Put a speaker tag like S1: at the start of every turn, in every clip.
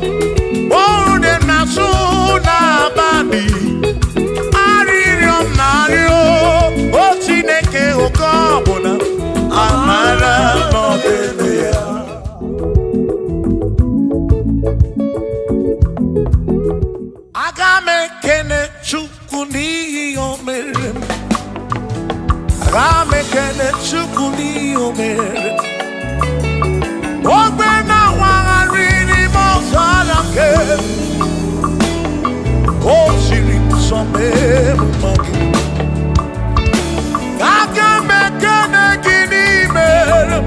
S1: Ode na suna bandi Aririom nario O Chineke okobuna Amara no beneya Agame kene chukuni omere Agame kene chukuni omere Ogbe na wangari Mozalake O siri some magi Agame kene gini mere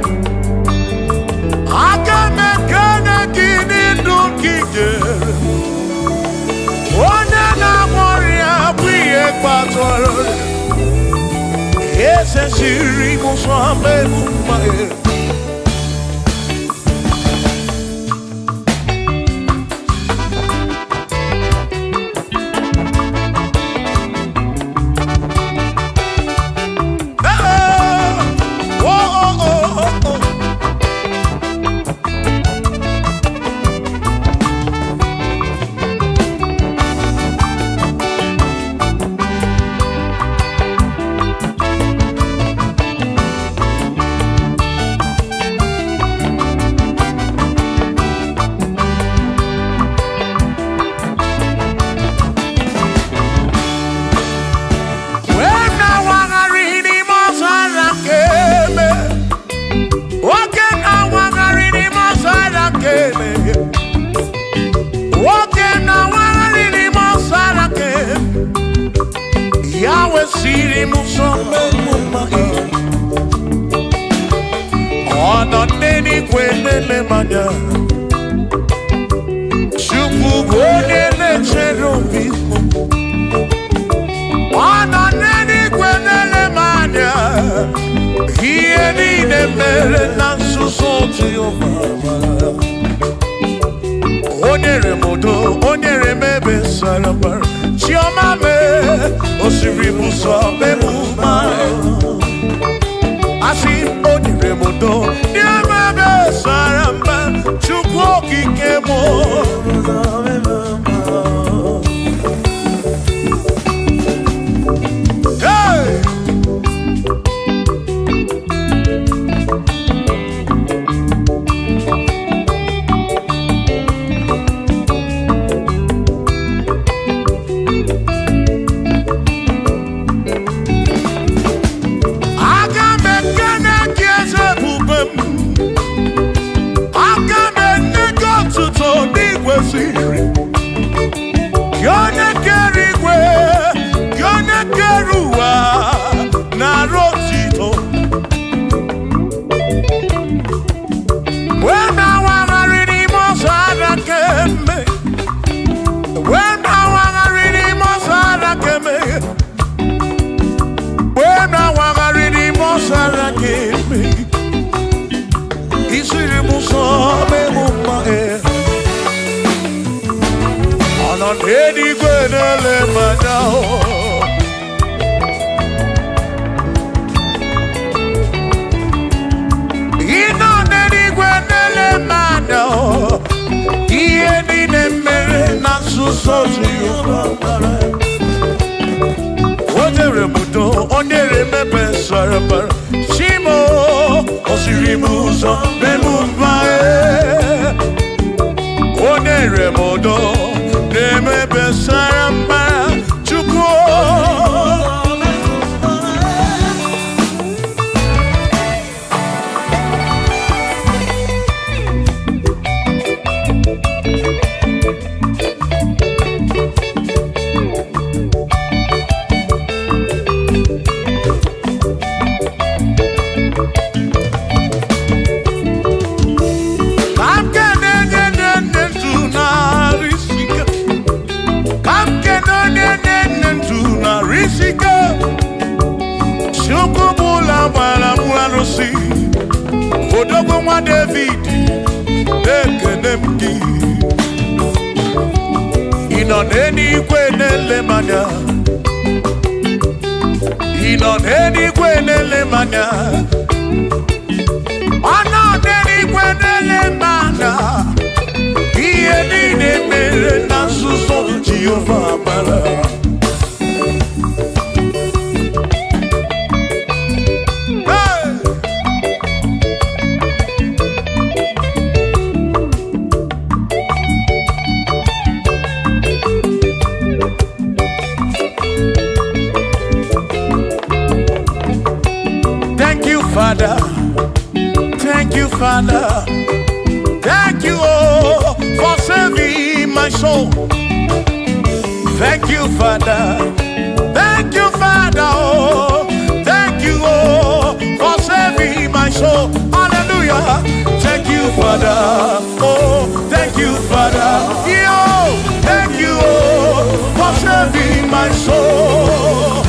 S1: Agame kene gini dunkige One na moria bwiye kwatoro Ese siri musame mumae David, Inoneni kwenele manya, Inoneni kwenele manya, Anoneni kwenele manya, Ieni Thank you, Father. Thank you, Father. Thank you, oh, for saving my soul. Thank you, Father. Thank you, Father. Oh, thank you, oh, for saving my soul. Hallelujah. Thank you, Father. Oh, thank you, Father. Yo, thank you, oh, for saving my soul.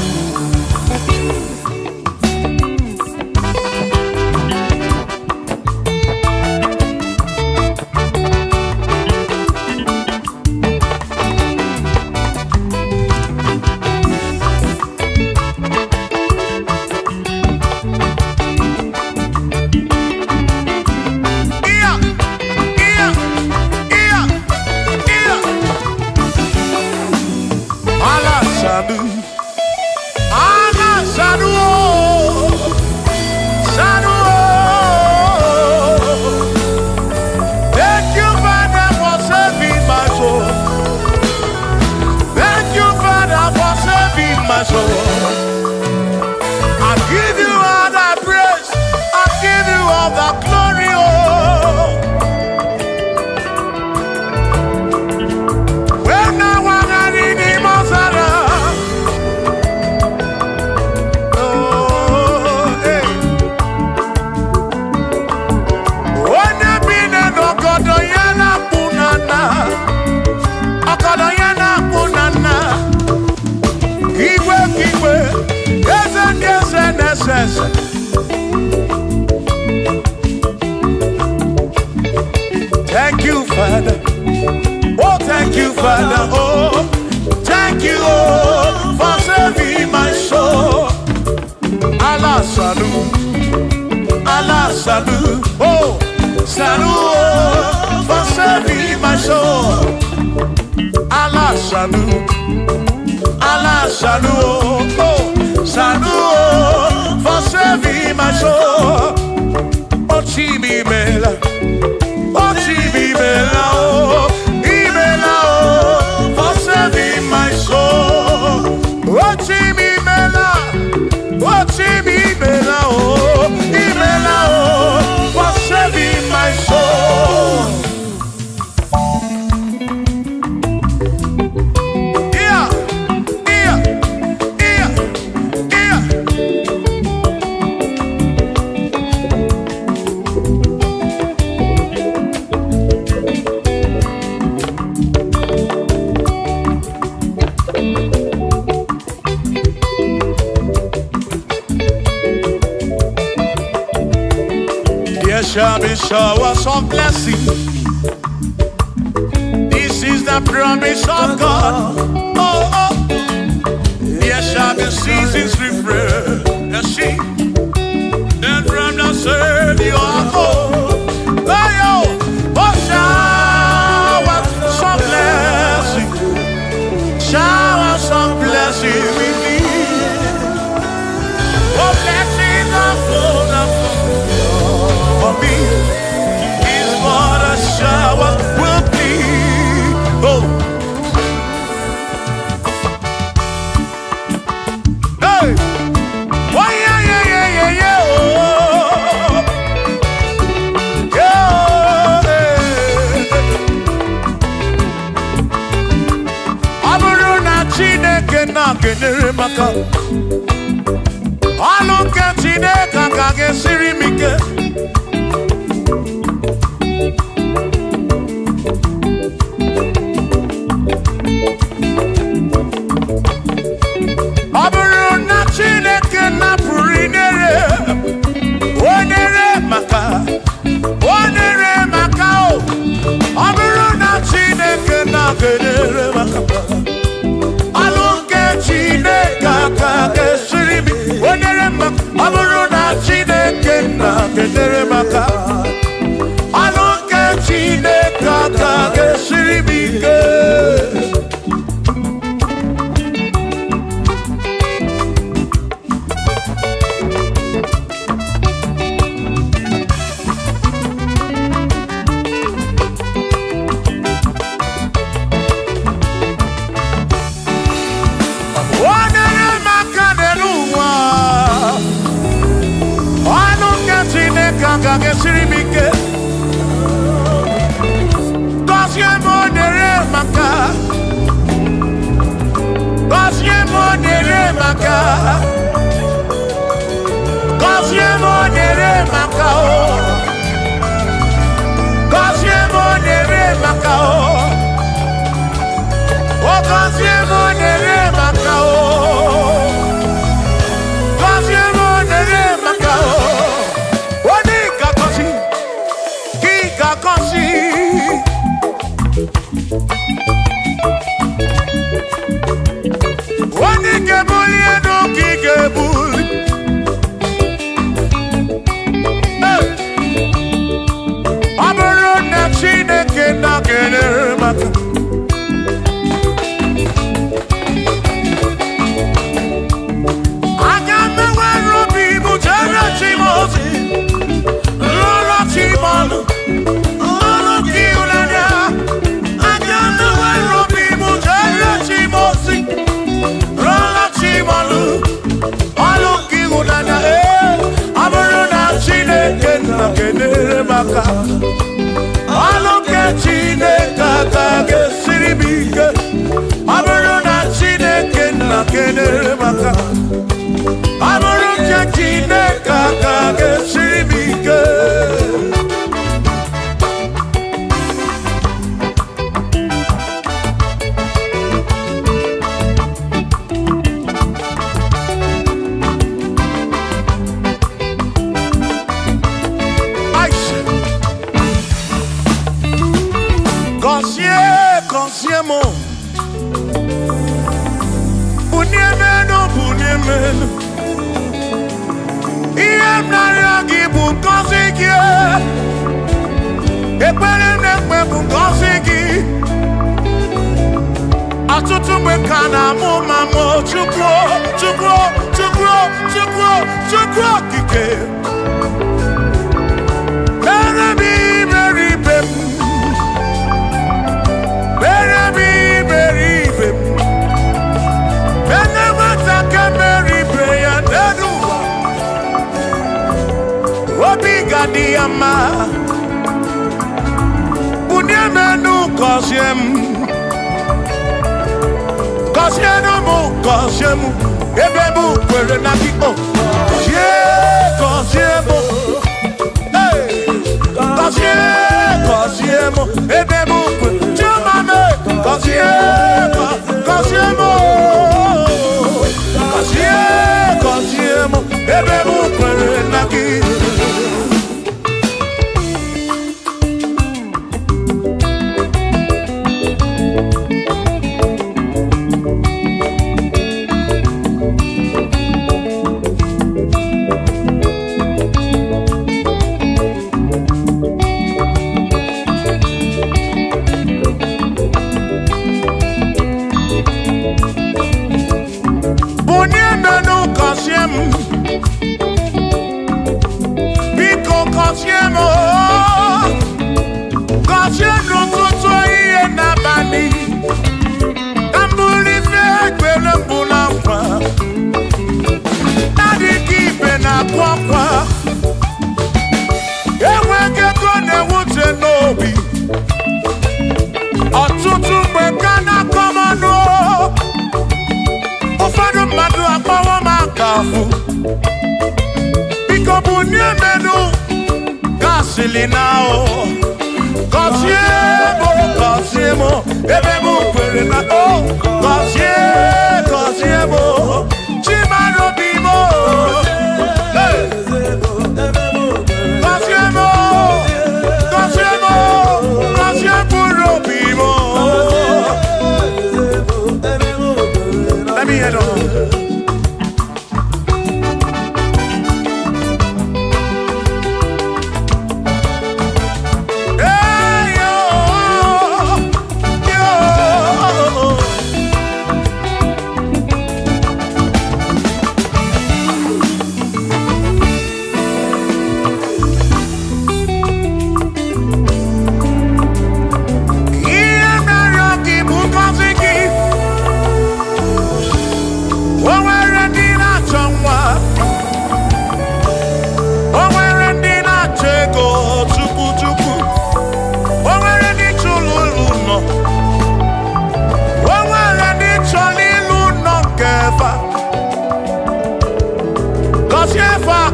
S1: Thank you, Father. Oh, thank you, Father. Oh, thank you, oh, for saving my soul. Allah salut, Allah salut. Oh, salut, oh, for saving my soul. Allah salut, Allah salut. Oh, salut, oh, for saving my soul. Oh, Chibi Mela. Oh, Chibi Mela. Oh, Imela. Oh, for saving my soul. Oh, Chibi Mela. Oh, Chibi Mela. Oh, Imela. Oh, for saving my soul. Yeah, yeah, yeah, yeah. There shall be showers of blessing. This is the promise of God. Oh, oh. There shall be seasons refreshing. Then from the Savior, oh, oh, oh, showers of blessing. Showers of blessing we need. Oh, blessings of full of for me is what a shower will be. Oh, hey, oh yeah, yeah, yeah, yeah, yeah. Oh, yeah. Aburu na Chineke na kenere maka. Aluke Chineke kage siri mike. siribike. Gozie monere maka. Gozie monere maka. Gozie monere maka o. Gozie monere maka o. O gozie monere maka o. Gozie monere maka o. Oni kakosi, ki kakosi. Oni kebuli eno ki kebuli. Aburo na Chineke na kenere maka.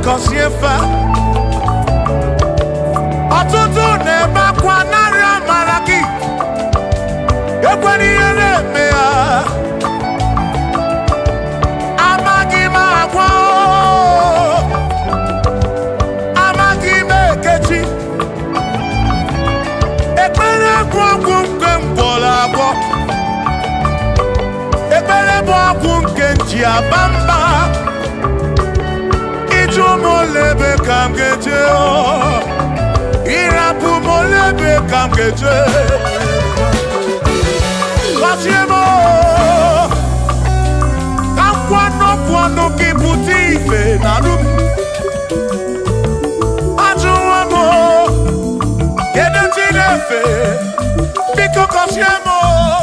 S1: kosiefa ọtụtụ na-ebe akwa narị amara gị ekwere ihe na-eme ya amaghị m agwa amaghị m ekechi ekpere bụ ọgwụ nke mgbọrọ agwọ ekpere bụ ọgwụ nke nji aba mba ịjụ m olebe ka m ga-eje ịrapụ m olebe ka m ga-eje gọzie m ka nkwọnụ gị bute ife na alụm ajụwa m kedu chi na-efe biko gọzie m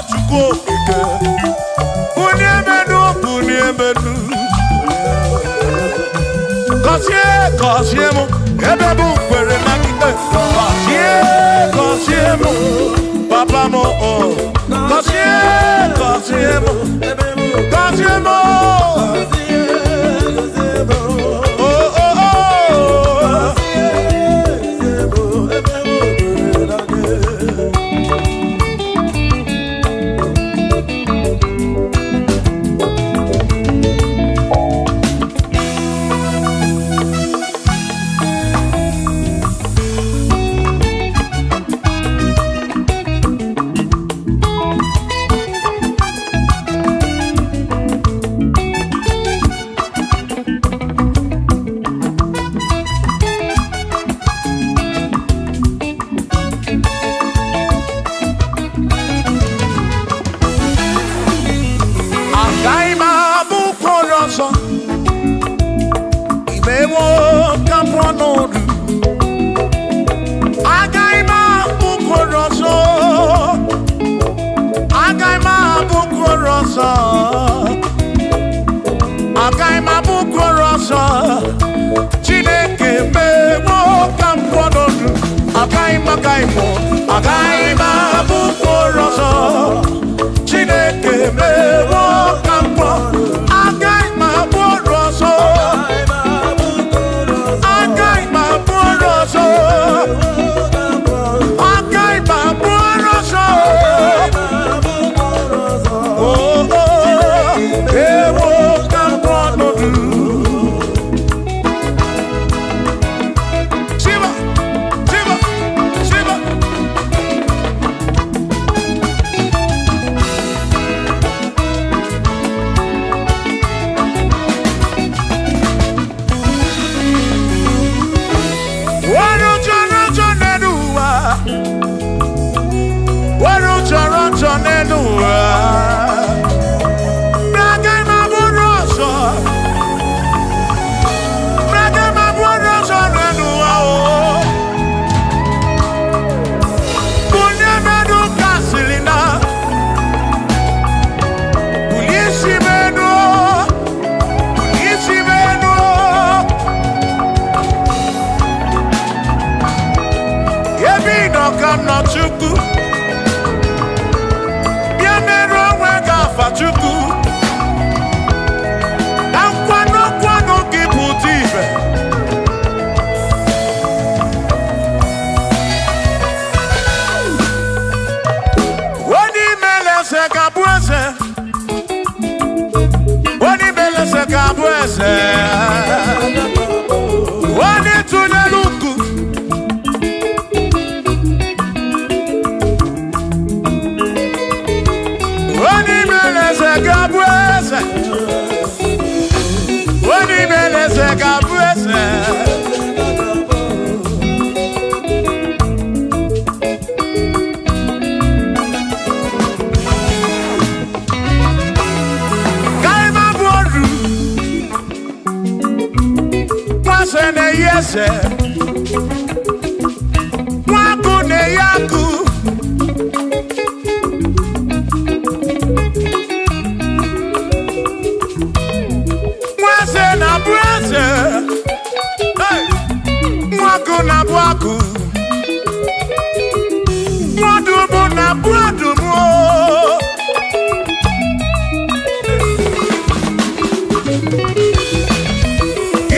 S1: Chukwu okike bunye menu gọzie m ebe bụ kwere na ikpe gọzie m papa m gọzie m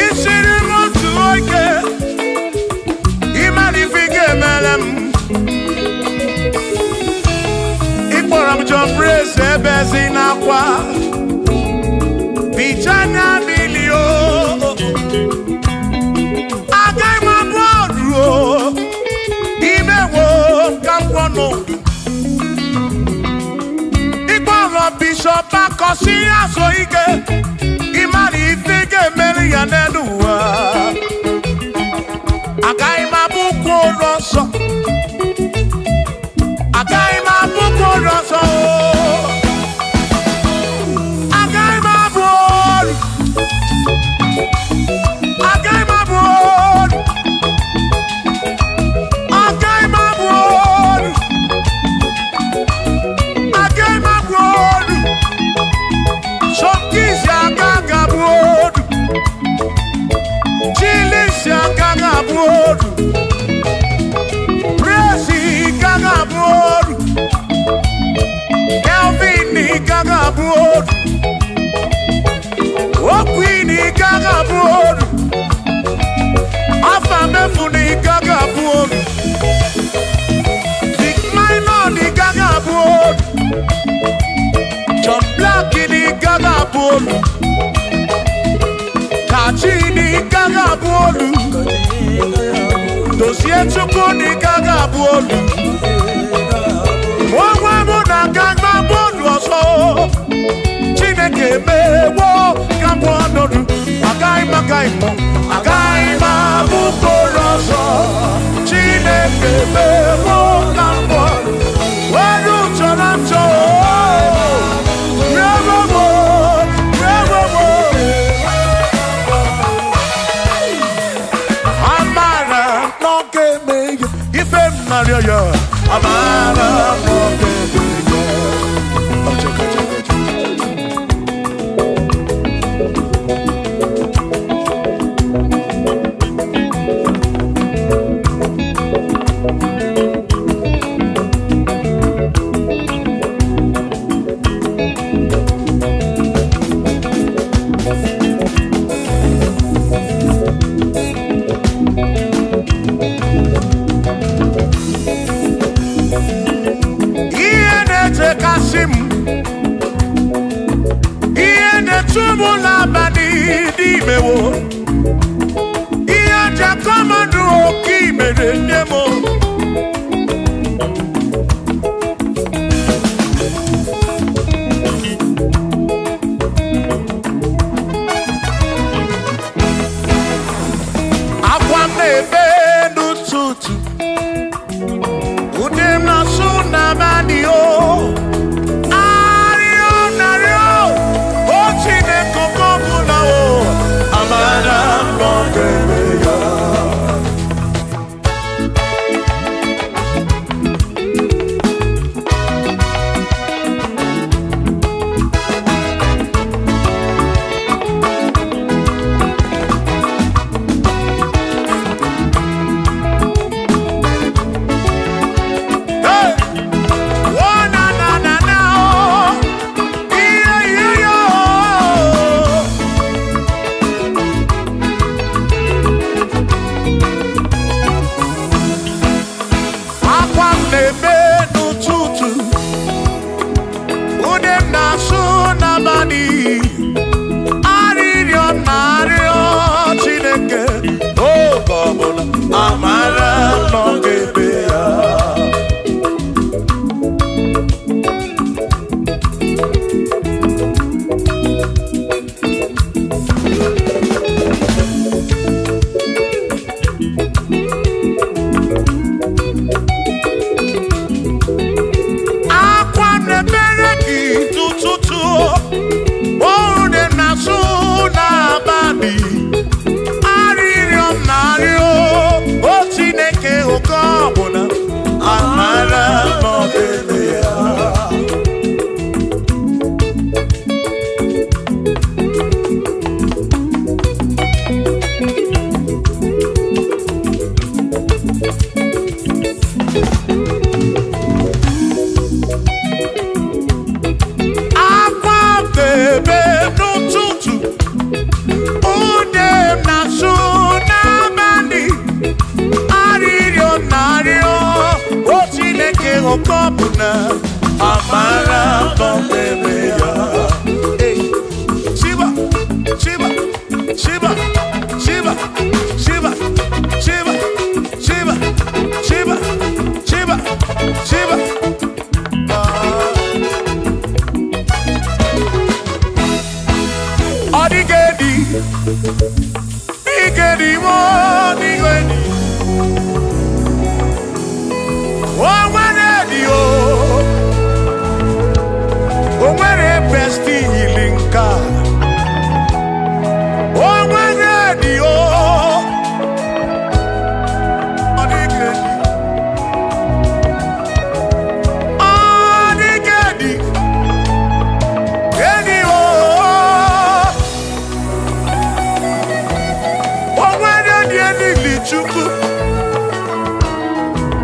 S2: Isiri moto
S1: Ebezina kwa Bichanya milio Agai mabodro Imewo kampono Igboro Bishop Akosi Asoike Imari Ifege Meri Yanenuwa Agai mabuko roso Agai mabuko roso Agai mabod Agai mabod Agai mabod Agai mabod Shokis Yagaga bod Chilis Yagaga bod Gaga board, Elvini Gaga board, Oquini Gaga board, Afamefuni Gaga board, Big Melodies Gaga board, John Blackini Gaga board, Kachini Gaga board. Dossier Chukuni Gaga Bolu Wawamu na Gaga Bolu so Chineke mewo Gambonodu Agai Magaimo Agai Mabuko Roso Chineke mewo Gambonodu Waru Chonacho Maria, Amara, amara baby ya. Shiva, Shiva, Shiva, Shiva, Shiva, Shiva, Shiva, Shiva, Shiva, Shiva. Odigedi, Igedi, Odigedi. Oh, when a bestie healing car. Oh, when radio.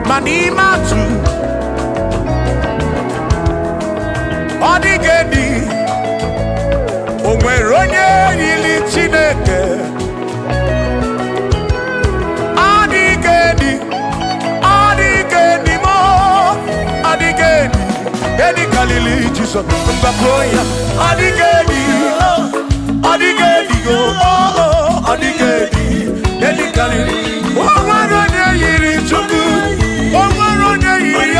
S1: Manimatu Odigedi Onweronye yili Chineke Odigedi Odigedi mo Odigedi Edi Kalili Jesus Mbakoya Odigedi Odigedi go Odigedi Edi Kalili Onweronye yili Chuku Onweronye yili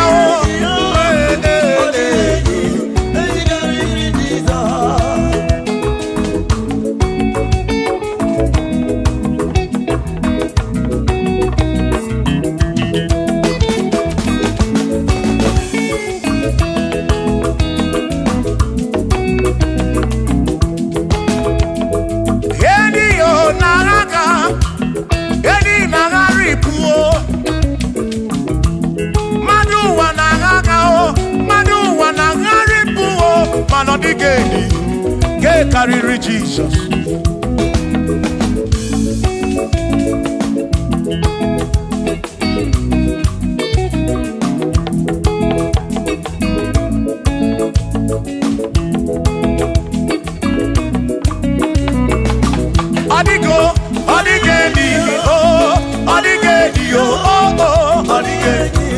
S1: Odigedi, get carry Jesus. Odigo, Odigedi, oh, Odigedi, oh, oh, Odigedi,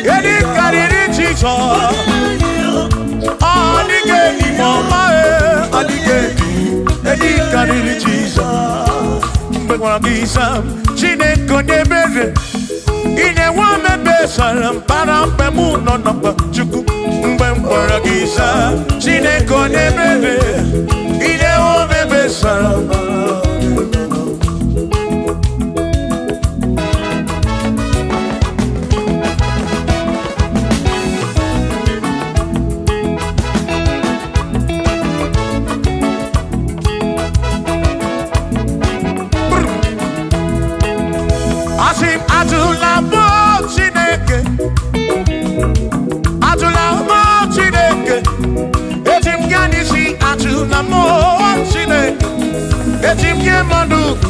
S1: get carry Jesus. Odigedi, mama, Odigedi, Edi Kalili Jesus. Mbekwana kisam, Chineke nyebere. Ine wame besalam, parampe muno namba chuku. Mbekwana kisam, Chineke nyebere. Ine wame besalam.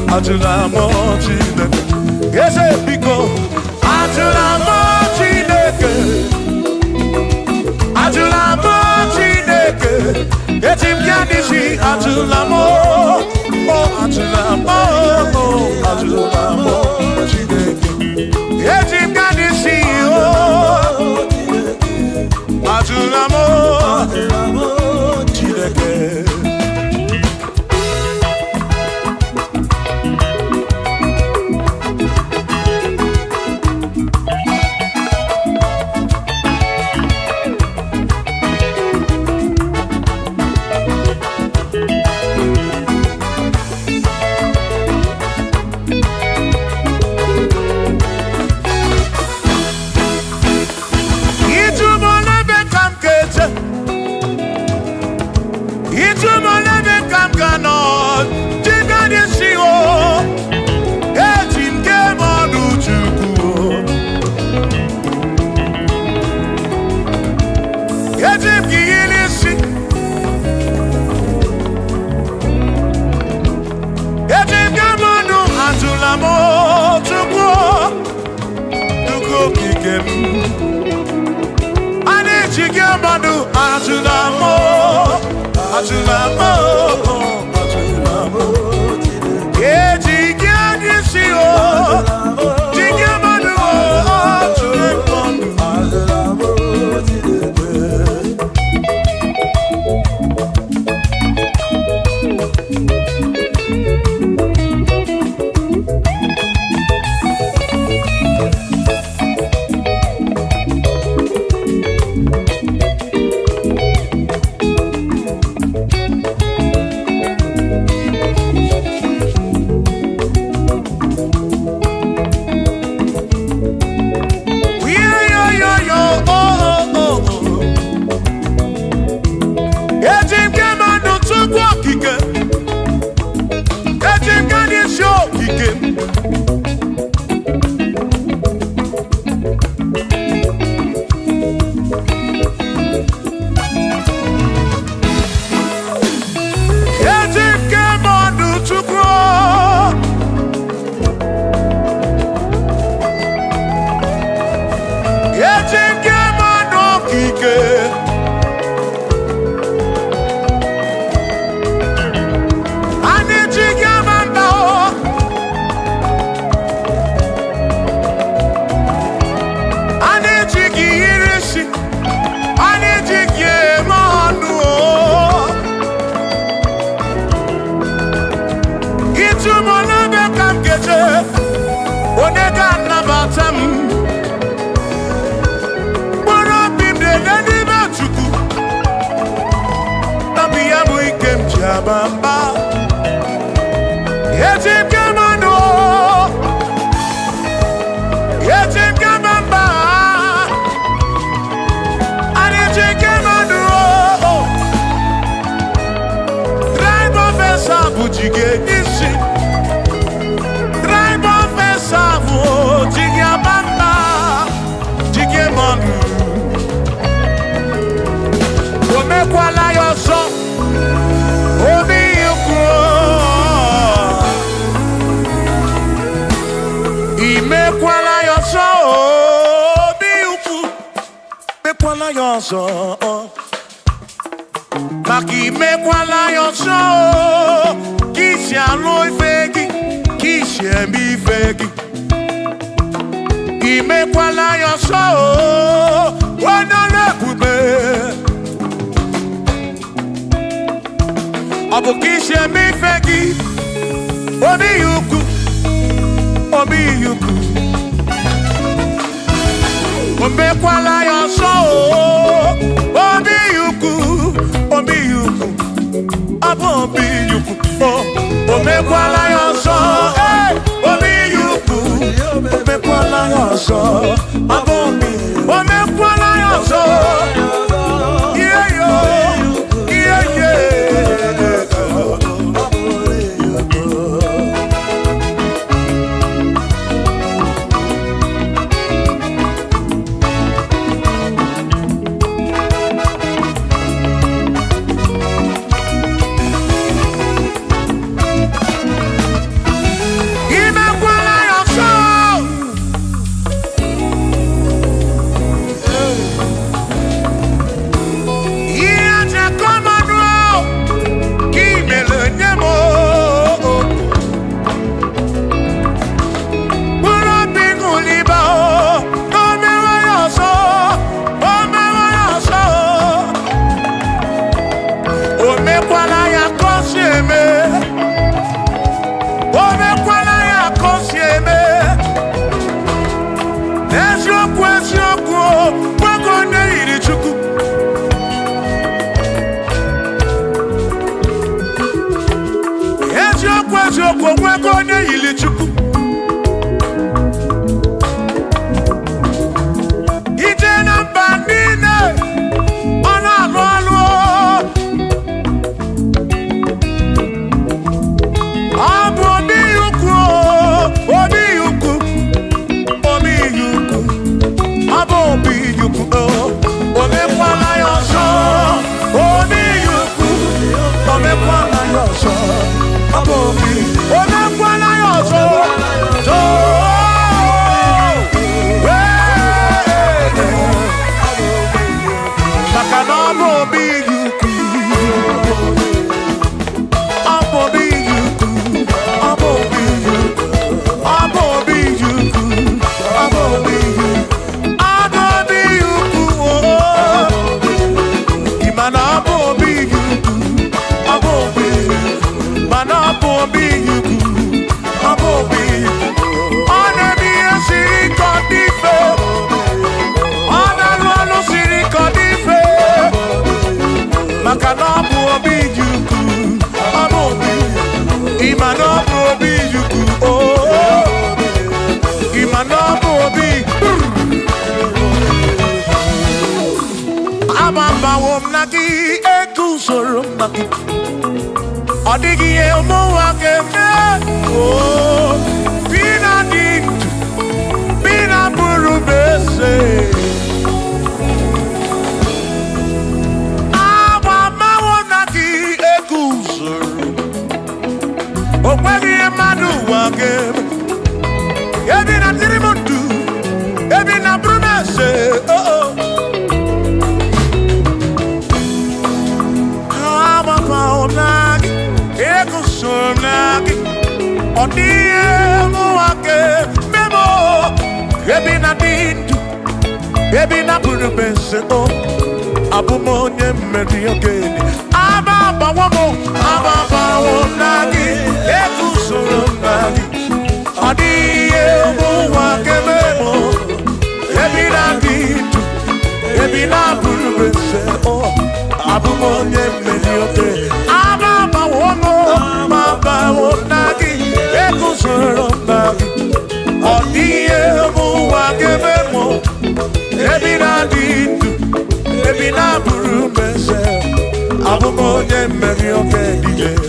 S1: Atulamo Chineke, yes, Pico. Atulamo Chineke, Atulamo Chineke. Yes, him Yanisi. Atulamo, oh Atulamo, oh Atulamo Chineke. Yes, him Yanisi. Oh Atulamo, Atulamo Chineke. Chike. Ani Chike Mamba o. Ani Chike Irishi. Ani Chike Monu o. Itu mona bekam keje. Onega nabatam. Bamba, Yajim Gamano, Yajim Gamamba, Anijim Gamano, Drive of a Sabujiga, Nishi, Drive of a Sabu, Jigabamba, Jigamanu, Omekwala yoso. Imekwala yoso, biuku. Mekwala yoso, maki mekwala yoso. Kishi aloi fegi, kishi embi fegi. Imekwala yoso, wana lepube. Abu kishi embi fegi, obi yuku. Obi yuku, omekwala yoso. Obi yuku, abo obi yuku. Omekwala yoso, obi yuku. Omekwala yoso, abo obi. Omekwala yoso, yeah yo, yeah yeah. odie muake memo ebina dindu ebina burubese o abumonye mmeri ogene ababa wo nagi ekusoro nagi odie muake memo ebina dindu ebina burubese o abumonye mmeri ogene ababa wo nagi ekusoro nagi odie muake memo ebina dindu ebina burubese abumonye mmeri ogene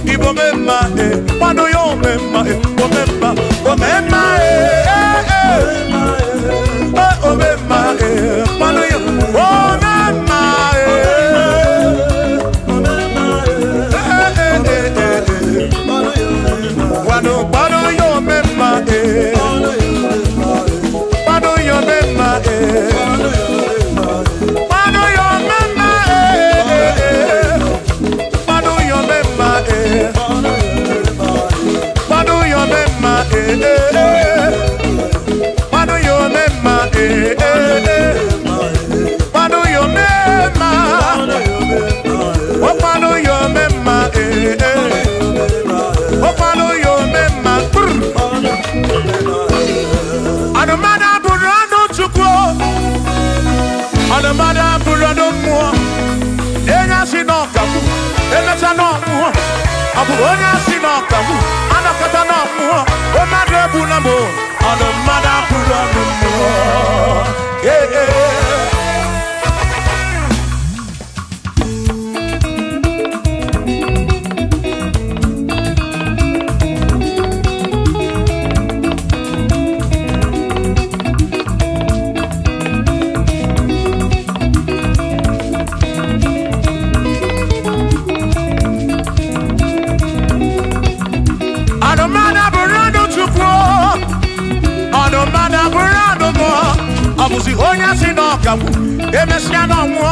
S2: Igbo memma
S1: Abu onya sino kamu anakata na mu o madebu na mo ono madabu na mo Abuzi onya sino kamu emesia no mo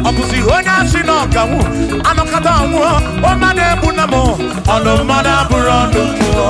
S1: abuzi onya sino kamu anokata mo o madebu na mo ono madabu rondo mo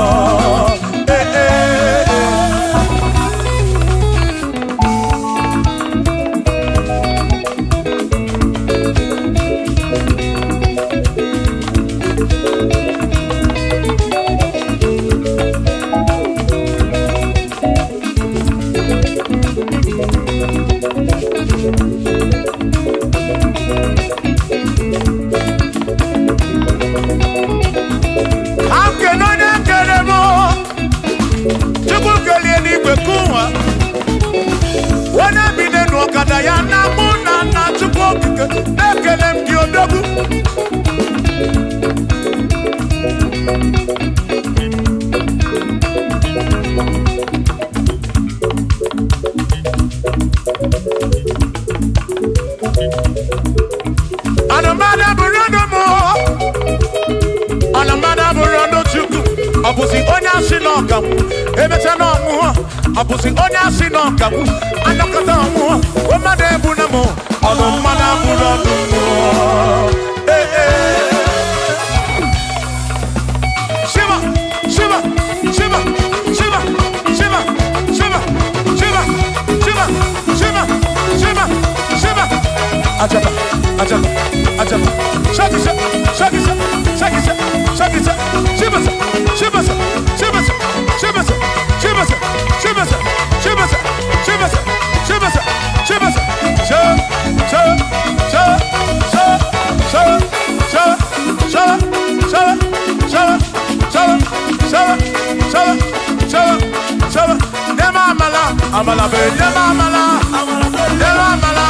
S1: Abuzi onya sino kamu emeta no mu abuzi onya sino kamu anakata mu o madebu na mo ono madabu na mo Shiva Shiva Shiva Shiva Shiva Shiva Shiva Shiva Shiva Shiva Shiva Ajaba Ajaba Ajaba Shakisa Shakisa Shakisa Shakisa Shiva Shiva Shiva Shiva Shiva Shiva Shiva Shiva Shiva Shiva Amala be amala amala amala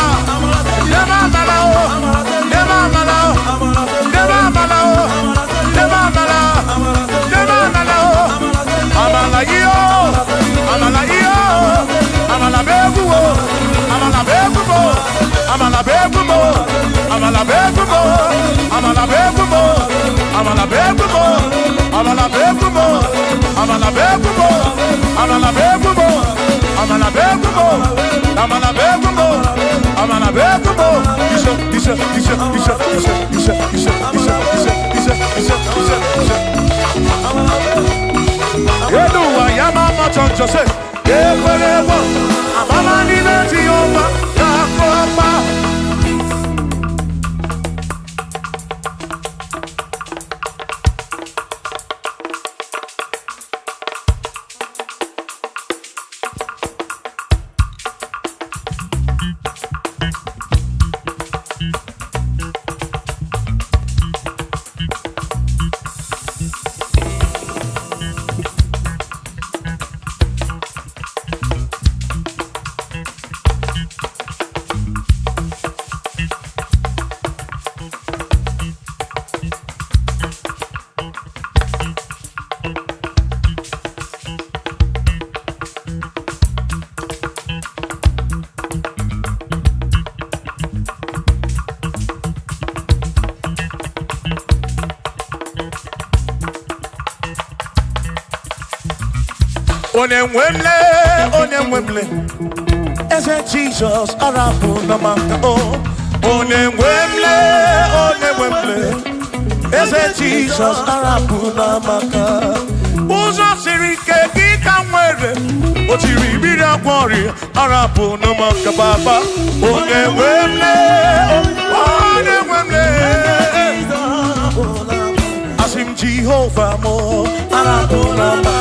S1: Onemwemle, ese Jesus arabu namaka oh. Onemwemle, ese Jesus arabu namaka. Uzo sirike kika mwere, otiri bira kwori arabu namaka baba. Onemwemle, asim Jehovah mo arabu namaka.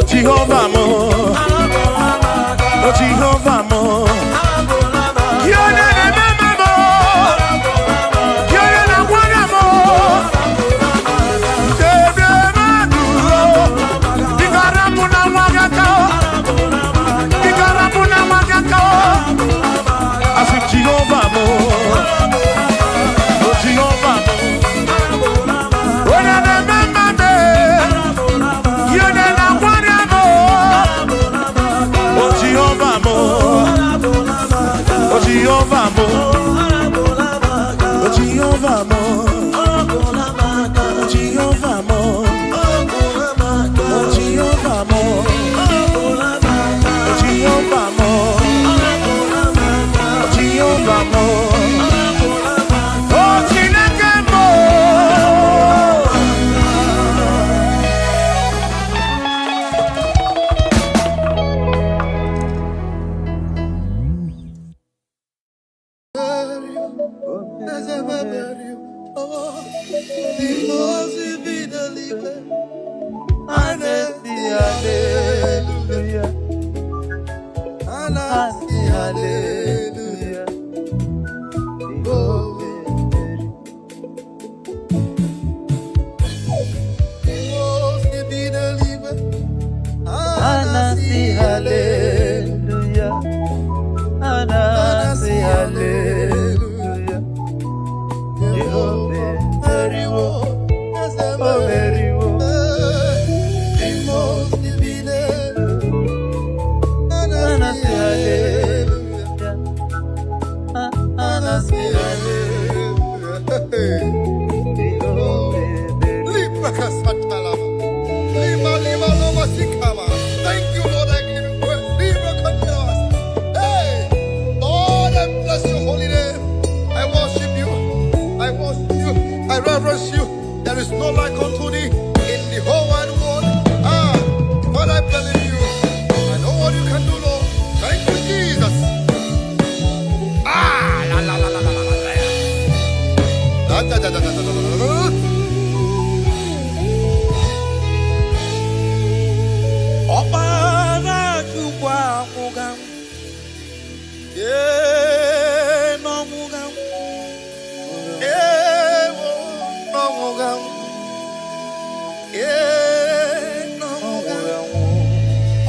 S1: Jehovah mo, oh Jehovah mo, Kione ne mama mo, Kione na wana mo, Tebe maduro, Ikaramu na wakakao, Ikaramu na wakakao, Asi Jehovah mo, oh Jehovah mo, Wana ne mama me, Kione na wana mo. Jehovah mo, oh Jehovah mo, oh Jehovah mo, oh Jehovah mo, oh Jehovah mo, oh Jehovah mo, oh Jehovah mo, oh Chineke mo.
S2: Thank you, Lord. I give you praise. Hey, Lord, I bless your holy name. I worship you. I worship you. I reverence you. There is no like unto thee in the whole wide world. But I believe you. I know what you can do, Lord. Thank you, Jesus. La la la la la la la. Da da da da da da da.
S1: Ọbara Chukwu amụga m, ee n'ọmụga m, ee n'ọmụga m, ee n'ọmụga m.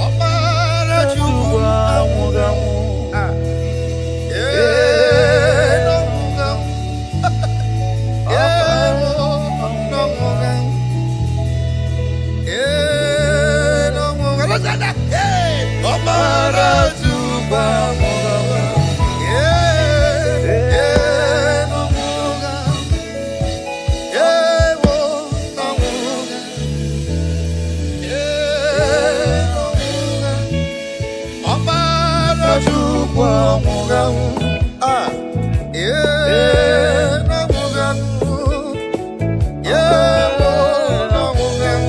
S1: Ọbara Chukwu amụga m, ee n'ọmụga m, ee n'ọmụga m, ee n'ọmụga m. Ọbara Chukwu amụga m, ee n'ọmụga m, ee n'ọmụga m,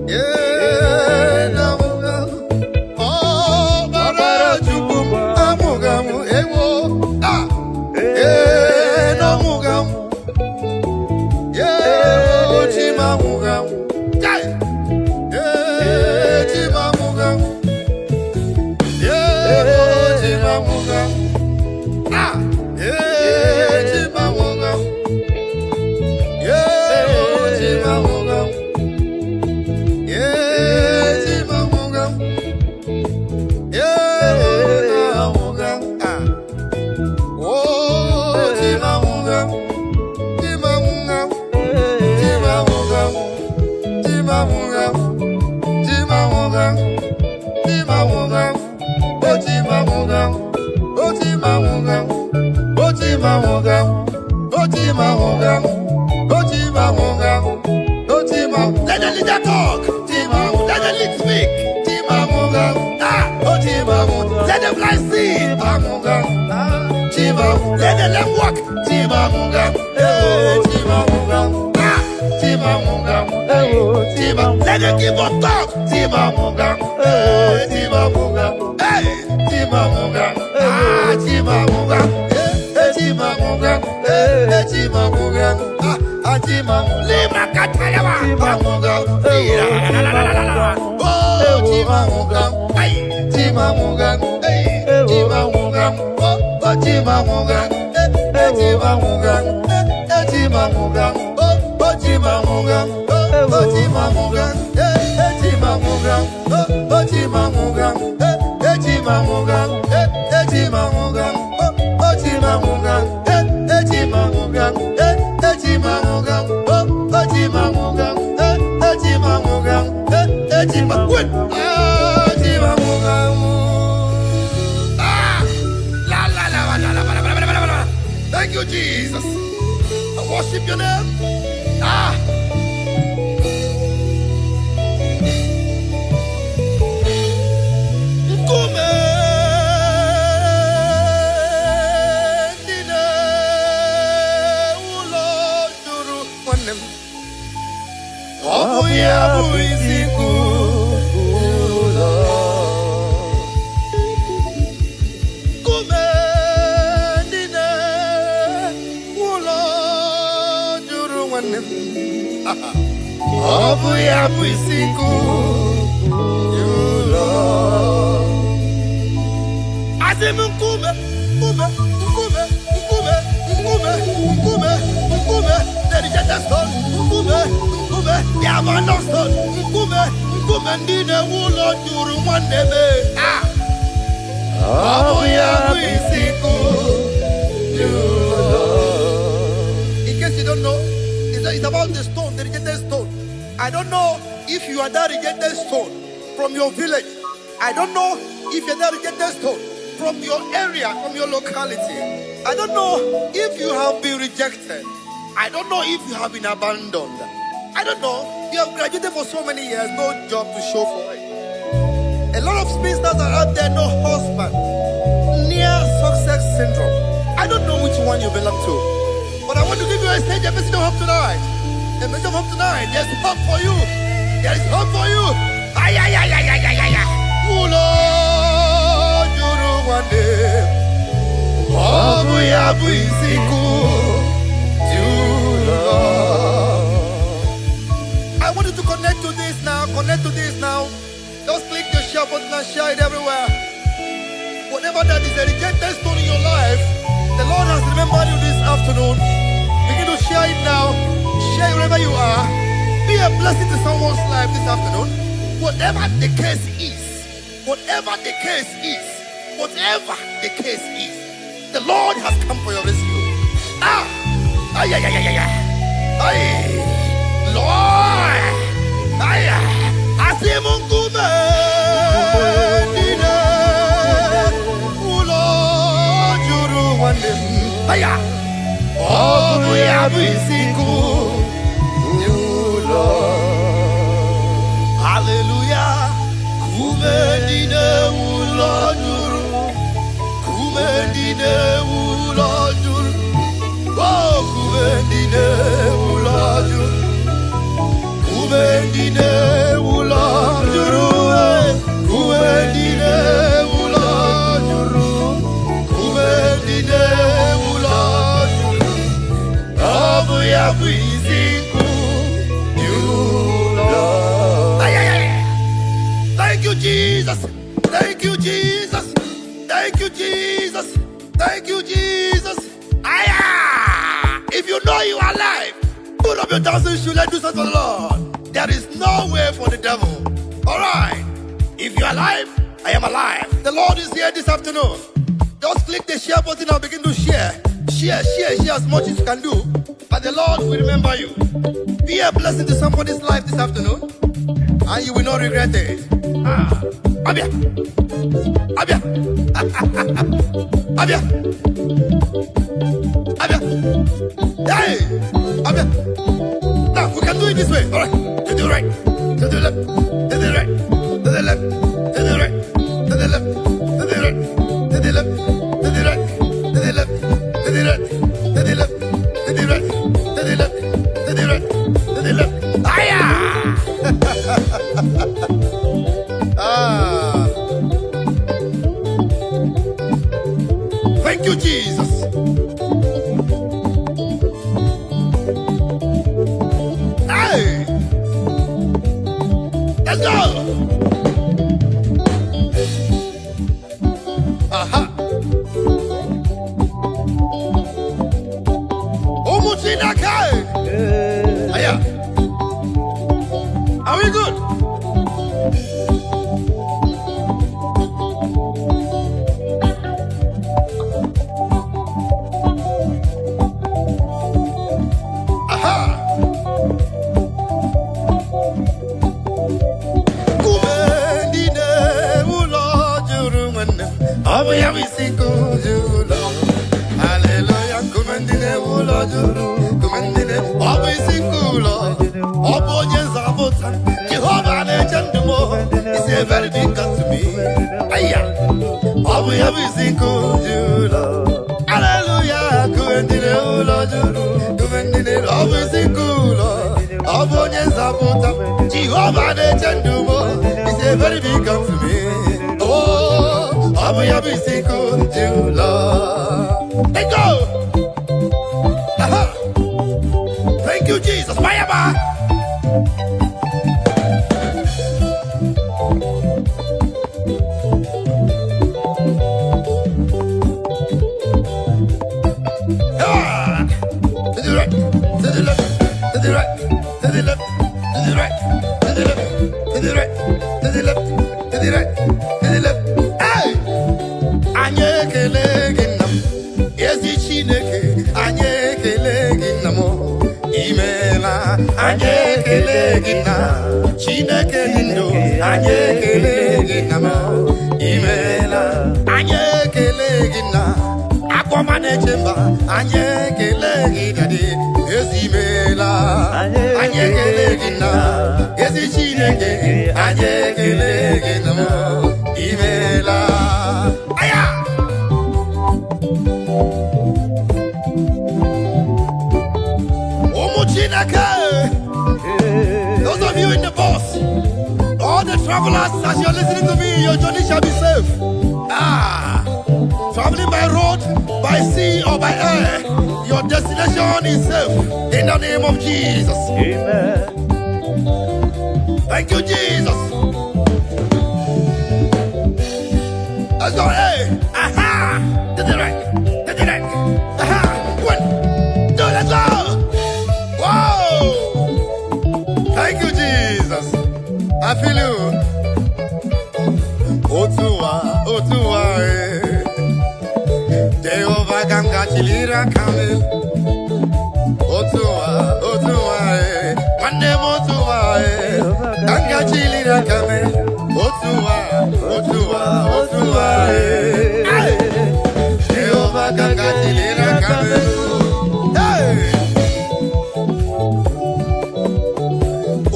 S1: ee n'ọmụga m. Ọbara Chukwu amụga m, ee n'ọmụga m, ee n'ọmụga m.
S2: Let the leader talk. Let the lead speak. Let the blind see. Let the lame walk. Let the give up talk. Hey, Lima Katayama. Thank you, Jesus. I worship your name. In case you don't know, it's about the stone, the rejected stone. I don't know if you are that rejected stone from your village. I don't know if you're that rejected stone from your area, from your locality. I don't know if you have been rejected. I don't know if you have been abandoned. I don't know. You have graduated for so many years, no job to show for it. A lot of spinsters are out there, no husband. Near success syndrome. I don't know which one you belong to. But I want to give you a stage, a message of hope tonight. A message of hope tonight. There's hope for you. There is hope for you. Ay, ay, ay, ay, ay, ay, ay, ay. Ulo, juru wande. Obu ya buisiku. I want you to connect to this now. Connect to this now. Just click the share button and share it everywhere. Whatever that is a rejected stone in your life, the Lord has remembered you this afternoon. Begin to share it now. Share it wherever you are. Be a blessing to someone's life this afternoon. Whatever the case is, whatever the case is, whatever the case is, the Lord has come for your rescue. Ay, ay, ay, ay, ay, ay, Lord, ay, asimungume, dine, ulo, juru wande, ay, obu ya bisiku, ulo, hallelujah, kume dine ulo juru, kume dine ulo juru. Kubendine ulajur, kubendine ulajur, kubendine ulajur, kubendine ulajur. Abu ya biziku yula. Thank you, Jesus. Thank you, Jesus. Thank you, Jesus. Thank you, Jesus. If you know you are alive, put up your dancing shoes, let's do something for the Lord. There is no way for the devil. Alright. If you are alive, I am alive. The Lord is here this afternoon. Just click the share button and begin to share. Share as much as you can do. But the Lord will remember you. Be a blessing to somebody's life this afternoon, and you will not regret it. Abia. Abia. Abia. Abia. Hey. this way. All right. To the right. To the left. To the right. To the left. To the right. To the left. To the right. To the left. To the right. To the left. To the right. To the left. To the right. To the left. To the right. To the left. Aya! Ah. Thank you, Jesus. Hey! Let's go! Aha! Omuchinakai! Aya! Are we good? Hallelujah, kumendine ulojuru, kumendine obisikulo, obojes abota. Jehovah nechandumo, is a very big God to me. Aya, obisikulo. Hallelujah, kumendine ulojuru, kumendine obisikulo, obojes abota. Jehovah nechandumo, is a very big God to me. Oh, obisikulo. Let go! Aha! Thank you, Jesus. Mayaba! Ah! To the right, to the left, to the right, to the left, to the right, to the left, to the right, to the left, to the right, to the left. Hey! Ezi Chineke, anye ekele gị nna m, imela, anye ekele gị nna, Chineke dị ndụ, anye ekele gị nna m, imela, anye ekele gị nna, akpọma na-eche mba, anye ekele gị dadị, ezi imela, anye ekele gị nna, ezi Chineke, anye ekele gị nna m, imela. Aya! Those of you in the bus, all the travelers, as you're listening to me, your journey shall be safe. Traveling by road, by sea, or by air, your destination is safe. In the name of Jesus. Amen. Thank you, Jesus. Let's go. Hey. Aha. To the right. To the right. Aha. 1, 2, let's go. Thank you, Jesus. I feel you. Otua, Jehovah ganga chilira kamel. Otua, Mande Otua, ganga chilira kamel. Otua, Jehovah ganga chilira kamel.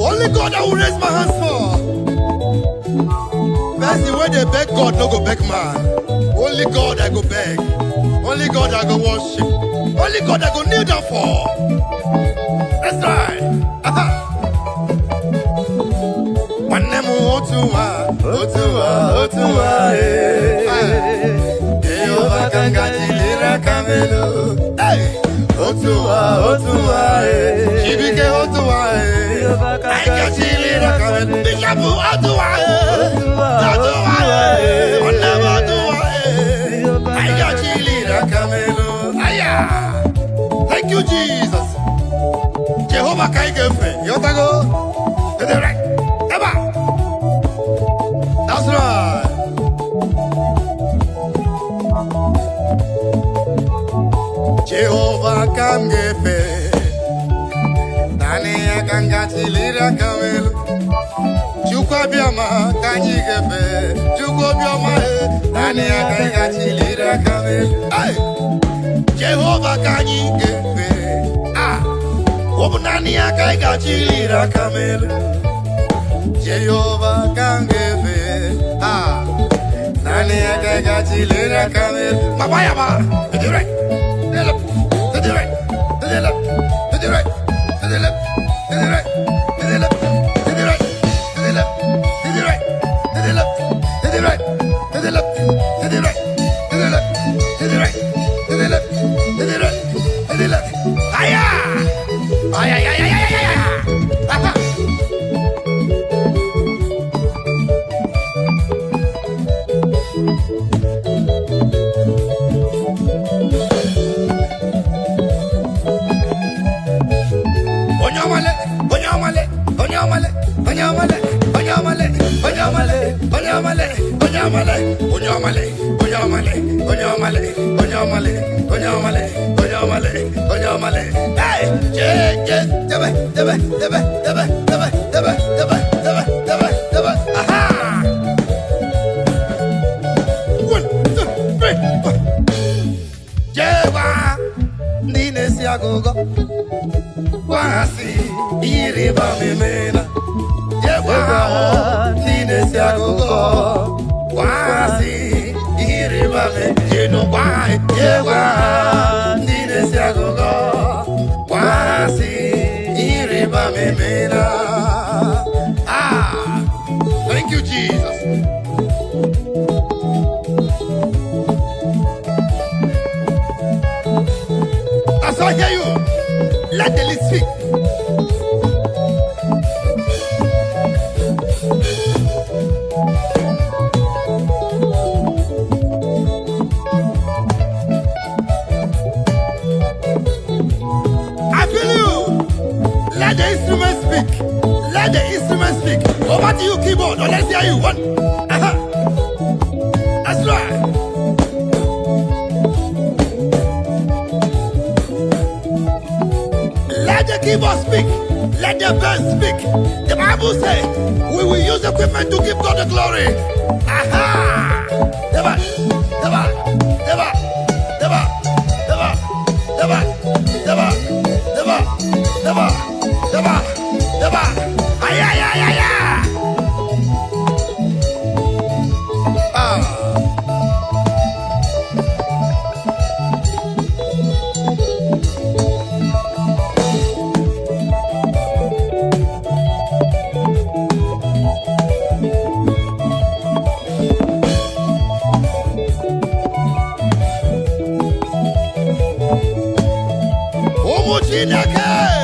S2: Only God I will raise my hands for. That's the way they beg God, no go beg man. Only God I go beg. Only God I go worship. Only God I go kneel down for. That's right. Otua, Jehovah kangatilira kamelo. Hey, Otua, Shibike Otua, kangatilira kamelo. Bishabu Otua, kangatilira kamelo. Aya, thank you, Jesus. Jehovah Kaigefe, Yotago, to the right, Eba. That's right. Jehovah Kamgefe, Nani Akangatilira Kamelo, Chukwabiama Kanyigefe, Chukwabiama, Nani Akangatilira Kamelo. Jehovah Kanyigefe, Obunani akaiga chilira kamel. Jehovah kangeve. Ah. Nani akaiga chilira kamel. Mabaya ba. To the right. To the left. To the right. To the left. To the right. To the left. To the right. To the left. To the right. To the left. To the right. To the left. To the right. To the left. To the right. To the left. To the right. To the left. To the right. To the left. Aya! Aya! Aya! Aya! Aya! Aya! Aha! Onyamale, onyamale, onyamale, onyamale, onyamale, onyamale, onyamale, onyamale, onyamale, onyamale, onyamale, onyamale, onyamale, onyamale, onyamale. Hey, debe, debe, debe, debe, debe, debe, debe, debe, debe, debe. Aha! 1, 2, 3, 4. Jewa, nine si agogo. Wasi, iriba mimena. Yewa, nine si agogo. Wasi, iriba mimena. Yewa, nine si agogo. Wasi, iriba mimena. Ah, thank you, Jesus. As I hear you, let the list speak. I feel you. Let the instrument speak. Let the instrument speak. Over to you, keyboard. Or let's hear you. 1. That's right. Let the keyboard speak. Let the band speak. The Bible says we will use equipment to give God the glory. Aha! Deba, deba, deba, deba, deba, deba, deba, deba, deba, deba, deba. Ay, ay, ay, ay, ay. Ah.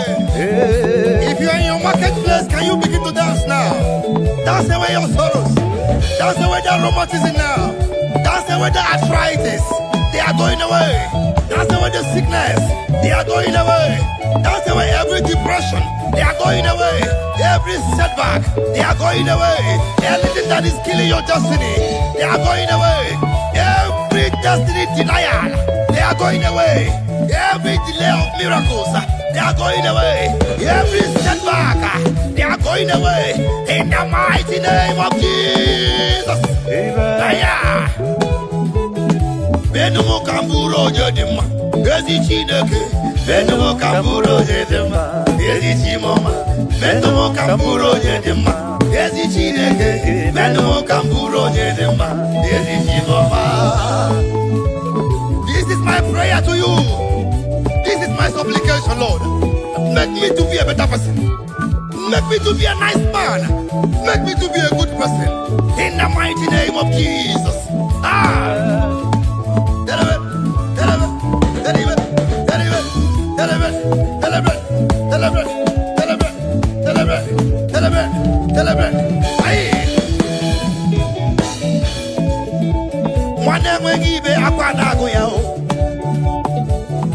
S2: If you're in your marketplace, can you begin to dance now? Dance away your sorrows. Dance away the rheumatism now. Dance away the arthritis. They are going away. Dance away the sickness. They are going away. Dance away every depression. They are going away. Every setback. They are going away. Everything that is killing your destiny. They are going away. Every destiny denial. They are going away. Every delay of miracles. They are going away. Every setback, they are going away. In the mighty name of Jesus. Amen. Benumo kamburo jedima. Ezi chineke. Benumo kamburo jedima. Ezi chimoma. Benumo kamburo jedima. Ezi chineke. Benumo kamburo jedima. Ezi chimoma. This is my prayer to you. This is my supplication, Lord. Make me to be a better person. Make me to be a nice man. Make me to be a good person. In the mighty name of Jesus. Ah.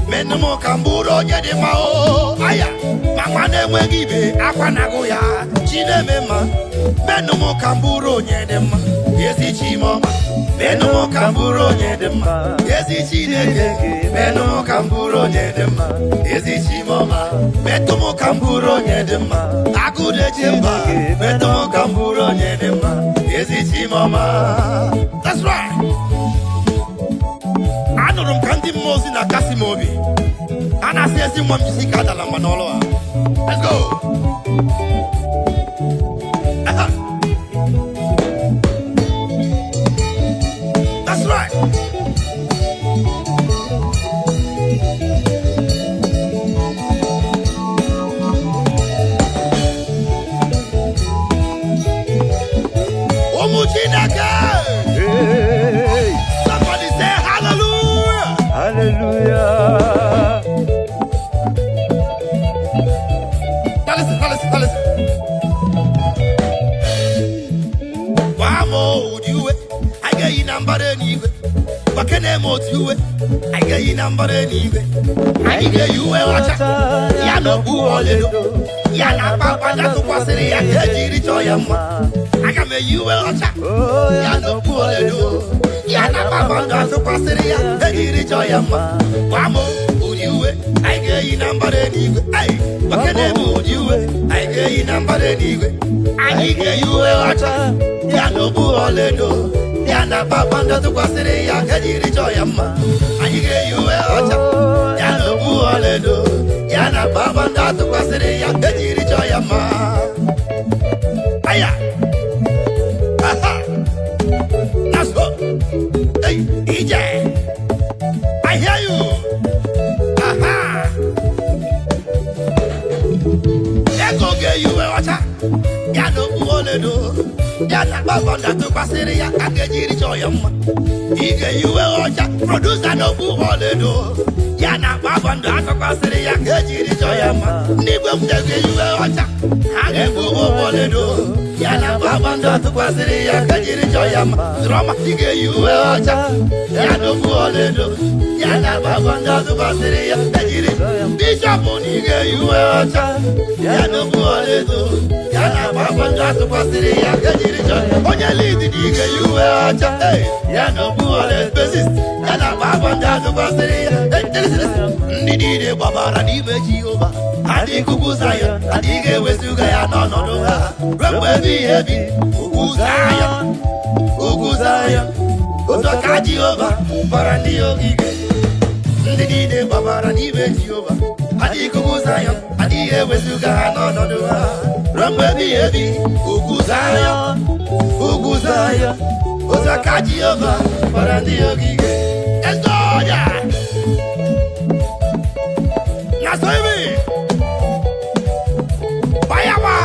S2: Menumo kamburo nyede mao aya mama ne mwegibe akwanago ya chinemema menumo kamburo nyede ma yesi chimoma menumo kamburo nyede ma yesi chineke menumo kamburo nyede ma yesi chimoma menumo kamburo nyede ma akude chimba menumo kamburo nyede ma yesi chimoma. That's right. Anorum kandi mozi na kasi mobi. Ana sezi mwa mjisika adala manolo. Let's go. That's right.
S1: Hey.
S2: Somebody say hallelujah.
S1: Hallelujah.
S2: Now listen. Wamo you I get you number anyway. What can I mold you? I get you number anyway. I get you a watcher. Yano boo all little. Yana papa that's what's in the air. I can make you a watcher. Yano boo all little. Yana papa that's what's in the air. Wamo you I get you number anyway. What can I mold you? I get you number anyway. I get you a watcher. Yano boo all little. Yana papa ndo tukwasiri ya kajiri choyama. Anyige yuwe ocha. Yana buoledo. Yana papa ndo tukwasiri ya kajiri choyama. Aya. Aha. Let's go. Hey, DJ. I hear you. Aha. Eko ge yuwe ocha. Yana buoledo. Yana baba ndatu pasiri ya kakejiri choyama. Ige yuwe ocha producer no buholedo. Yana baba ndatu pasiri ya kakejiri choyama. Nibwe mdege yuwe ocha hage buholedo. Yana baba ndatu pasiri ya kakejiri choyama. Drama ige yuwe ocha yana buholedo. Yana baba ndatu pasiri ya kakejiri choyama. Bishop nige yuwe ocha yana buholedo. Yana baba ndatu pasiri ya kakejiri. Onye lead dige yuwe acha. Yana buole basis. Yana baba ndatu pasiri ya. Ndidide babara dibe Jehova. Adi kukuzayo. Adige wesuga ya nonodo ha. Remwe bihebi. Ukuzayo. Otoka Jehova. Barandi ogige. Ndidide babara dibe Jehova. Adi kukuzayo. Adige wesuga ya nonodo ha. Remwe bihebi. Ukuzayo. Otoka Jehova. Barandi ogige. Let's go, yeah. Nasoibi. Bayawa.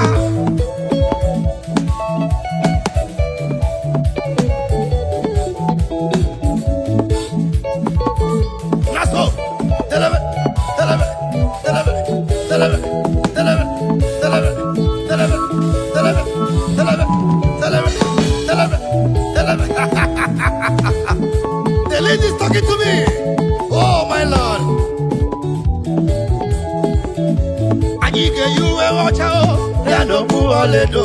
S2: Naso. Telebe. The lady is talking to me. Oh my Lord. Anyige yuwe wacha. Yano buoledo.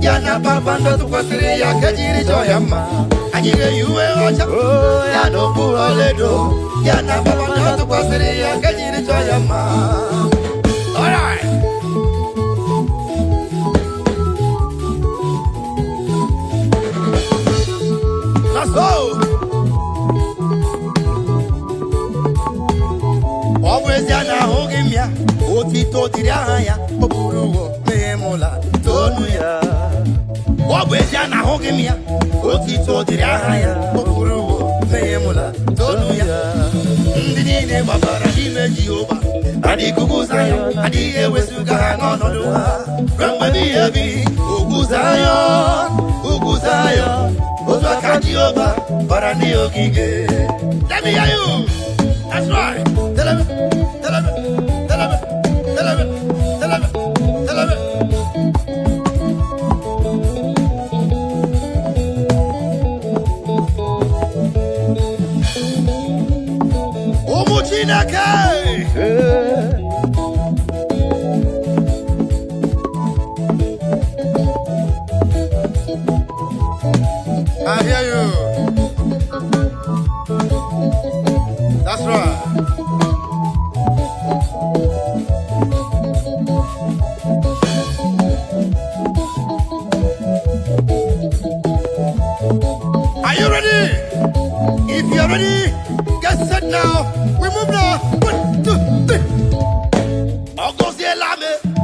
S2: Yana baba ndo tukwasiri ya kajiri choyama. Anyige yuwe wacha. Yano buoledo. Yana baba ndo tukwasiri ya kajiri choyama. All right. Let's go. Always yana hogimya. Otito diraya. Oburuwo memola. Tonuya. Always yana hogimya. Otito diraya. Oburuwo memola. Tonuya. Ndinine babara dime Jehova. Adi kukuzayo. Adi ewesuga nonodo ha. Remwe bihebi. Ukuzayo. Otoka Jehova. Barandi ogige. Let me hear you. That's right. Tell me. I hear you. That's right. Are you ready? If you're ready, get set now. We move now. 1, 2, 3. Encore c'est la main.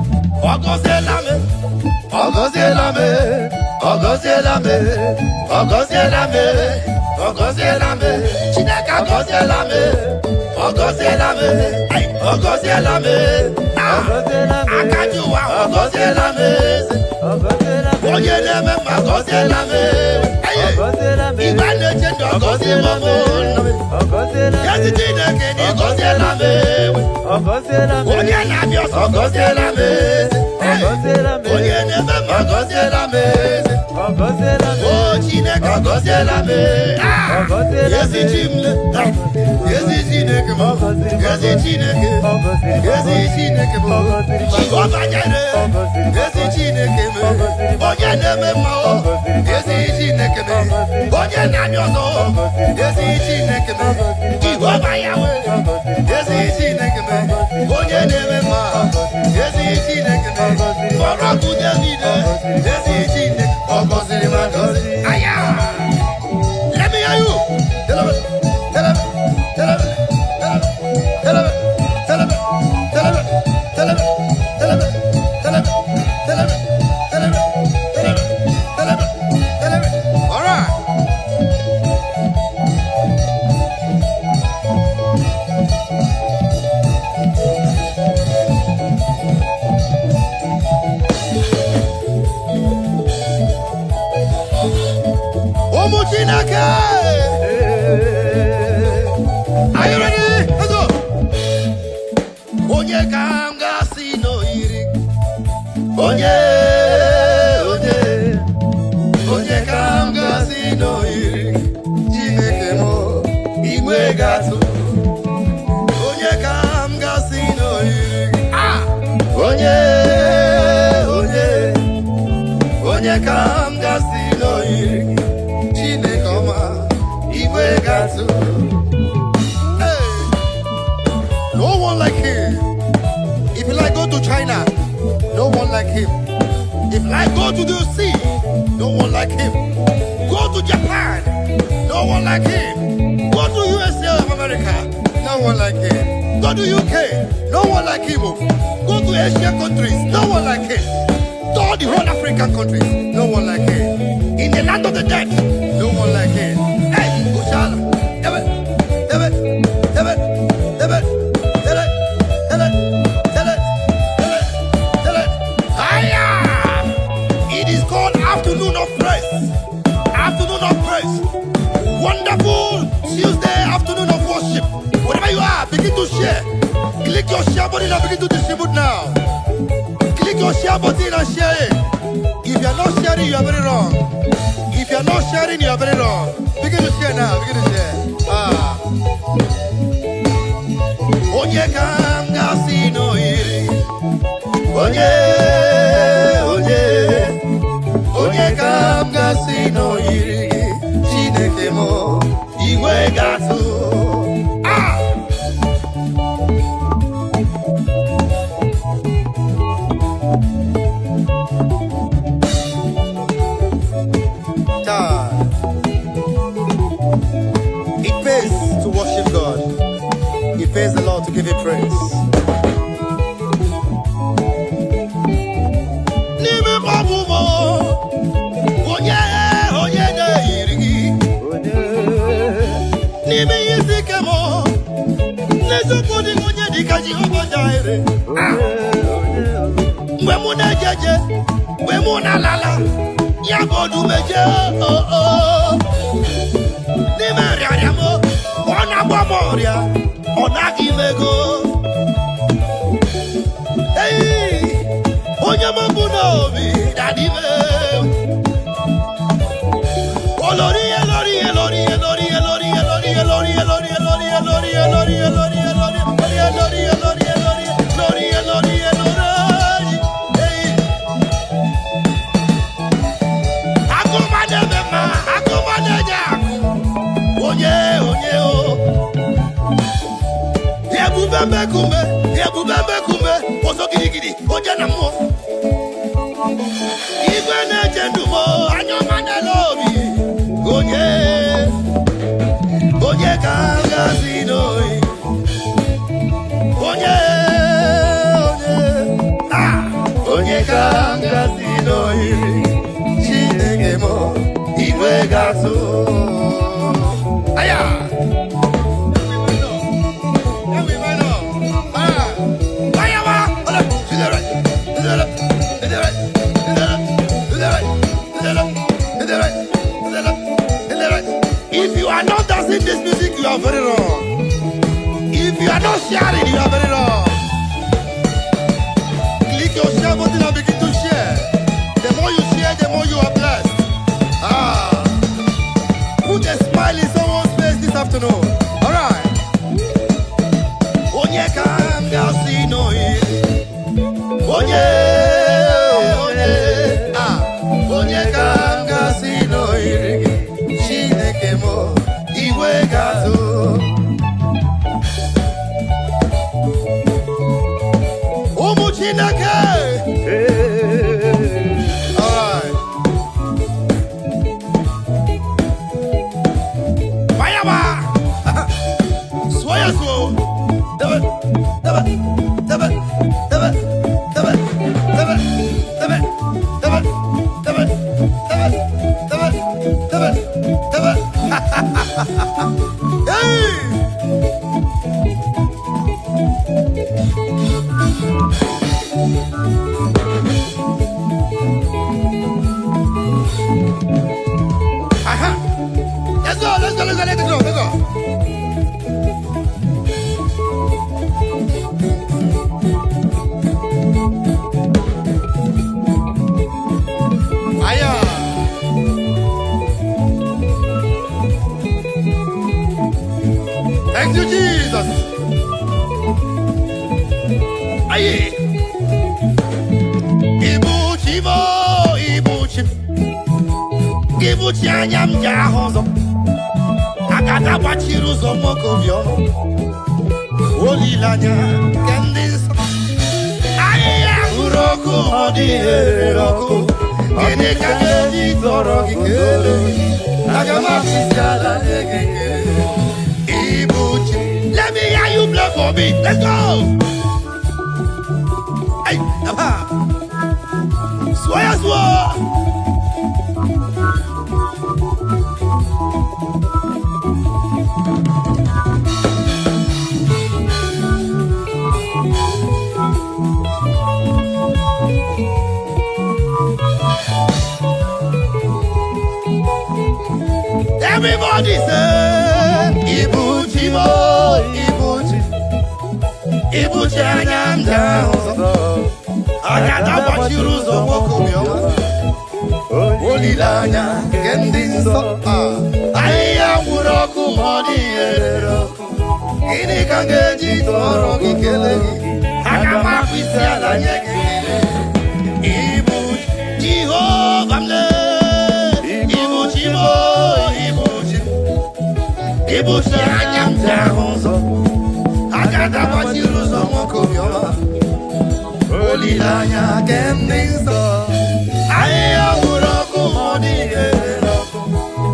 S1: Onye
S2: Aya. If you are not dancing this music, you are very wrong. If you are not sharing, you are very wrong. Click your share button and begin to share. The more you share, the more you are blessed. Put a smile in someone's face this afternoon. All right. Onye kanga sino onye onye kanga sino Chineke mo iwe gazo. Umu Chineke. All right. Fire. Soya so. Let's go. Thank you, Jesus. Aye. Ibuchi anyam jahozo. Akata wachiruzo mokobyo. Olilanya kendis. Aye, uroku odi roku. Kene kageji torogi kele. Agama fisala negeke. Ibuchi. Let me hear you play for me. Let's go. Hey, aha. Soya. Everybody say, Ibuchi mo, Ibuchi anyam jahozo. Akata wachiruzo mokobyo. Olilanya kendinso. Aya uroku modi roku. Kini kangeji toro gikele. Agama fisala nyekele. Ibuchi Jehovah mle. Ibuchi mo. Ibuchi anyam jahozo. Akata wachiruzo mokobyo. Olilanya kendinso. Aya uroku modi roku.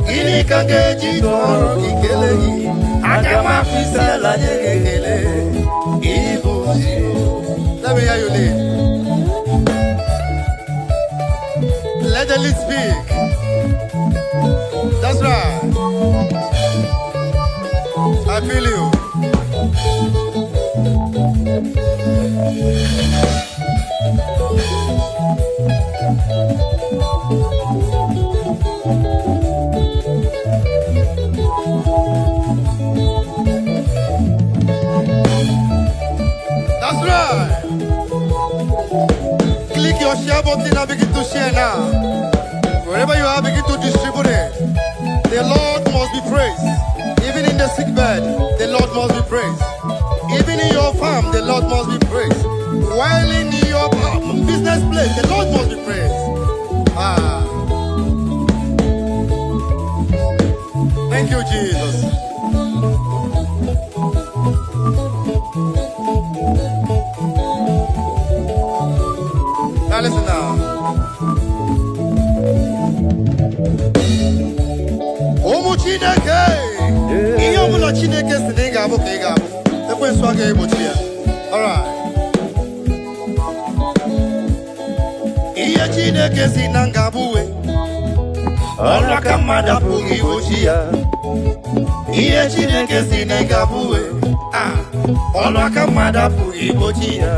S2: Kini kangeji toro gikele. Agama fisala nyekele. Ibuchi. Let me hear you lead. Let the lead speak. That's right. I feel you. That's right. Click your share button and begin to share now. Wherever you are, begin to distribute it. The Lord must be praised. Even in the sick bed, the Lord must be praised. Even in your farm, the Lord must be praised. While in your business place, the Lord must be praised. Thank you, Jesus. Now listen now. Omu Chineke, iyo mula Chineke siniga abu kega abu. Ekwe swage ibuchia. All right. Iya Chineke sinanga buwe. Ọlụ ka mmadụ apụghị igbochi ya. Ihe Chineke si na ị ga-abụ ọlụ ka mmadụ apụghị igbochi ya.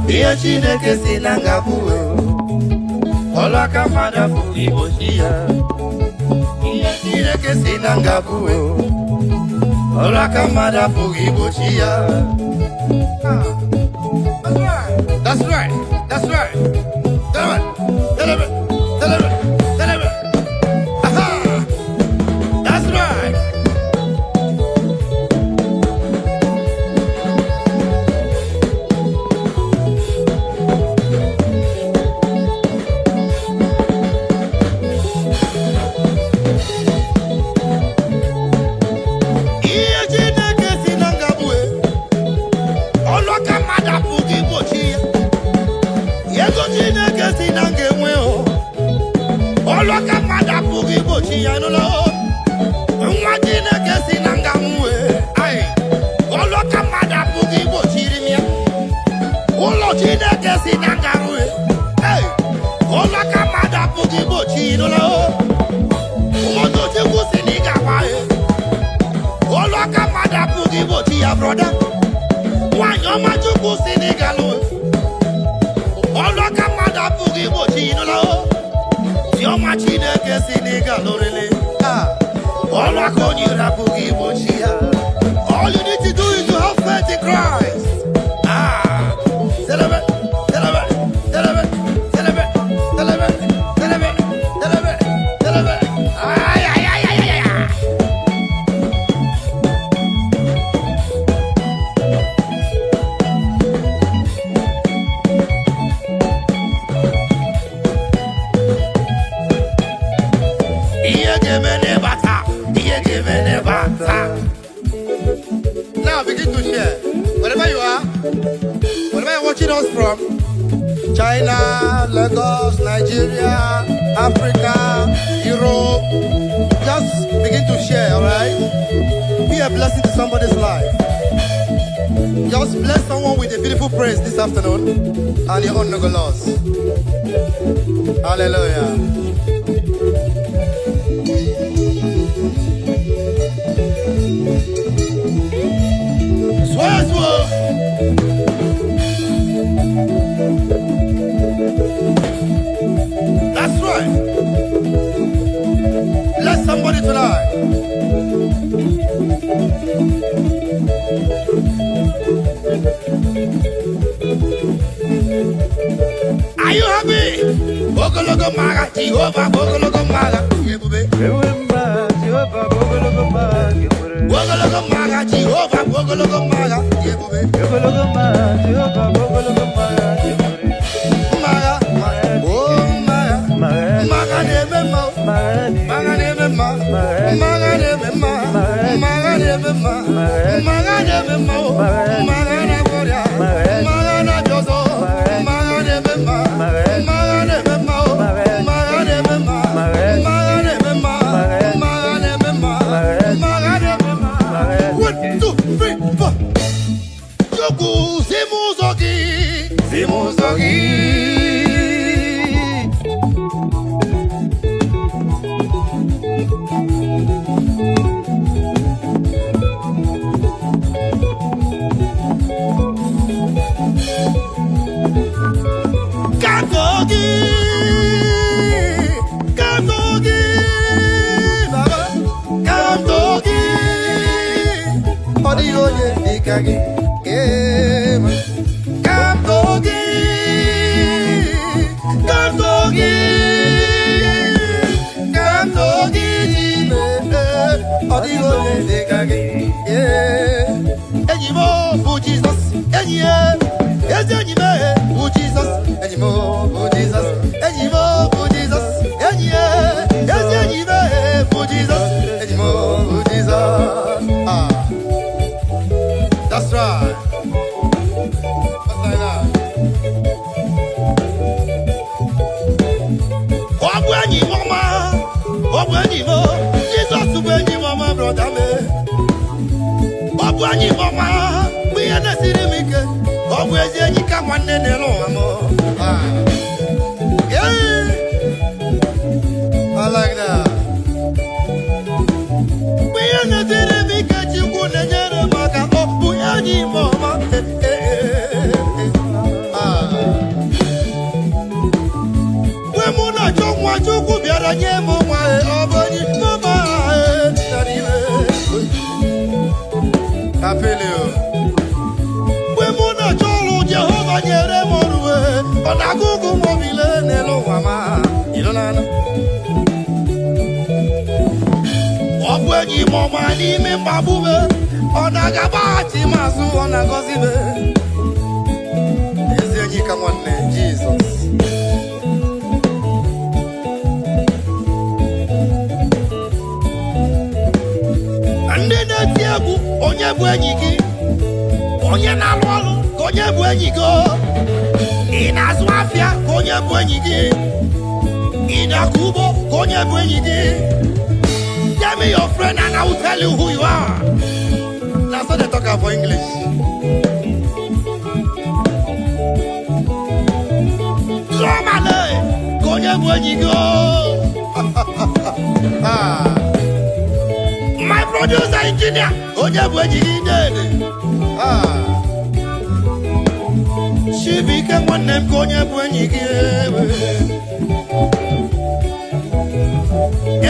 S2: Ihe Chineke si na ga-abụ ọlụ ka mmadụ apụghị igbochi ya. Ihe Chineke si na ga-abụ ọlụ ka mmadụ apụghị igbochi ya. That's right. That's right. Aha. That's right. Brother, why your magic was in a gallow? All the camada boogie watching alone. Your machine gets in a gallow, really. All the con you have boogie watching. All you need to do is to have faith in Christ. Celebrate, celebrate, celebrate, celebrate, celebrate, celebrate, celebrate, celebrate. Now begin to share. Wherever you are, wherever you're watching us from, China, Lagos, Nigeria, Africa, Europe, just begin to share, alright? Be a blessing to somebody's life. Just bless someone with a beautiful praise this afternoon, and your own no go lost. Hallelujah. That's right. Bless somebody tonight. Are you happy? Bogologo maga, Jehovah, Bogologo maga. Bogologo maga, Jehovah, Bogologo maga. That's right. Wanyi mama, we are not seeing always any come one and yeah. Chukwu bịara nye m nwa ọbọnyị mama narime apelio mgbe mụ na-achọ ọrụ Jehova nyere m ọrụ ọ na-agụ ụgụ mobile n'elu ụwa ma ịlụnana ọ bụ enyi m ọma n'ime mgbagbube ọ na-agabaghachi m azụ ọ na-agọzi m ezi enyi ka nwanne Jizọs ndị na-eti egwu onye bụ enyi gị onye na-alụ ọrụ ka onye bụ enyi gị ị na-azụ afịa ka onye bụ enyi gị ị na-akọ ugbo ka onye bụ enyi gị tell me your friend and I will tell you who you are. That's what they talk about English. Somale ka onye bụ enyi gị my producer engineer onye bụ enyi gị dede Chibike nwanne m ka onye bụ enyi gị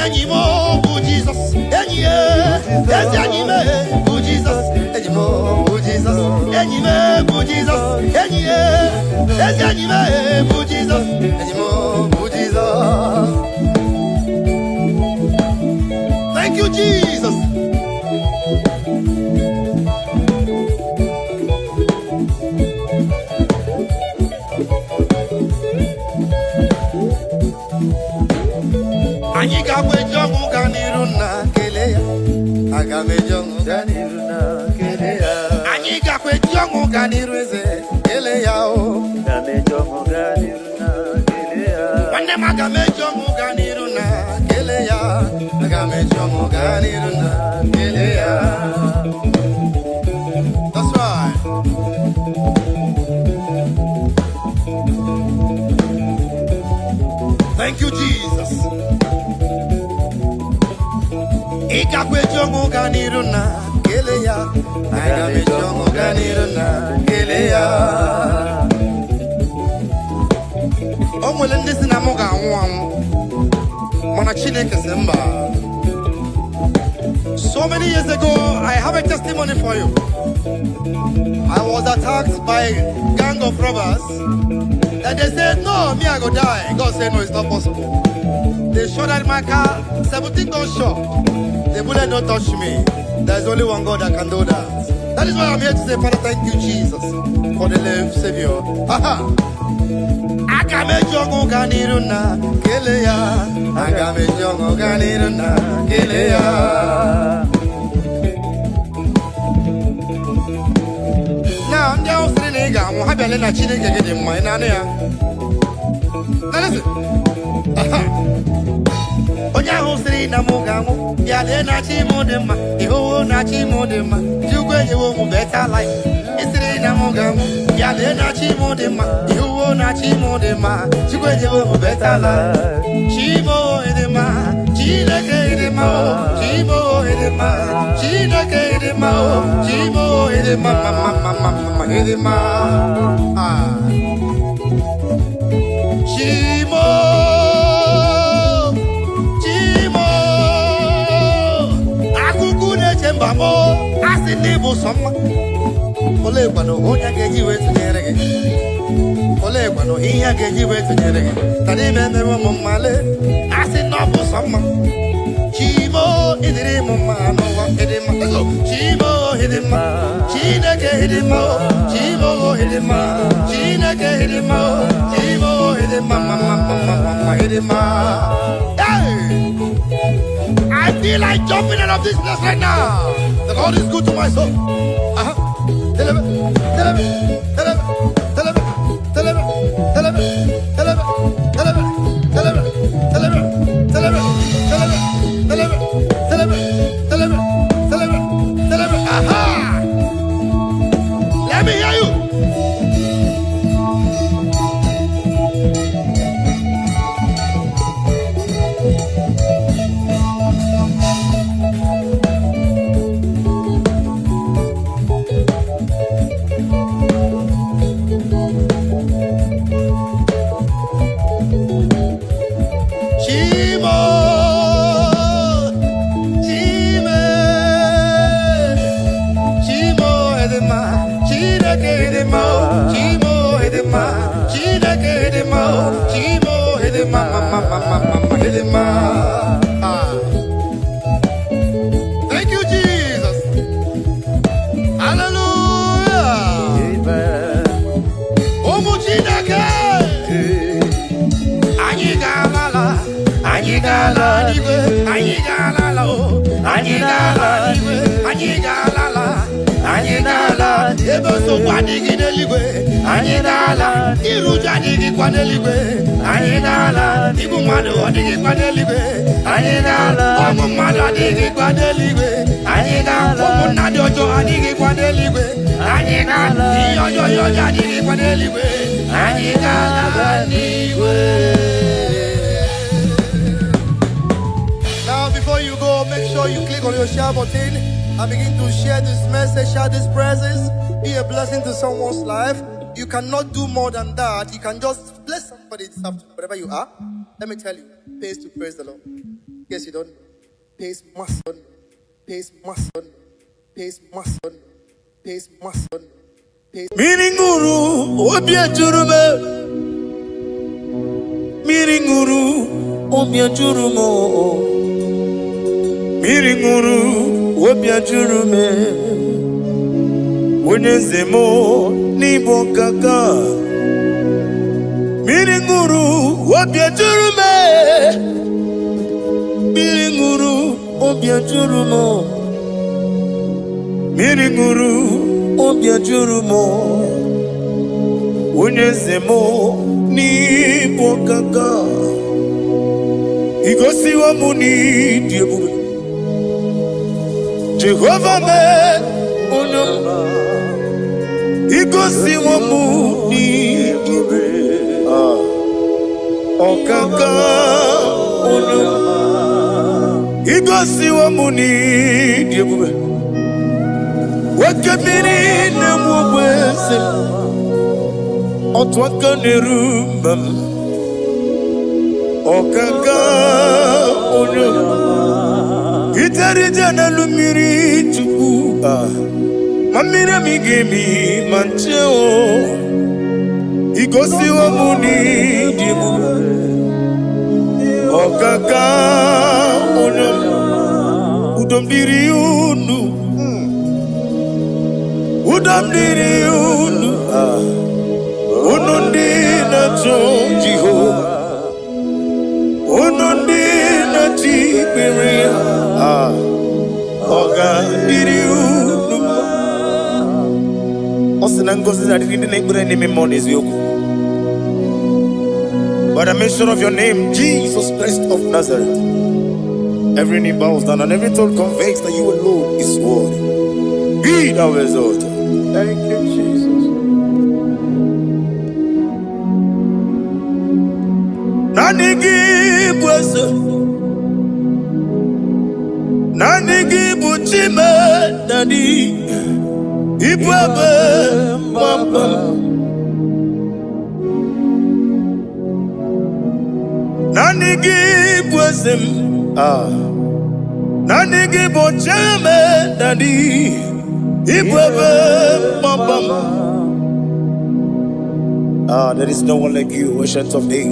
S2: enyi m bụ Jizọs enyi ezi enyi m bụ Jizọs enyi m bụ Jizọs enyi m bụ Jizọs enyi ezi enyi m bụ Jizọs enyi m bụ Jizọs. Thank you, Jesus. Anyị ga-agwa eji ọṅụ gaa n'iru na kelee ya. Aga m eji ọṅụ gaa n'iru na kelee ya. Anyị ga-agwa eji ọṅụ gaa n'iru eze kelee ya o. Aga m eji ọṅụ gaa n'iru na kelee ya. Nwanne m aga m eji ọṅụ gaa n'iru na kelee ya. Aga m eji ọṅụ gaa n'iru na kelee ya. That's right. Thank you, Jesus. Ị ga-agwa eji ọṅụ gaa n'iru na kelee ya. Aga m eji ọṅụ gaa n'iru na kelee ya. O nwere ndị si na m ga-anwụ anwụ mana Chineke sị mba. So many years ago, I have a testimony for you. I was attacked by a gang of robbers. And they said, no, me I go die. God said, no, it's not possible. They shot at my car, 17 gunshot. The bullet don't touch me. There's only one God that can do that. That is why I'm here to say, Father, thank you, Jesus, for the life Savior. Aha! Aga m eji ọṅụ gaa n'iru na kelee ya. Aga m eji ọṅụ gaa n'iru na kelee ya. Na ndị ahụ sịrị na ị ga-anwụ ha bịala na Chineke gị dị mma ị na-anụ ya. Onye ahụ sịrị na mụ ga-anwụ ya lee na chi mụ dị mma ịhụwo na chi mụ dị mma Chukwu enyewo mụ better life. Ị sịrị na mụ ga-anwụ ya lee na chi mụ dị mma ịhụwo na chi mụ dị mma Chukwu enyewo mụ better life. Chi mụ dị mma Chineke dị mma chi mụ dị mma Chineke dị mma chi mụ dị mma mama dị mma Chimo akụkụ na-eche mba m asị ndị bụ sọ mma olee kwano onye ga-eji wee tụnyere gị olee kwano ihe a ga-eji wee tụnyere gị ka n'ime emewe ụmụ mmale asị na ọ bụ sọ mma Chimo ịdịrị m mma n'ụwa ịdị mma Chimo ịdị mma Chineke ịdị mma Chimo ịdị mma Chineke ịdị mma Chimo ịdị mma mama ịdị mma. I feel like jumping out of this place right now. The God is good to my soul. Let me hear you. Thank you, Jesus. Hallelujah.
S1: Amen.
S2: Omuchinake. Anyigalala. Anyigalala. Anyigalala. Anyigalala. Anyigala, ebe so kwadigi n'eluigwe. Anyigala, iruju adịghị kwa n'eluigwe. Anyigala, igbu mmadụ adịghị kwa n'eluigwe. Anyigala, ọmụ mmadụ adịghị kwa n'eluigwe. Anyigala, ụmụnna dị ọjọọ adịghị kwa n'eluigwe. Anyigala, ihe ọjọọ adịghị kwa n'eluigwe. Anyigala n'igwe. Now before you go, make sure you click on your share button and begin to share this message, share this presence, be a blessing to someone's life. You cannot do more than that. You can just bless somebody this afternoon, wherever you are. Let me tell you, pays to praise the Lord. Yes, you don't know. Pays must, pays must, pays must, pays must, pays.
S1: Miringuru, obia jurume. Miringuru, obia jurumo. Miringuru, obia jurume. Unezemo nibo kaka. Miringuru, obia jurume. Miringuru, obia jurumo. Miringuru, obia jurumo. Unezemo nibo kaka. Igosi wa muni diebube. Jehovah me unyamba. Igosi wa muni diebube. Okaka unyamba. Igosi wa muni diebube. Wakabiri na mwese. Otwaka nerumbam. Okaka unyamba. Itarija na lumiri chuku. Mamira migemi mancheo. Igosi wa muni dibu. Okaka unyamba. Udomdiri unu. Udomdiri unu. Unundi na chonjiho. Unundi na chibiria. Oga diri unu. Osinangosi na diri neighbor name Melodies yoku. By the mention of your name, Jesus Christ of Nazareth, every knee bows down and every tongue confesses that you alone is worthy. Be thou exalted. Thank you, Jesus. Nanigi bwese, nanigi buchime nani, ibwebe mwamba. Nanigi bwese, nanigi buchime nani, ibwebe mwamba. There is no one like you, ancient of days.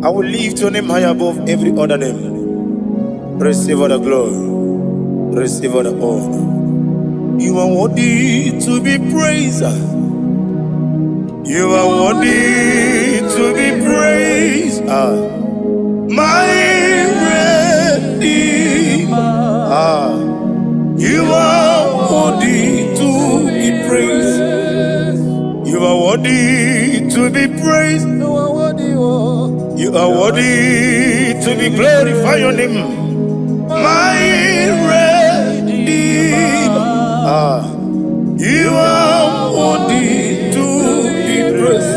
S1: I will lift your name high above every other name. Receive all the glory. Receive all the honor. You are worthy to be praised. You are worthy to be praised. My Redeemer. You are worthy to be praised. You are worthy to be praised. You are worthy to be glorified your name. My Redeemer. You are worthy to be praised.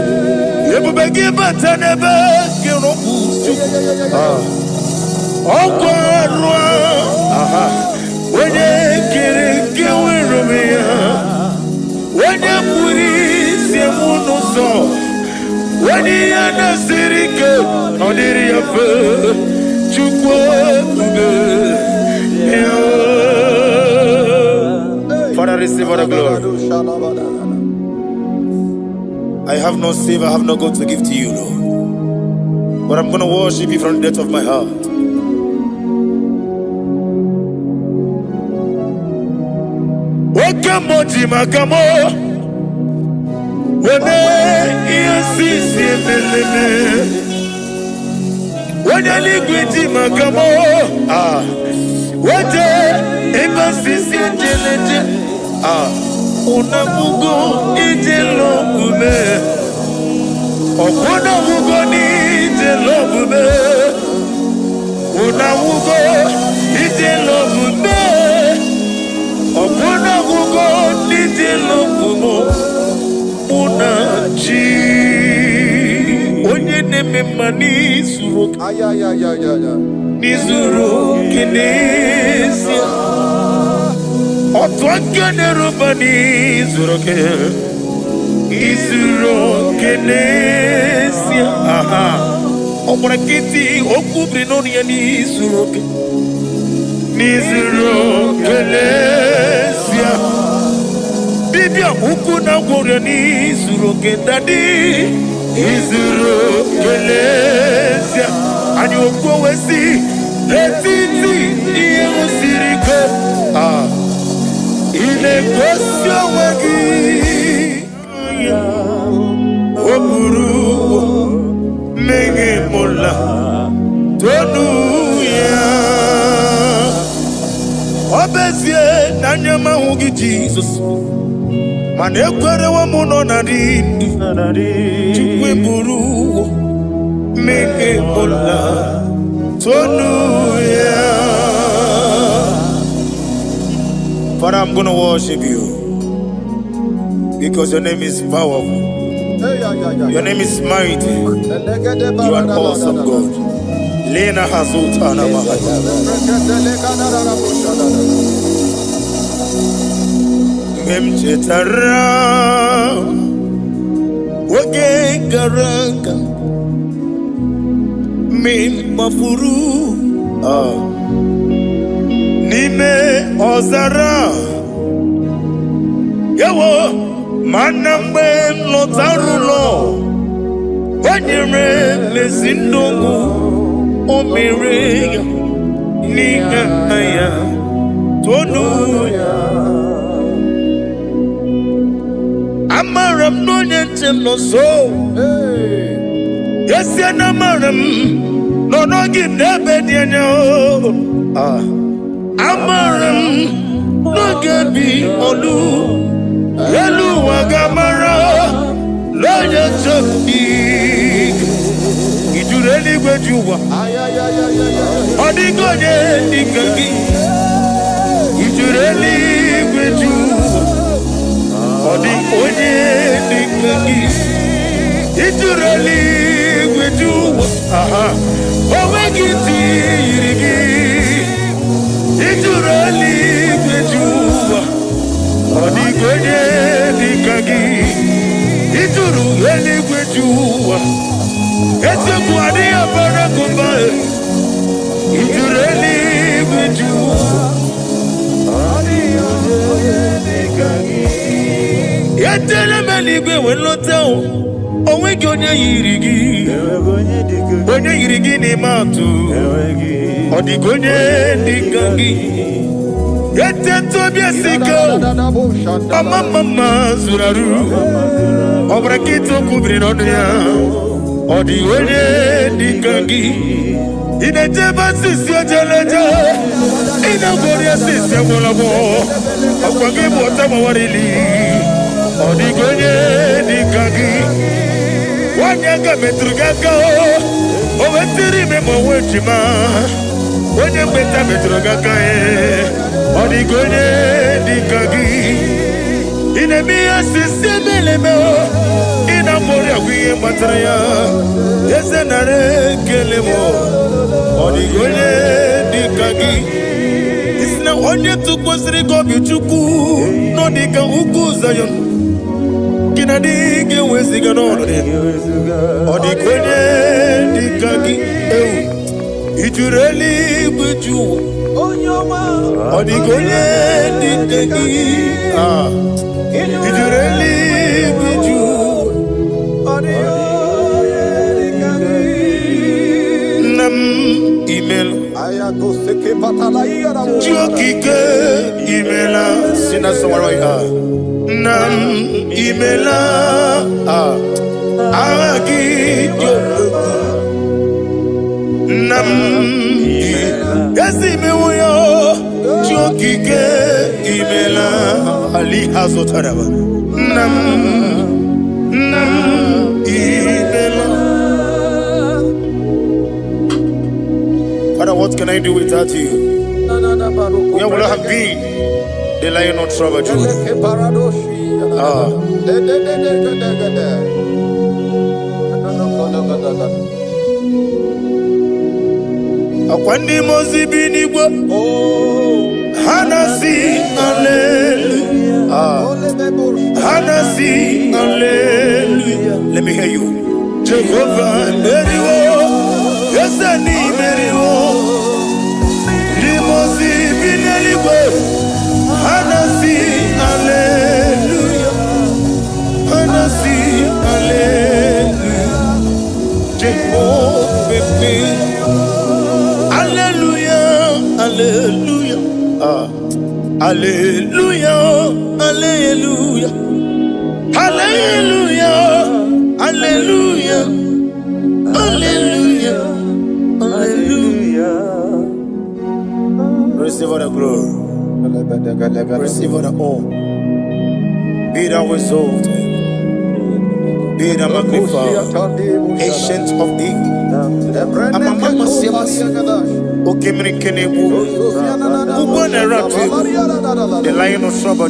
S1: You beg but never give up. Oh God, when you get with me, when you put it, you know. When you are the city girl, on the river, you go. Father, receive all the glory. I have no silver, I have no gold to give to you, Lord. But I'm going to worship you from the depth of my heart. Okamoji makamo Wene yasisi meleme Wene ligwiti makamo Wete ebasisi jeleje Unamugo ijelo bume Unamugo ni ijelo bume Unamugo ijelo bume Unamugo ijelo bume Unachi Onye neme mani suro Nizuro kinesia Otwakane rubani zuroke Izuro kinesia Omurakiti okubri noni ya nizuroke Nizuro kinesia Bibia ukuna gloria nizuroke dadi Izuro kinesia Ani okwo wesi Letiti iye usirike Ile kwesyo wagi Oburu Menge mola Tonu ya Obezie Nanyama hugi Jesus Manekwere wa muno nadindi Chukwe buru Menge mola Tonu ya Father, I'm going to worship you because your name is powerful. Your name is mighty. You are awesome God. Lena Hazutana Mahaya. Memchetara Wage Garanga Min Mafuru Nime Ozara Yawo Manambe Lotarulo Wanyere Mesindongo Omere Nigaya Tonuya Amaram no Yentem no so Yes Yanamaram No no give Nebediano Amaram no gebi olu Elu wagamara Loya choki Ijureli gwejuwa Odigonye nikagi Ijureli gwejuwa Odigonye nikagi Ijureli gwejuwa Owegiti irigi Ijureli gwejuwa Odigonye nikagi Ijureli gwejuwa Ezebu adiya barakumba Ijureli gwejuwa Odigonye nikagi Yetele meligwe wenloteo Owegi onye yirigi Onye yirigi ni matu Odigonye nikagi Yete tobie siko Mama zuraru Obrakito kubri noduya Odigonye nikagi Inejeba sisi ojeleje Inagoria sisi mwolabo Okwagibu otama warili Odigonye nikagi Wanyanga metrugaka Owetiri memo wechima Onye mbeta metrugaka Odigonye nikagi Inemiya sisi melemo Inamoria wiye matraya Yese nare kelemo Odigonye nikagi Isna onye tukwasiri gobi chuku Nodika uku zayon Kinadige weziga nonode Odigonye nikagi Ijureli gwejuwa Odigonye nikagi Ijureli gwejuwa Jokike imela. Sing that song right here. Nam imela. Agi Nam Yasi mewoyo Jokike imela. Ali Hazotaraba. Nam imela. Father, what can I do without you? Where would I have been? The Lion of Trouble, Akwandi mozibi nigbo Hanasi hallelujah. Hanasi hallelujah. Let me hear you. Jehovah meriwo Yesani meriwo Limozibi neligbo Hanasi hallelujah. Hanasi hallelujah. Jehovah hallelujah. Hallelujah. Hallelujah. Hallelujah. Hallelujah. Hallelujah. Hallelujah. Hallelujah. Receive all the glory. Receive all the honor. Be thou exalted. Be thou magnified. Ancient of days. The Lion of Trouble.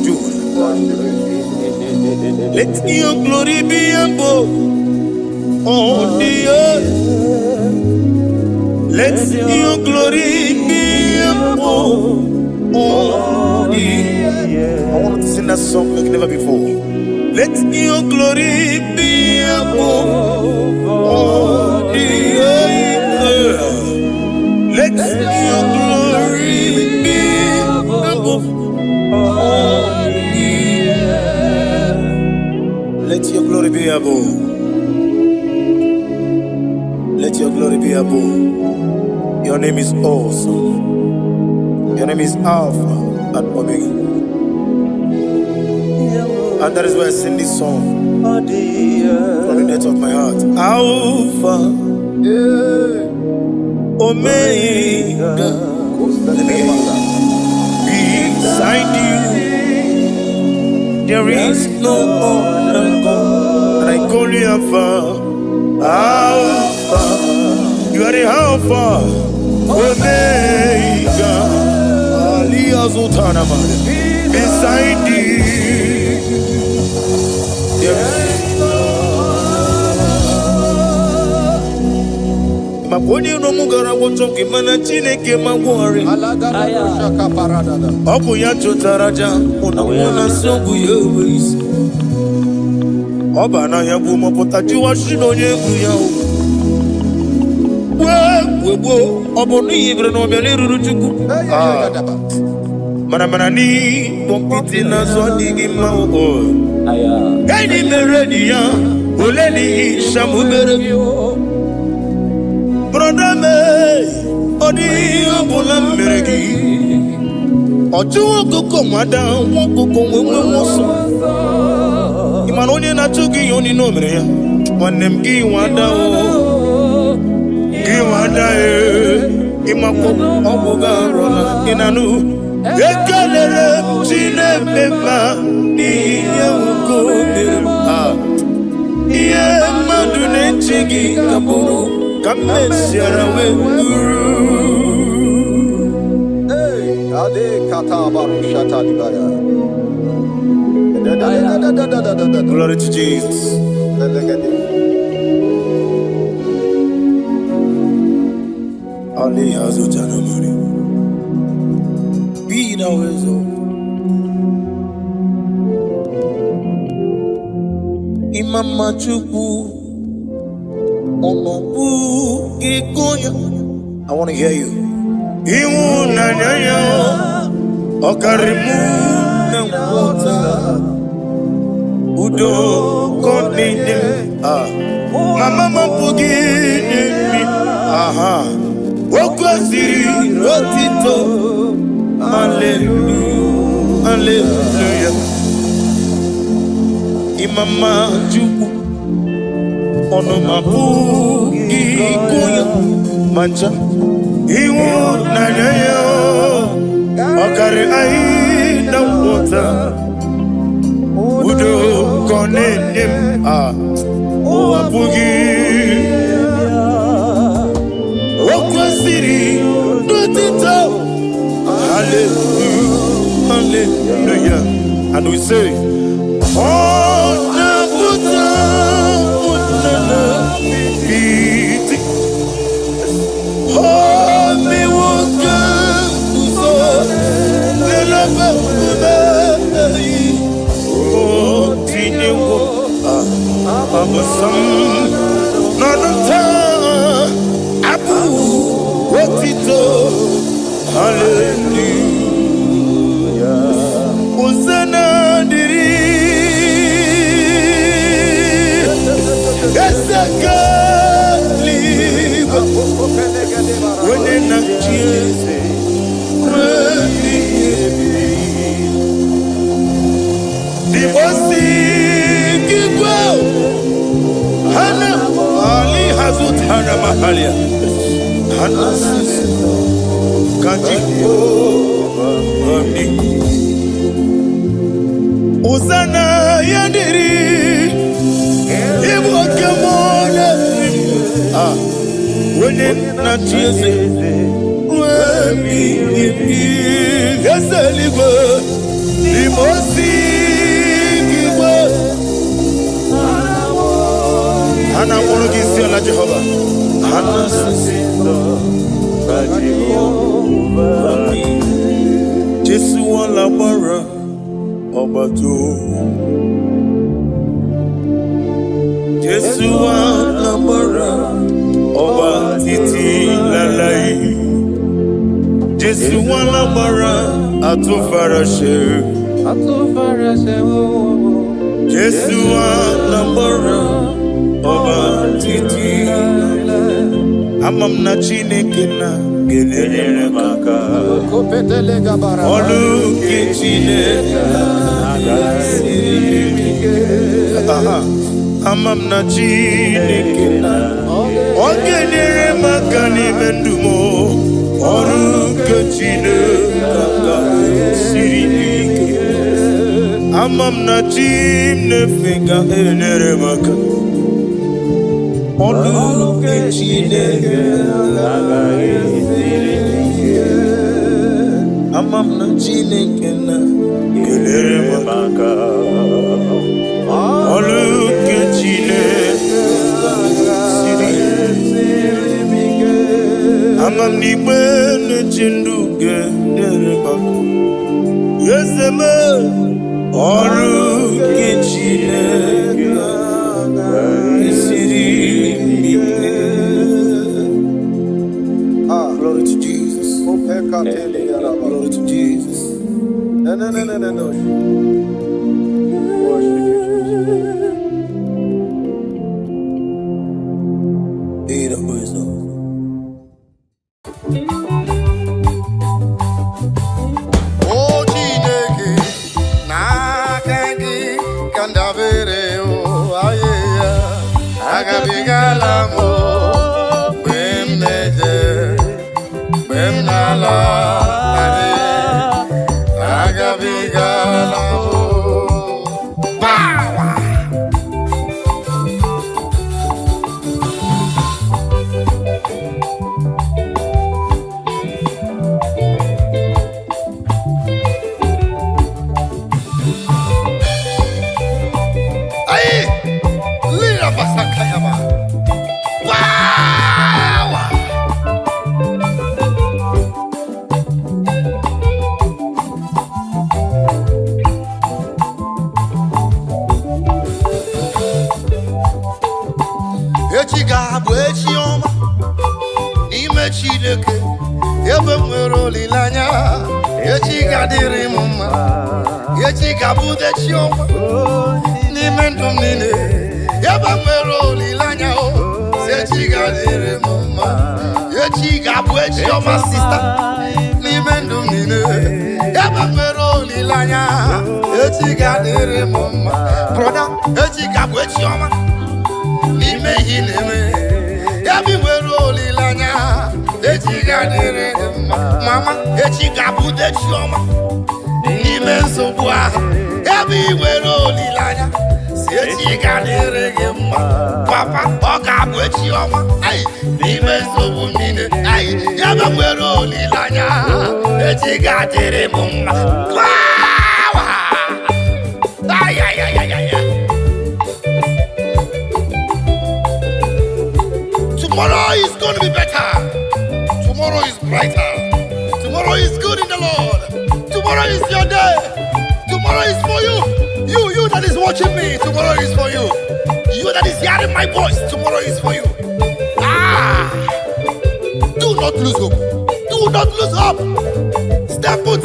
S1: Let your glory be above on the earth. Let your glory be above on the earth. I want to sing that song like never before. Let your glory be above on the earth. Let your glory be above all the earth. Let your glory be above. Let your glory be above. Your name is awesome. Your name is Alpha and Omega. And that is why I sing this song from the depth of my heart. Alpha, Omega. Let me hear you. Beside you, there is no other God. And I call you Alpha. Alpha. You are the Alpha, Omega. Beside you, there is no Maponi no mugara wotoke mana chineke magwore Obu ya chotaraja Una songu yewis Oba na ya gumo potaji wa shino yebu ya Webo Obu ni ibre no beli ruruchuku Mana ni Pompiti na zodi gima ugo Gaini meredi ya Uleni shamu merebio Brother me, odi abula meregi. Oju woko mada woko woso. Imanonye na chugi yoni no mere. Wanem gi wada o. Gi wada imako obuga rona inanu. Ekalere chine beba ni yoko mere. Iye madune chigi kaburu. Come Sierra Guru. Hey, Ade Kata Barushata Libaya. Glory to Jesus. Ali Azutana Mari. Be thou exalted. Imam Machuku. I want to hear you. Udo Mama Pugini. Aha. Wokwaziri Rotito. mama juku ono mabu ikuya mancha iwu na nyayo akare ai na wota udo konenim o abugi o kwasiri dutito hallelujah hallelujah and we say oh na buta biti oh mi woka kuso nela bakuna oh tinengo abasam nanata abu wotito hallelujah uzana diri esaka liba wenena chiese dibosi kikwa hana ali hazut hana mahalia hana kanji uzana yandiri ibu kemona wenena chiese Gasaligo, Limosi, Hana Murugis, La Jehovah, Hana Sindo, Jesu la Mara, Obato, Jesu la Mara, Obatiti, Lalai. Jesu wala bara atufarashe Jesu wala bara oba titi amam na Chineke na gelele maka olu ke Chineke amam na Chineke na ogelele maka ni mendumo Oruke Chineke sirike amam na chim ne finga enere maka Oruke Chineke sirike amam na Chineke na enere maka Oruke Chineke amam ni bene chinduge nerebaku yeseme oru kichine isiri glory to Jesus glory to Jesus no worship you Jesus wisdom
S2: echigadere mama. Brother, echigabu echioma. Nime hineme. Yabi weroli lanya. Echigadere mama. Echigabu echioma. Nime sobua. Yabi weroli lanya. Echigadere mama. Papa, okabu echioma. Ay, nime sobu mine. Ay, yabi weroli lanya. Echigadere mama. Ay, ay, ay, ay, ay, ay. Tomorrow is going to be better. Tomorrow is brighter. Tomorrow is good in the Lord. Tomorrow is your day. Tomorrow is for you. You that is watching me. Tomorrow is for you. You that is hearing my voice. Tomorrow is for you. Ah! Do not lose hope. Do not lose hope. Step foot.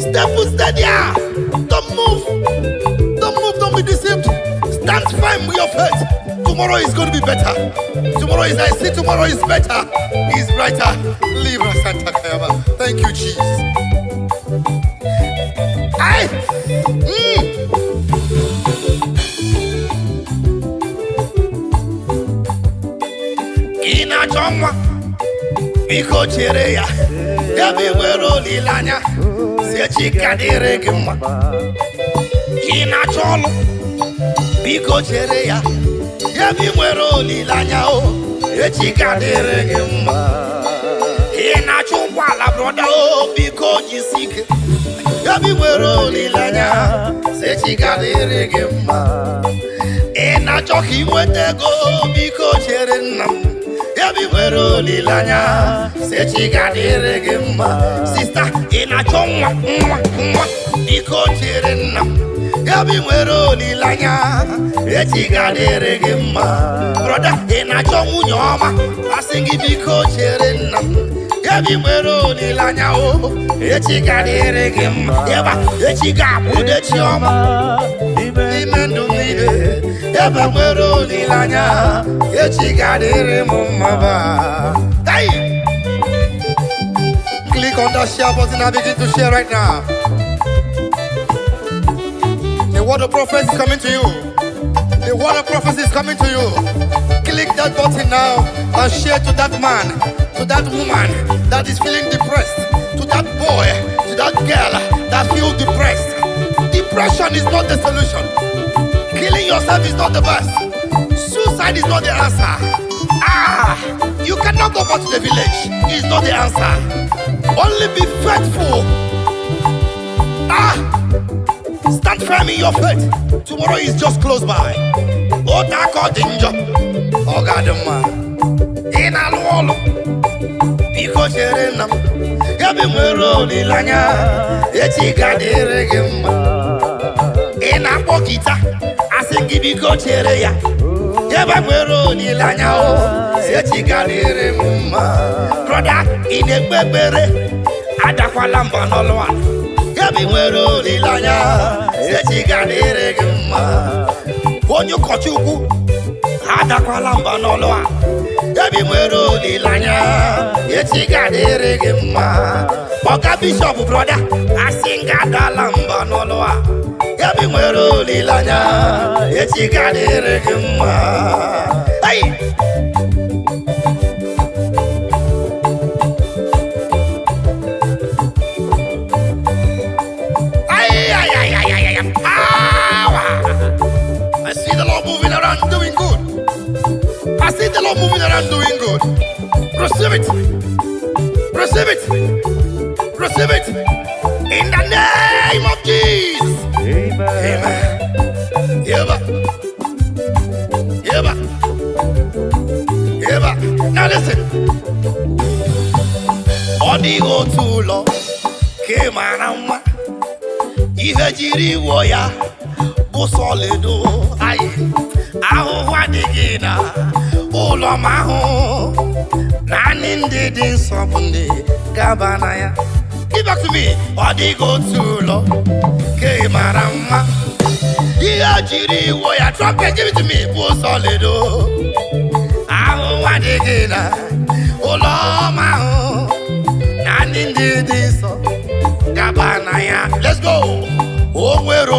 S2: Step foot steady. Don't move. Don't move. Don't be deceived. Stand firm with your faith. Tomorrow is going to be better. Tomorrow is, I say tomorrow is better. Is brighter. Libra Santa Kayama. Thank you, Jesus. Aye. Ina chomwa. Biko chereya. Yabi wero lilanya. Sechi kadere gima. Ina cholo. Biko chereya. Yabi wero lilanya o. Sechi kadere gima. Ina chukwa la broda o. Biko jisike. Yabi wero lilanya. Sechi kadere gima. Ina choki mwetego. Biko cherenam. Yabi wero lilanya, sechi gadere gema. Sister, ina chongwa, iko chirenna. Yabi wero lilanya, sechi gadere gema. Brother, ina chongu nyoma, asingi biko chirenna. Yabi wero lilanya o, sechi gadere gema. Yaba, sechi gabu de chioma. Imendu mide. Yaba wero lilanya, echigadere mumaba. Hey! Click on that share button and begin to share right now. The word of prophecy is coming to you. The word of prophecy is coming to you. Click that button now and share to that man, to that woman that is feeling depressed, to that boy, to that girl that feels depressed. Depression is not the solution. Killing yourself is not the best. Suicide is not the answer. You cannot go back to the village. It's not the answer. Only be faithful. Stand firm in your faith. Tomorrow is just close by. Otako danger. Ogadama. In a wall. Because you're in them. Yabi mwero lilanya. Eti gadere gema. In a pokita. Asingi biko chereya. Yaba mwero lilanya o. Sechi gadere muma. Brother, ine bebere. Adakwa lamba noloa. Yabi mwero lilanya. Sechi gadere gema. Onyo kochuku. Adakwa lamba noloa. Yabi mwero lilanya. Sechi gadere gema. Oga bishop brother. Asinga dalamba noloa. Yabi mwero lilanya, eti gadere gema. Hey! Ay, ay, ay, ay, ay, ay. I see the Lord moving around doing good. I see the Lord moving around doing good. Receive it. Receive it. Receive it. In the name of Jesus. Amen. Yeba. Yeba. Yeba. Now listen. Odigo tulo kemanama. Ihe jiri woya busolido aye. Ahu wadigina ulo mahu. Nani ndidi sobundi gabanaya. Give back to me. Odigo tulo kemanama. Ihe jiri woya trumpet, give it to me. Busolido. Ahu wadigina ulo mahu. Nani ndidi so gabanaya. Let's go. Oh, we're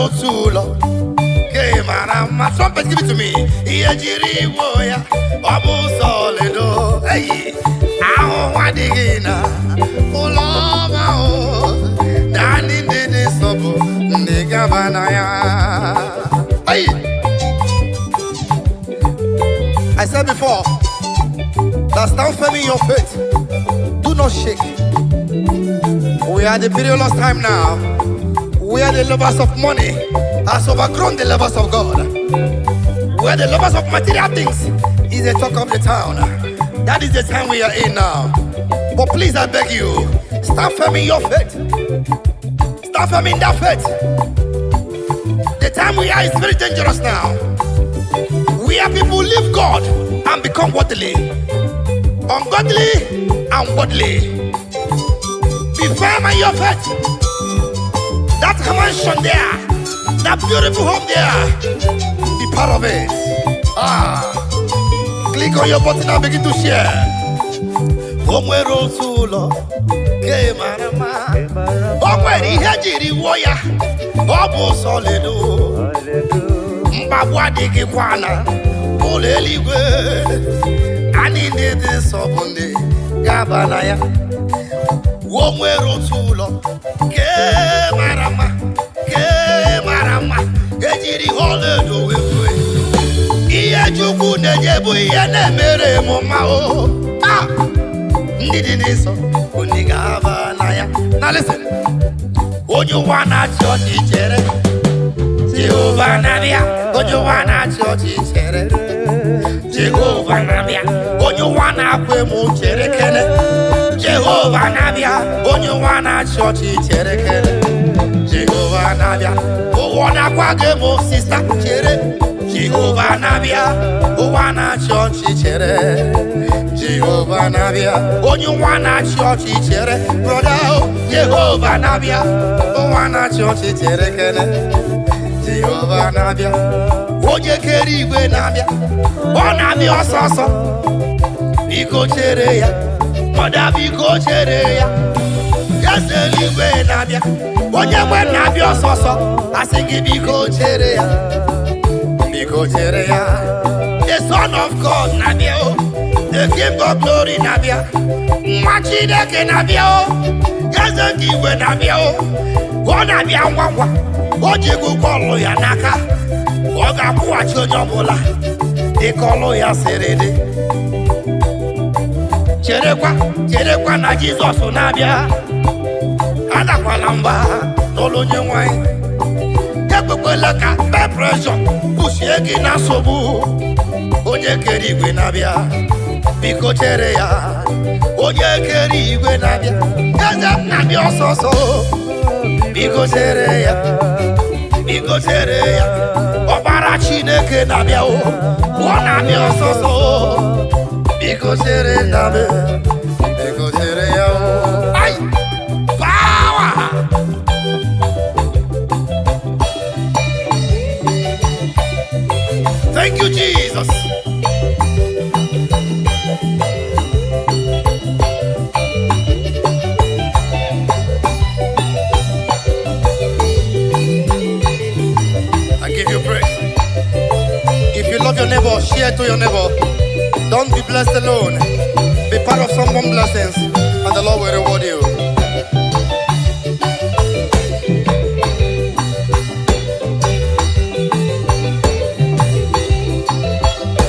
S2: marama. Trumpet, give it to me. Iyejiri woya, obu solido. Hey, aho wadigina, uloma o. Dani didi sobo, ndiga banaya. Hey. I said before, that stand firm in your faith. Do not shake. We are the perilous time now. We are the lovers of money has overgrown the lovers of God. We are the lovers of material things. Is the talk of the town. That is the time we are in now. But please, I beg you, stand firm in your faith. Stand firm in that faith. The time we are is very dangerous now. We are people who leave God and become worldly, ungodly and worldly. Be firm in your faith. That mansion there, that beautiful home there, be part of it. Click on your button and begin to share. Omwero tulo, ke marama. Omweri hejiri woya, obu solido. Mbabwa digi kwana, oleligwe. Ani ndede sobunde, gabanaya. Omwero tulo, ke marama, hejiri holedo wewe. Iye jugu nejebu iye nemere mumao. Now listen. When you wanna church chere, Jehovah Nabia. When you wanna church chere, Jehovah Nabia. When you wanna kwe mu chere kele, Jehovah Nabia. When you wanna church chere kele, Jehovah Nabia. Who wanna kwage mu sister chere, Jehovah Nabia. Who wanna church chere, Jehovah Nabia. Oh, you wanna church chere, brother. Jehovah Nabia. Oh, wanna church chere kene, Jehovah Nabia. Oh, you carry we Nabia. Oh, Nabia soso. Biko chere ya, mother biko chere ya. Yes, we Nabia. Oh, you we Nabia soso. I sing biko chere ya, biko chere ya. The Son of God Nabia. The King of Glory Nabia. Machideke Nabia. Yazakiwe Nabia. Nabia Wawa. Ojigu Kolo Yanaka. Oga Kuacho Nyobola. De Kolo Ya Serede. Cherekwa na Jesus Nabia. Ada Kwalamba. Nolo Nyewai. Ekwekweleka. Peer pressure. Pushegi na sobu. Onye keri Nabia. Biko chere ya, onye keri igwe Nabia. Eze Nabia ososo. Biko chere ya, biko chere ya. Ọbara Chineke Nabia o, ọ Nabia ososo. Biko chere Nabia, biko chere ya o. Ay, power. Thank you, Jesus. Love your neighbor, share to your neighbor. Don't be blessed alone. Be part of someone's blessings, and the Lord will reward you.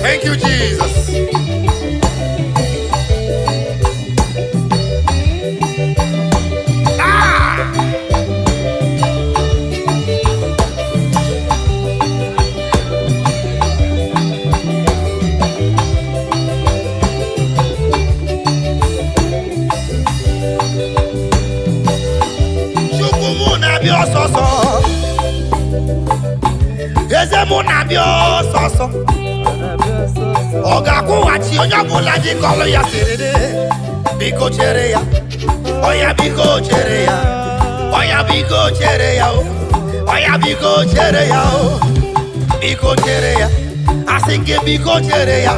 S2: Thank you, Jesus. Nabia soso. Oga kuwachi onye bula ji kolo ya serede. Biko chere ya. Oya biko chere ya. Oya biko chere ya. Oya biko chere ya. Biko chere ya. Asinge biko chere ya.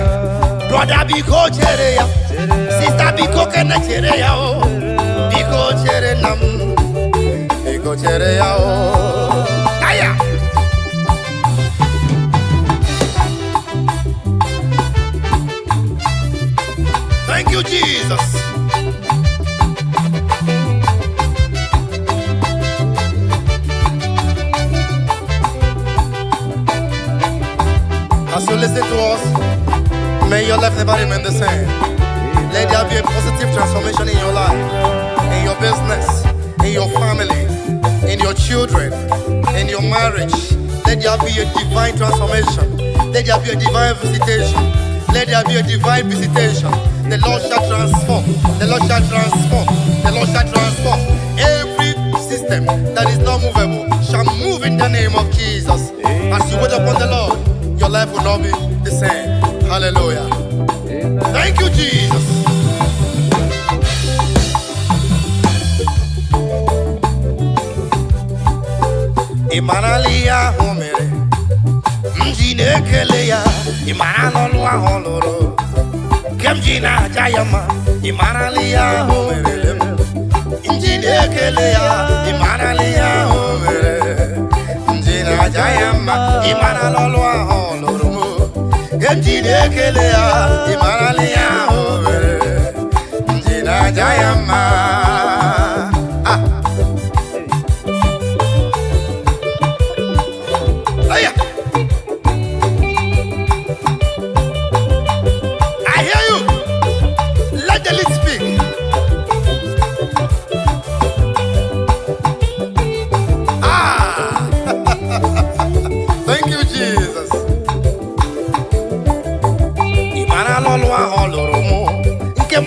S2: Brother biko chere ya. Sister biko kene chere ya. Biko chere nam. Biko chere ya. Aya. Thank you, Jesus. As you listen to us, may your life never remain the same. Let there be a positive transformation in your life, in your business, in your family, in your children, in your marriage. Let there be a divine transformation. Let there be a divine visitation. Let there be a divine visitation. The Lord shall transform. The Lord shall transform. The Lord shall transform. Every system that is not movable shall move in the name of Jesus. As you wait upon the Lord, your life will not be the same. Hallelujah. Thank you, Jesus. Imanalia homere mjine keleya imanalolwa holoro kemjina jayama imanalia homere mjine keleya imanalia homere mjina jayama imanalolwa holoro kemjine keleya imanalia homere mjina jayama.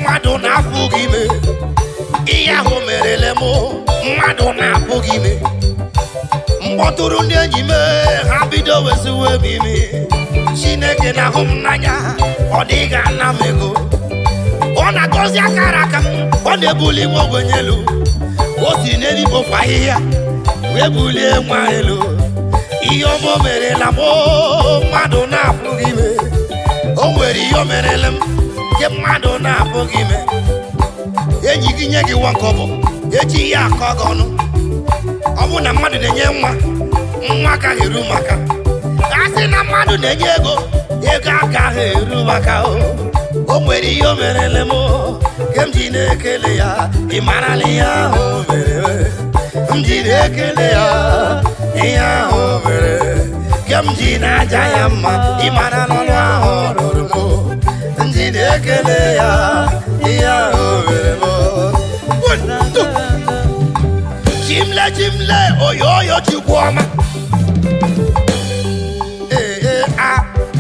S2: Madonna Pugime, Iya Homerelemo, Madonna Pugime, Moturunyanime, Habido was a webby, Shinekena home Naya, Odiga Namego, Ona Gosia Karakam, on the bully Mogonelu, what's in any Bofaya, Webule Maelo, Iomo Merelamo, Madonna Pugime, oh, where Yomerelem. Madonna Pogime, Ejiginyaki Wankobo, Eji Yakogono, Amuna Madu de Yema, Maka Hirumaka, Asina Madu de Yego, Yegaka Hirumaka, Omeri Yomerelemo, Kemjine Kelea, Imanalia, Mjine Kelea, Ia Homere, Kemjina Jayama, Imanalola Hormo. Jimle, Jimle, oyo, Chihuahua.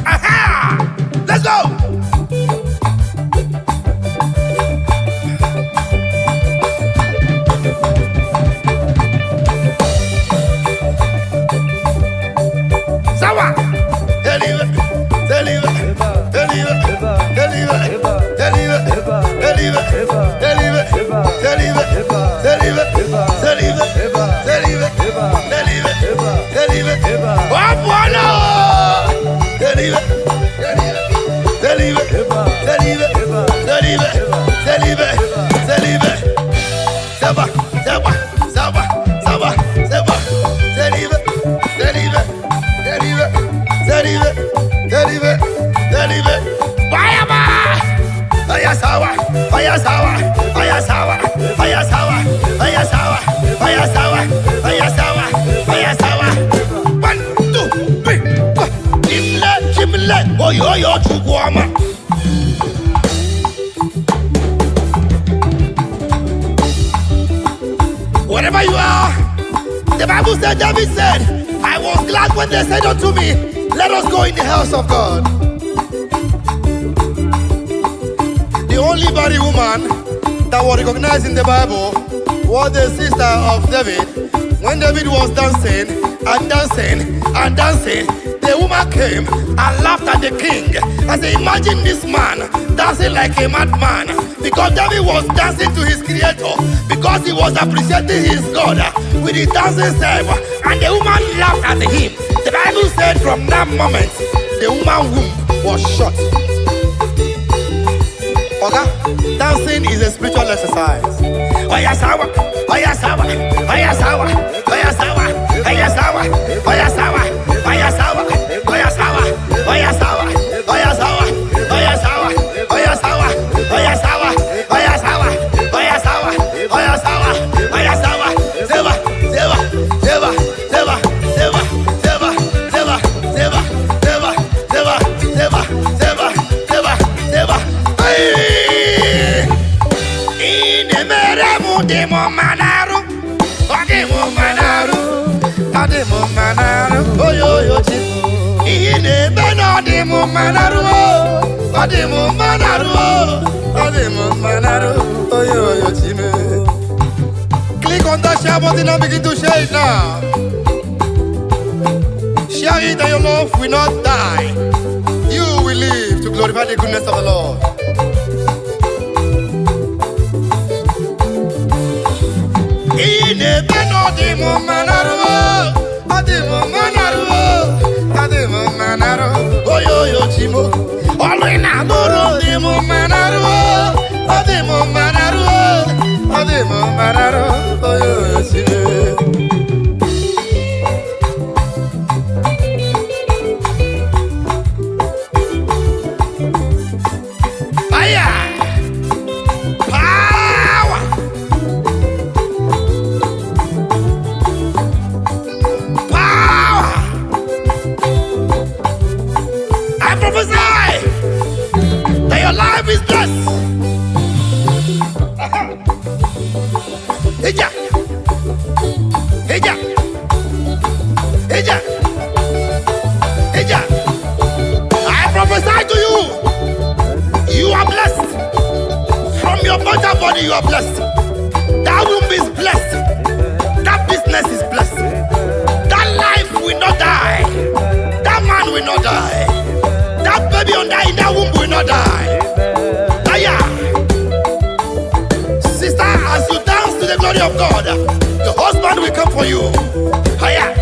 S2: Aha! Let's go! Sawa! Wherever you are, the Bible said, David said, I was glad when they said unto me, let us go in the house of God. The only barren woman that was recognized in the Bible was the sister of David. When David was dancing and dancing and dancing, the woman came and laughed at the king. I said, imagine this man dancing like a madman, because David was dancing to his creator, because he was appreciating his God with his dancing step, and the woman laughed at him. The Bible said from that moment, the woman's womb was shut. Okay? Dancing is a spiritual exercise. Oyasawa, oyasawa, oyasawa, oyasawa, oyasawa, oyasawa, oyasawa, oyasawa, oyasawa, oyasawa, oyasawa, oyasawa, oyasawa.
S1: Demo Manaru, Demo Manaru, Demo Manaru, oh yo, Ine Beno Demo Manaru, Demo Manaru, Demo Manaru, oh yo, click on that share button and begin to share it now. Share it that your love will not die. You will live to glorify the goodness of the Lord. I prophesy to you. You are blessed. From your mother body, you are blessed. That womb is blessed. That business is blessed. That life will not die. That man will not die. That baby in that womb will not die. Sister, as you dance to the glory of God, the husband will come for you. Hiya.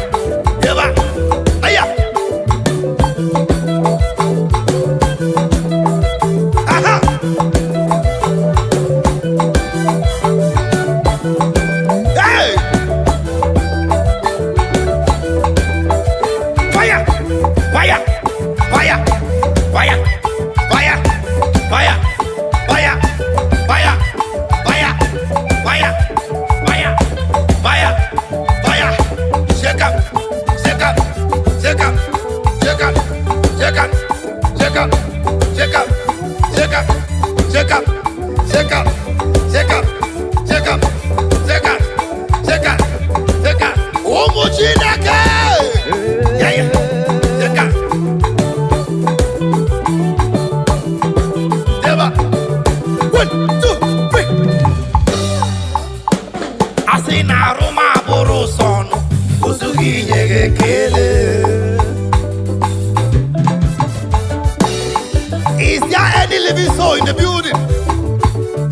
S1: Is there any living soul in the building?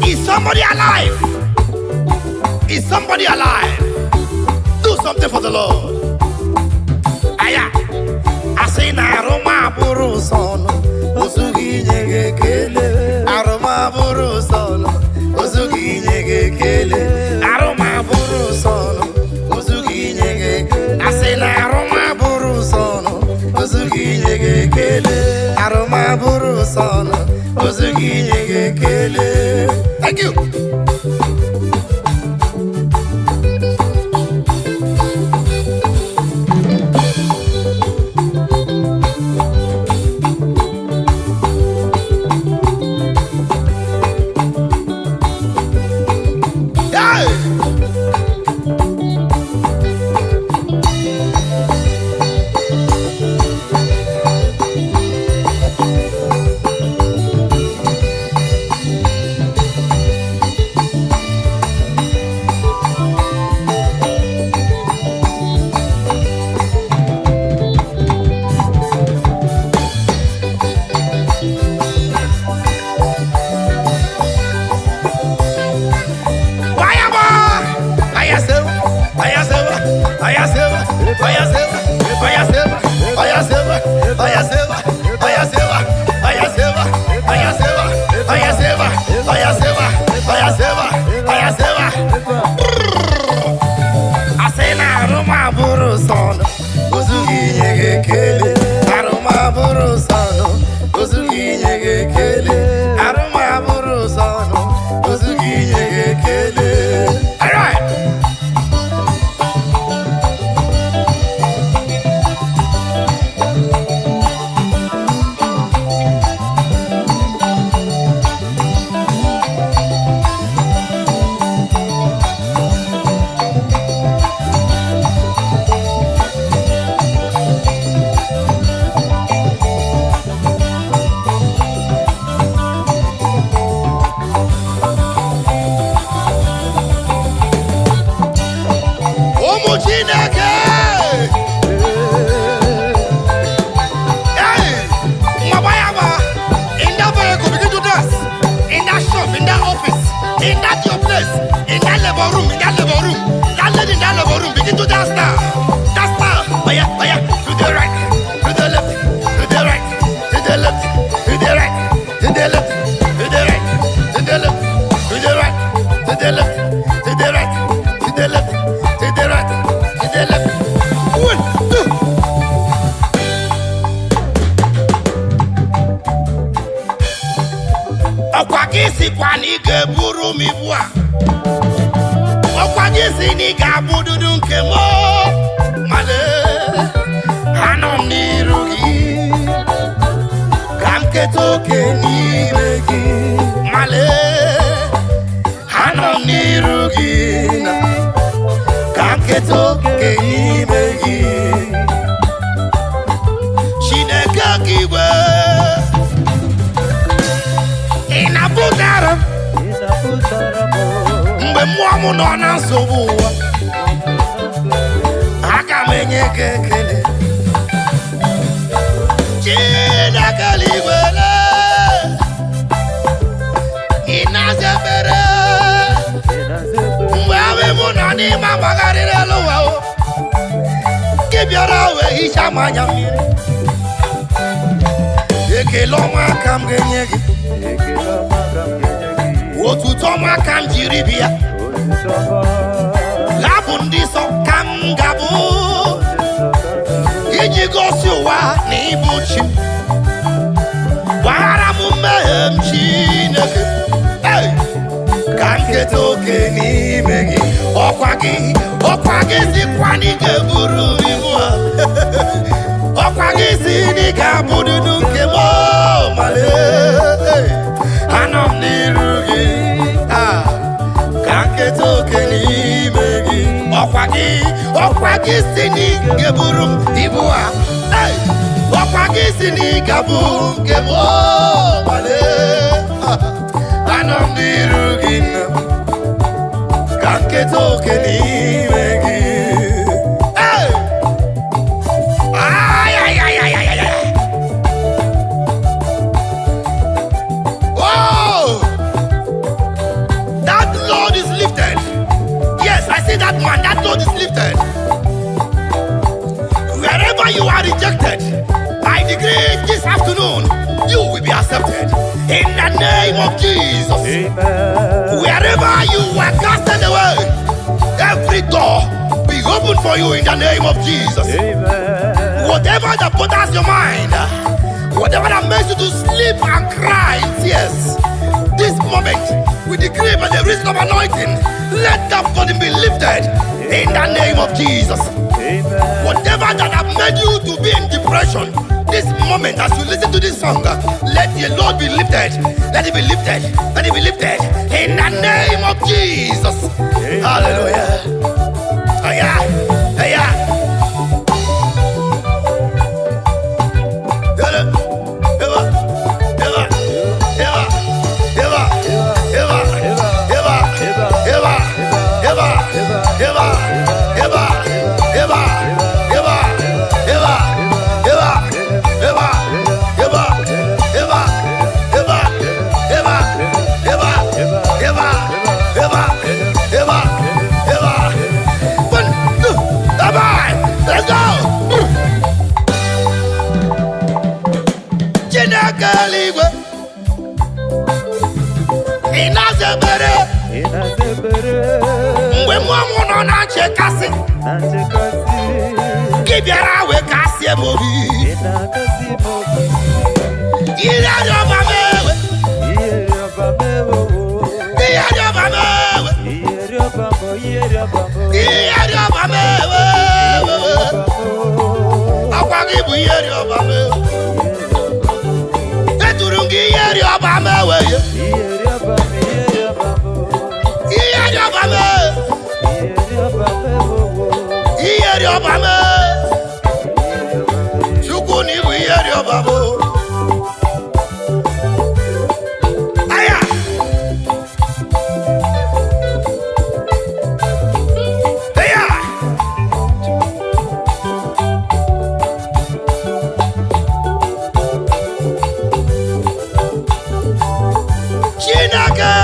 S1: Is somebody alive? Is somebody alive? Do something for the Lord. Aya, I say na Roma buru sono, osugi nyege kele. Aroma buru sono, osugi nyege kele. Aroma buru sono, osugi nyege kele. I say na Roma buru sono, osugi nyege kele. Aroma buru sono, osugi nyege kele. Thank you.
S2: yourself in that office, in that your place, in that labor room, that lady in that labor room, begin to dance now. Dance now. Oh yeah, to the right, to the left, to the right, to the left, to the right, to the left, to the right, to the left, to the right, to the left, to the right, to the left, to the right, to the left. 1, 2. Ọkwa gị sikwa na ị ga-eburu m ibu a. Ọkwa gị si na ị ga-abụ dudu nke m. Male, anọ m n'iru gị. Ka m keta oke n'ime gị. Male, anọ m n'iru gị. Ka m keta oke n'ime gị. Chineke gị igwe. Mgbe mmụọ m nọ na nsogbu ụwa, aga m enye gị ekele. Chineke eluigwe, ị na-aza ekpere. Mgbe ahụ m nọ n'ime agbagharịrị elu ụwa, gị bịara wee hichaa m anya mmiri. Ekele ọma ka m ga-enye gị. Otuto ọma ka m jiri bịa. Ha bụ ndị nsọ ka m ga-abụ iji gosi ụwa na ịbụ chi. Gbaghara m mmehie m Chineke, ka m keta oke n'ime gị. Ọkwa gị sikwa na ị ga-eburu ibu a. Ọkwa gị si na ị ga-abụ dudu nke m. Male, anọ m n'iru gị. Ka m keta oke n'ime gị. Ọkwa gị si na ị ga-eburu m ibu a. Ọkwa gị si na ị ga-abụ nke m. Male, anọ m n'iru gị. Ka m keta oke n'ime gị. That man, that load is lifted. Wherever you are rejected, I decree this afternoon, you will be accepted. In the name of Jesus. Amen. Wherever you were casted away, every door be open for you in the name of Jesus. Amen. Whatever that bothers your mind, whatever that makes you to sleep and cry in tears, this moment, we decree by the reason of anointing, let that burden be lifted in the name of Jesus. Amen. Whatever that have made you to be in depression, this moment as you listen to this song, let the Lord be lifted. Let it be lifted. Let it be lifted in the name of Jesus. Amen. Hallelujah. Aya, aya. Mgbe mmụọ m nọ na nchekasị, gị bịara wee kasị m obi. Ire ọba m ewe, ire ọba m ewe, ire ọba m ewe. Ọkwa gị bụ ire ọba m ewe. Eturu m gị ire ọba m ewe. Iyeri ọba me, Chukwu ni bụ iyeri ọba mo. Aya, aya. Chineke.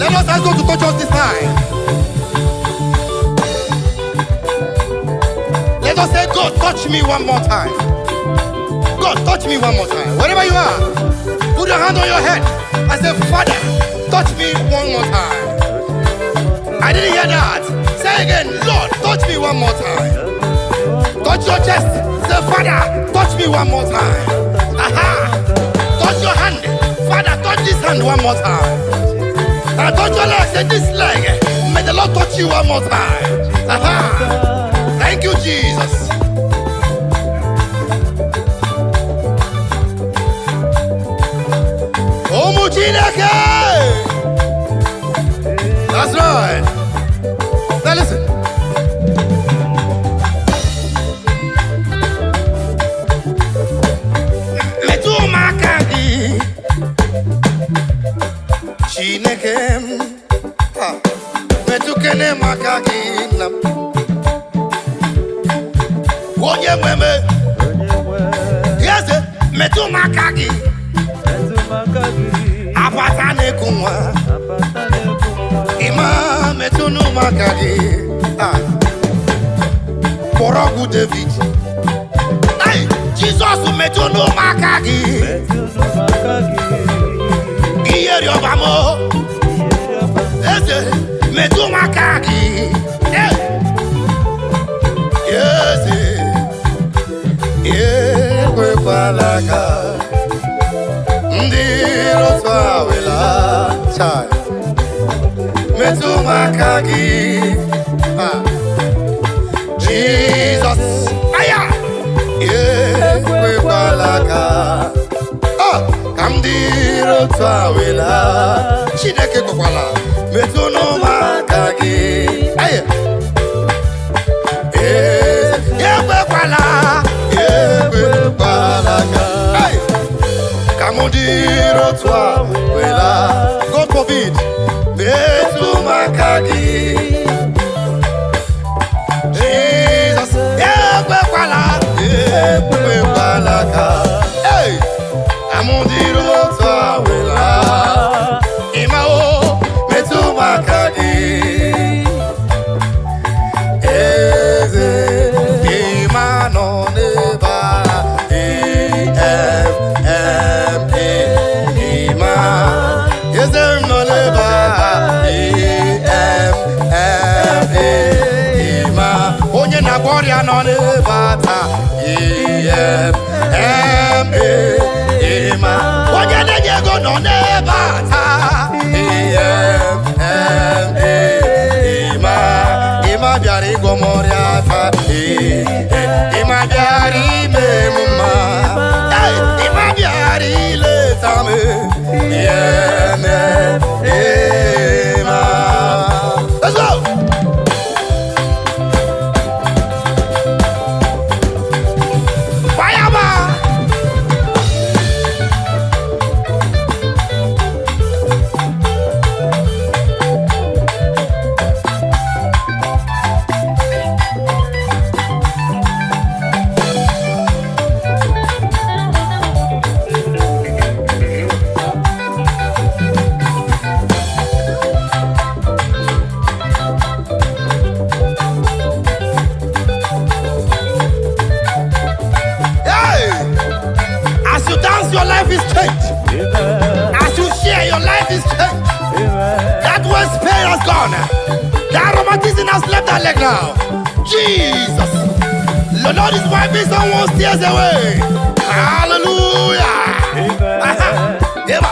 S2: Let us ask God to touch us this time. Let us say, God, touch me one more time. God, touch me one more time. Wherever you are, put your hand on your head and say, Father, touch me one more time. I didn't hear that. Say again, Lord, touch me one more time. Touch your chest. Say, Father, touch me one more time. Aha. Touch your hand. Father, touch this hand one more time. And touch your leg. Say, this leg. May the Lord touch you one more time. Aha. Thank you, Jesus. That's right. Now listen. Metumakagi Chinekem Metukene makagi nam Oye mweme Yes, metumakagi Apatane kumwa Ima metunu makagi Provoke David Ay, Jesus metunu makagi Iyeri obamo Eze metunu makagi Yes Yewe palaka Ndiro twawela Chai Metumakagi Jesus Aya Yewe palaka Kamdiro twawela Chineke kokwala Metumakagi Aya Yewe pala Yewe palaka Kamdiro twawela God forbid Metumakagi Jesus Yewe palaka Hey Amundiro twawela Imao Metumakagi Eze Imano neba Ima Eze no neba Ima Onye na gloria no neba ta Ima Onye na Diego no neba ta Ima biari gomoria ta Ima biari memuma Ima biari letame Ima Let's go! Your life is changed. As you share, your life is changed. That was pain has gone. That romanticism has left that leg now. Jesus. The Lord is wiping someone's tears away. Hallelujah. Eva.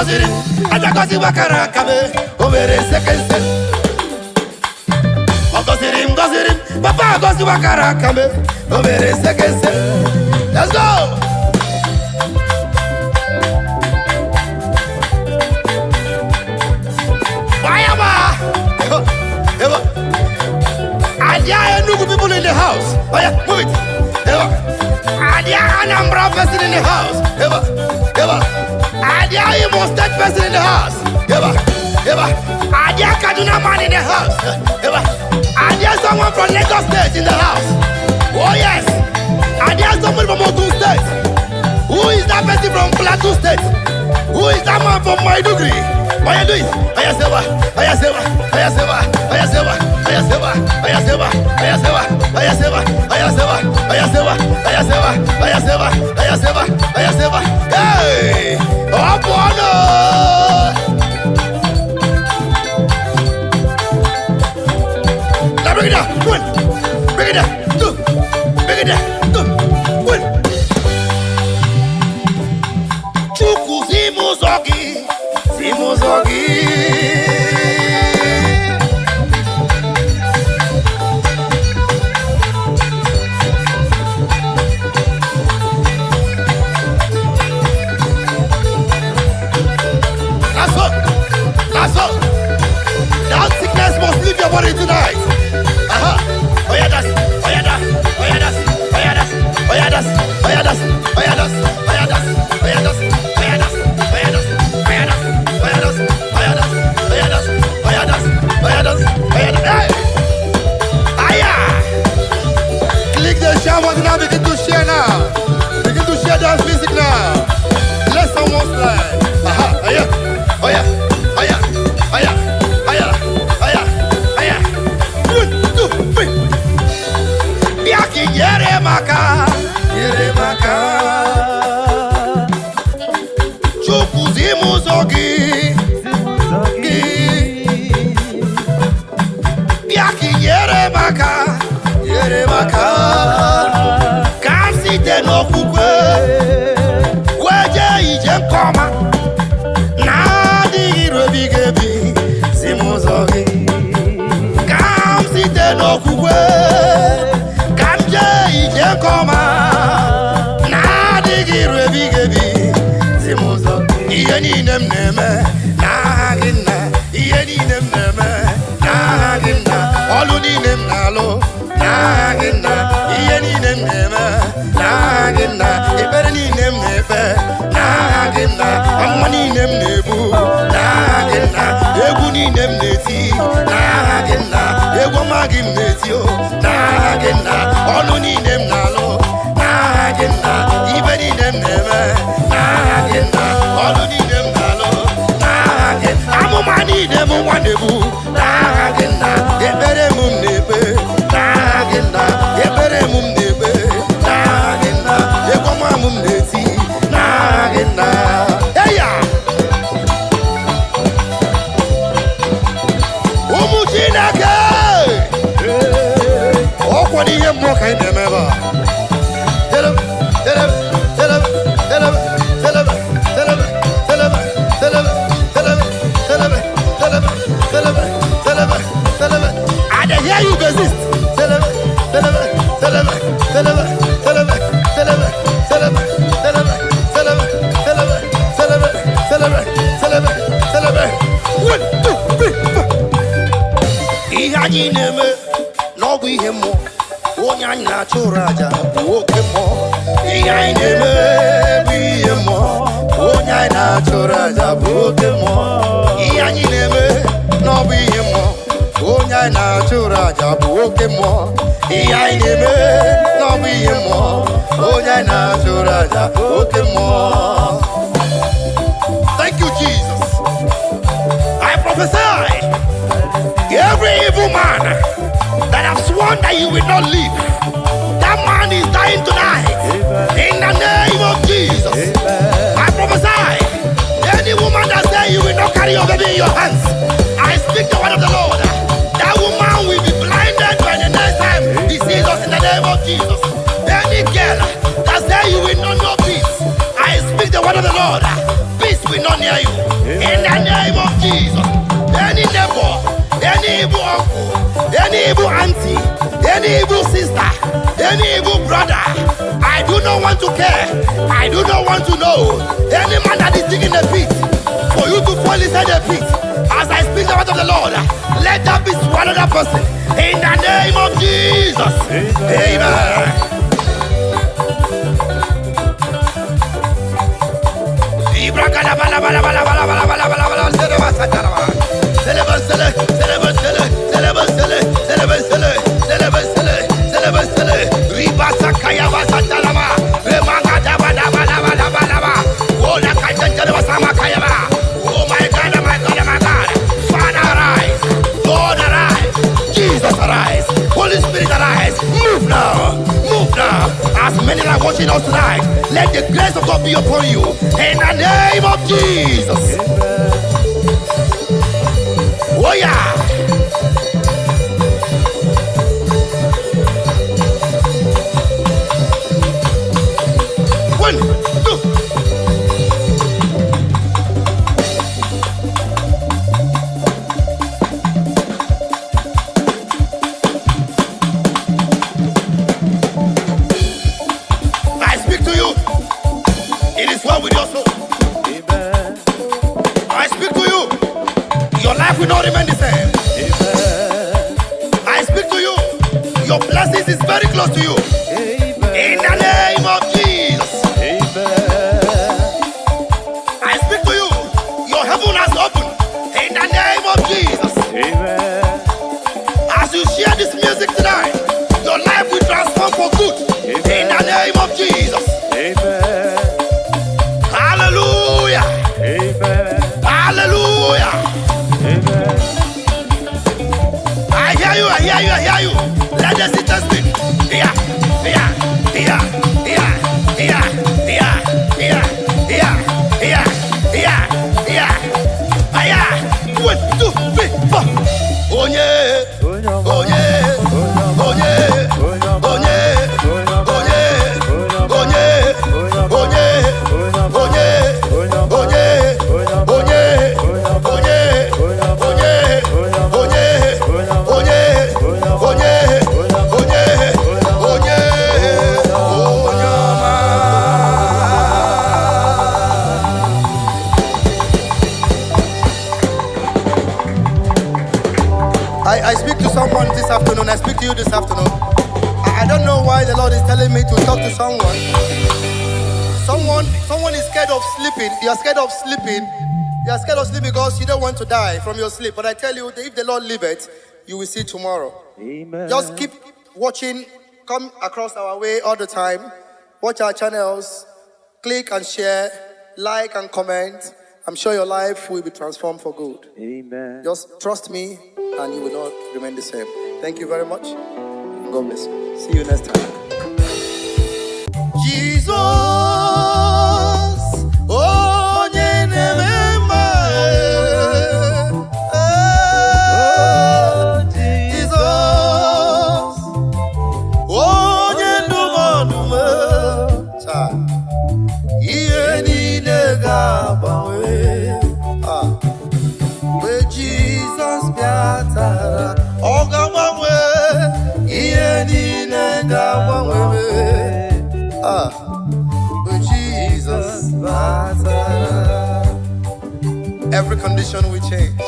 S2: goziri, aja gozi wakara kabe, obere second set. Goziri, papa gozi wakara kabe, obere second set. Let's go. People in the house. Oh yeah, move it. Eva. Adia Anambra person in the house. Eva. Adia Imo State person in the house. Eva. Adia Kaduna man in the house. Eva. Adia someone from Lagos State in the house. Oh yes. Adia someone from Ogun State. Who is that person from Plateau State? Who is that man from Maiduguri? Why you do it? Ayaseva. Hey! Oh, bono! Now bring it down. One. Bring it down. Two. Bring it down. Two. One. Chuku Zimuzogi. That's all. That sickness must leave your body tonight. Aha. Oh yeah, that's. Click the share button now. Begin to share now. Begin to share dance music now. Let someone slide. Aha. Oh yeah. 1, 2, 3. Biaki yere maka. Chukuzimu zogi. Biaki yere maka. Kasi te no kukwe. Weje ije koma. No kukwe kamje ije koma na digi rebigebi simuzo iye ni nemneme na ginna iye ni nemneme na ginna olu ni nemnalo na ginna iye ni nemneme na ginna ibere ni nemnefe na ginna amma ni nemnebu na ginna egu ni nemneti na ginna ego magim netio na ginna onu ni nem nalo na ginna ibe ni nem neme na ginna onu ni nem nalo na ginna amuma ni nem wanebu na ginna ebere mum nebe na ginna ebere mum nebe na ginna ego mamum neti na ginna eya umuchineke what do you more kind of ever? Tell him. I don't hear you resist. Na churaja buoke mo iyai neme biye mo onya na churaja buoke mo iyai neme no biye mo onya na churaja buoke mo iyai neme no biye mo onya na churaja buoke mo. Thank you, Jesus. I prophesy every evil man that have sworn that you will not live, that man is dying tonight. In the name of Jesus. I prophesy any woman that says you will not carry your baby in your hands, I speak the word of the Lord. That woman will be blinded by the next time he sees us in the name of Jesus. Any girl that says you will not know peace, I speak the word of the Lord. Peace will not near you. In the name of Jesus. Any neighbor, any evil uncle, any evil auntie, any evil sister, any evil brother, I do not want to care. I do not want to know. Any man that is digging a pit for you to fall inside the pit, as I speak the word of the Lord, let that be swallowed that person. In the name of Jesus. Amen. Oh my God, my God, my God. Father, arise. Lord, arise. Jesus, arise. Holy Spirit, arise. Move now. Move now. As many are watching us tonight, let the grace of God be upon you. In the name of Jesus. Oh yeah. One, two. I speak to you. It is well with your soul. Amen. I speak to you. Your life will not remain the same. Amen. I speak to you. Your blessings is very close to you. Amen. In the name of Jesus. Amen. I speak to you. Your heaven has opened. In the name of Jesus. Amen. As you share this music tonight, your life will transform for good. Amen. In the name of Jesus. Amen. Hallelujah. Amen. Hallelujah. Amen. I hear you, I hear you, I hear you. Let the sisters speak. Here, here, here, here, here, here, here, here, here, here, here, here. 1, 2, 3, 4. Oh yeah, oh yeah, oh yeah, oh yeah, oh yeah, oh yeah, oh I speak to someone this afternoon. I speak to you this afternoon. I don't know why the Lord is telling me to talk to someone. Someone is scared of sleeping. You are scared of sleeping. You are scared of sleeping because you don't want to die from your sleep. But I tell you, if the Lord leave it, you will see tomorrow. Amen. Just keep watching. Come across our way all the time. Watch our channels. Click and share. Like and comment. I'm sure your life will be transformed for good. Amen. Just trust me and you will not remain the same. Thank you very much. God bless you. See you next time. Jesus, oh, Jesus, oh, where Jesus biata, oh, with Jesus every condition will change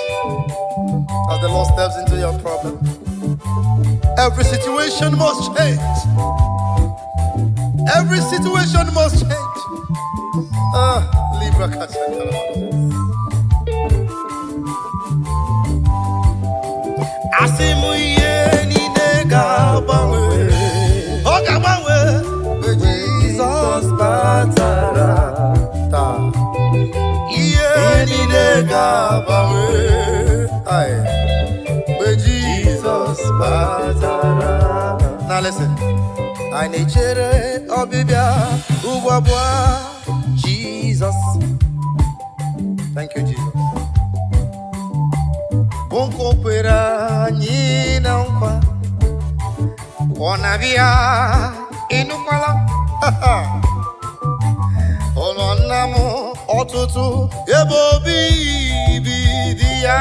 S2: as the Lord steps into your problem. Every situation must change. Every situation must change. Libra Jesus Batarata. Jesus Batara. Now listen. I need Obibia Ubabwa Jesus. Thank you, Jesus. Bonko pera nina unkwa Onavia inukwala Olonamo ọtụtụ ebe obibi dị ya.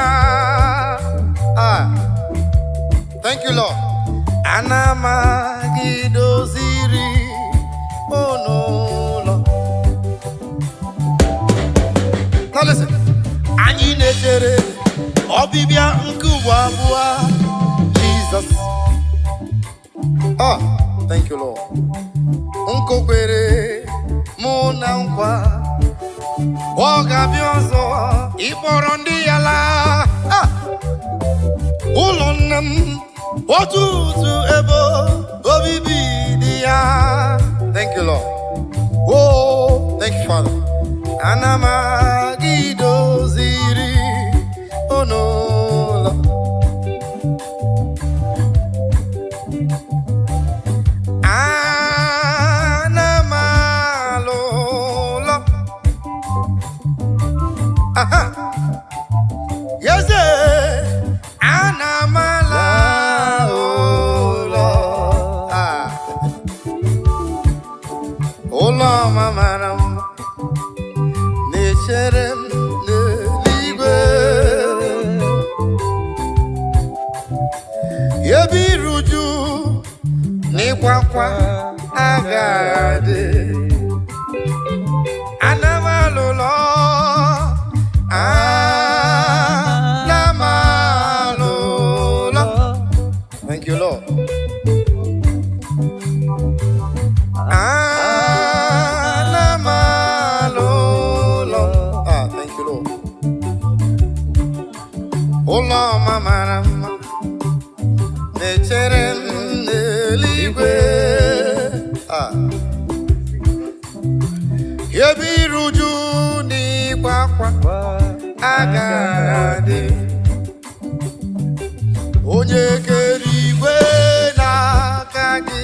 S2: Thank you, Lord. Ana m gị doziri n'ụlọ. Now listen. Anyị na-echere ọbịbịa nke ugbo abụọ Jesus. Thank you, Lord. Nkokwere mụ na nkwa ọ ga-abịa ọzọ ịkpọrọ ndị ya laa. Ụlọ nna m ọtụtụ ebe obibi dị ya. Thank you, Lord. Oh, thank you, Father. Ana m gị doziri n'ụlọ. Ana m alụ ụlọ. Yes, ana m ala ụlọ. Ụlọ ọma mara mma na-echere m n'eluigwe. Ebe iru uju n'ịkwakwa agaghị adị. Ana m alụ ụlọ. Ana m alụ ụlọ. Thank you, Lord. Ana m alụ ụlọ. Thank you, Lord. Ụlọ ọma mara mma na-echere m n'eluigwe. Ebe iru uju n'ịkwa akwa agaghị adị. Onye kere igwe n'aka gị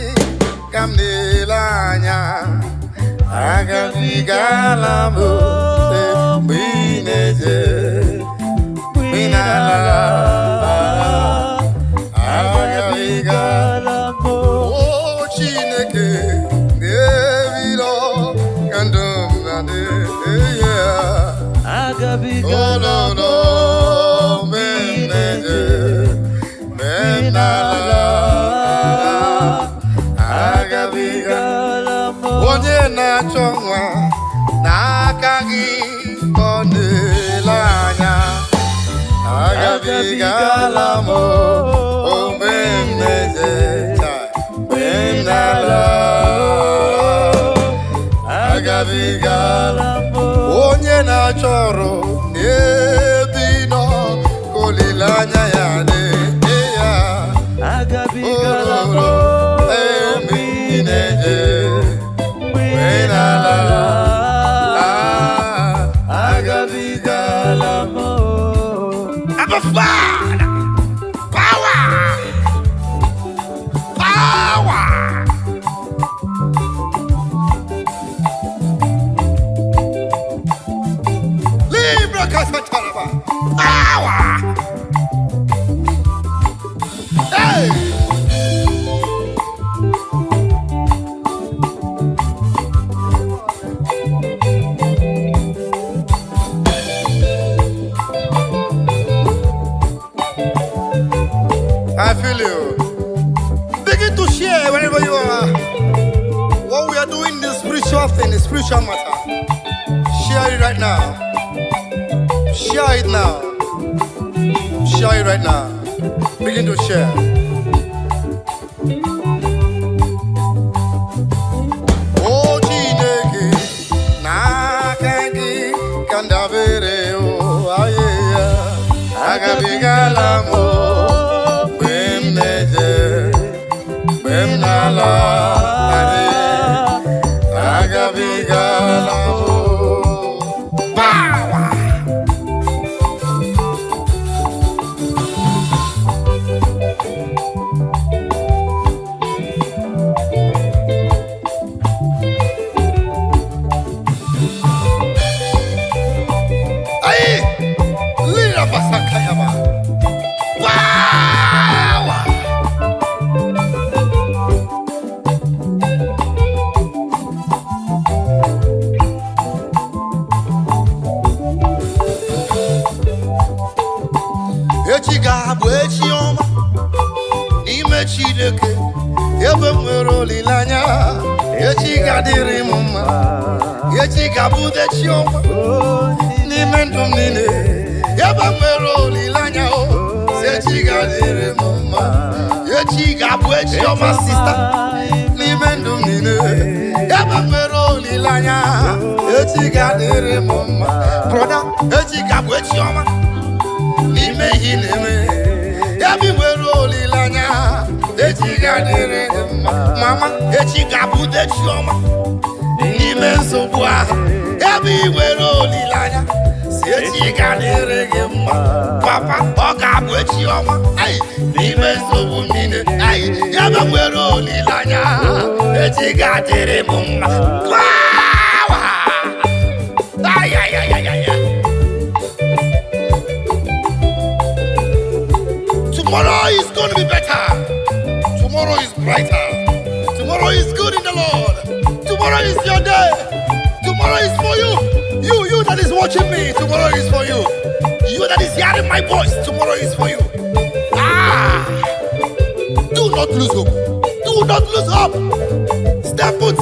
S2: ka m na-ele anya. Agabigala m mgbe ị na-eje, mgbe ị na-ala. Agabigala m Chineke na-ebido ka ndụ m na-adị. Agabigala m mgbe ị na-eje, mgbe ị na-ala. Agabigala m onye na-achọ nwa n'aka gị ka ọ na-ele anya. Agabigala m mgbe m na-eje, mgbe m na-ala. Agabigala m onye na-achọ ọrụ n'ebe ị nọ ka olileanya ya dị ya. Agabigala m mgbe ị na-eje, mgbe ị na-ala. Agabigala m. Abba Father, power, power. Libra Casataraba, power. Hey. I feel you. Begin to share wherever you are. What we are doing is spiritual thing, is spiritual matter. Share it right now. Share it now. Share it right now. Begin to share. Oh, Chineke, n'aka gị ka ndabere. Oh, aye, agabigala m. Agabigala power. echi ga-adịrị m mma, echi ga-abụ echi ọma n'ime ndụ m niile. Ebe m nwere olileanya o, si echi ga-adịrị m mma, echi ga-abụ echi ọma sista n'ime ndụ m niile. Ebe m nwere olileanya, echi ga-adịrị m mma, broda, echi ga-abụ echi ọma n'ime ihe na-eme. Ebe m nwere olileanya, echi ga-adịrị gị mma, mama, echi ga-abụ echi ọma n'ime nsogbu ahụ. Ebe ị nwere olileanya, si echi ga-adịrị gị mma, papa, ọ ga-abụ echi ọma n'ime nsogbu niile. Ebe m nwere olileanya, echi ga-adịrị m mma. Tomorrow is going to be better. Tomorrow is brighter. Tomorrow is good in the Lord. Tomorrow is your day. Tomorrow is for you. You that is watching me, tomorrow is for you. You that is hearing my voice, tomorrow is for you. Do not lose hope. Do not lose hope. Step foot.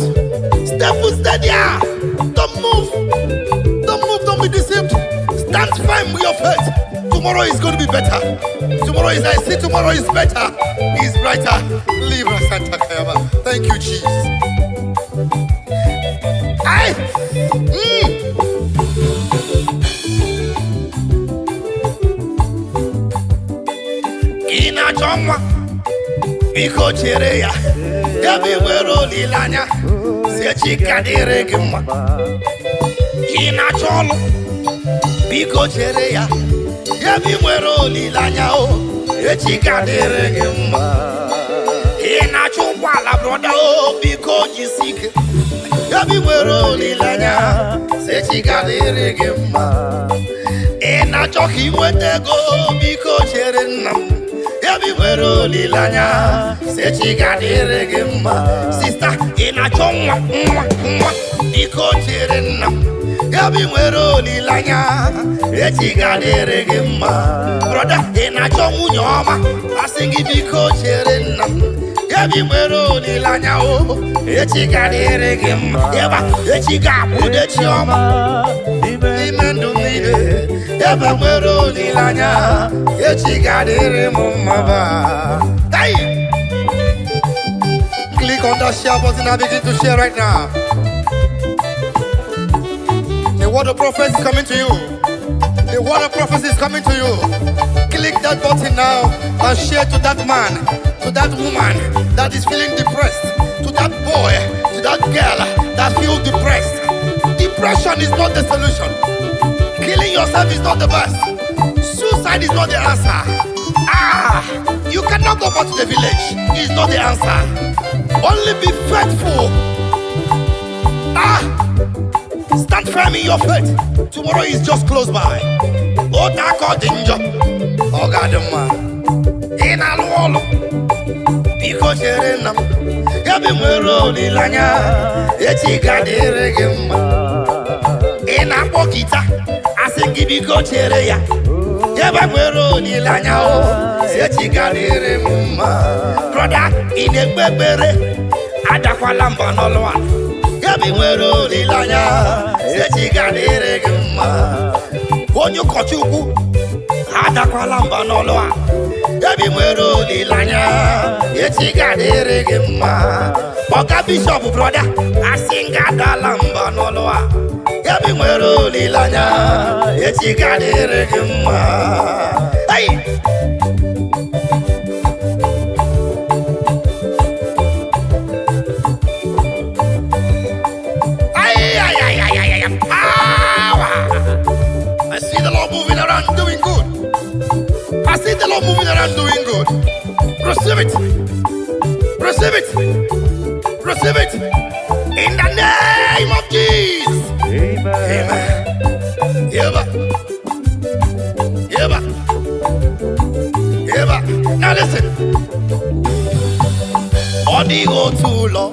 S2: Step foot, stay there. Don't move. Don't move, don't be deceived. Stand firm with your faith. Tomorrow is going to be better. Tomorrow is, I say, tomorrow is better. Is brighter. Libra Santa Kayaba. Thank you, Jesus. Ina chomwa biko chere ya. Yabi nwere olileanya, si echi ga-adịrị gị mma. Ina cholu biko chere ya. Yabi nwere olileanya o, echi ga-adịrị gị mma. Ina chụkwala broda o, biko jisike. Yabi nwere olileanya, si echi ga-adịrị gị mma. Ina chọ ka inweta ego, biko chere nna m. Yabi nwere olileanya, si echi ga-adịrị gị mma. Sista, ina chọ nwa, biko chere nna m. Yabi nwere olileanya, echi ga-adịrị gị mma. Broda, ina chọ nwunye ọma, asị gị biko chere nna m. Yabi nwere olileanya o, echi ga-adịrị gị mma. Eba, echi ga-abụ echi ọma n'ime ndụ niile. Ebe nwere olileanya, echi ga-adịrị m mma ba. Click on that share button and begin to share right now. The word of prophecy is coming to you. The word of prophecy is coming to you. Click that button now and share to that man, to that woman that is feeling depressed, to that boy, to that girl that feels depressed. Depression is not the solution. Killing yourself is not the best. Suicide is not the answer. You cannot go back to the village. It's not the answer. Only be faithful. Stand firm in your faith. Tomorrow is just close by. Otako danger. Ogadama. In a wall. Biko Sherena. Yabi nwere olileanya, echi ga-adịrị gị mma. Ị na-akpọ gita, asị gị biko chere ya. Yabi nwere olileanya o, echi ga-adịrị m mma. Broda, ị na-ekpe ekpere, adakwala mba n'ọlụ a. Yabi nwere olileanya, echi ga-adịrị gị mma. Onye ụkọchukwu, adakwala mba n'ọlụ a. Yabi nwere olileanya, echi ga-adịrị gị mma. Ọga bishọp broda, asị nga adala mba n'ọlụ a. Yabi nwere olileanya, echi ga-adịrị gị mma. I see the Lord moving around doing good. I see the Lord moving around doing good. Receive it. Receive it. Receive it. In the name of Jesus. Amen. Yeba. Yeba. Yeba. Now listen. Odigo tulo.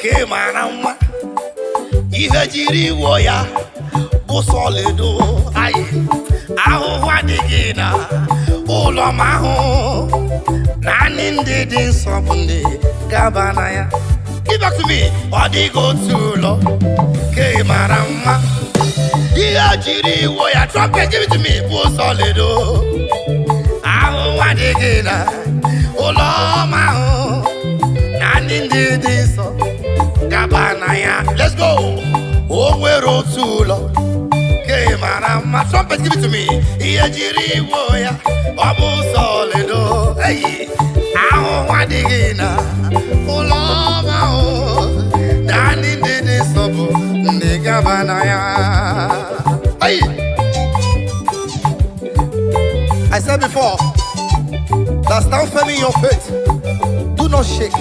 S2: Kemanama. Ihe jiri wo ya. Bo solido. Aye. Ahụ adịghị na ụlọ mahụ naanị ndị dị nsọ bụ ndị gaba na ya. Give back to me. Body go too low. K marama. Yeah, Jiri, warrior trumpet, give it to me. Poor solid. I want it again. Oh, Lord, my own. And in this Gabanaya. Let's go. Oh, we're all too low. K marama. Trumpet, give it to me. Yeah, Jiri, warrior. Bubble solid. Hey. I want it again. Oh, Lord, my own. And in this Gabanaya. Hey. I said before, that stand firm in your faith. Do not shake.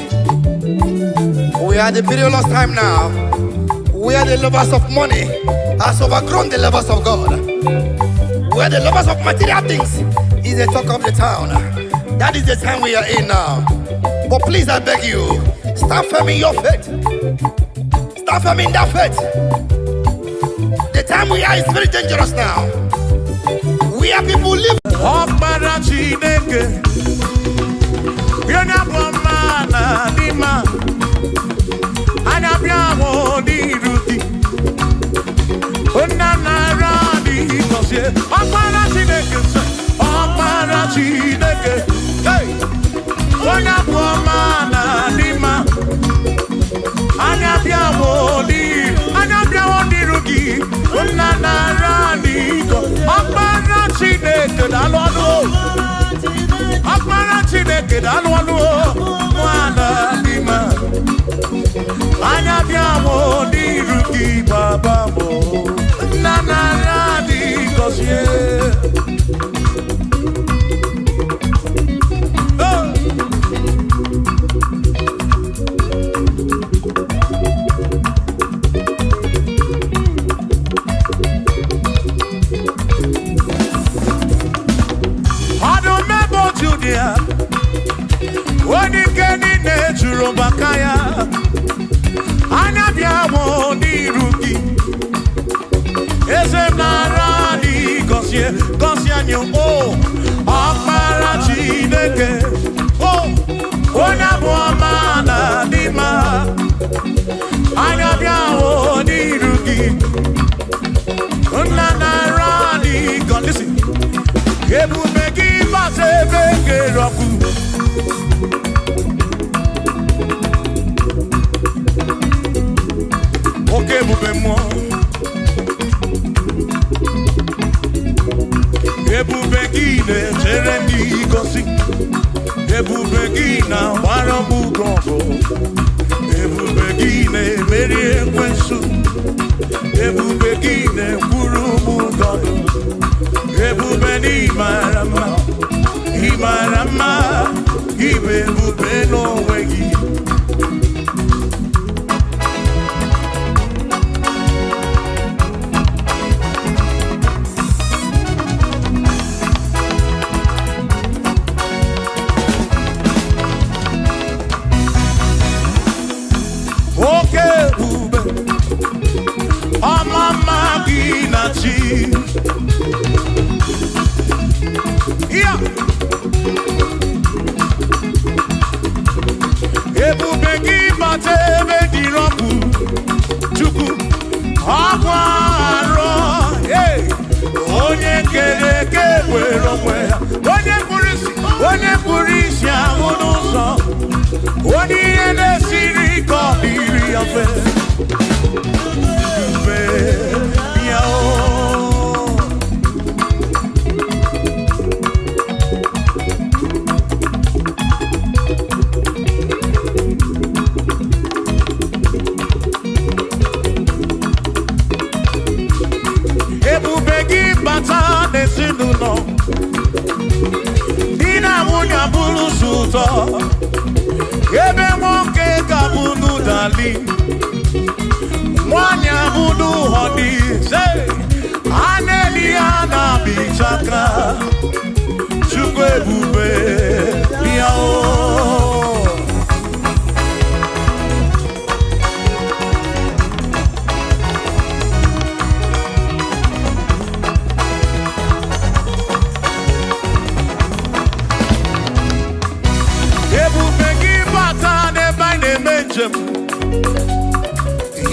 S2: We are the perilous time now. We are the lovers of money has overgrown the lovers of God. We are the lovers of material things. Is the talk of the town. That is the time we are in now. But please, I beg you, stand firm in your faith. Stand firm in that faith. The time we are is very dangerous now. We are people live.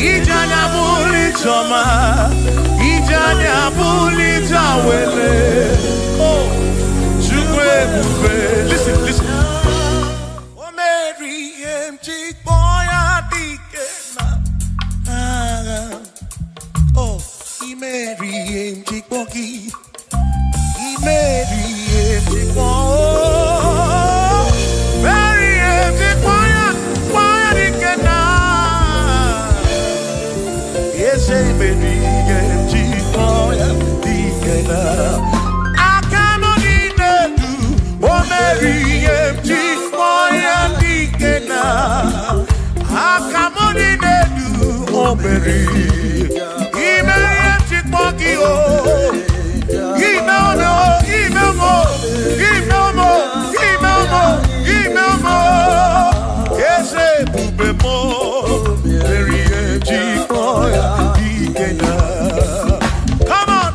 S1: Ijanya bulitoma, Ijanya bulitawele. Oh, listen, listen. Oh, Mary, empty boy, oh, he Mary, empty boy, he Mary, empty boy, Mary, empty boy, yes, Mary, empty boy, I cannot eat do. Oh, Mary, empty boy, I cannot eat do. Oh, Mary, he Mary, empty boy, he no more, he no more, he no more, he no more, he no more. Yes, Mary, empty boy, come on.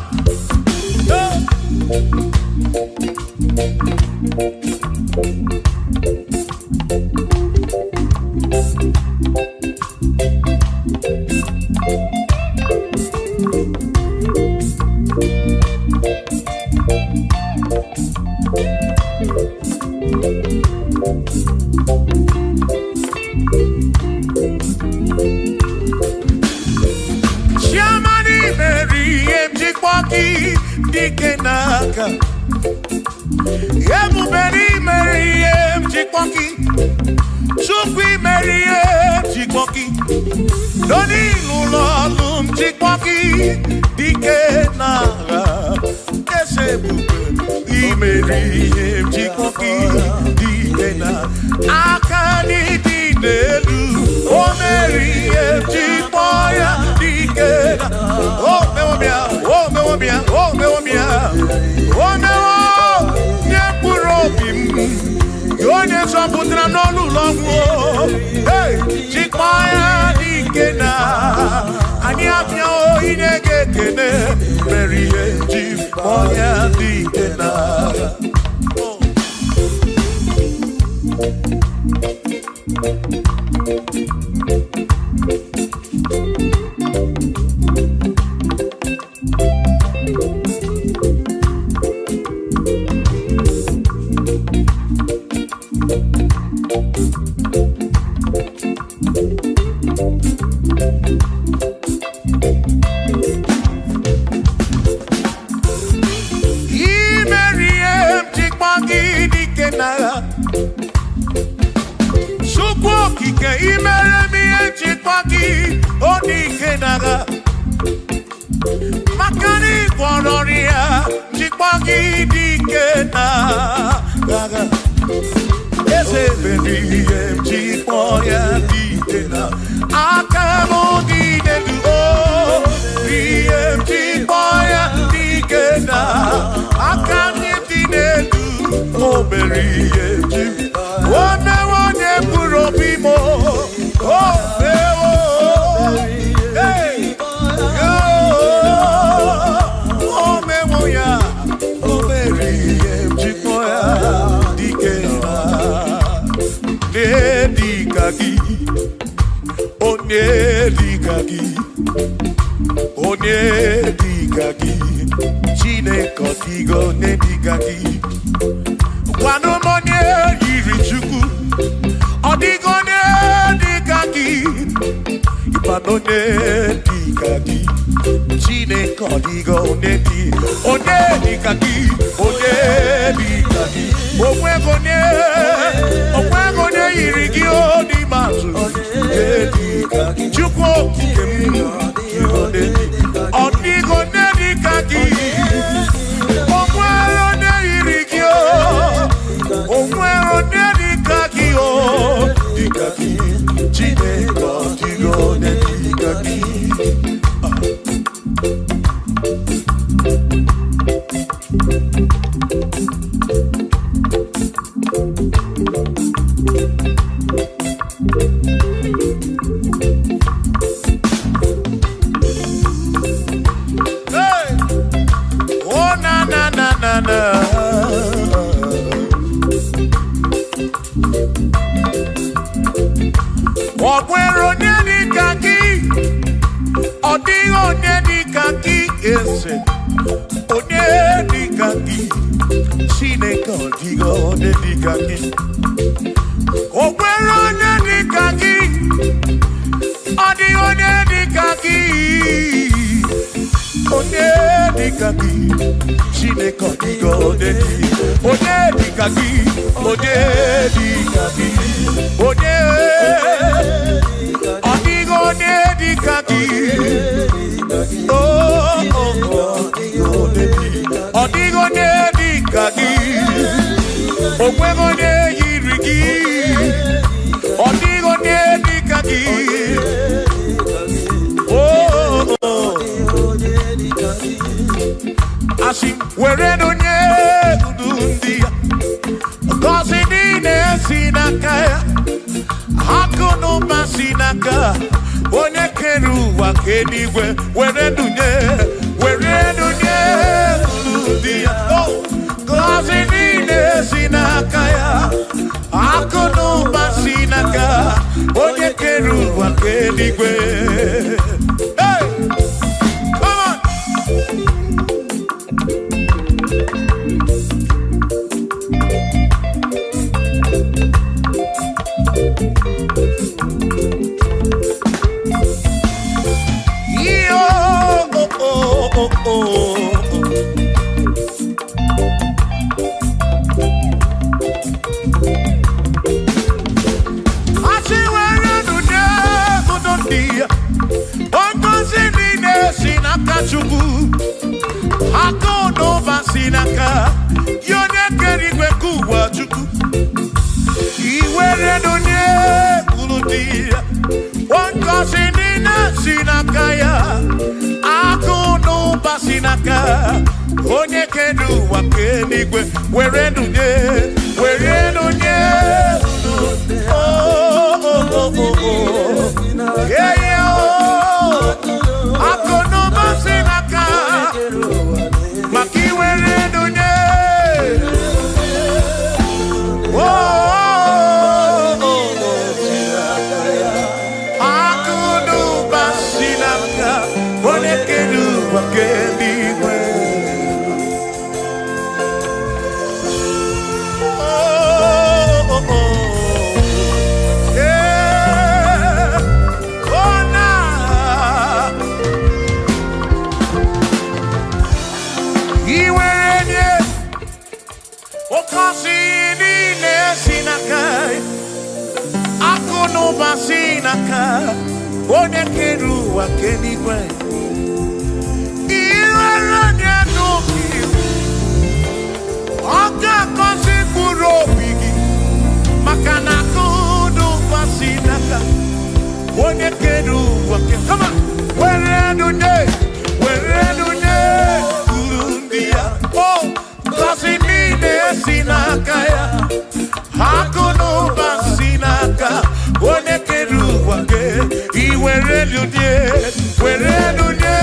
S1: Shamani Mary, empty Kwaki, Dikenaka. Yemu Mary, empty Kwaki. Sufi Mary, empty Kwaki. Doni Lulolum, Chikwaki, Dikenaka. Yesebu Mary, empty Kwaki, Dikenaka. Akani Dinelu, oh Mary, empty boy, Dikenaka. Oh, Meomia, oh, Meomia, oh, Meomia, oh, Meomia, Purobim. Yonye Saputra no Lulango, hey, Chikwaya, Dikenaka. Anyapio, Inegekene, Mary, empty boy, Dikenaka. Sukwokike imere mi echikpaki onikenara makani kwanoria chikpaki dikenara ese bebi chikpoya dikena akamo dinelu o chikpoya dikena akami dinelu o beri o me wonye puro bimo o me o hey yo o me woya o beri chikpoya dikena nedikaki o nedikaki o nedikaki chine kotigo nedikaki Wano monye yiri chuku Odigone dikaki Ipanone dikaki Chine kodigo neti One dikaki One dikaki Omwegone yirigi odi matu Dikaki Chukwo kikemi Odigone dikaki Omwegone yirigi Omwero dedikaki o dikaki Chineko tigo dedikaki Onye dịka gị, Chineke ọdịgo onye dịka gị. O nwere onye dịka gị, ọ dị onye dịka gị. Onye dịka gị, Chineke ọdịgo onye dịka gị. Onye dịka gị, onye ọdịgo onye dịka gị. Ọdịgo onye dịka gị, onweghị onye yiri gị. Ọdịgo onye dịka gị, asị were onye ndu ndị ya, ngọzi niile si n'aka ya, akụ na ụba si n'aka onye kere ụwa ka eluigwe. Were dunye ndị ya, ngọzi niile si n'aka ya, akụ na ụba si n'aka onye kere ụwa ka eluigwe. Hey! Come on! Chukwu akụ n'ụba si n'aka ya, onye kere igwe ka ụwa Chukwu. Iwere n'onye kwuru dị ya, ngọzi niile si n'aka ya, akụ n'ụba si n'aka onye kere ụwa ka eluigwe. Were n'onye akụ n'ụba si n'aka, maka iwere n'onye akụ n'ụba si n'aka onye kere ụwa ka eluigwe. Onye kere ụwa ka eluigwe. Iwere onye n'obi, ọ ga-agọzi mkpụrụ obi gị, maka na akụ n'ụba si n'aka onye kere ụwa ka. Come on! Were n'onye kwuru ndị ya, ngọzi niile si n'aka ya, akụ n'ụba si n'aka onye kere ụwa ka. Were n'onye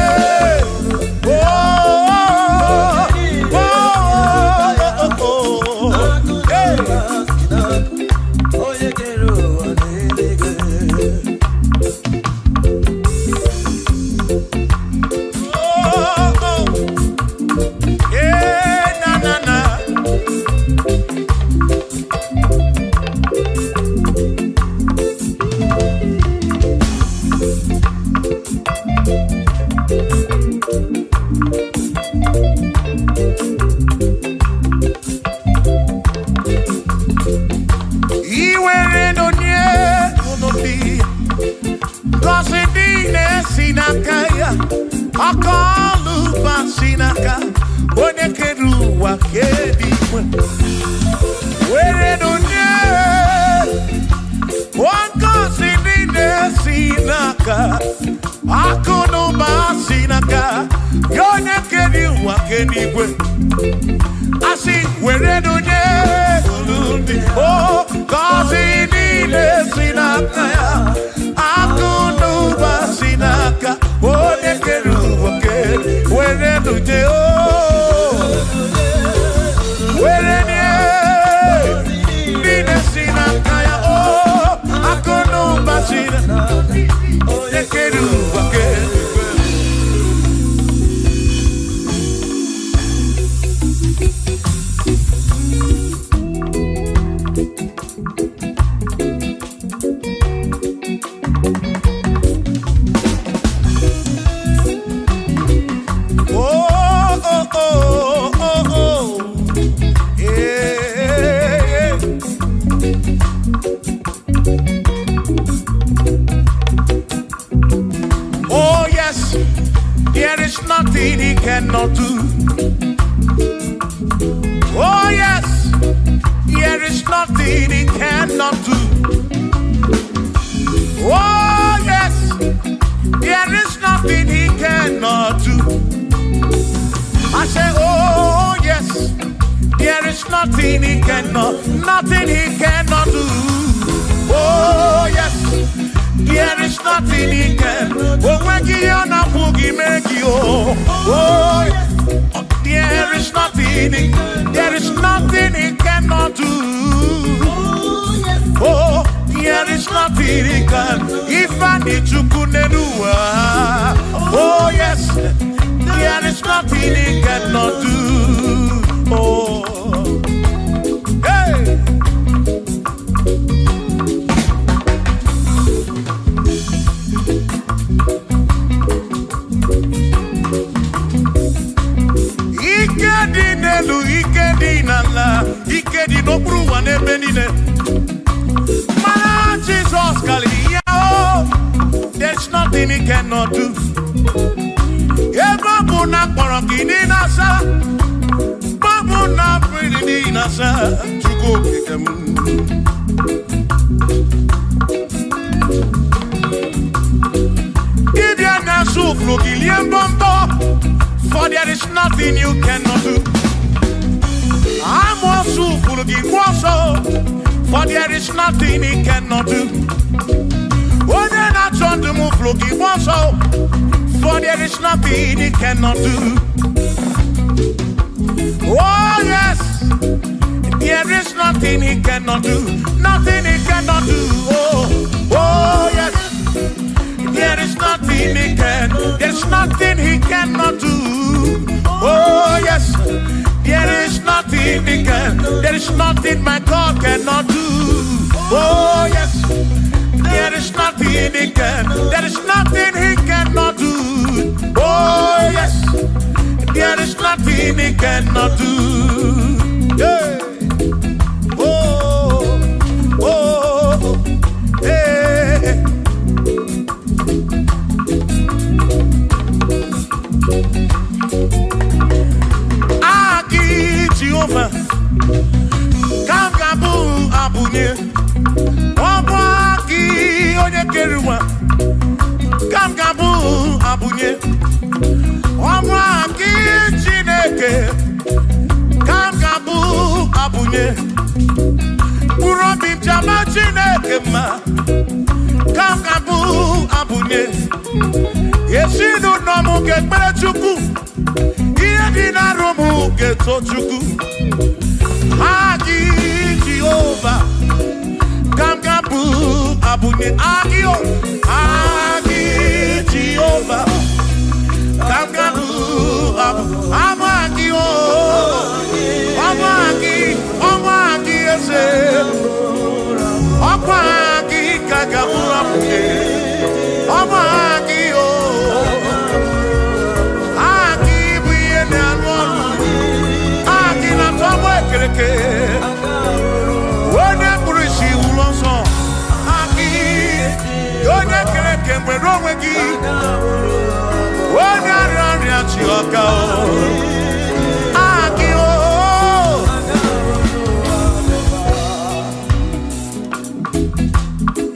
S1: yes, there is nothing he cannot do. Oh yes, there is nothing he cannot do. Oh yes, there is nothing he cannot do. I say, oh yes, there is nothing he cannot do. Oh yes, there is nothing he can. Oh when you na pugi make you. Oh yes, there is nothing he cannot do. Oh, there is nothing he can. If I need to kunenua. Oh yes, there is nothing he cannot do. Oh, hey. Ikedi nala, ikedi no pruwa ne benine. Mana Jesus kali oh, there's nothing he cannot do. Babu na korokini nasa, babu na pretty nasa, chuko kikemu. Ibya na suflo kilien bombo, for there is nothing you cannot do. I'm also full of for there is nothing he cannot do. Oh, then I turn to move looking also, for there is nothing he cannot do. Oh, yes, there is nothing he cannot do. Nothing he cannot do. Oh, yes, there is nothing he can. There's nothing he cannot do. Oh, yes. There is nothing he can. There is nothing my God cannot do. Oh yes, there is nothing he can. There is nothing he cannot do. Oh yes, there is nothing he cannot do. Yeah. Oh, oh, hey. Jehovah, Kamgabu Abunye, Obwaki Onyekeruwa, Kamgabu Abunye, Obwaki Chineke, Kamgabu Abunye, Urobim Jama Chineke ma, Kamgabu Abunye, Yesinu Nomu Kekpere Chukwu. Dinarumu getochuku Agi Jehovah Kamgabu Abunye Agio Agi Jehovah Kamgabu Amagio Amagi ese Amagi Kagabu Abunye Amagio when I see Ulonso, Aki, don't get when wrong with you. When I run at your cow, Aki,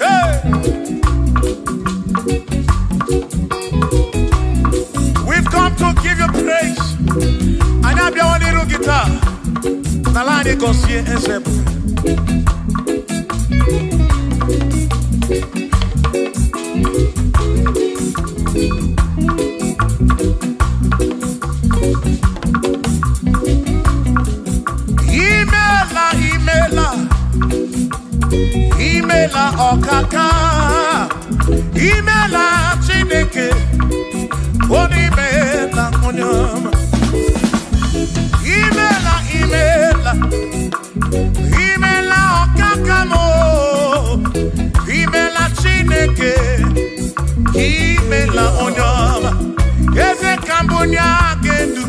S1: hey, we've come to give you praise, and I'm your little guitar. Nalani konsie ensebu Imela okaka Imela Chineke Onimela onyama Imela okakamo Imela Chineke Imela onyama Eze kambunya gendu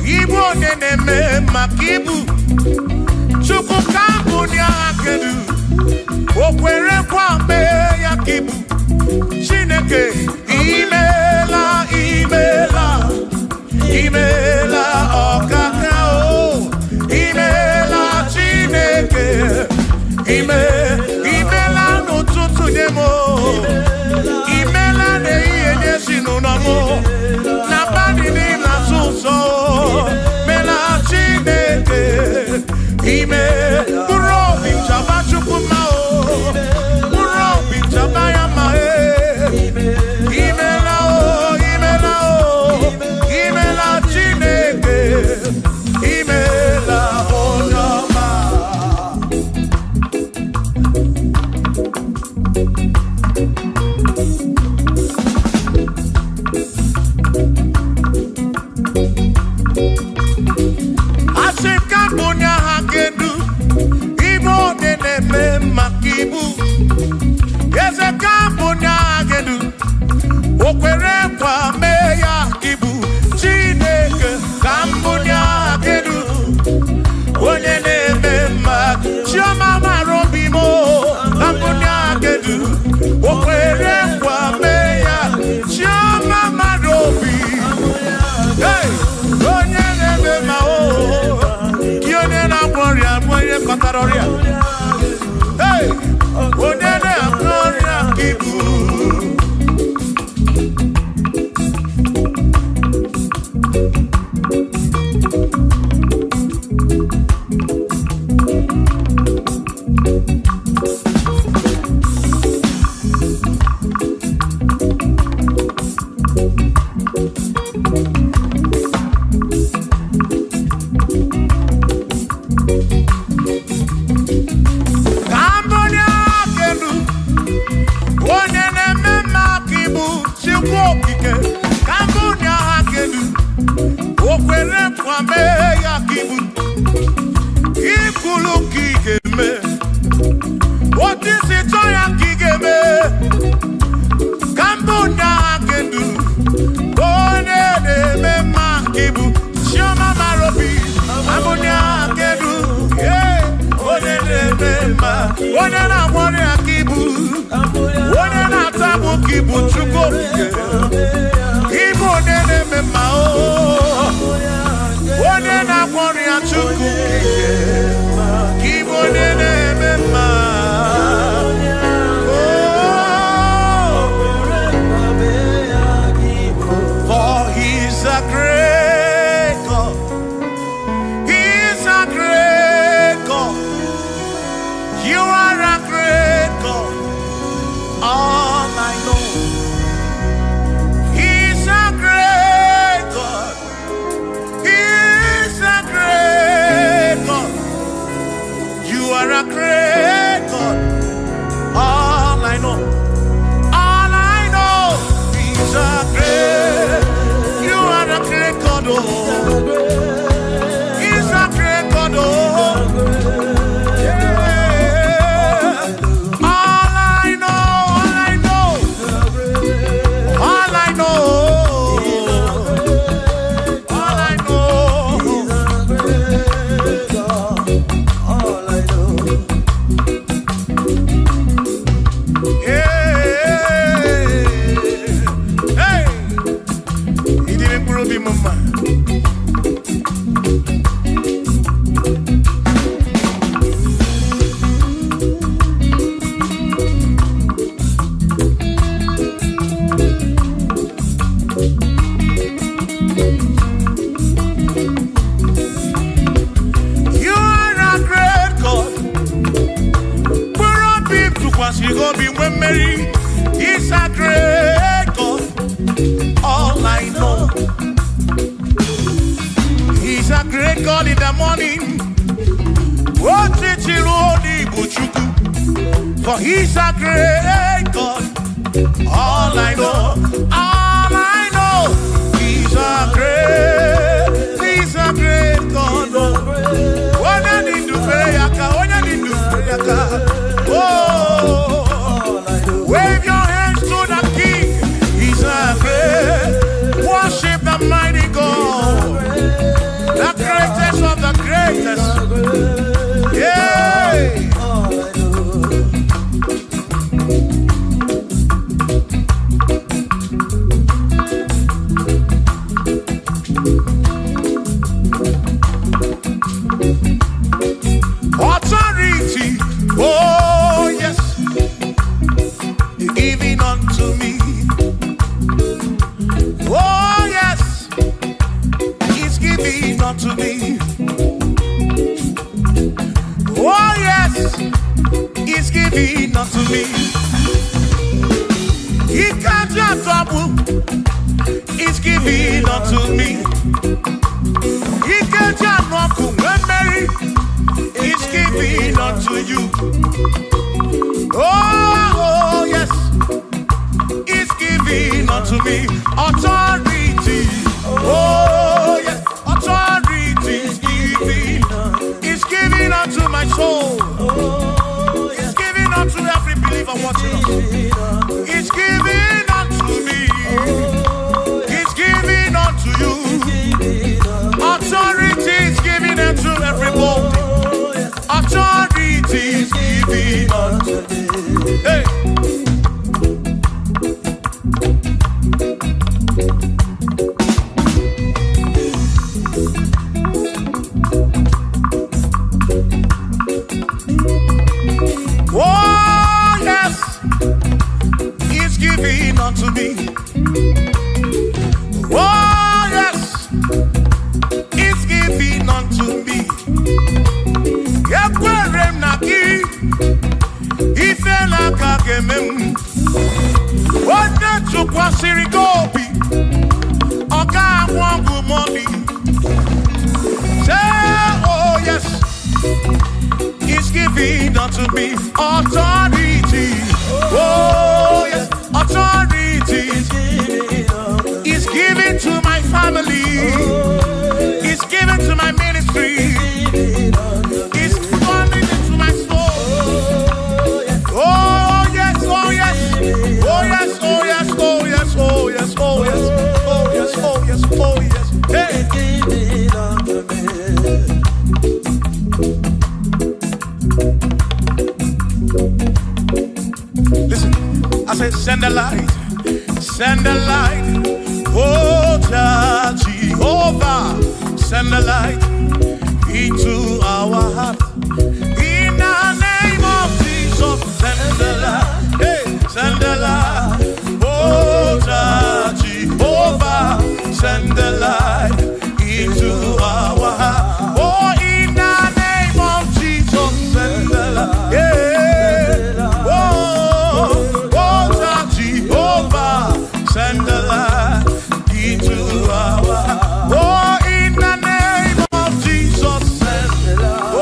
S1: Ibu neneme makibu Chuku kambunya gendu Okwere kwambe yakibu Chineke Imela okwere kwa meya kibu Chineke kambunya kedu onye na-eme mma chioma marobi mo kambunya kedu okwere kwa meya chioma marobi hey onye na-eme mma o ki onye na-agwọrịa onye kọtara ọrịa hey onye na-agwọrịa kibu onye na-agwọrị aka ibu onye na-atabụ ka ibu chukwu okike ibu onye na-eme mma onye na-agwọrị ya chukwu okike ibu onye na-eme mma for he's a great God. He's a great God. You are a great God, all I know. He's a great God. He's a great God. You are a great God, all I know. All I know, He's a great. You are a great God, oh. He's a great God, oh. You go be when Mary. He's a great God. All I know, He's a great God in the morning. For He's a great God. All I know, He's a great God. When I need to pray, oh, wave your hands to the King. He's a great. Worship the mighty God, the greatest of the greatest. Yeah. Authority, oh yes, you're giving unto me. Oh yes, He's giving unto me. Oh yes, He's giving unto me. He can't just double. He's giving unto me. He can't just walk when Mary. He's giving unto you. Oh yes, He's giving unto me authority. Oh yes, authority is giving. He's giving unto my soul. He's giving unto every believer watching us. He's giving unto me. me. Oh yes, it's giving unto me. Ekwerem na ki, ife la kagemem. Wanda chukwa sirigobi, oka wangu money. Say oh yes, it's giving unto me authority. Oh yes, authority is given to my family. It's given to my ministry. It's coming into my soul. Oh yes, oh yes, oh yes, oh yes, oh yes, oh yes, oh yes, oh yes, oh yes, oh yes. Hey. Listen, I said send the light, oh Jehovah, send the light into our heart. In the name of Jesus, send the light, hey, send the light, oh Jehovah, send the light into our heart. Oh, in the name of Jesus, send the light, yeah. Send the light into our heart. Oh, in the name of Jesus, send the light.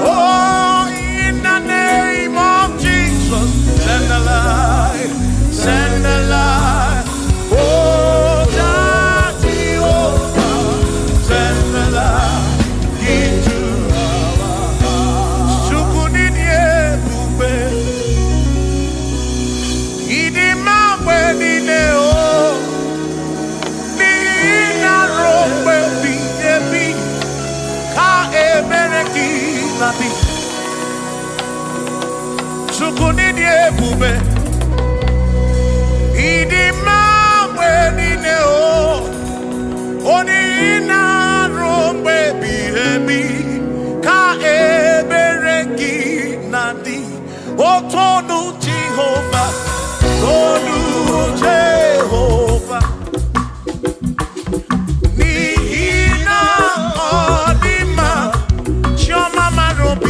S1: Oh, in the name of Jesus, send the light. Send the light. Oh, Jehovah, send the light. Chukunini ebube, idima wenine o, oni ina rombe bihebi, ka ebereki nadi, otonu Jehovah, tonu Jehovah, ni ina odima, choma marobim.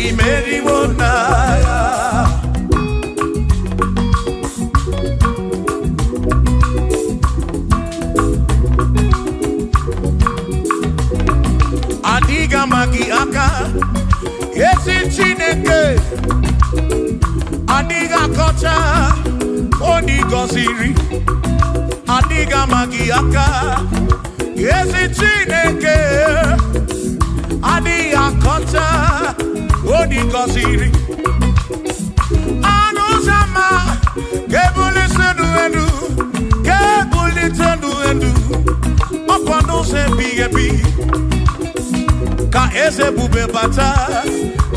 S1: imeriwo n'agha. Adiga magi aka esi Chineke adiga kocha oni goziri adiga magi aka esi Chineke adiga kocha oni goziri anuzama kebuli senu enu opano se bigebi ka eze bube bata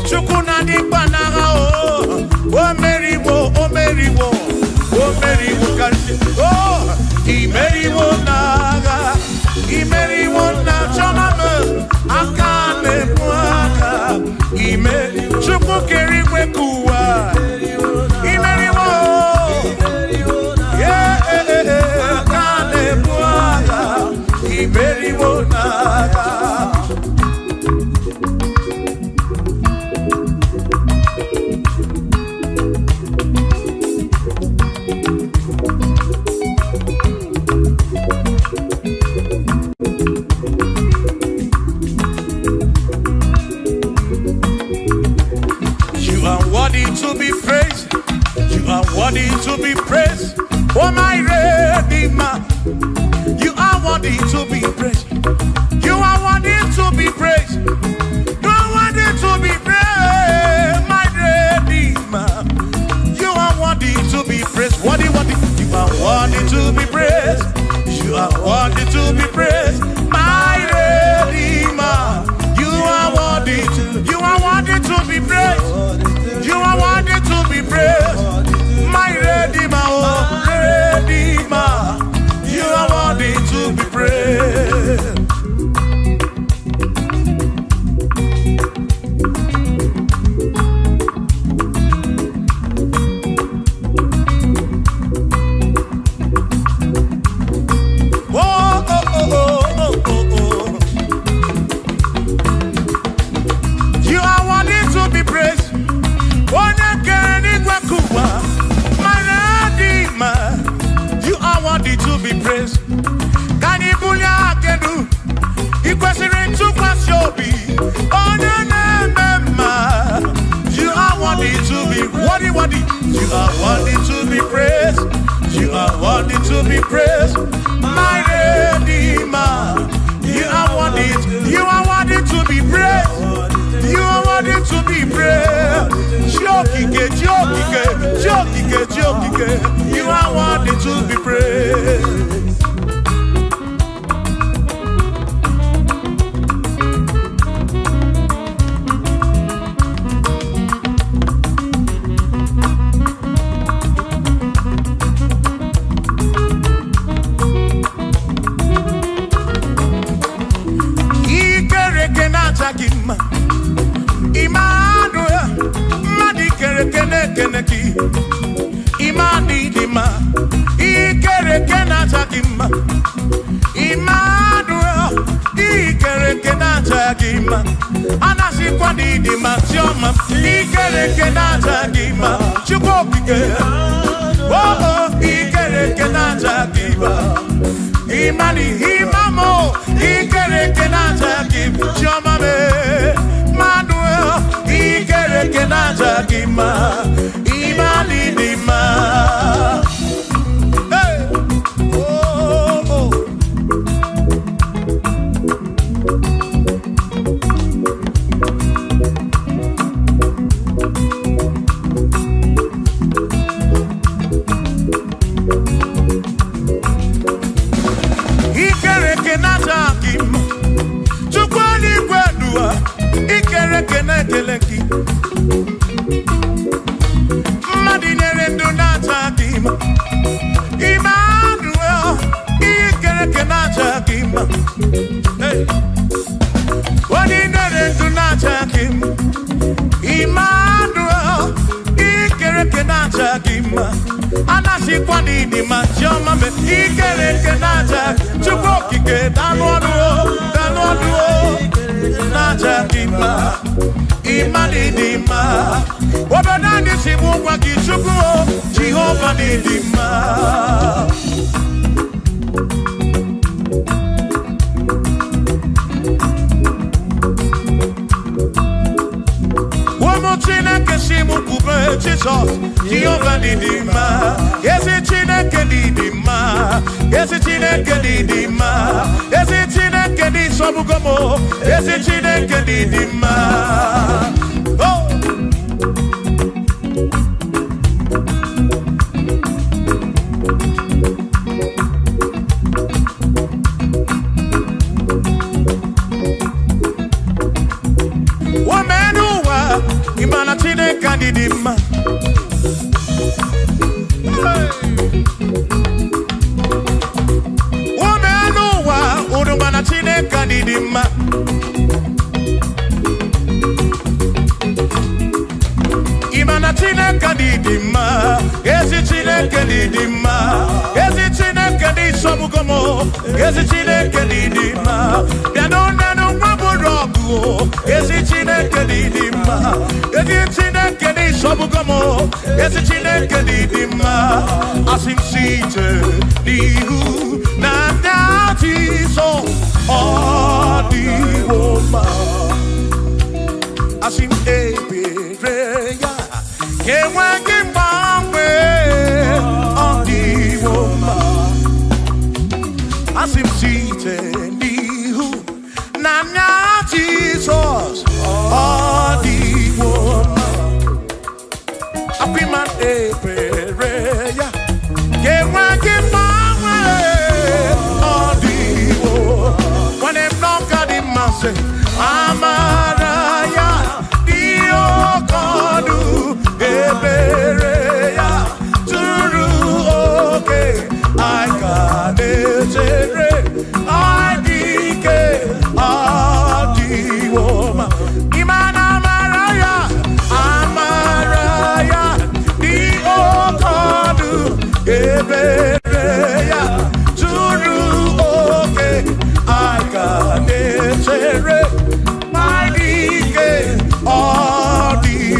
S1: chukuna di banaga o meriwo kansi imeriwo naga imeriwo na choname akane mwaka chuku kerikwe kuwa imeriwo akane mwaka imeriwo naga. To be praised, you are worthy to be praised. Oh my Redeemer, you are worthy to be praised. You are worthy to be praised. You are worthy to be praised, my Redeemer. You are worthy to be praised. Worthy. You are worthy to be praised. You are worthy to be praised, my Redeemer. You are worthy to be praised. You are worthy to be praised, my Redeemer, oh Redeemer. You are worthy to be praised. Oh, oh, oh, oh, oh, oh. You are worthy to be praised. My Redeemer, you are worthy to be praised. Can you pull your canoe? You question to pass your be. Oh, no, you are worthy to be worthy. You are worthy to be praised. You are worthy to be praised. My Redeemer, you are worthy to be praised. You are worthy to be praised. Jokike. You are worthy to be praised. Imani dima, ikere kenata gima. Immanuel, ikere kenata gima. Anasi kwani dima tioma, ikere kenata gima. Chukokike, oh ikere kenata gima. Imani himamo, ikere kenata gima. Tioma me, Manuel, ikere kenata gima. Imani dima. Hey, oh, oh. Ikere kenata gima. Chukwani kwedua, ikere kenekeleki. Madinere ndunata gima. Emmanuel, ikere kenata gima. Hey, Madinere ndunata gima. Emmanuel, ikere kenata gima. Anasi kwani ni machoma me ikere kenata. Chukokike danwaduo. Nata gima. Imani didima. Obanani simuwa kichuku, Jehovah didima. Chineke simu kube Jesus, Jehovah didima. Yesi Chineke didima. Yesi Chineke didima. Yesi Chineke di sobugomo. Yesi Chineke didima. Oh. Imana Chineke didima. Womenuwa udumana Chineke didima. Imana Chineke didima. Ezi Chineke didima. Ezi Chineke di sobugomo. Ezi Chineke didima. Bianonanu maburogu. Ezi Chineke didima. Ezi Chineke di sobugomo. Ezi Chineke didima. Asim site dihu na dati so odiwoma. Asim ebereya kewangi mbambe odiwoma. Asim site dihu na dati so odiwoma. Apiman ebereya kewangi mbambe odiwoma. When them knock at the masse, Amaraya Dio Kodu Ebereya Turu okay I got it I dike Adiwoma Imana Amaraya Dio Kodu Ebereya Turu okay I got it my dike Adiwoma.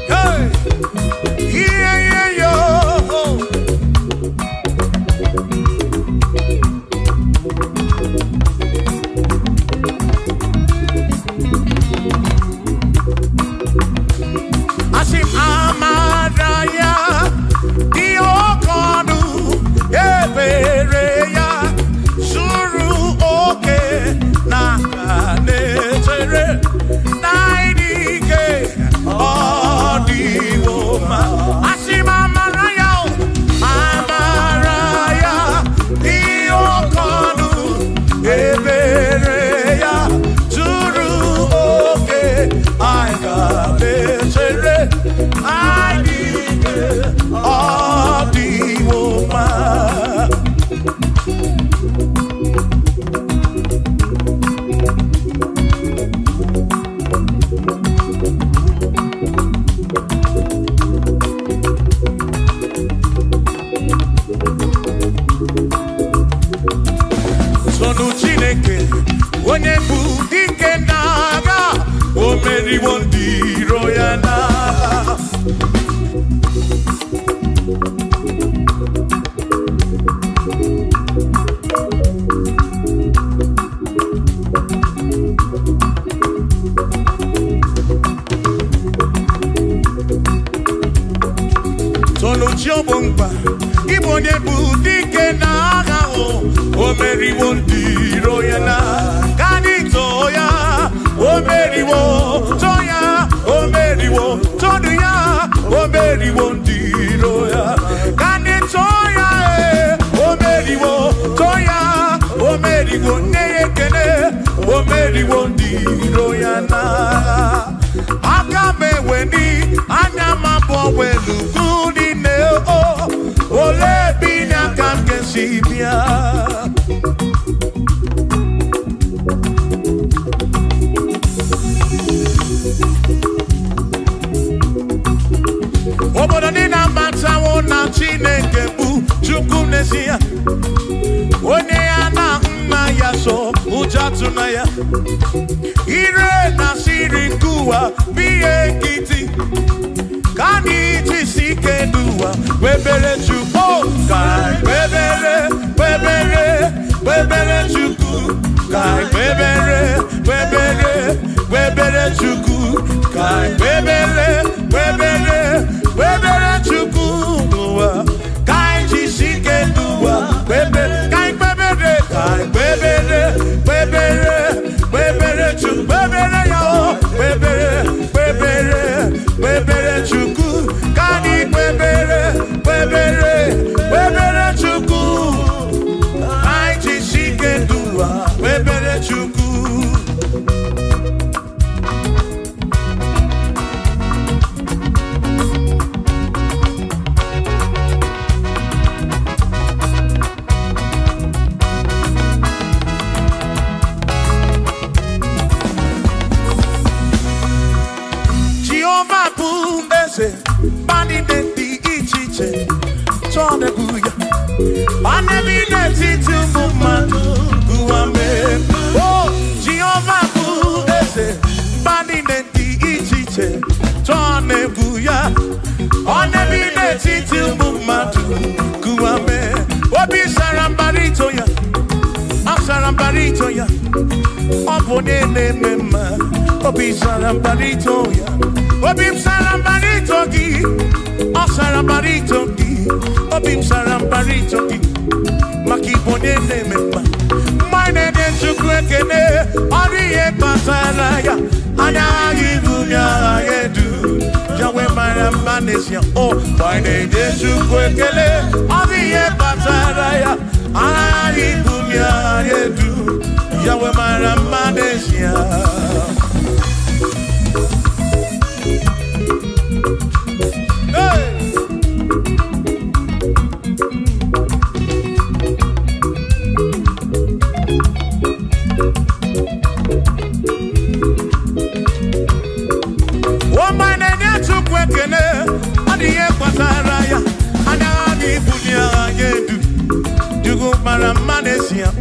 S1: Hey, yeah, yo. Asim Amaraya, Dio Kodu, Ebereya, Suru Oke, Nakanetere, Naidike, Adiwoma. Asim Amaraya, Amaraya, Dio Kodu, Ebereya, Suru Oke, Nakanetere, Naidike, Adiwoma. Sonu Chineke, onye bụ dike n'agha, o meriwo ndị iro ya n'agha. Sonu Chiobongba, Igbo onye bụ dike n'agha, o meriwo ndị iro ya n'agha. Kanito ya, o meriwo, toya, o meriwo, todu ya, o meriwo ndị iro ya. Kanito ya, o meriwo, toya, o meriwo, neyekene, o meriwo ndị iro ya n'agha. Aka meweni, anya mabọ welu gudi ne o, ole binya kam kesibia. Obodo ni na matawo na Chineke bu Chukwu n'ezie. Onye ya na nna ya so tunaya. Ire na siri kuwa biye kiti. Kani tisike duwa webere chuko kai webere chuku kai webere chuku kai webere chuku duwa kai tisike duwa webere kai webere chuku webere yo webere chuku kani webere chuku ai chisike duwa webere chuku Bani denti ichiche Chone guya Bane bineti tumumanu Guame Oh, Jehovah Budese Bani denti ichiche Chone guya Bane bineti tumumanu Guame Obi sarambarito ya Asarambarito ya Opone ne mema Obi sarambarito ya Obim sarambarito ki, sarambarito ki, obim sarambarito ki, makibone ne memba. Mine de chukwekene, oriye pasaraya, anya gibunya yedu, jawe maramanesia. Oh, mine de chukwekene, oriye pasaraya, anya gibunya yedu, jawe maramanesia.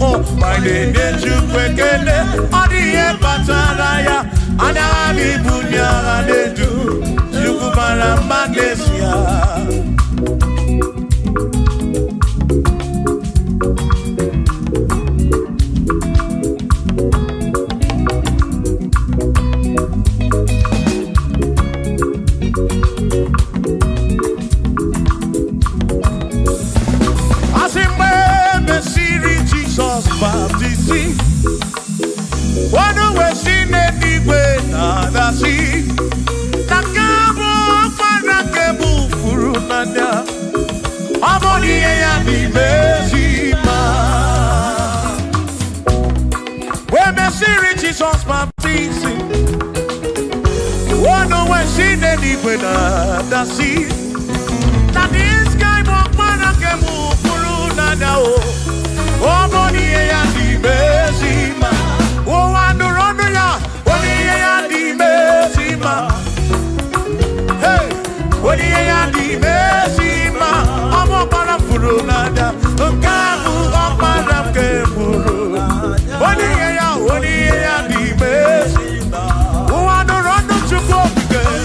S1: Oh, my name is Chukwekele, Odiye Pataraya, Anami Bunya Adedu, Chukwara Magnesia. Jesus baptizing. Oh no, when she did it with the sea. Now this guy won't wanna get move through now. Oh, money and the Mesima. Oh, and the Ronia, money and the Mesima. Hey, money and the Mesima. I'm a para furunada. Kamu a para kemuru. Money and the Mesima. Oh, and the Ronia to go again.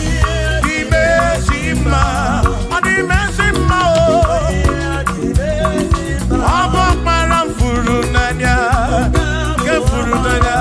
S1: The Mesima. And the Mesima. I'm a para furunada. Kefurunada.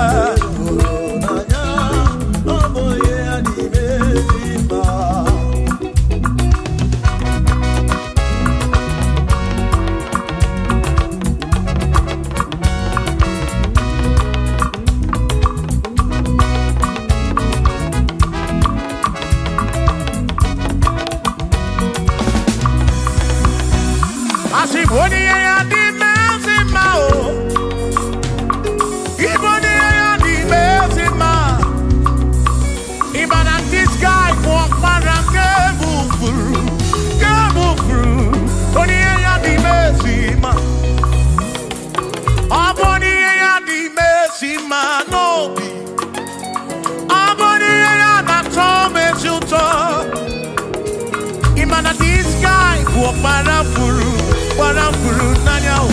S1: Para furu nanya o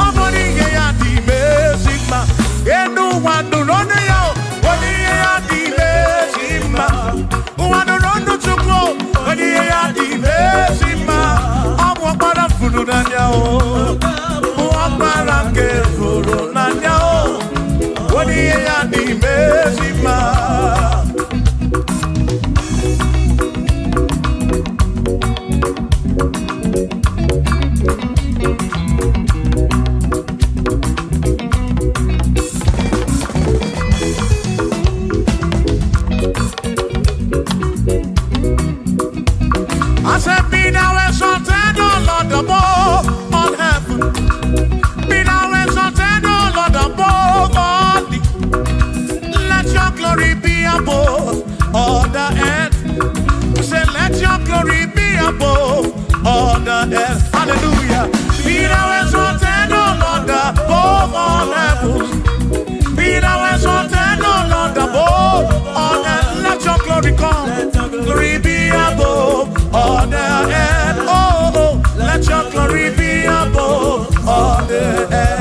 S1: amoni ya di mesima enu wa earth. Hallelujah. Be thou exalted, O Lord, above all heavens. Be thou exalted, O Lord, above all earth. Let your glory come. Glory be above all the earth. Oh, let your glory be above all the earth.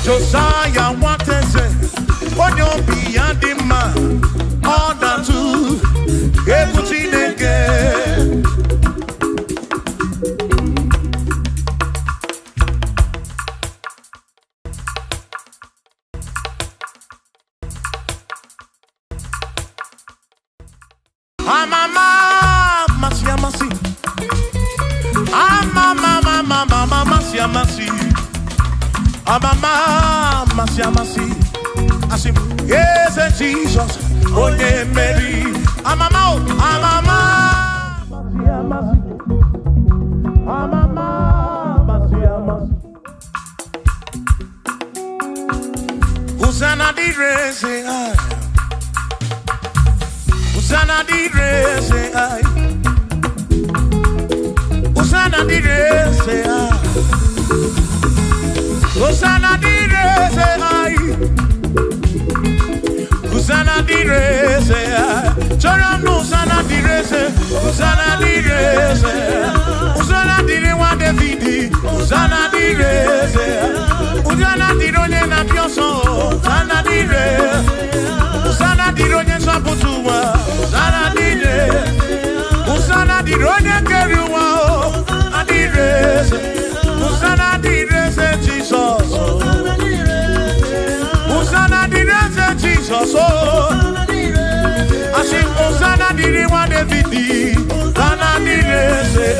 S1: Josiah wanted to say, on your beyond the man, all that to everything again. I say, yes, Jesus, oh yeah, Mary. I'm a Hosanna di re say I. Hosanna di re say I. Hosanna di re say I. Hosanna di re say I. Hosanna di re say I. Chora no Hosanna di re say. Hosanna di re say. Hosanna di re wa David. Hosanna di re say. Hosanna di ronye na pioso. Hosanna di re. Hosanna di ronye saputuwa. Hosanna di re. Hosanna di ronye keruwa. Hosanna di re say. Hosanna di re say Jesus. Hosanna di re say Jesus. I sing Hosanna di re wa David. Hosanna di re say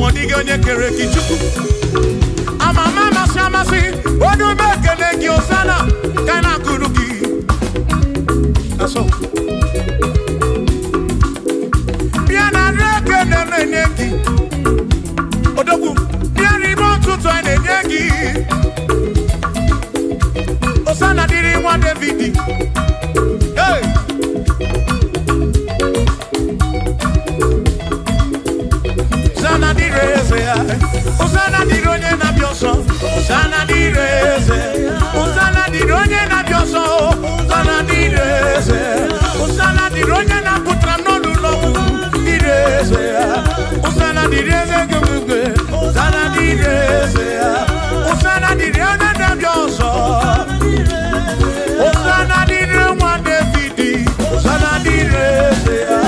S1: Odigo onye kere gị Chukwu. Amama amasị amasị, odume ekele gị Osana, ka na akụrụ gị. Aso. Bịa na reke na-enye gị. Odogwu, bịa n'ime ụtụtụ a na-enye gị. Osana dịrị nwa David. Hey! Osana dịrị eze ya. Osana dịrị onye na-abịa ọsọ. Osana dịrị eze. Osana dịrị onye na-abịa ọsọ. Osana dịrị eze. Osana dịrị onye na-apụtara n'ọnụ ụlọ dịrị eze ya. Osana dịrị eze gị. Osana dịrị eze ya. Osana dịrị onye na-abịa ọsọ. Osana dịrị nwa David. Osana dịrị eze ya.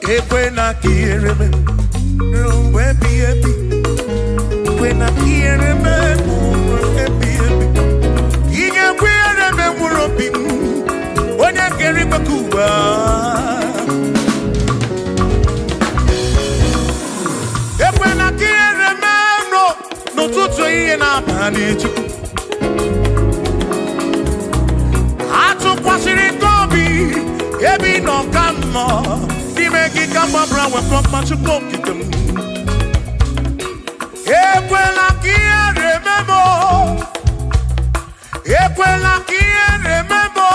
S1: Ekwena kiereme, rumbo epi epi. Ekwena kiereme, rumbo epi epi. Ige kiereme muropi, onye keribe kuba. Ekwena kiereme no tutu iye na bani Chukwu. Atu kwasiri kobi, ebi no kamo. Make it come up around with much of book. Equela remember. Equela remember.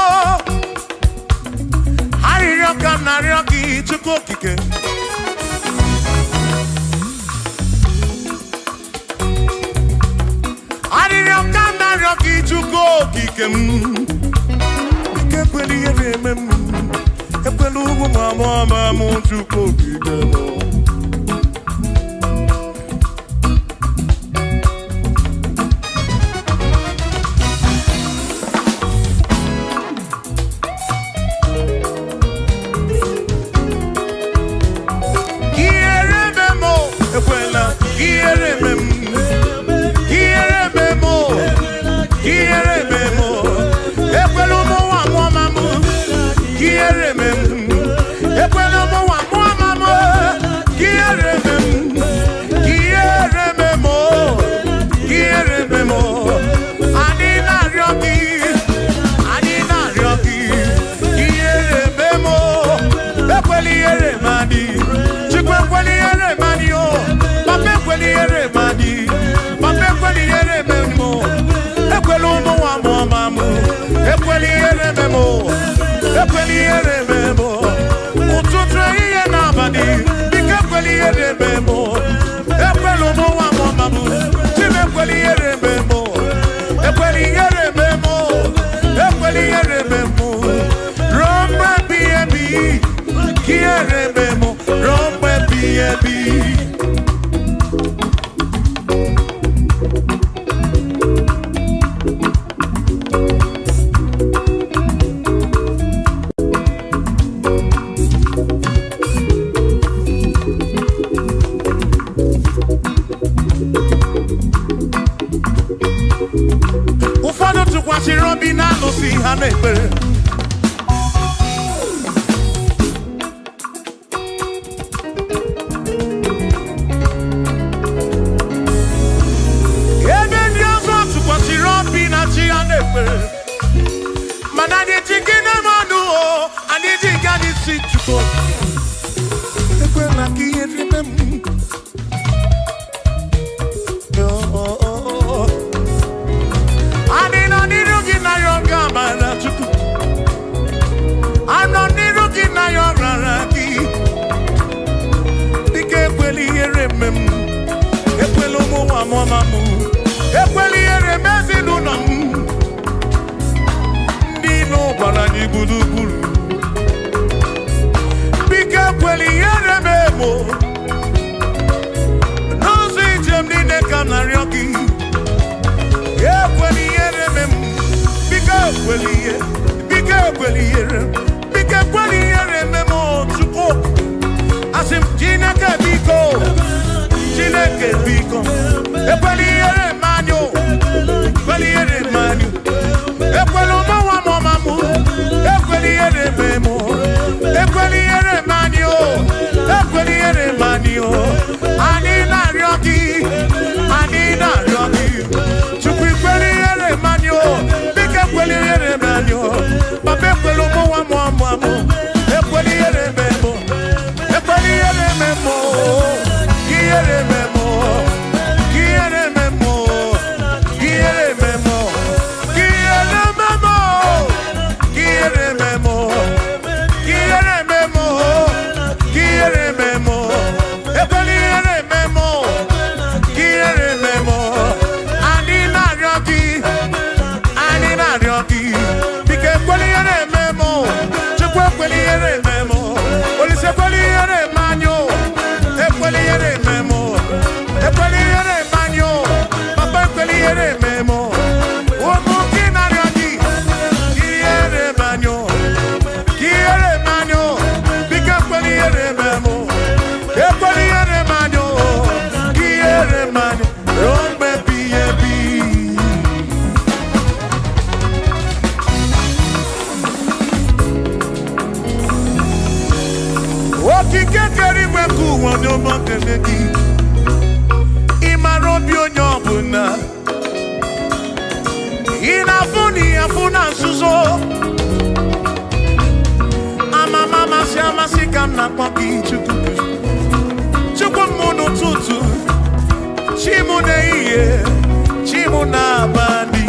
S1: Harioka Narioki to cook again. Harioka Narioki to cook again. Equally remember. Epelugu mama Chukwu gidemo. Kierememo, ekwela, kierememo, kierememo, kierememo. Epelugu mama kierememo. Ekwenomo wa mama kierememo Adina rioki kierememo Ekweli eremadi Chukwu ekweli eremadi o Papa ekweli eremadi Papa ekweli erememo Ekwelomo wa mama Ekweli erememo Ekweli erememo Ututre na badi, bikekweli erememo. Ekwelomo wa mamamu, chimekweli erememo. Ekweli erememo, ekweli erememo. Rombe biebi, ki erememo. Rombe biebi. Robina no si hanepe. Ebe nyozo tukwasi Robina si hanepe. Manani chikine manu o, ani chikani si chuko. Ekwe na kieremem. kweliye, bike kweliye, bike kweliye memo chuko. Asim Chineke biko, Chineke biko. Ekweliye manyo, kweliye manyo. Ekwelo mawa mamu, ekweliye memo, ekweliye manyo, ekweliye manyo. Ani na ryoki, ani na ryoki. Chukwi kweliye manyo, bike kweliye manyo. Babe kwelo mawa mamu, ekweliye memo, ekweliye memo, kiere memo, kiere memo, kiere memo, kiere memo, kiere memo, kiere memo, kiere memo, ekweliye memo, kiere memo, ani na ryoki, bike kweliye memo, chukwe kweliye memo, olise kweliye manyo, ekweliye memo, ekweliye manyo, papa ekweliye memo, omu kina ryoki, kiere manyo, bike kweliye memo, ekweliye manyo, kiere manyo, rombe biyebi. Okikekeri weku wonyo mokenegi Imarobi onyobuna Inafuni afuna nsuzo Mama siama sikam na kwaki chuku Chuku munu tutu Chimu ne iye Chimu na bandi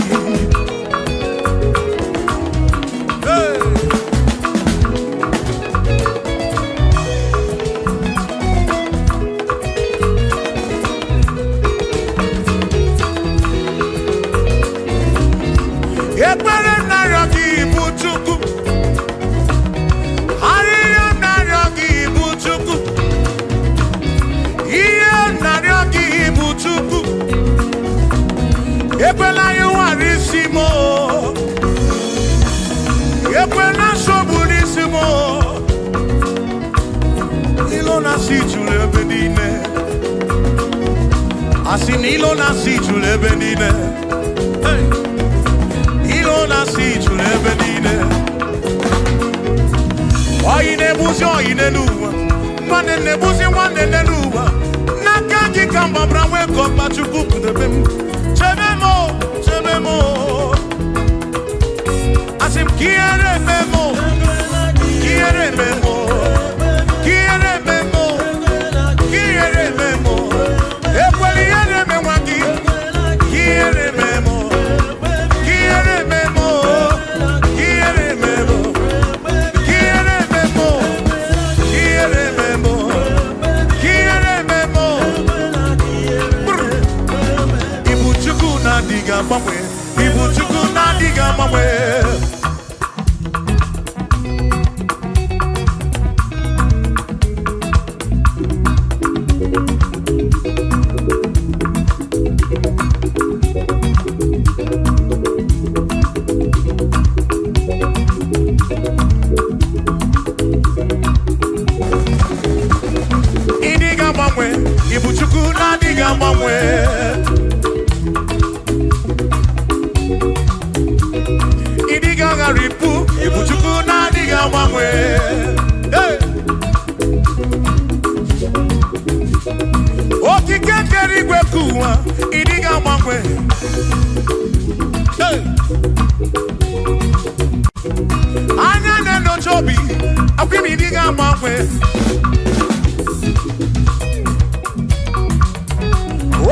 S1: Hey Ekwere naryoki buchuku Hariya naryoki buchuku Iye naryoki buchuku Ekwela yuwarisimo Ekwela soburisimo Ilona si chulebenine Asin ilona si chulebenine Hey Ilona si chulebenine Oine buzi oine luwa Mwane ne buzi wane ne luwa Nakaji kamba brawe komba chukuku nebem Chebemo Asim kiere memo Kiere memo Kiere memo Kiere memo Ekweliye memwangi Kiere memo Kiere memo Kiere memo Kiere memo Kiere memo Kiere memo Ibuchuku na diga mamwe Ibuchuku na diga mamwe Idiga mamwe Ibuchuku na diga mamwe Idiga garipu Ibuchuku na diga mamwe Hey Okikekeri gwekuwa Idiga mamwe Hey Anya neno chobi Akwimi idiga mamwe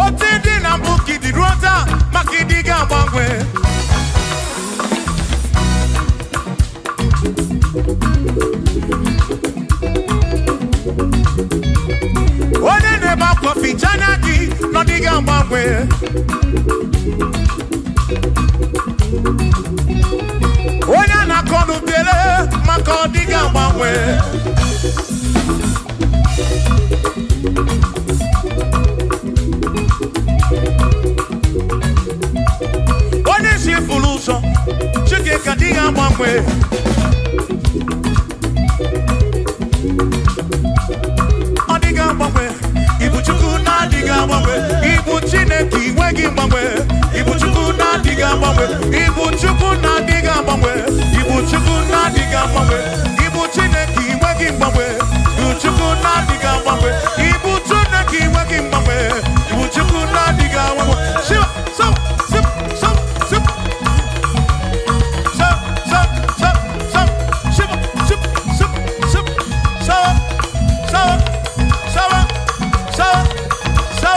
S1: Otidi na mbuki di rota Makidiga mamwe One ne ba kofi chanaki No diga mamwe One na konu tele Makodiga mamwe One si fuluso Chike Chineke adịghị agbanwe. Ọ dịghị agbanwe. Ibu Chukwu na-adịghị agbanwe. Ibu Chineke inweghị mgbanwe. Ibu Chukwu na-adịghị agbanwe. Ibu Chukwu na-adịghị agbanwe. Ibu Chukwu na-adịghị agbanwe. Ibu Chineke inweghị mgbanwe. Ibu Chukwu na-adịghị agbanwe. Ibu Chineke inweghị mgbanwe. Ibu Chukwu na-adịghị agbanwe. Shiva, so, sip, so, sip. So, so, so, so, shiva, sip, sip, sip, so, so, so, so, so, so,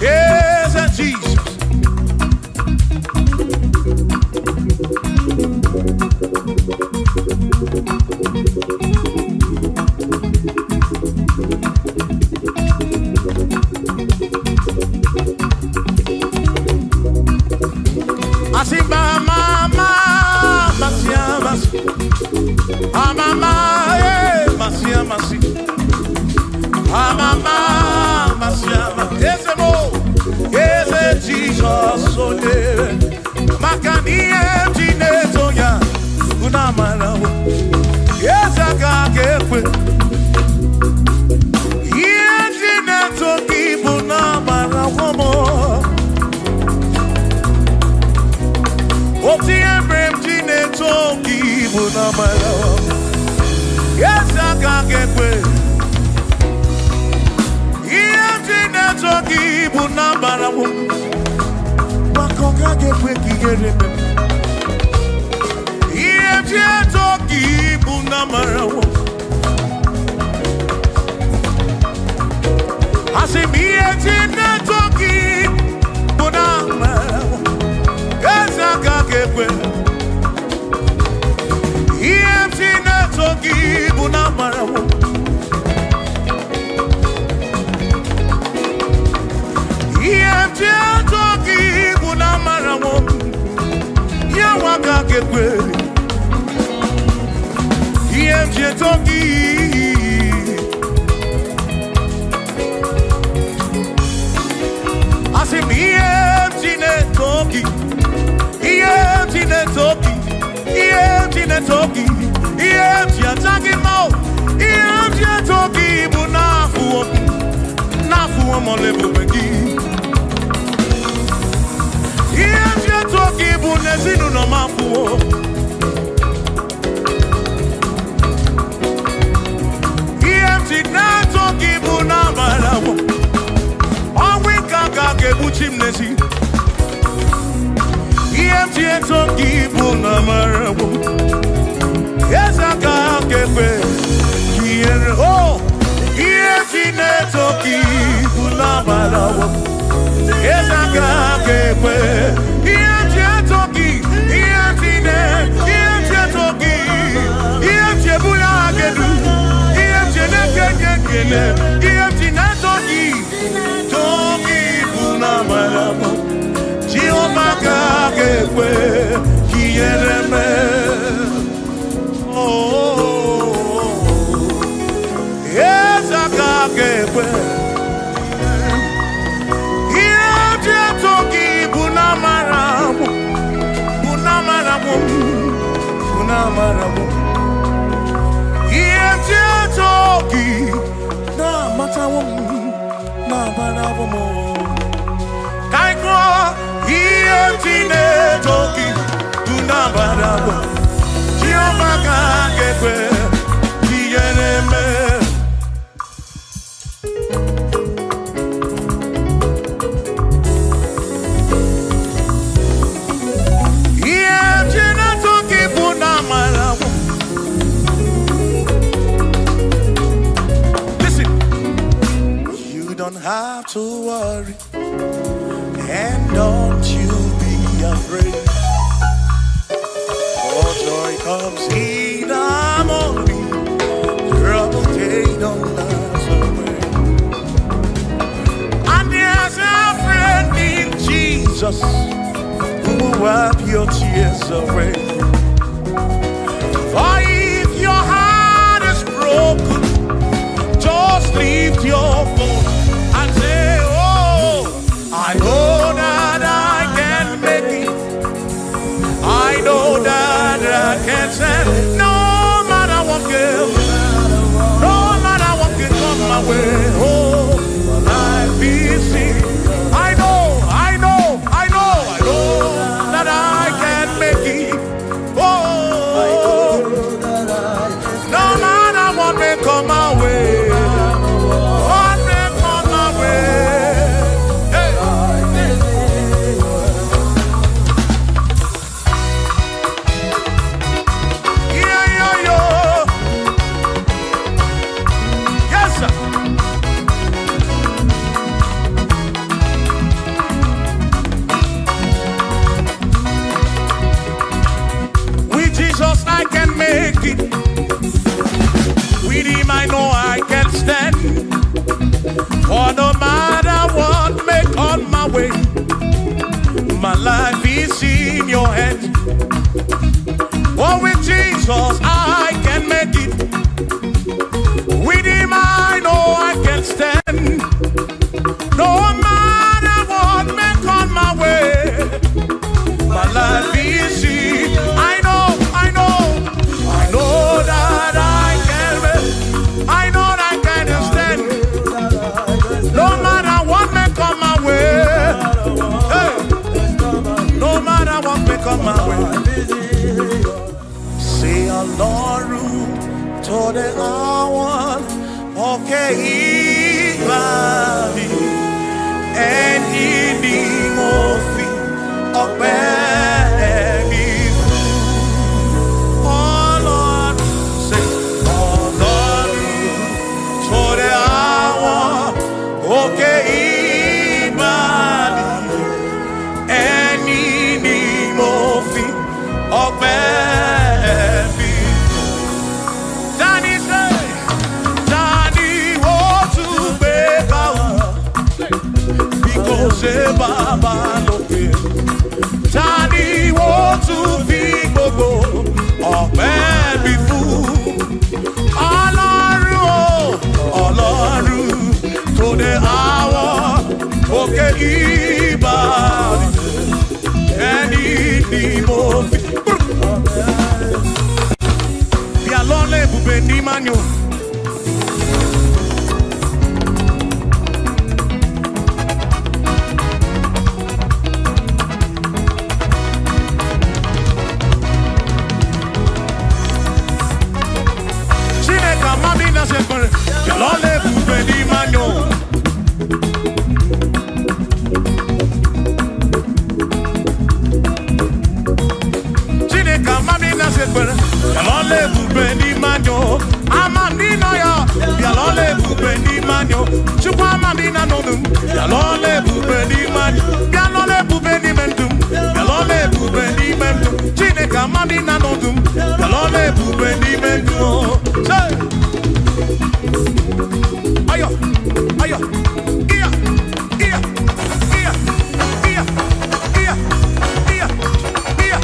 S1: Yes, Jesus. Yes, I can't get away. Toki bunambara wo makonga gekwe kigere me Iye toki bunambara wo Asimiye toki bunambara wo Ezaka gekwe Iye toki bunambara wo Toki bunamara wo ya waka gekwe Iye toki Asim iye toki Iye toki Iye toki Iye toki mo Iye toki bunafu nafu mo lebu begi Iye toki bunezinu no mafu Iye na toki bunamara wo Onwe kaka kebuchim nesi Iye toki bunamara wo Ezaka kepe Kiere oh Iye toki bunamara wo Ezaka kepe Iye toki Iye toki Iye bula gedu Iye nekekekele Iye toki bunamara wo Jehovah kepe Kiereme Oh Ezaka kepe Bunamara Iye toki na matawo na banawo mo Kaiko Iye toki bunamara Jehovah kepe Kiereme Have to worry and don't you be afraid, for joy comes in the morning, trouble they don't last away. And there's a friend in Jesus who will wipe your tears away. For if your heart is broken, just lift your voice and say, oh, I know that I can make it. I know that I can stand. No matter what comes, no matter what can come my way. Oh, life is easy. I know that I can make it. Oh, no matter what may come my way. With him I know I can stand. For no matter what may come my way, my life is in your hands. For with Jesus I can make it. With him I know I can stand. No matter what may come my way, my life is oke ibali eni ni mo fi ọpẹ́ mi. Tani say, tani wo tún gbé ká o, bí kò ṣe bàbá lókè. Tani wo tún fi gbogbo ọpẹ́ mi fún. Ọlọ́run o, Ọlọ́run tó dé àwọ̀ òkè ìbàdí ẹni ni mo fi. Bí alọ́lẹ̀ ibùgbé ní manyo. Chineke mami na sekpere. Bí alọ́lẹ̀ ibùgbé ní manyo. Bialole bube ni manyo, amandino ya. Bialole bube ni manyo, chukwa amandina nonum. Bialole bube ni manyo, bialole bube ni mendum. Bialole bube ni mendum, chineke amandina nonum. Bialole bube ni mendum. Say, ayo, ayo, iya, iya, iya, iya, iya, iya, iya.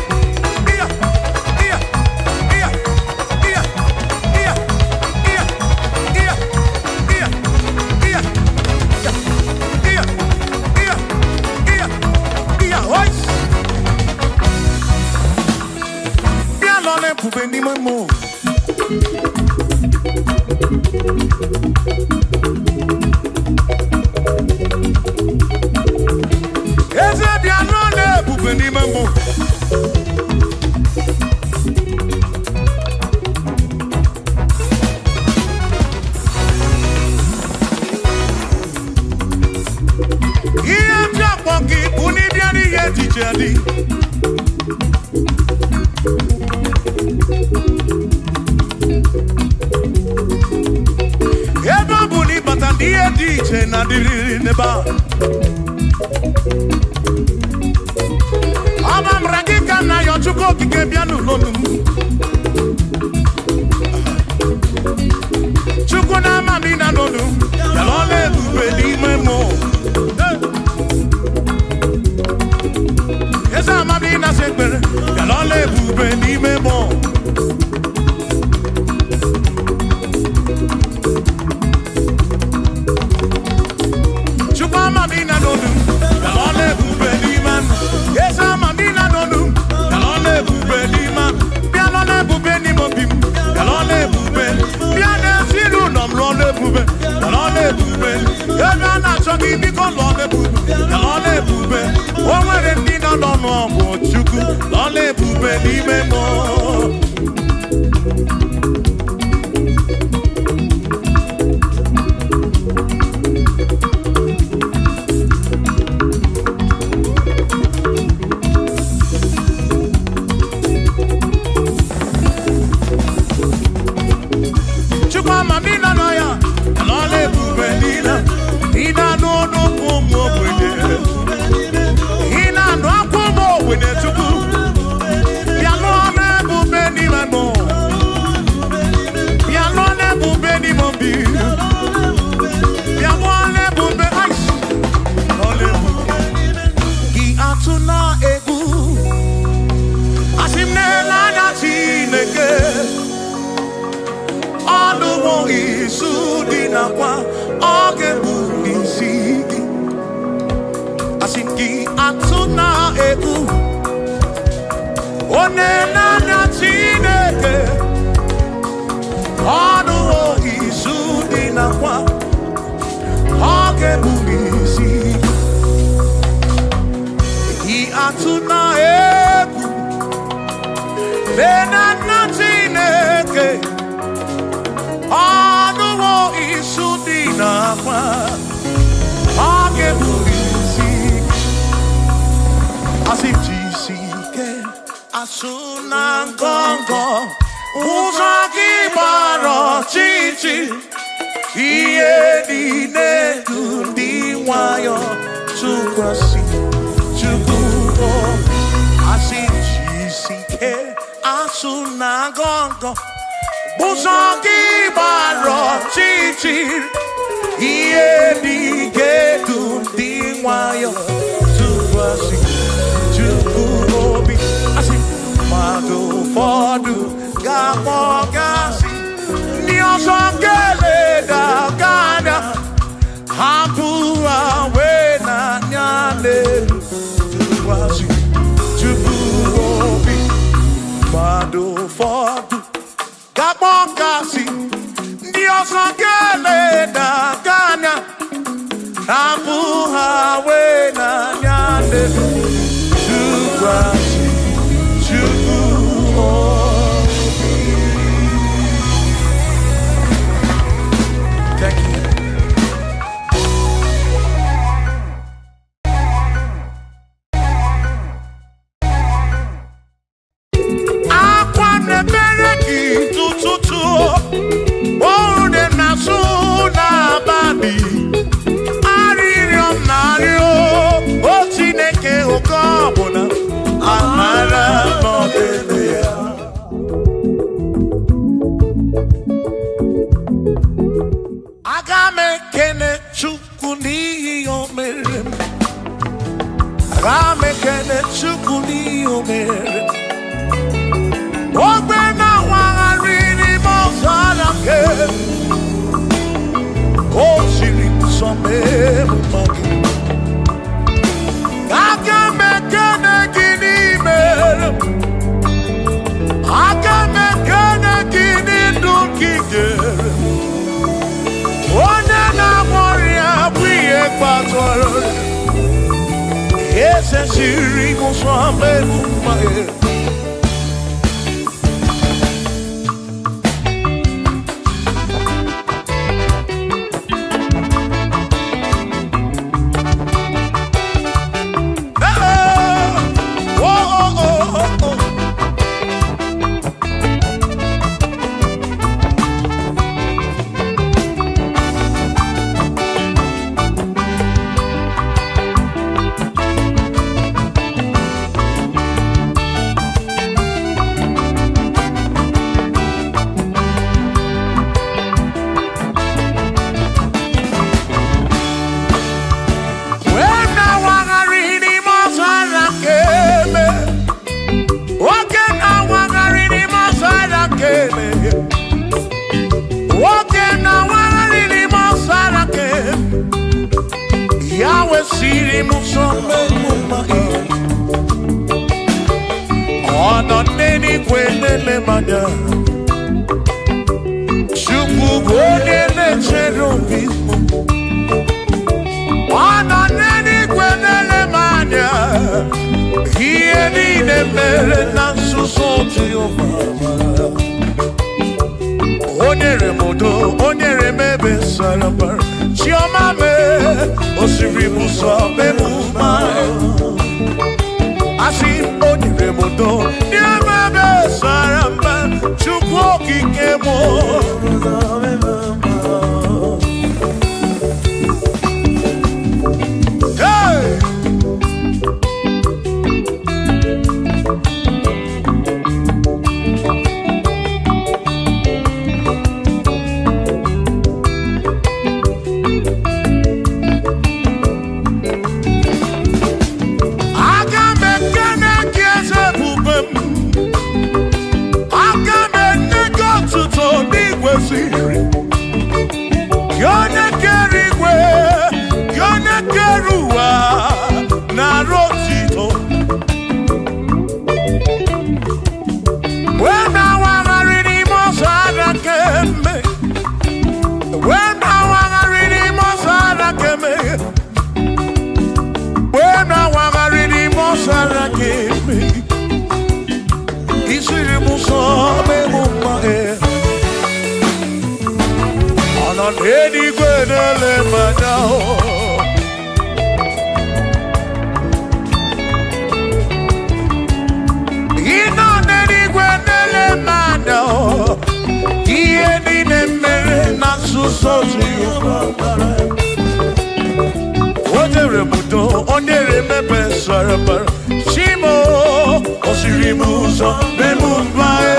S1: Ni mamo. Eze biano le bube ni mamo. Iye japoki uni biani ye tichedi. Batandie dice na diri neba. Abam ragika na yo chuko kike bianu nonu. Chuko na mami na nonu. Yalole bube ni memo. Esa mami na sekbere. Yalole bube ni memo. Mamina nonu, kalole bube ni man. Yes, mamina nonu, kalole bube ni man. Pianole bube ni mobim, kalole bube. Piane silu nom lole bube, kalole bube. Yega na choki biko lole bube, kalole bube. Omere ndina nono bo chuku, lole bube ni memo. Sunangongo Uzaki baro chichi Iye dine dundi Chineke asuna gongo Buzogi baro chichi Iye di gedu di wayo Tuwasi Chuku obi Asi Madu fodu Gamo gasi Niosongele da gana Hampua wena nyane Tuwasi Chuku obi Madu fodu Gabongasi, Dios angele da gana, Abuha wena nyande, Chukwasi, Thank you. Onye remebe sarabara Shimo Osirimuzo Bemumae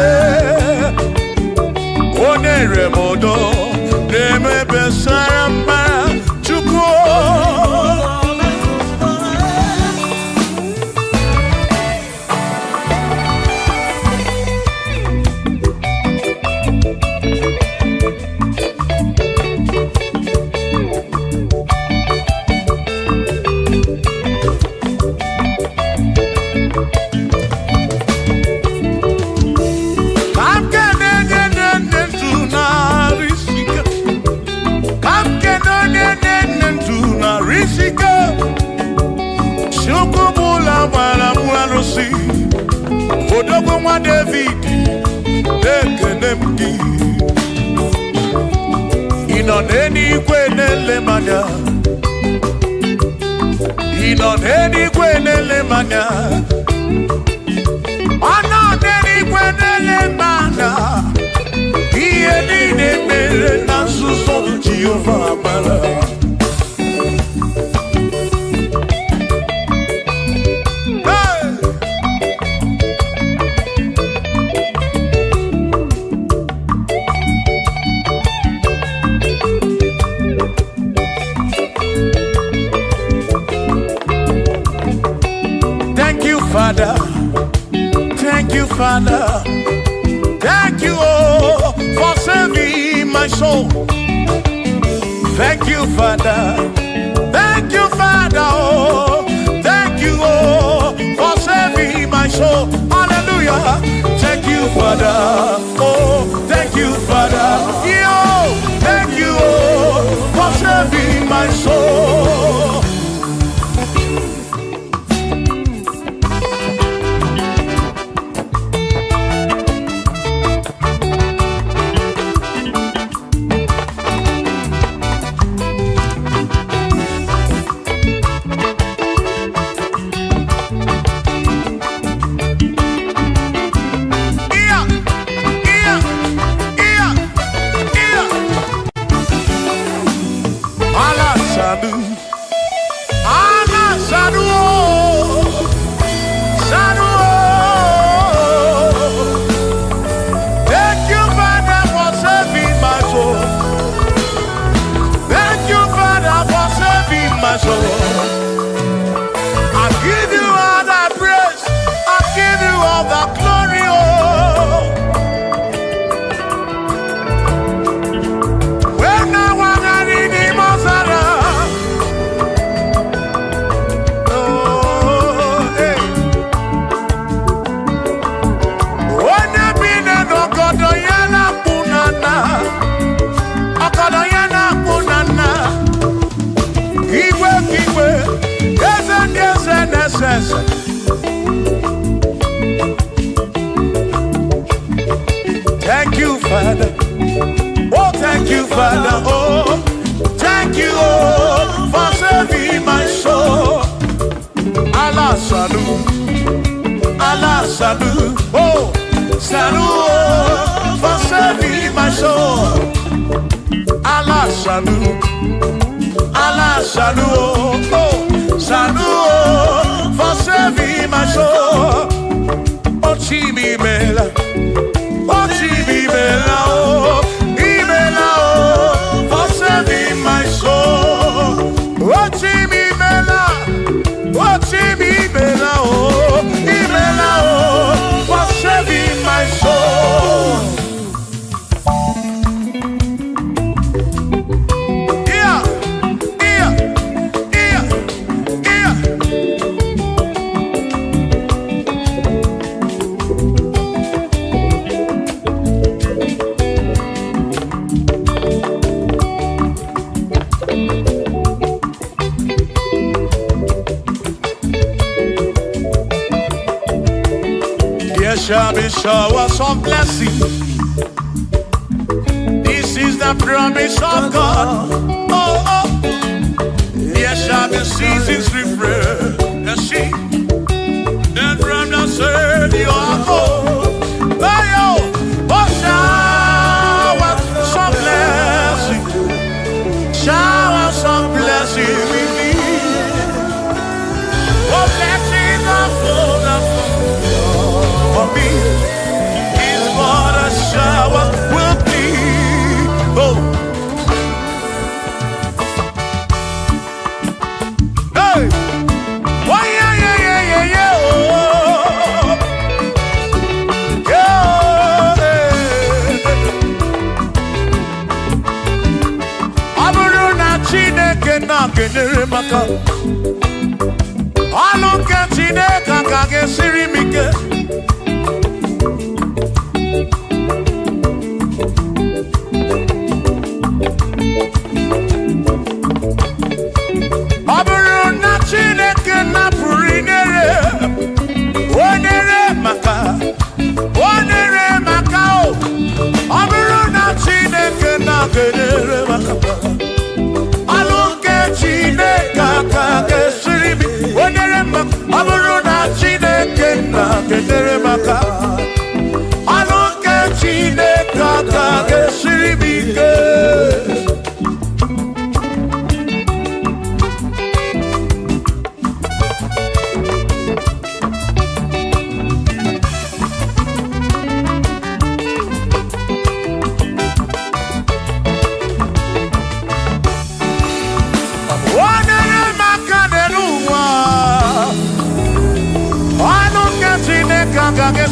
S1: Oneremodo Nemebe Saramba Chukwo. Odogo mwa David Ekenemki Inoneni kwenele manya Inoneni kwenele manya Anoneni kwenele manya Iye nine mere nasuso Jehovah Amara. Father, thank you, Father, thank you, oh, for saving my soul. Thank you, Father, oh, thank you, oh, for saving my soul. Hallelujah. Thank you, Father, oh, thank you, Father, yo, thank you, oh, for saving my soul. Thank you, Father. Oh, thank you, Father. Oh, thank you, oh, for saving my soul. Allah salut, oh, salut, oh, for saving my soul. Allah salut, oh, salut, oh, for saving my soul. Oh, Chimimela. Oh, Imela, oh, for saving my soul. Oh, Imela, oh, Imela, oh, for saving my soul. Shall be showers of blessing. This is the promise of God. Oh, oh. There shall be seasons refreshing. Then from the sun you are home. Oh, showers of blessing. Showers of blessing with me. Oh, blessings are full of kedere maka ọnụ nke Chineke ka ga-esiri m ike ọ bụrụ na Chineke napụrụ inyere onyere maka ọ bụrụ na Chineke na-kedere maka ọnụ nke Chineke ka ga-esiri m onyere maka ọ bụrụ na Chineke na-kedere maka ọnụ nke Chineke ka ga-esiri m ike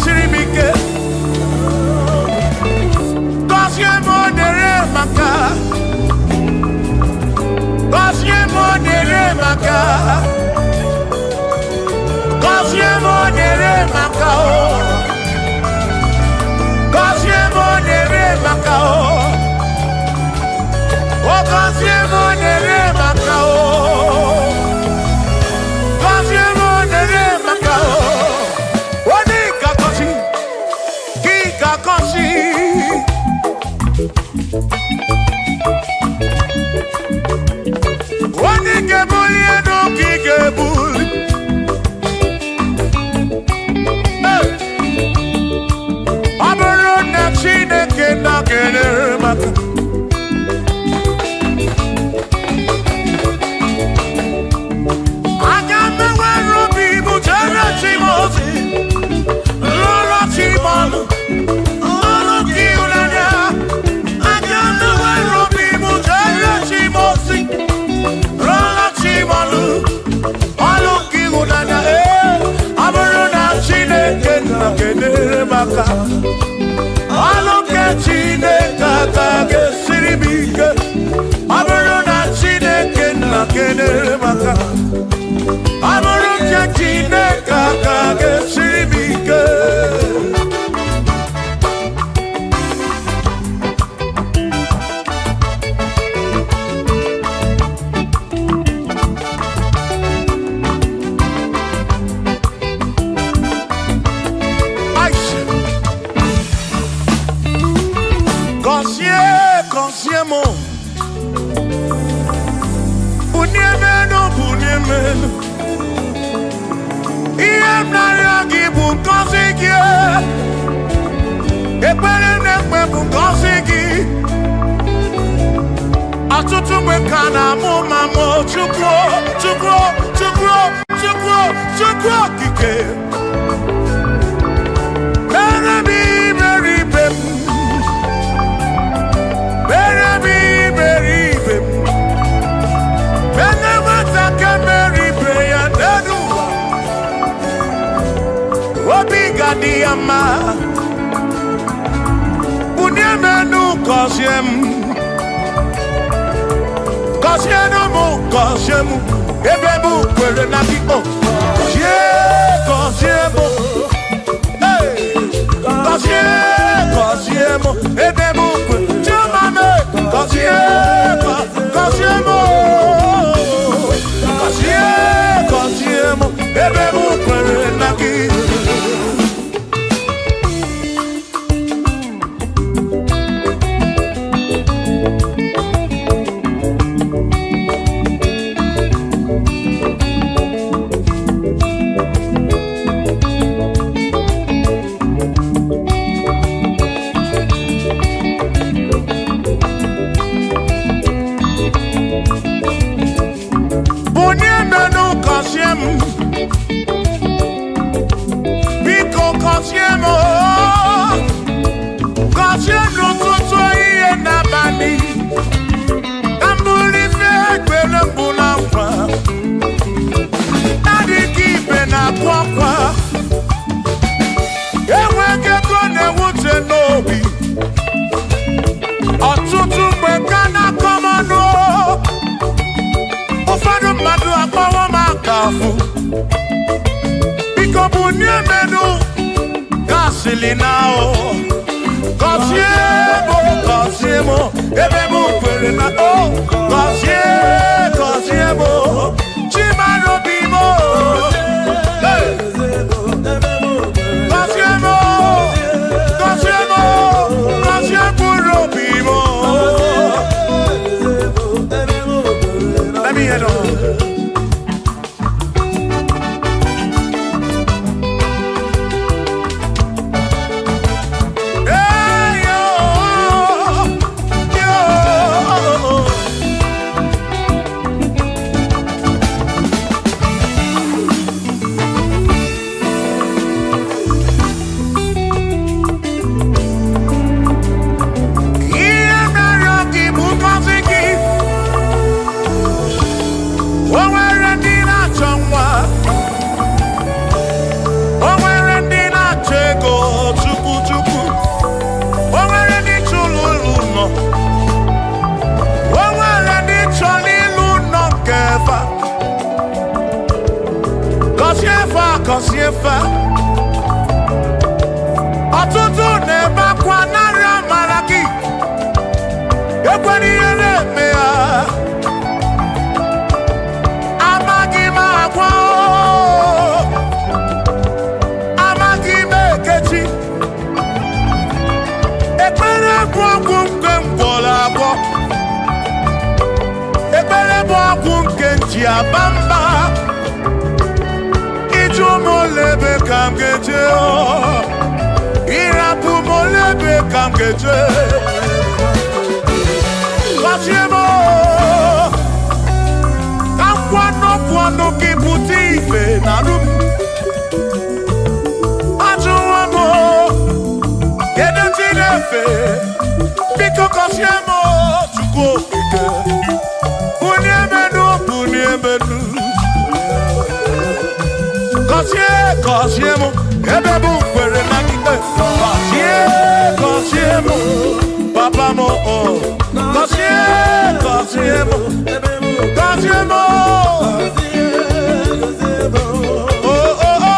S1: siri mi ke Gosie mo nere maka Gosie mo nere maka Gosie mo nere maka Gosie mo nere maka Gosie mo nere maka Gosie mo nere maka Ọlụ nke Chineke ka ga-esiri m ike ọ bụrụ na Chineke na-kedere maka ọ bụrụ nke Chineke ka ga-esiri m ike Consiemo Uniemeno Iem naragi bu konsigi Ekpere nekpe bu konsigi Atutu mekana mu mamo Chukwo kike Diama Uniemenu Kosiemu Ebebu kwere na biko Kosiemu Kosiemu Ebebu kwere Chumame Kosiemu Ebebu kwere na biko now. Cosiemo, ebemu perena oh. Cosiemo, chimano bimo. Cosiemo bimo. Let me head on. Cosiefa Atutu neba kwa nara maraki Ekwani ele mea Amagi magwa Amagi mekechi Ekwere kwa kumke mkola kwa Ekwere kwa kumke njia bamba Molebe kam geje o Irapu molebe kam geje Kosiemo Kam kwano kiputi narum Ajuamo Yede tinefe Biko kosiemo Chuko kike Uniemenu Cosiemo, ebebu kwere nakite. Cosiemo, papa mo oh. Cosiemo, cosiemo. Oh oh oh.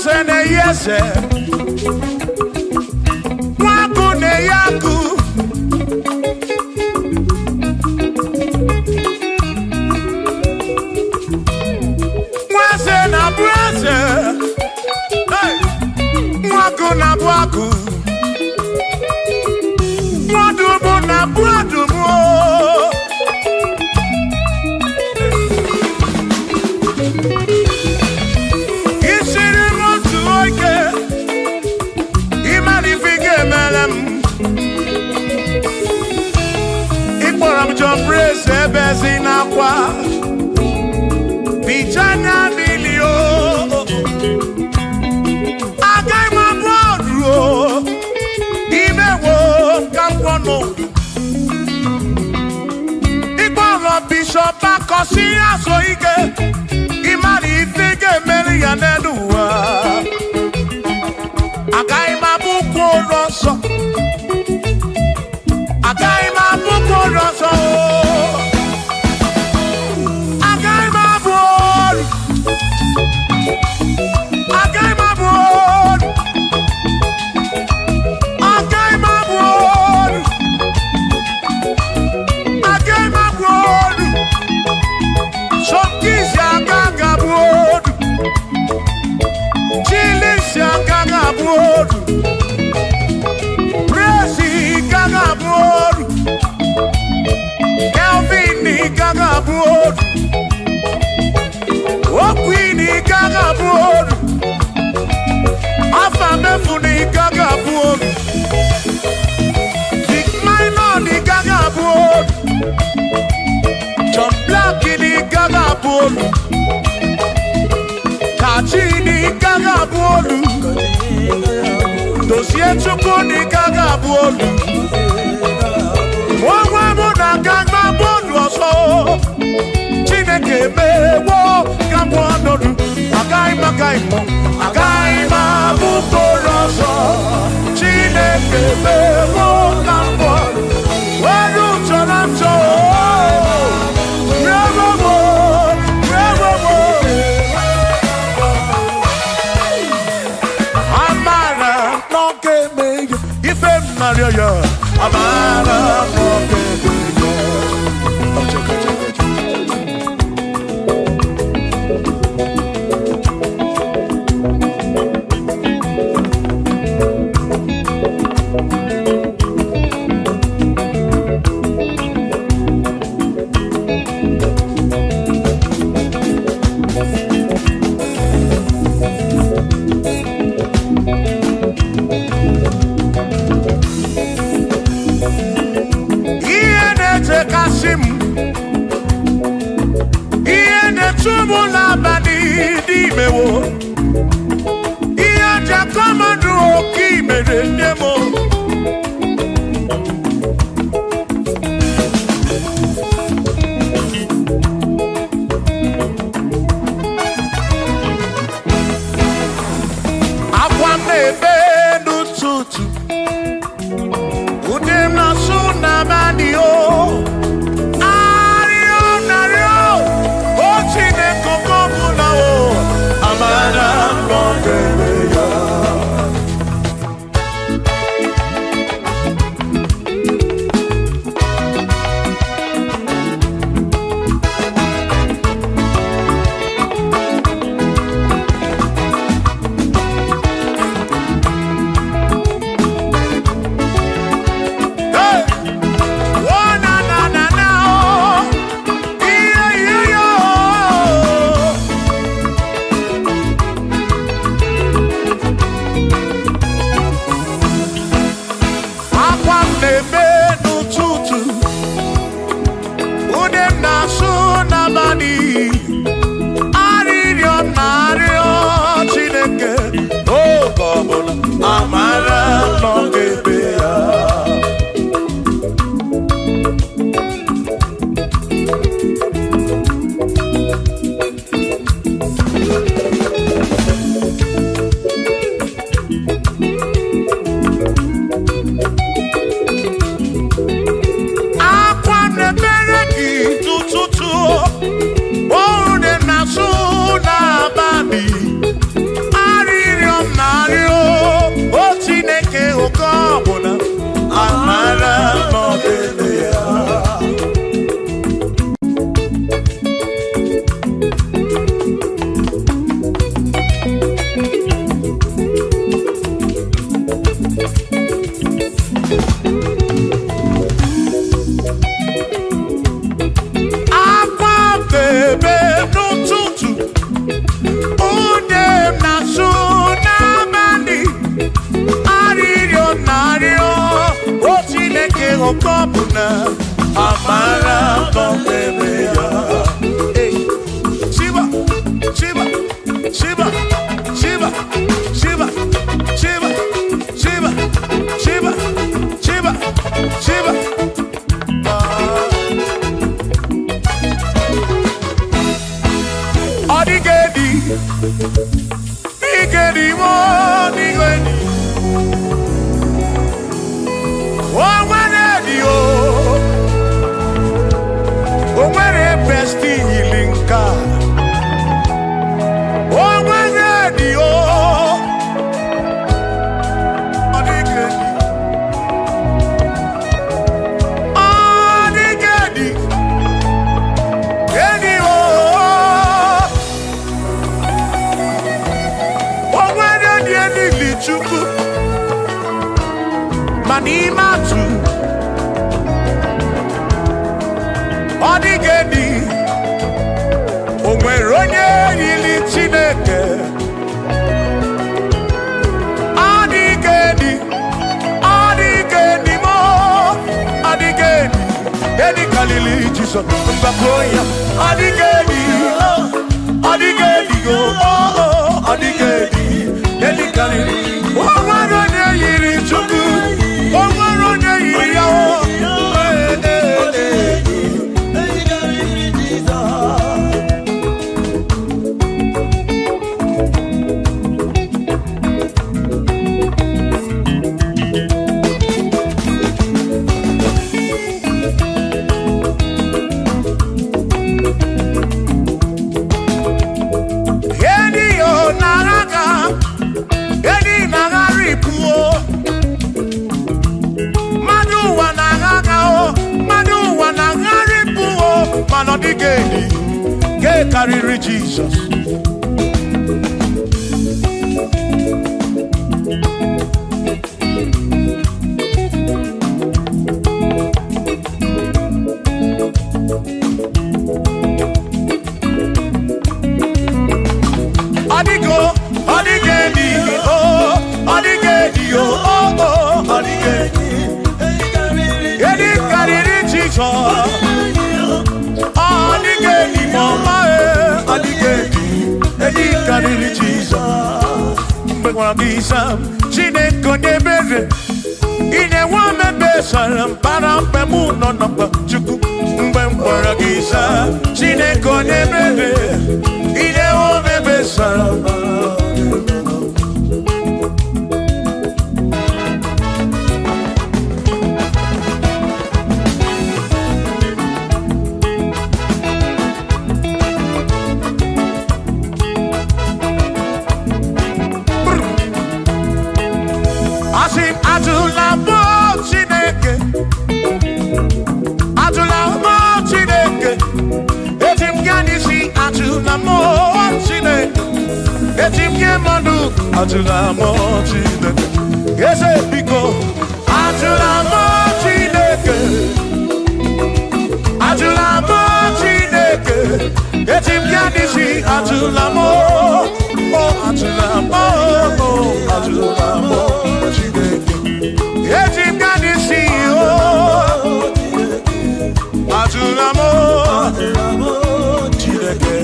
S1: Mwasene yese Mwakune yaku Mwasena brase Mwakuna bwaku Mwadumu na bwadumu Bezina kwa Pichanya milio Agai mabwadro Imewo kampono Igboro bishop akosi aso ike Imari ifige meri ya neduwa Agai mabuko roso Agai mabuko roso Kachini kagabolu Dosie chukuni kagabolu Mwa muna kagabolu oso Chineke mewo kamwanodu Agaima bukoroso Chineke mewo kamwanodu Waru chorancho Amara Igedi mo nigedi. Omwanedi o. Omwere besti ilinka. Omwanedi o. Odigedi. Odigedi. Gedi o. Omwanedi elili chuku. Manimatu. Odigedi. Onweronye yili Chineke. Odigedi. Odigedi mo. Odigedi. Edi kalili Jesus. Mbakoya. Odigedi. Odigedi go. Odigedi. Edi kalili. Onweronye yili Chukwu. Onweronye yili Yahweh. Odigedi, get carry Jesus. Odigo, Odigedi, oh, Odigedi, oh, Odigedi, get carry Jesus. Odigedi mama odigedi edi kariri Jesus mbegwa gisa Chineke nyebere ine wa mebesara para mpemu no napa Chukwu mbegwa gisa Chineke nyebere ine wa mebesara Atula mo Chineke, yes biko. Atula mo Chineke, atula mo Chineke. Etim yanisi atula mo, oh atula mo, oh atula mo Chineke. Etim yanisi oh, atula mo Chineke.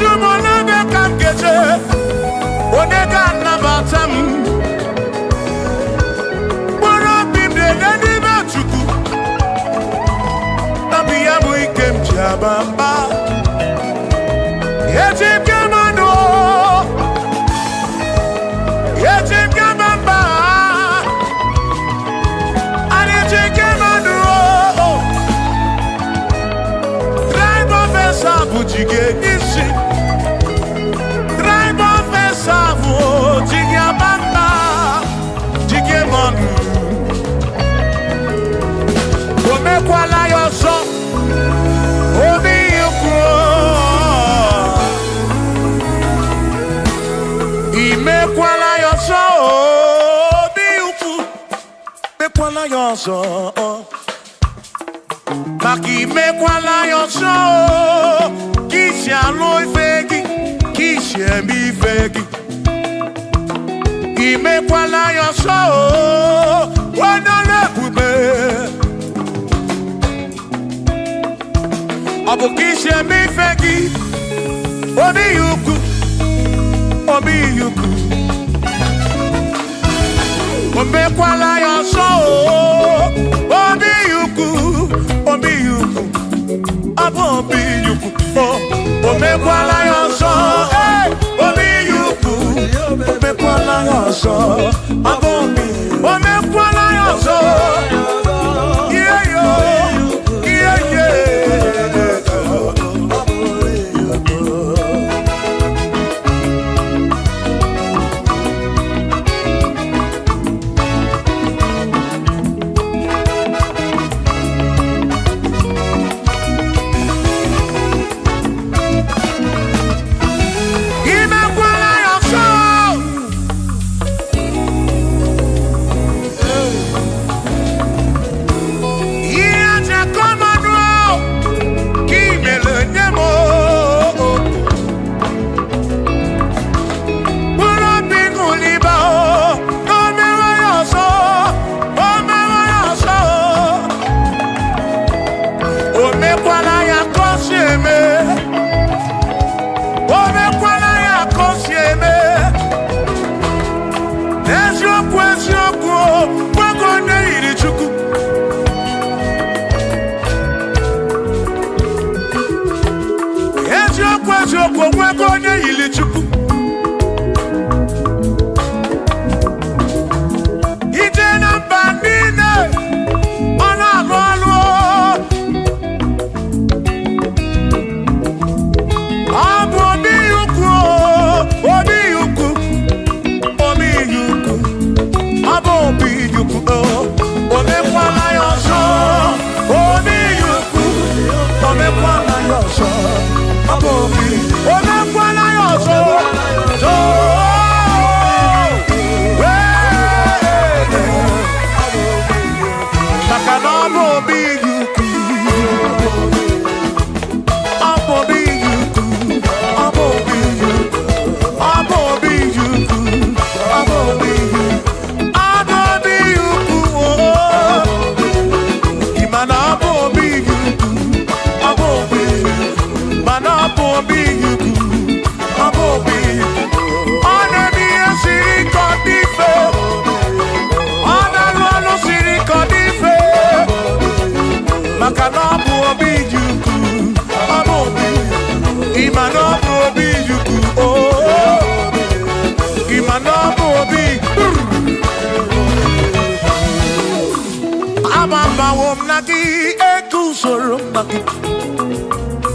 S1: Ejumolebe kam geje onega nabatam Boro bimde neni machuku Nabiya muikem jabamba Ejim kamano Ejim kamamba Ejim kamano Drive of a sabu jige nisi Drive of a sabu jige bamba Jige manu Ome kwala yoso Obi yukro Ime kwala yoso Obi yukro Me kwala yoso Maki me kwala yoso Kishi aloi fegi Kishi mi fegi Ime kwala yoso Wana lepube Abu kishi mi fegi Obi yuku Obi yuku Ome kwala yoso Obi yuku Obi yuku Abu obi yuku Ome kwala yoso Obi yuku Ome kwala yoso Abu obi Ome kwala yoso Yeah yo Yeah yeah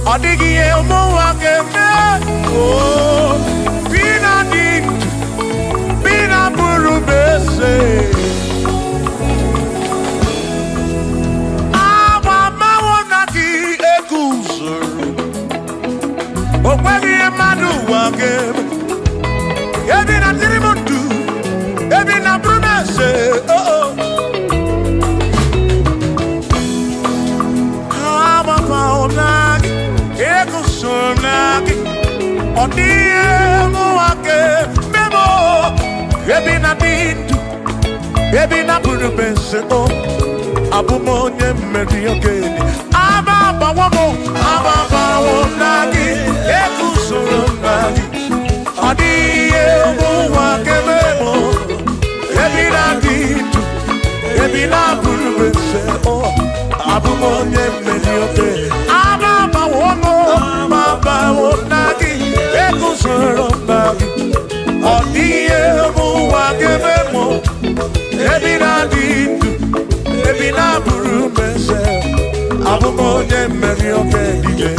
S1: Odigi elmo wakeme oh bina dit bina buru bese Aba mawonaki ekuzuru Okwagi emadu wakeme Ebina tirimundu Ebina buru bese oh oh Aba mawonaki Ekusonaki Odie muake Memo Ebina bintu Ebina buru bese oh Abumonye meri ogeni Ababa wamo Ababa wonagi Ekusonaki meri oke dije.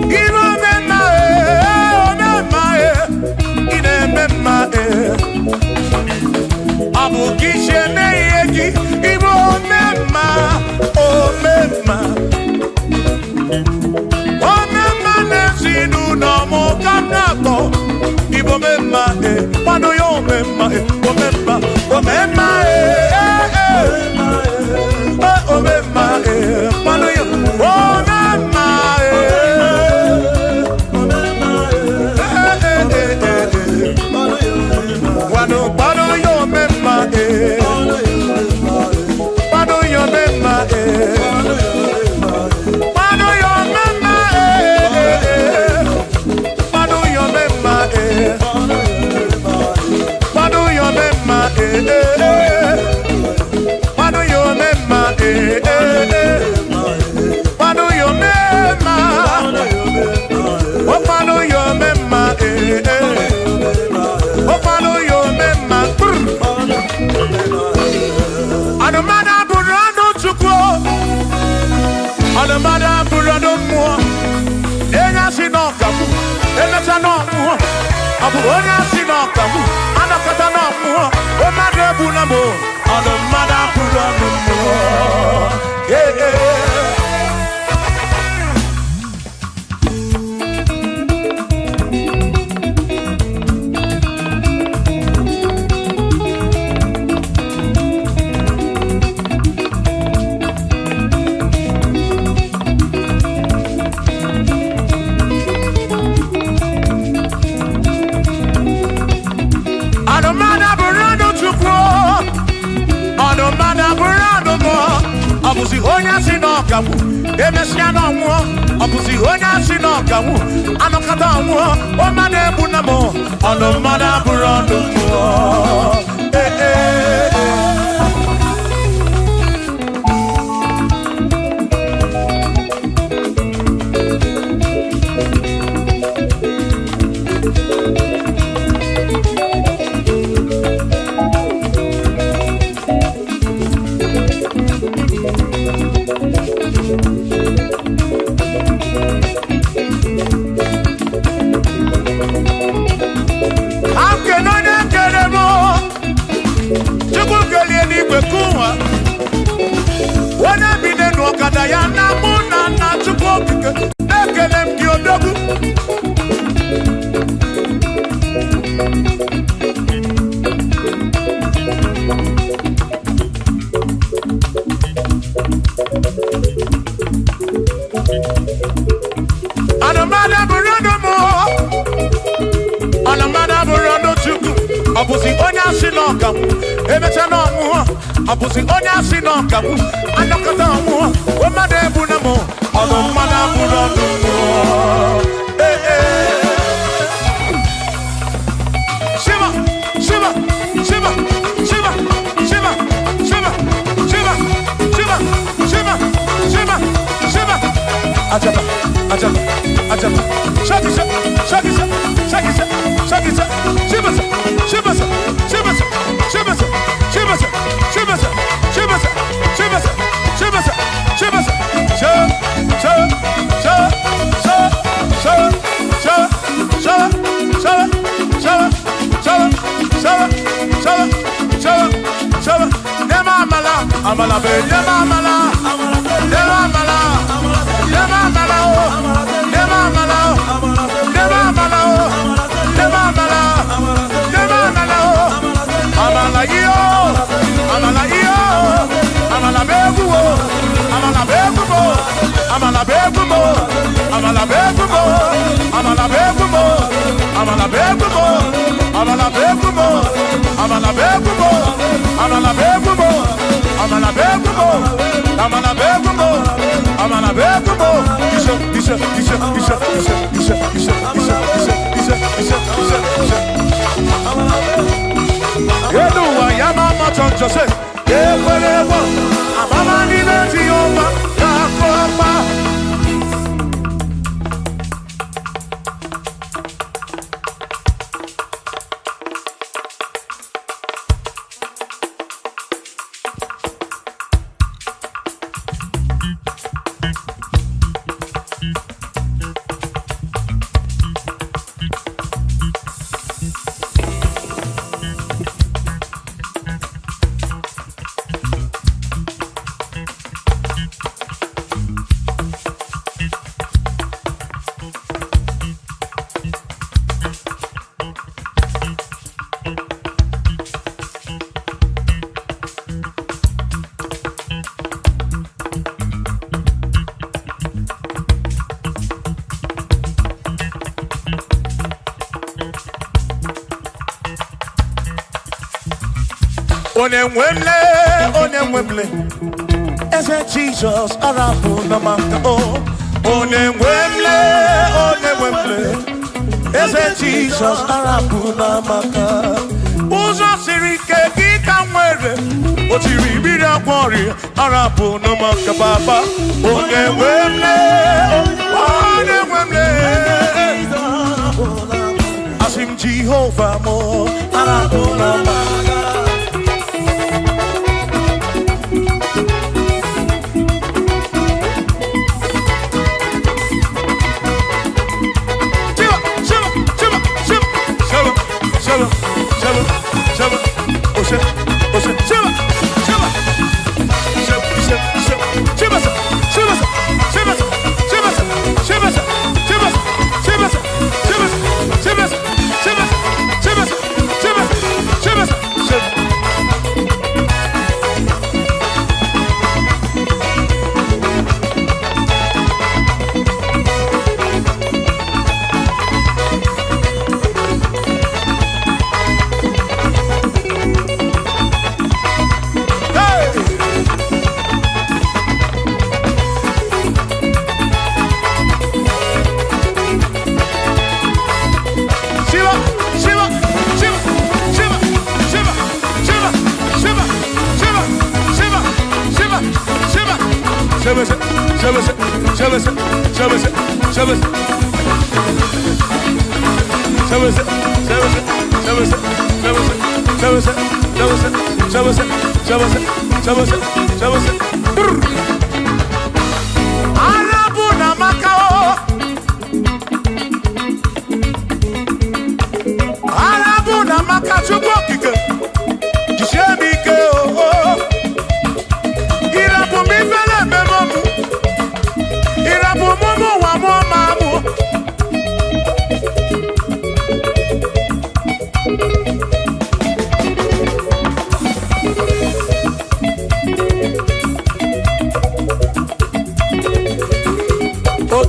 S1: Ibo emecha no mu abu onya si no kamu anakata no mu o madebu na mo ono mada puro no mu Abusi onya si no kamu, emesia no mu. Abusi onya si no kamu, anokata mu. O mane bunamo, ono mana burando mu. Abusi onya si no kamu, emecha no mu. Abusi onya si no kamu, anokata mu. O madebu na mo, ono mana burando mu. Shiva, Shiva, Shiva, Shiva, Shiva, Shiva, Shiva, Shiva, Shiva, Shiva, Shiva. Ajaba, ajaba, ajaba. Shaki, shaki, shaki, shaki, shaki, Shiva. Shibasa, Shibasa, Shibasa, Shibasa, Shibasa, Shibasa, Shibasa, Shibasa, Shibasa, Amala be, amala, amala, Onemwemle, ese Jesus arabu na maka oh. Onemwemle, ese Jesus arabu na maka. Uzo sirike kita mwere, otiri bida kwori arabu na maka baba. Onemwemle, asim Jehovah mo arabu na maka. Shiva,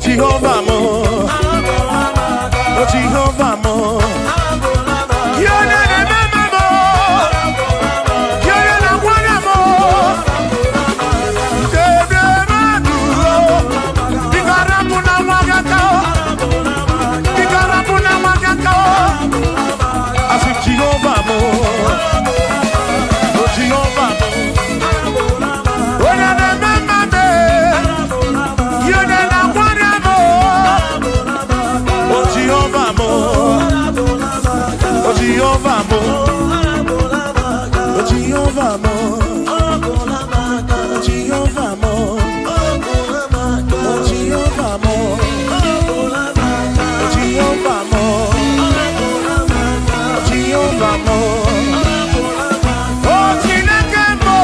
S1: Jehovah mo, oh Jehovah mo, you're the remember mo, you're the one mo, the maduro, the garapuna magakao, the garapuna magakao, I said Jehovah mo, oh Jehovah mo, oh the remember me, you're the Jehovah mo, oh Jehovah mo, oh Jehovah mo, oh Jehovah mo, oh Jehovah mo, oh Jehovah mo, oh Jehovah mo, oh Chineke mo.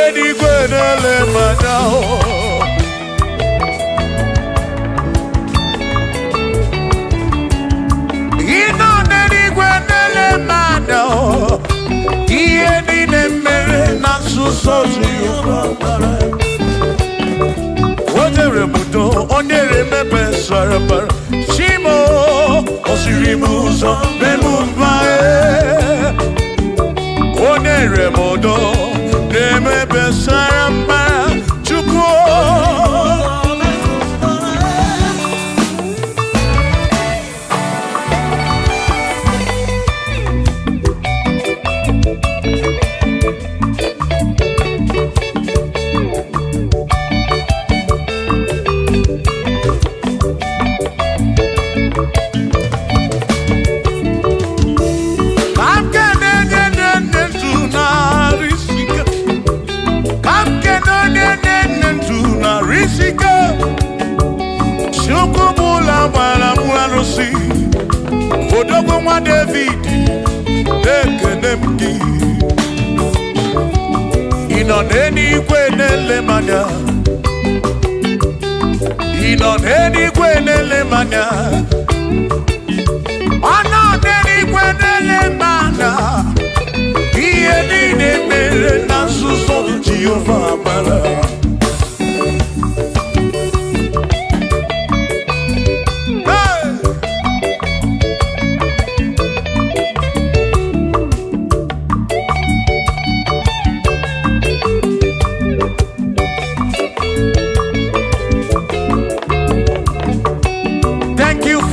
S1: n'eluigwe na-ele mmanya ịnọ n'eluigwe na-ele mmanya ihe niile mere na nzuzo Jehova o nyere m udo o nyere m ebe sara mbara Chimo o siri m ụzọ mee m mma o nyere m udo na-eme sara mbara Chukwu Odogwu nwa David ekene m gị ị nọ n'eluigwe na-ele mmanya ị nọ n'eluigwe na-ele mmanya ọ nọ n'eluigwe na-ele mmanya ihe niile mere na nzuzo Jehova mara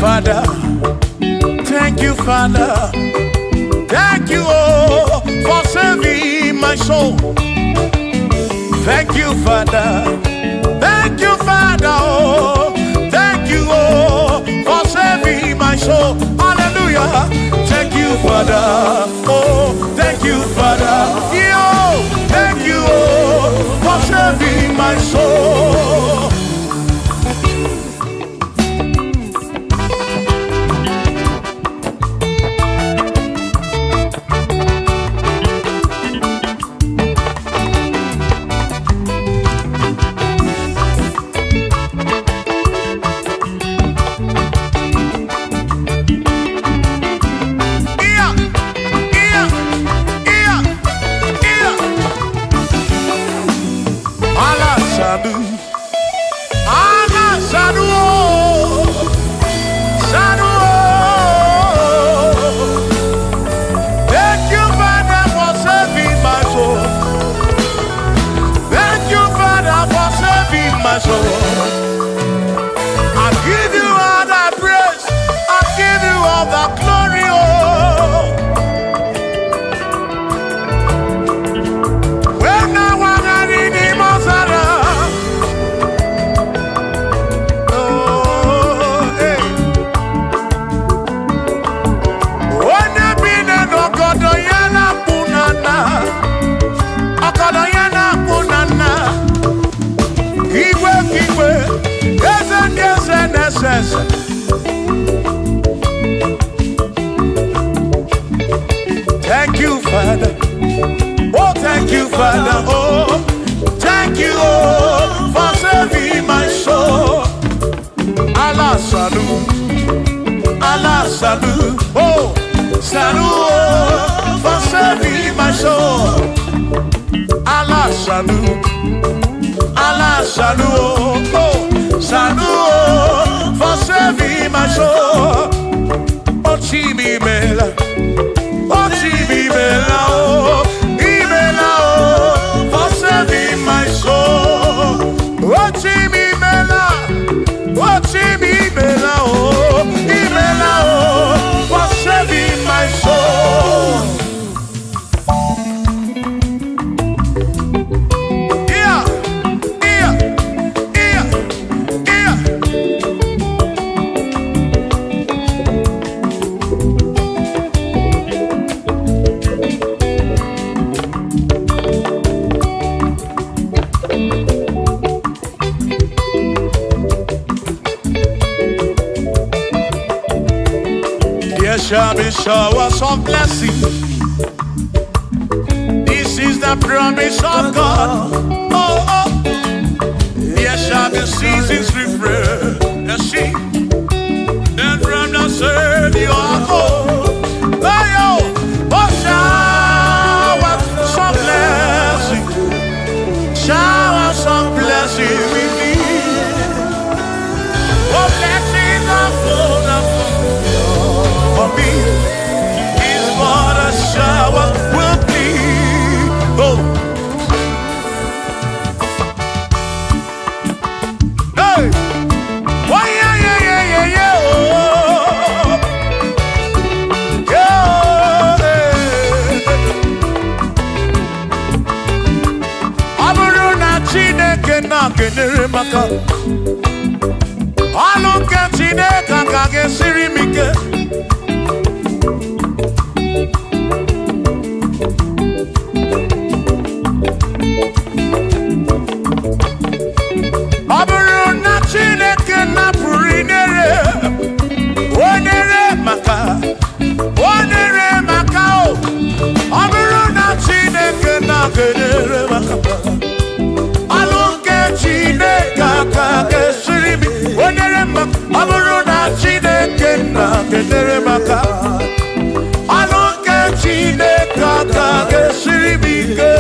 S1: Father, thank you, Father, thank you, oh, for saving my soul. Thank you, Father, oh, thank you, oh, for saving my soul. Hallelujah. Thank you, Father, oh, thank you, Father, yo, thank you, oh, for saving my soul. Thank you, Father. Oh, thank you, Father. Oh, thank you, oh, for saving my soul. Allah salut, oh, salut, oh, for saving my soul. Allah salut, oh, salut, oh, for saving my soul. Oh, Chimi Mela. Oh, Ibela, oh, for saving my soul. Oh, Ibela, oh, Ibela, oh, for saving my soul. Yeah. There shall be showers of blessing. This is the the promise of God. Oh, oh. There shall be seasons refreshed. She and from the Savior. Oh, oh, shower some blessing. Shower some blessing with me. Oh, blessings are full for me. Is what a shower will be. Oh. Kenere maka Alu kentine kakage sirimike Aburu na chineke na purinere Onere maka o Aburu na chineke na kenere maka Chineke sirimi onere maka aburu na Chineke na kenere maka alonke Chineke sirimi ke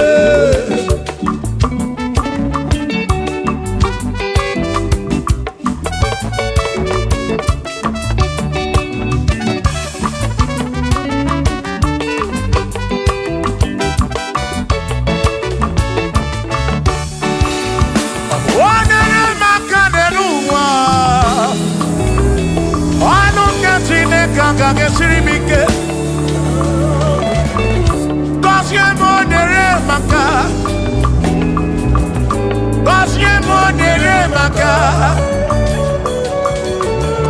S1: Kage sirimike Kosye monere maka Kosye monere maka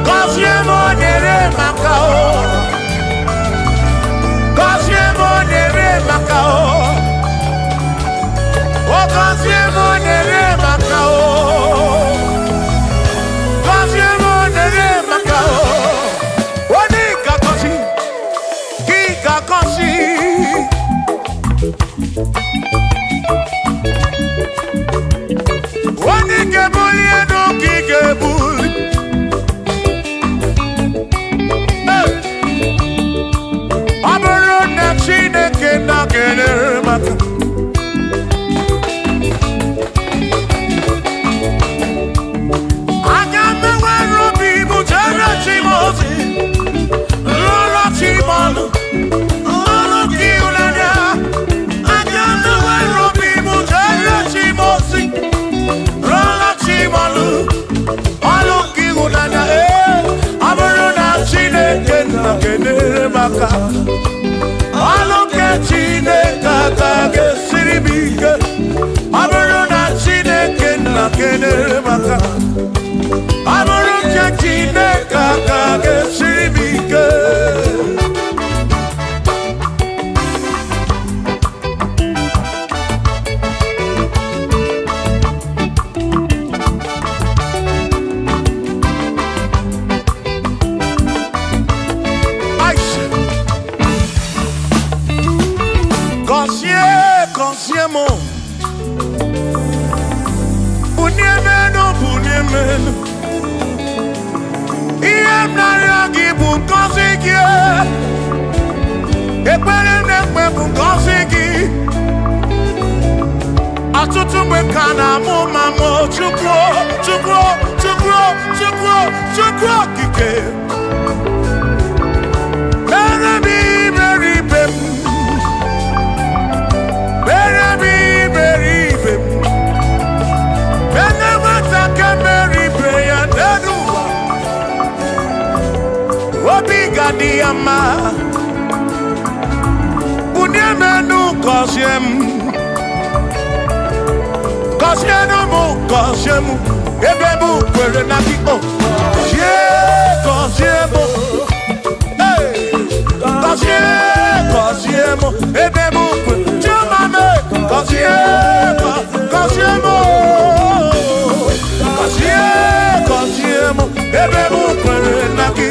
S1: Kosye monere maka Kosye monere maka Kosye monere maka Kosye monere maka Aloke Chineke kage siribike Aburu na Chineke na kenere maka Aburu Chineke kage siribike Consiamo Bunyemenu Iem naragi bunkosiki Ekpere nekpe bunkosiki Atutu mekana mumamo Chukwo kike Berebi beribem Diama Bunyemenu Kosyemu Ebebu kwere na ki o Kosyemu Kosyemu Ebebu kwere Chumame Kosyemu Ebebu kwere na ki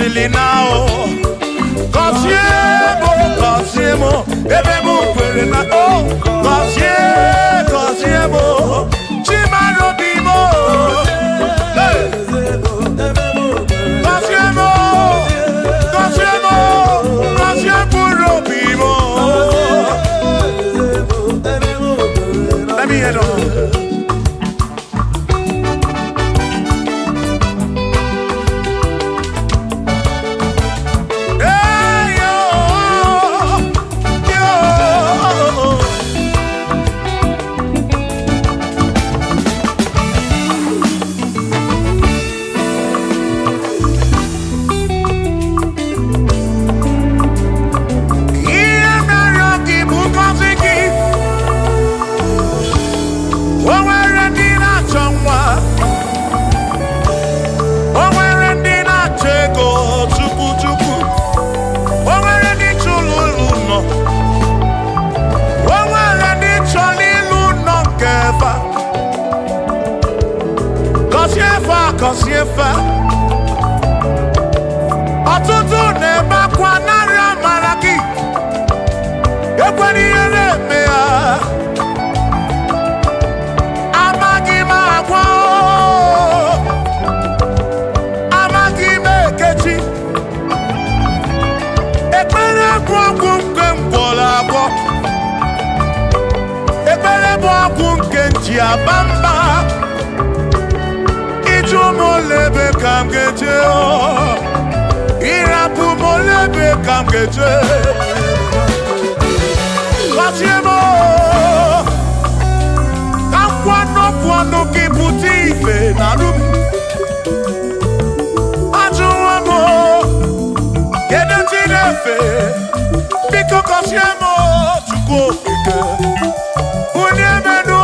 S1: sili now. Kosiemo, ebemu kwere na oh. Kosiemo, chimaro bimo. Kosiemo bimo. Let me head on. Kosiefa ọtụtụ na-ebakwa narị amara gị ekwere ihe na-eme ya amaghị m agwa amaghị m ekechi ekpere bụ ọgwụ nke mgbọrọ agwọ ekpere bụ ọgwụ nke nji aba mba molebe kam geje irapu molebe kam geje Kosiemo kwano kiputi ife na rum ajuwamo kedu tinefe biko Kosiemo chukwu okike uniemenu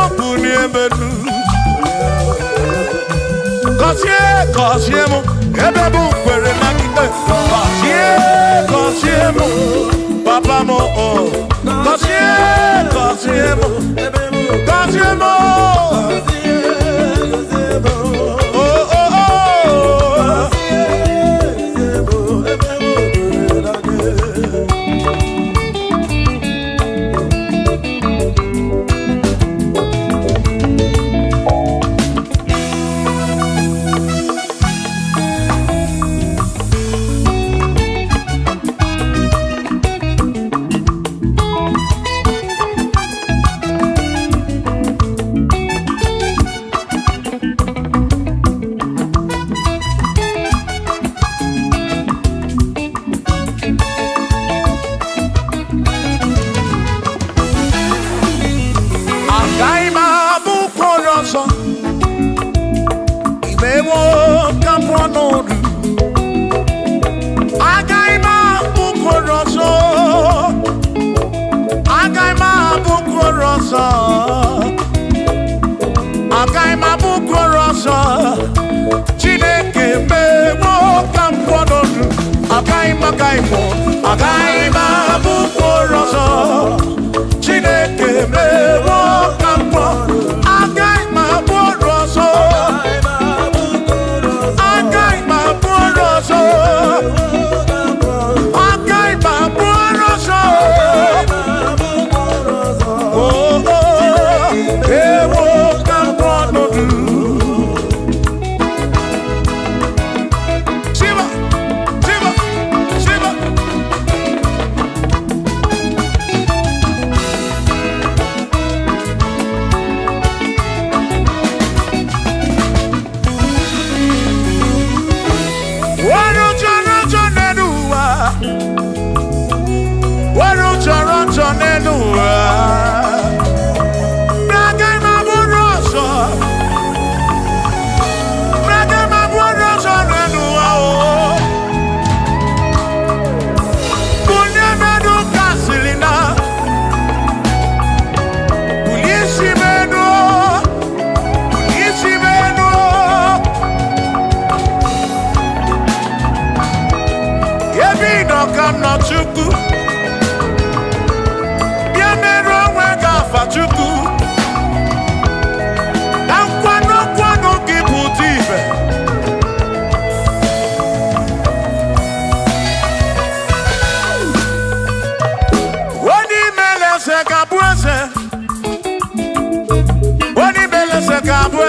S1: Kosiemo, ebebu kwere na kite. Kosiemo, papa mo oh. Kosiemo, Kosiemo. Oh oh oh.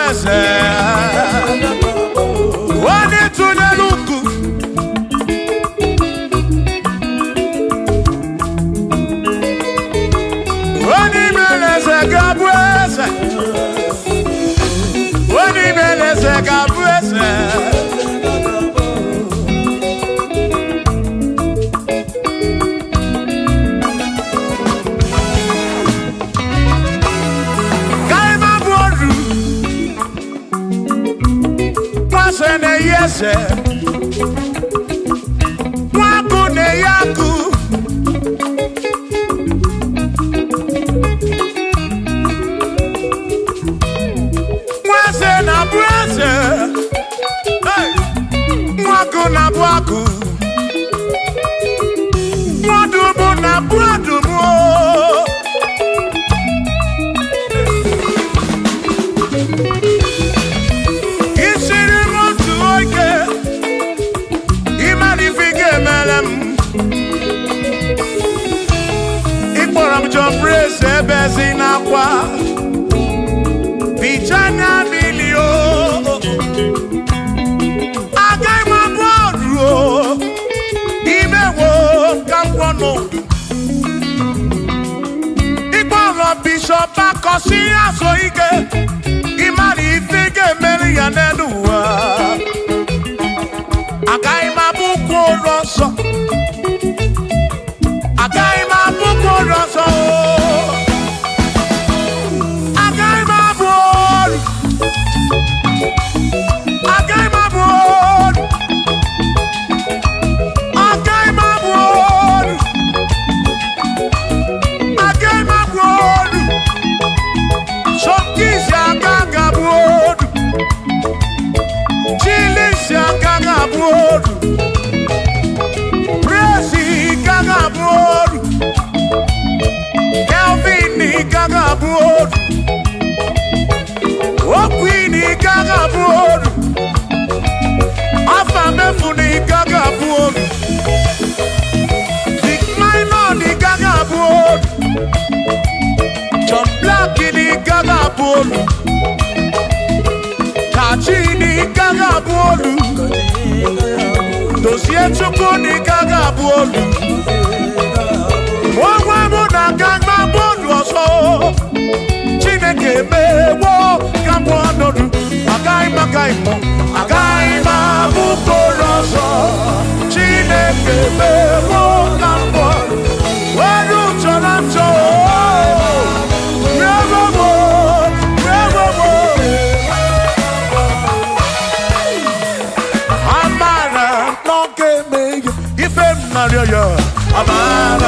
S1: ese wani tuneluku wani meleze gabu ese wani meleze gabu ese ne yese waku ne yaku wase na buase waku na buaku wadubu na buadubu Praise bezina kwa Pichana milio Agai maboro Imewo kampono Igboro bishop akosi aso ike Imari ifige meri yanenuwa Agai mabuko roso Agai mabuko roso Kachini gaga bolu Dosie chukuni gaga bolu Wawa muna gagma bolu oso Chineke mewo gambo anodu Agai mo Agai mukoroso Chineke mewo gambo Waru chonacho Amara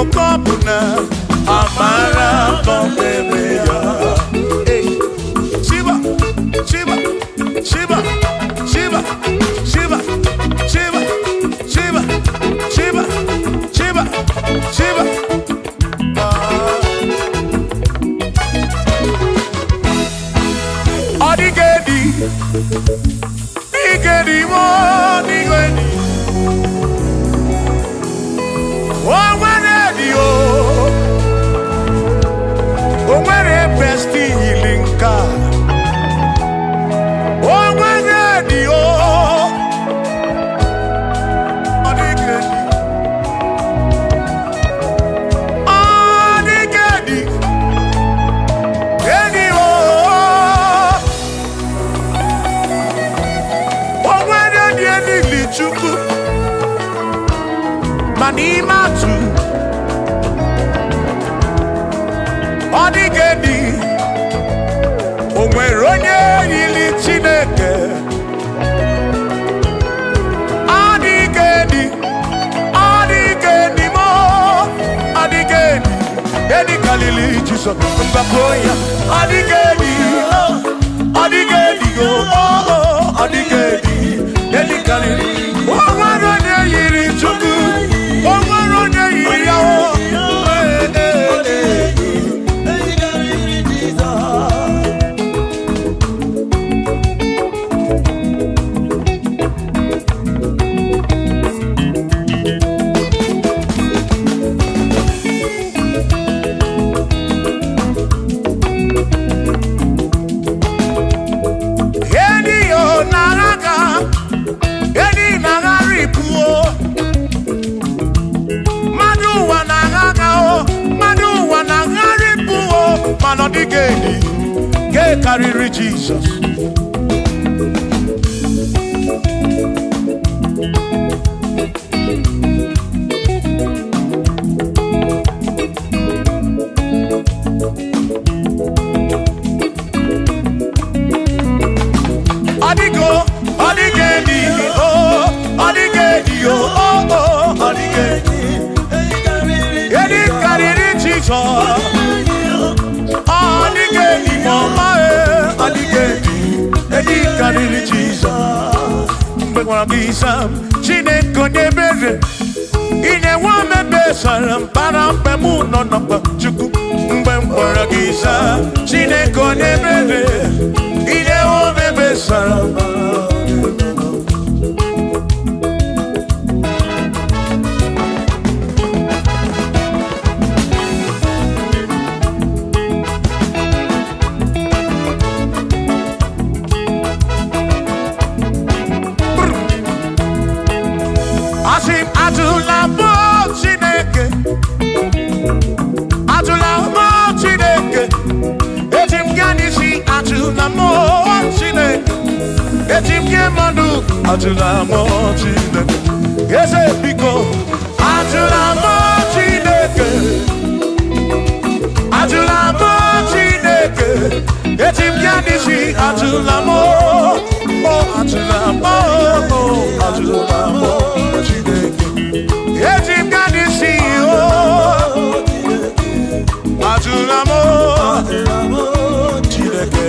S1: okopuna amara kondebeya. Shiva, Shiva, Shiva, Shiva, Shiva, Shiva, Shiva, Shiva, Shiva, Shiva. Odigedi, Igedi mo, Igedi. Omwere besti ilinka. Omwere dio. Odigedi. Odigedi. Edi o. Omwere dieni lichuku. Manimatu. Odigedi, onwere onye yili Chineke. Odigedi, Odigedi mo, Odigedi, edi kalili Jesus mbakoya. Odigedi, Odigedi go, Odigedi, edi kalili. Onwere onye yili Chukwu, onwere onye yili Yahweh. Odigedi, ke kariri Jesus. Odigo, Odigedi, oh, Odigedi, oh, Odigedi. Edi kariri Jesus. Odigedi mama Odigedi edi kariri Jesus. Mbekwa gisa Chineke nebere ine wame besara mpara mpemu nonokwa Chukwu mbekwa gisa Chineke nebere ine wame besara Atula mo Chineke, ese biko. Atula mo Chineke, atula mo Chineke. Etim yanisi atula mo, oh atula mo, oh atula mo Chineke. Etim yanisi oh, atula mo Chineke.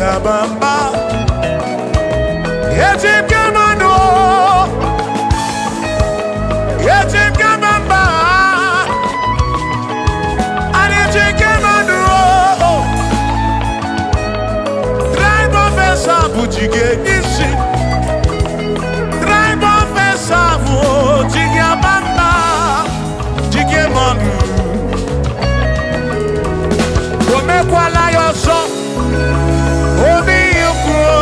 S1: Jigabamba Yetim Gamano Yetim Gamamba And Yetim Gamano Drive of a sabu jige isi Drive of a sabu Jigabamba Jigamanu Ome kwala yoso Obi yukro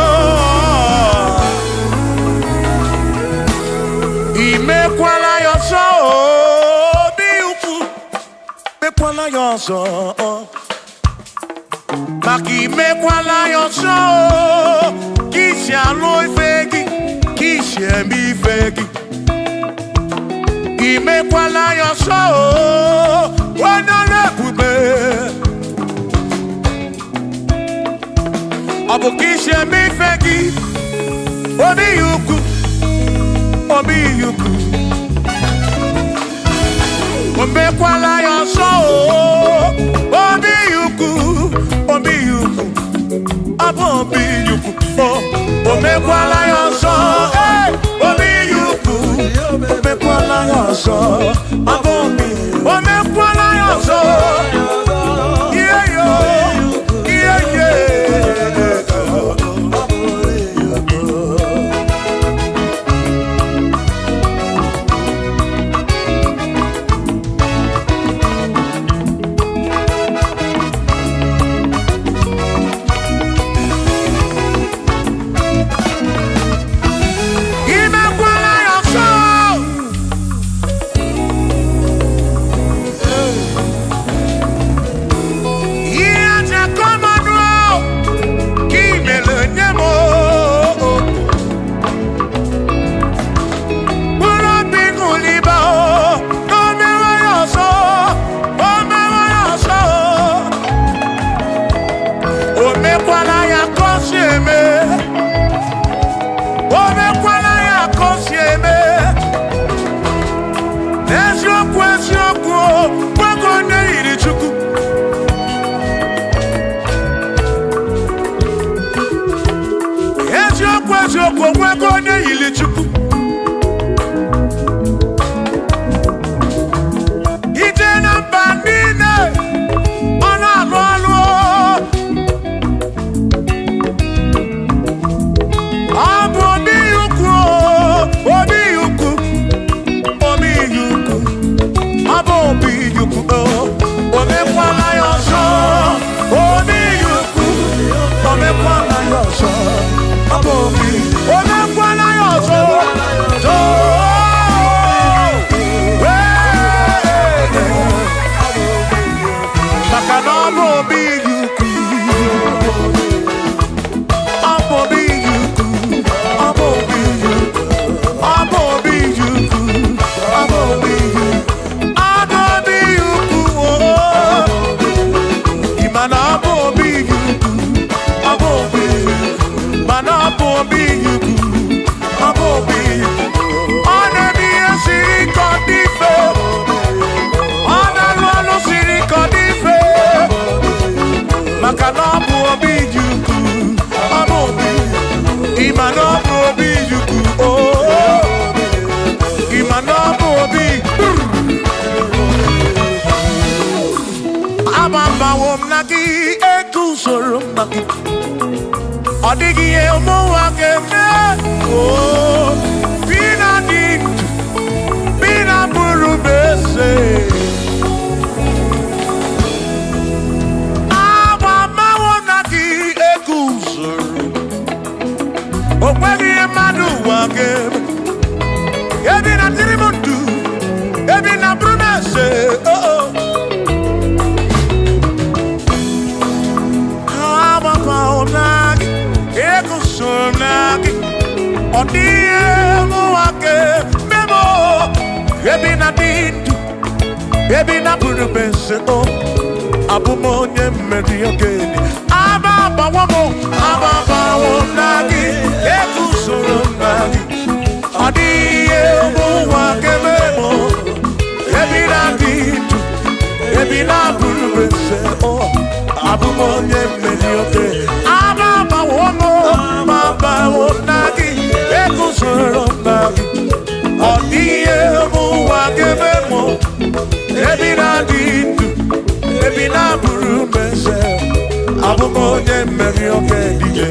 S1: Ime kwala yoso Obi yukro Me kwala yoso Maki me kwala yoso Kishi alo ifegi Kishi emi ifegi Ime kwala yoso Wana lekube Abukishe mi fegi Obi yuku Ombe kwala yoso Obi yuku Abo obi yuku Ombe kwala yoso Obi yuku Ombe kwala yoso Abo obi Ombe kwala yoso Yeah yo Yeah
S2: Baby na puru bense o abumo nye mmeri ogeni ababa wo nagi ekusoro nagi adiye mo wa kememo baby na puru bense o abumo nye mmeri ogeni ababa
S1: onye mmeri oge dije.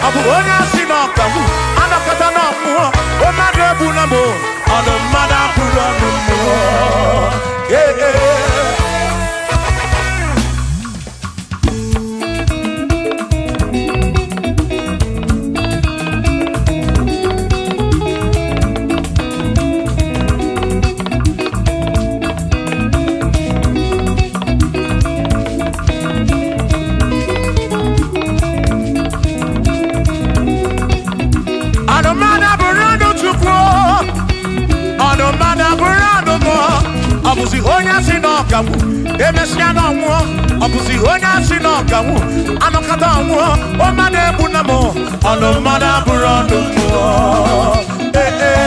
S1: Abu onya sinokamu, anakata na muo, omade bunamo, ono mada burano muo. Yeah, yeah. Abuzi onya sinokamu, emesiano muo. Abuzi onya sinokamu, anokata muo. Omade bunamo, ono mada burano muo. Eh eh.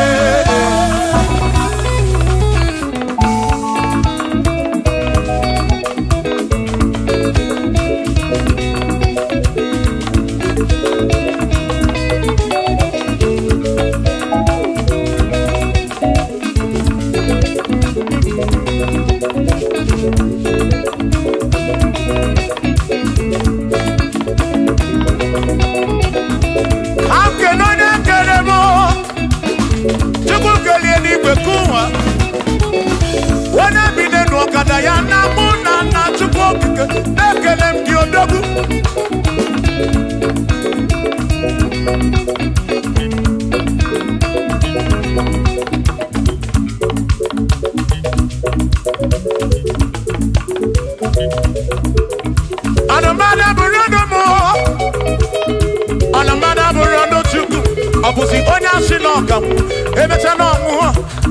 S1: Abuzi onya sinokamu, emechano muo.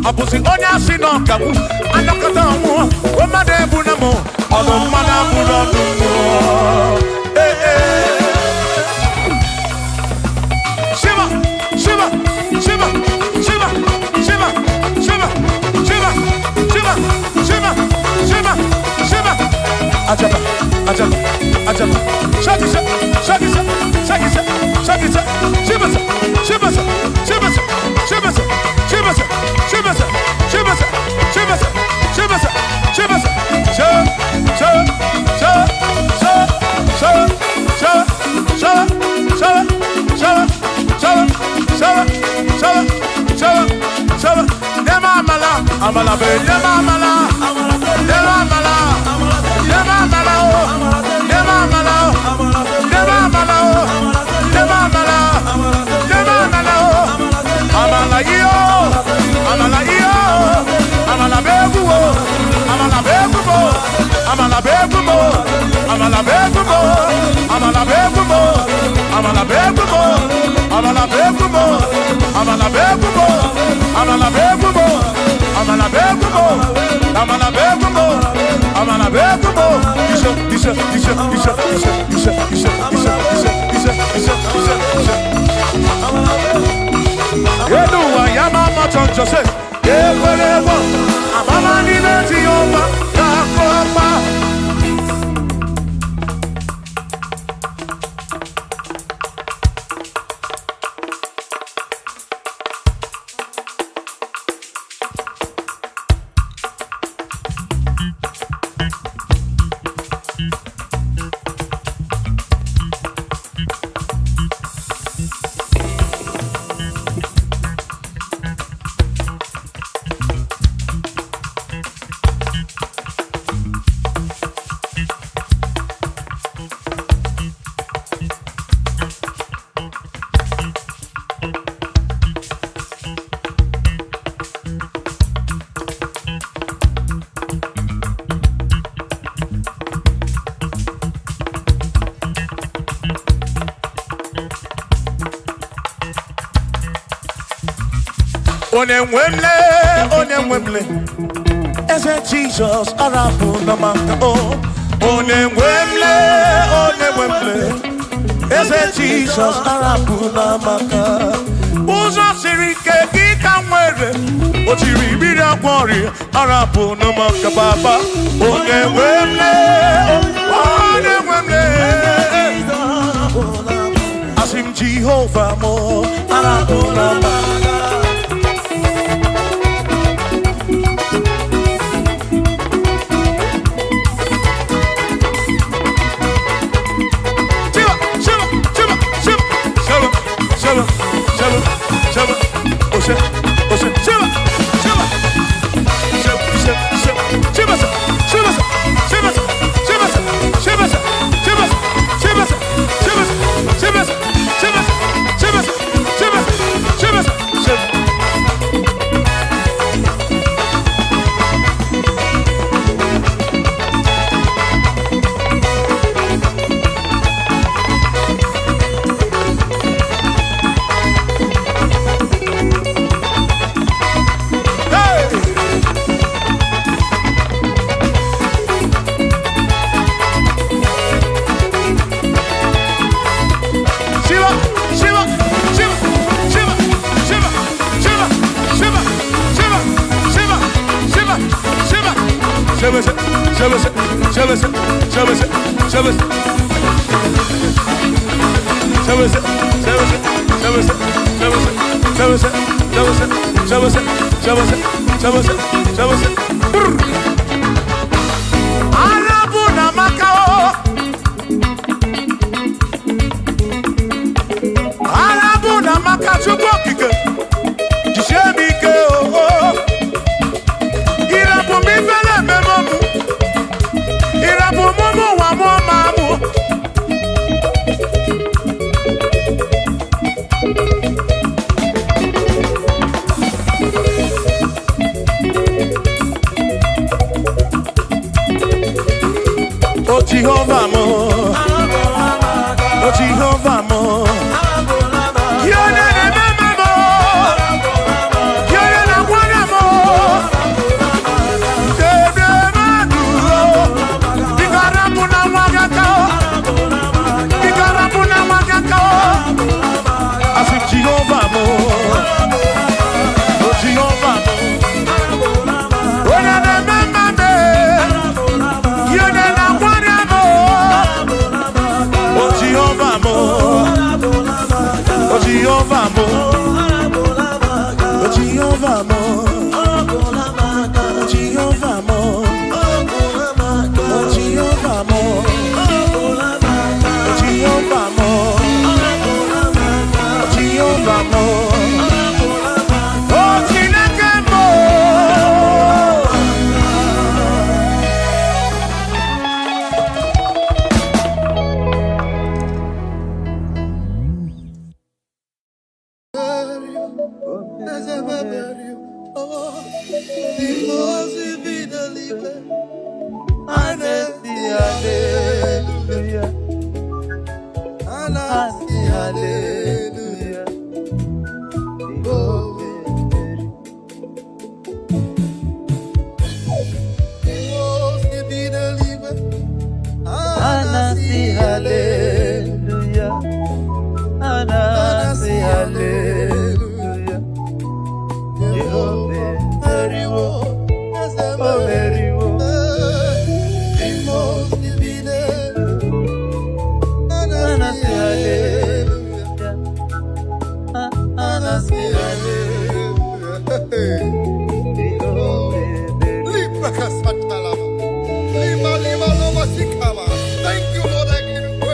S1: Abuzi onya sinokamu, anokata muo. Omade bunamo, ono mada burano muo. Eh eh. Shiva, Shiva, Shiva, Shiva, Shiva, Shiva, Shiva, Shiva, Shiva, Shiva, Shiva. Ajaba, ajaba, ajaba. Shakisa, shakisa, shakisa, shakisa. Shiva, Shiva, Shiva, Shiva, Shiva, Shiva, Shiva, Shiva, Shiva, Shiva, Amala be, amala, amala, amala, Onemwemle, ese Jesus arabu namaka oh. Onemwemle, ese Jesus arabu namaka. Uzo sirike kika mwere, ochiri bira kwori arabu namaka baba. Onemwemle, asim Jehovah mo arabu namaka. Shiva, Jehovah mo, oh Jehovah mo, you're the remember mo, you're the one mo, Igarapuna wagaka, I said Jehovah mo, oh Jehovah mo, oh the remember me, you're the Jehovah mo, oh Jehovah mo, oh Jehovah mo, oh Jehovah mo, oh Jehovah mo, oh Jehovah mo, oh Jehovah mo, oh Chineke mo.
S2: Thank you, Lord. I give you praise.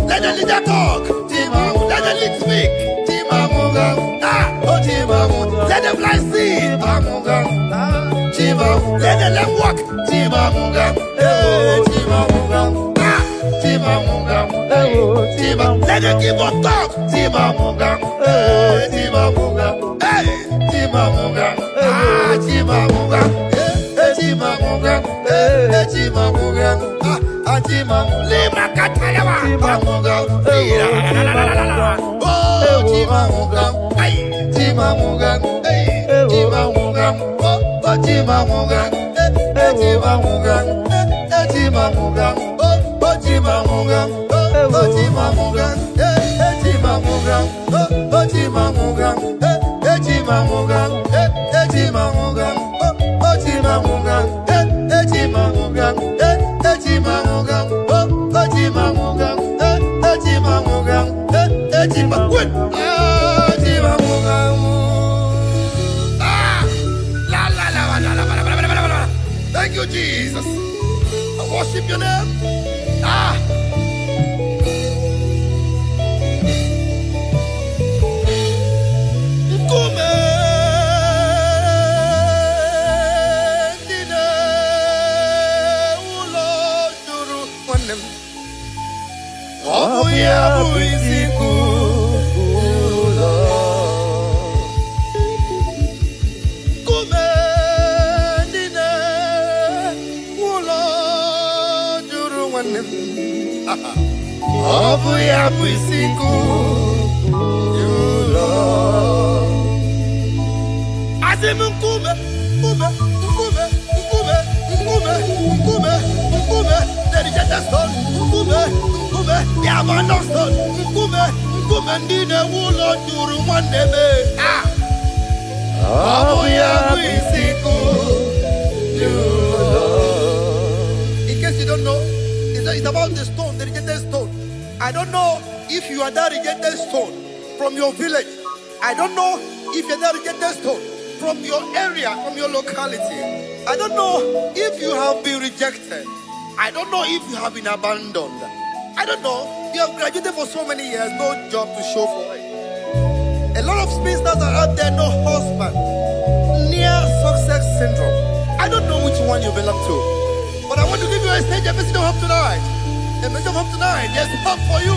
S2: Let the leader talk. Let the lead speak. Let the blind see. Let the lame walk. Let the keyboard talk. Hey, Lima Katayama. Thank you, Jesus. I worship your name. In case you don't know, it's about the stone, the rejected stone. I don't know if you are that rejected stone from your village. I don't know if you're that rejected stone from your area, from your locality. I don't know if you have been rejected. I don't know if you have been abandoned. I don't know. You have graduated for so many years, no job to show for it. A lot of spinsters are out there, no husband. Near success syndrome. I don't know which one you belong to. But I want to give you a stage, a message of hope tonight. A message of hope tonight. There's hope for you.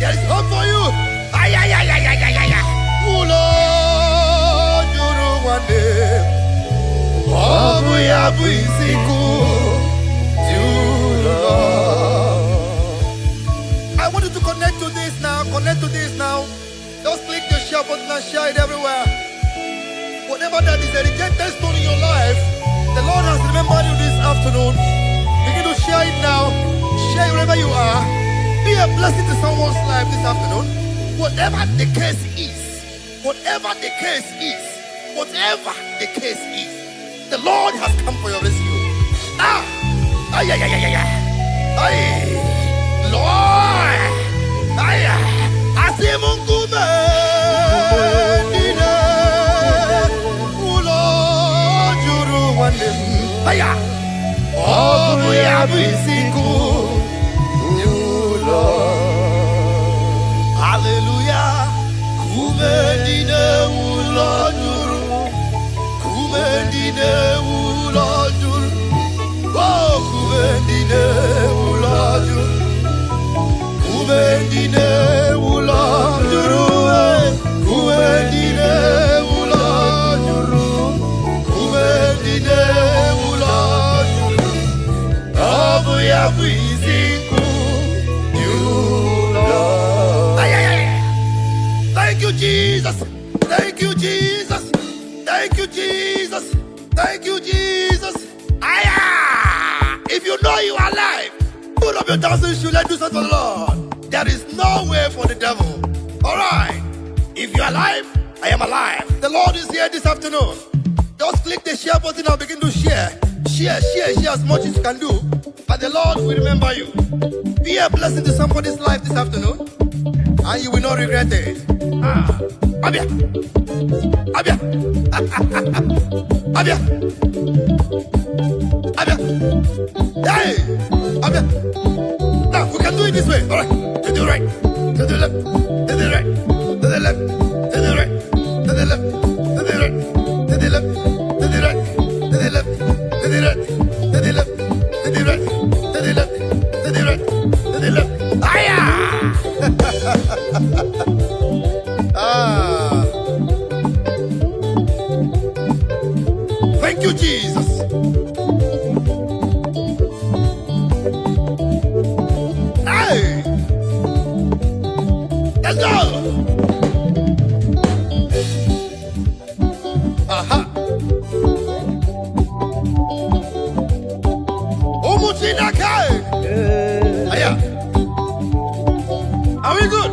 S2: There is hope for you. Ay, ay, ay, ay, ay, ay, ay, ay. Ulo, juru wande. Obu ya buisiku. I want you to connect to this now. Connect to this now. Just click the share button and share it everywhere. Whatever that is a rejected stone in your life, the Lord has remembered you this afternoon. Begin to share it now. Share it wherever you are. Be a blessing to someone's life this afternoon. Whatever the case is, whatever the case is, whatever the case is, the Lord has come for your rescue. Ah! Ay, ay, ay, ay, ay. Ay! Lord! Ay, ay! Asimungume! Dine! Ulo! Juru wande! Ay, ay! Obu ya bisiku! Ulo! Hallelujah! Kume dine ulo juru! Kume dine ulo juru! Oh, kumendine ulaju, kumendine ulajuru, kumendine ulajuru, kumendine ulajuru. Abu ya biziku, Thank you, Jesus. Thank you, Jesus. Thank you, Jesus. Thank you, Jesus. If you know you are alive, put up your dancing shoes and do something for the Lord. There is no way for the devil. Alright. If you are alive, I am alive. The Lord is here this afternoon. Just click the share button and begin to share. Share as much as you can do. And the Lord will remember you. Be a blessing to somebody's life this afternoon. and you will not regret it. Abia. Abia. Abia. Abia. Hey! Abia. Now, we can do it this way. All right. To the right. To the left. To the right. To the left. To the right. To the left. To the right. To the left. To the right. To the left. To the right. To the left. To the right. To the left. To the right. To the left. Aya! Thank you, Jesus. Hey! Let's go! Aha! Omuchinakai! Aya! Are we good?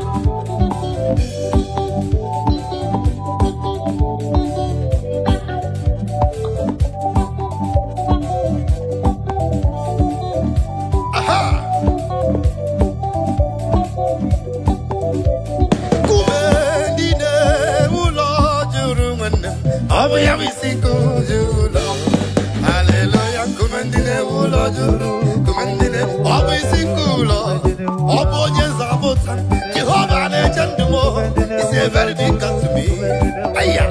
S2: Hallelujah, kumendine ulo juru, kumendine obi sikulo, obo nyezabota, Jehovah nechandumo, is a very big God to me. Aya,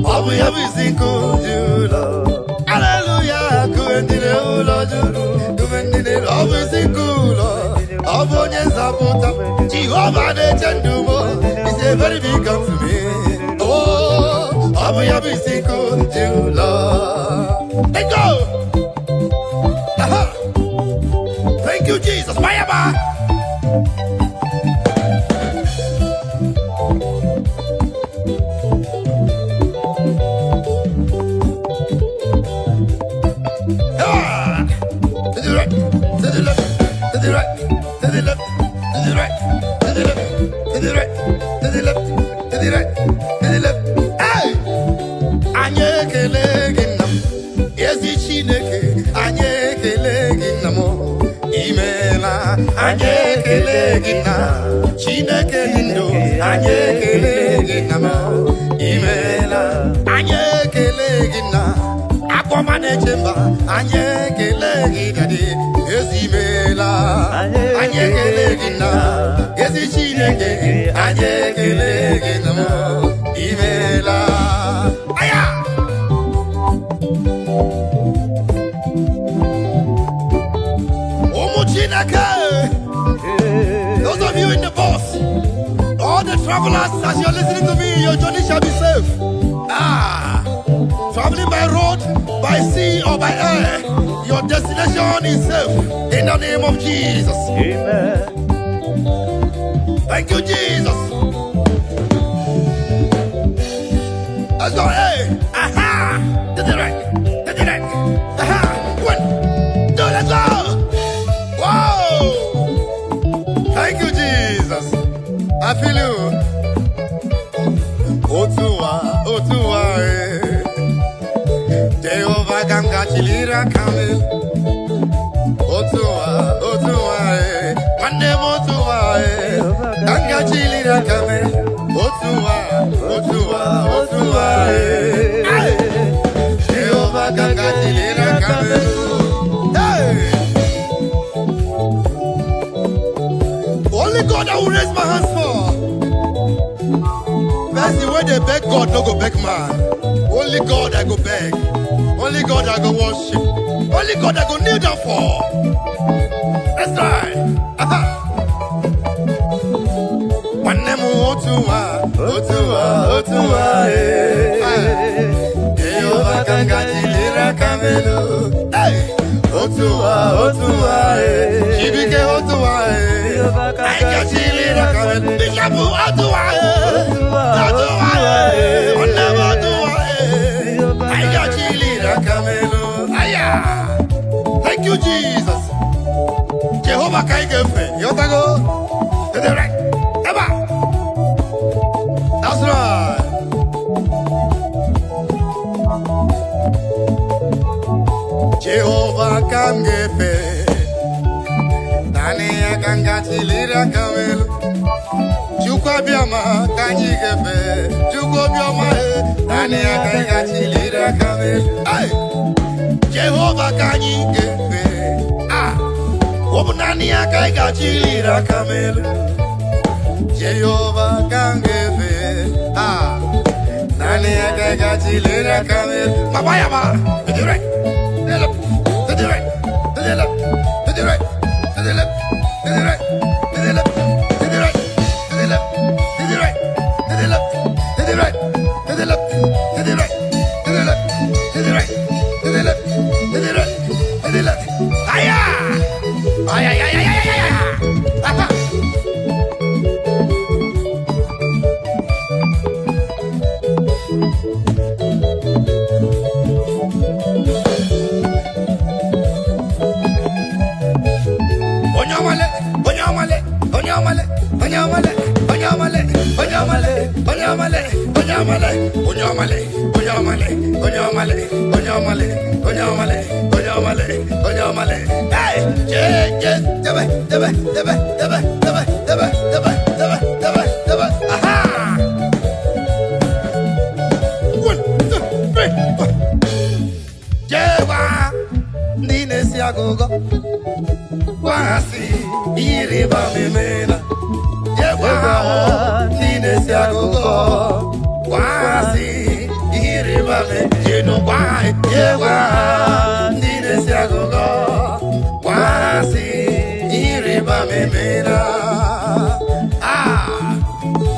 S2: obi sikulo, hallelujah, kumendine ulo juru, kumendine obi sikulo, obo nyezabota, Jehovah nechandumo, is a very big God to me. Oh, I'll be good to love. Let go. Aha. Thank you, Jesus. Bye bye. To the right, to the left, to the right, to the left, to the right, to the left, to the right, to the left, to the right, to the left. Anye keleginam, yezi chineke. Anye keleginamo, imela. Anye kelegina, chineke lindo. Anye keleginamo, imela. Anye kelegina, akwamane chemba. Anye kelegidadi, yezi mela. Anye kelegina, yezi chineke. Anye keleginamo, imela. Aya! Those of you in the bus, all the travelers, as you're listening to me, your journey shall be safe. Traveling by road, by sea, or by air, your destination is safe. In the name of Jesus. Amen. Thank you, Jesus. Let's go, hey! Aha! To the right! To the right! Aha! 1, 2, let's go! Whoa! Thank you, Jesus. I feel you. Otua, eh. Jehovah Ganga Chilira Kamil. Otua, eh. One name Otua, eh. Ganga Chilira Kamil. Otua, eh. Jehovah Ganga Chilira Kamil. Hey! Only God I will raise my hands for. That's the way they beg God, no go beg man. Only God I go beg. Only God I go worship. Only God I go kneel down for. That's right. One name Otua, eh. Jehovah Ganga Chilira Kamelu. Hey, Otua, eh. Shibike Otua, eh. Ganga Chilira Kamelu. Bishabu Otua, eh. Otua, eh. One name Otua, eh. Ganga Chilira Kamelu. Aya. Thank you, Jesus. Jehovah Kaigefe. Yotago. To the right. Eba. That's right. Jehovah Kamgefe. Nani Ganga Chilira Kamelu. Chukwabiama, can you give it? Chukwabiama, Nani Akaya Chilira Kame. Jehovah, can you give it? Ah, Nani Akaya Chilira Kame. Jehovah, can give it. Ah, Nani Akaya Chilira Kame. Mabayama, to the right, to the right, to the left, to the right, to the left, to the right, to the left.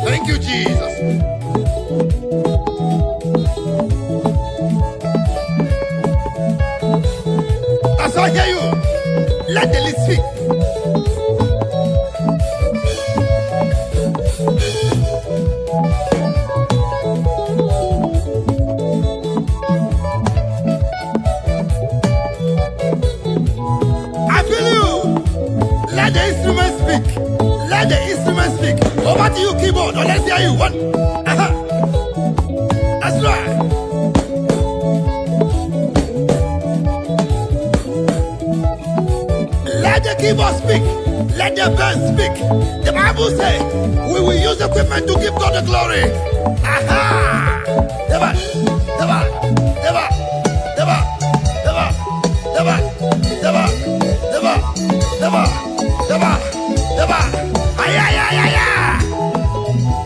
S2: Thank you, Jesus. As I hear you, let the list speak. I feel you. Let the instrument speak. Let the instrument speak. Over to you, keyboard. Or let's hear you. One. That's right. Let the keyboard speak. Let the band speak. The Bible says we will use equipment to give God the glory. Aha! Deba, deba, deba, deba, deba, deba, deba, deba, deba, deba, deba. Ay, ay, ay, ay, ay.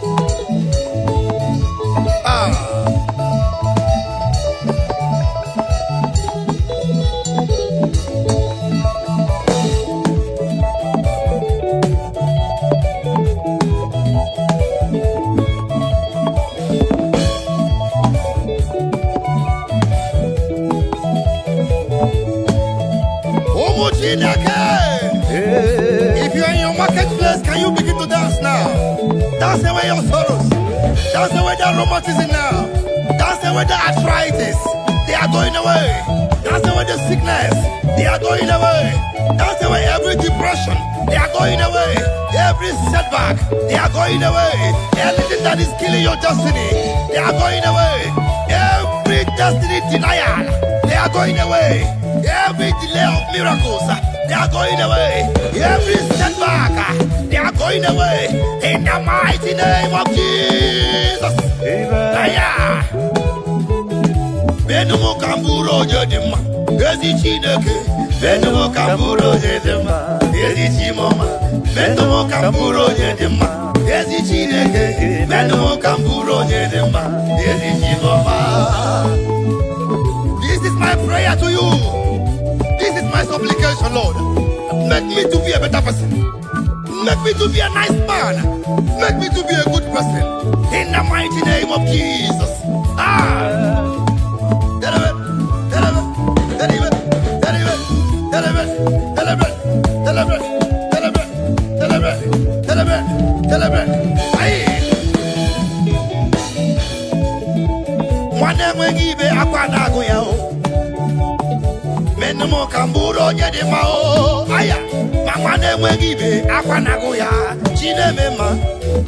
S2: If you're in your marketplace, can you begin to dance now? Dance away your sorrows. Dance away that rheumatism now. Dance away the arthritis. They are going away. Dance away the sickness. They are going away. Dance away every depression. They are going away. Every setback. They are going away. Everything that is killing your destiny. They are going away. Every destiny denial. They are going away. Every delay of miracles, they are going away. Every setback, they are going away. In the mighty name of Jesus. Amen. Benumu kamburo jedima, ezi chineke. Benumu kamburo jedima, ezi chimoma. Benumu kamburo jedima, ezi chineke. Benumu kamburo jedima, ezi chimoma. This is my prayer to you. This is my supplication, Lord. Make me to be a better person. Make me to be a nice man. Make me to be a good person. In the mighty name of Jesus. Menumo kamburo nyede mao aya mama ne mwegibe akwanago ya chinemema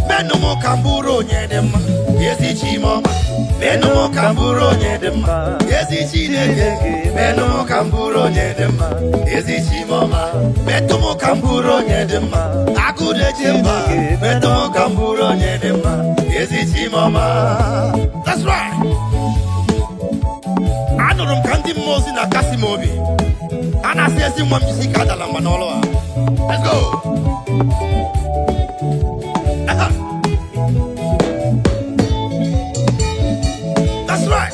S2: menumo kamburo nyede ma yesi chimoma
S1: Meno kamburo nyedema, ezi chineke. Meno kamburo nyedema, ezi chimoma. Metomo kamburo nyedema, akude chimba. Metomo kamburo nyedema, ezi chimoma. That's right. Anorum kandi mozi na kasi mobi. Ana sesi mwamjisika dala manoloa. Let's go. That's right.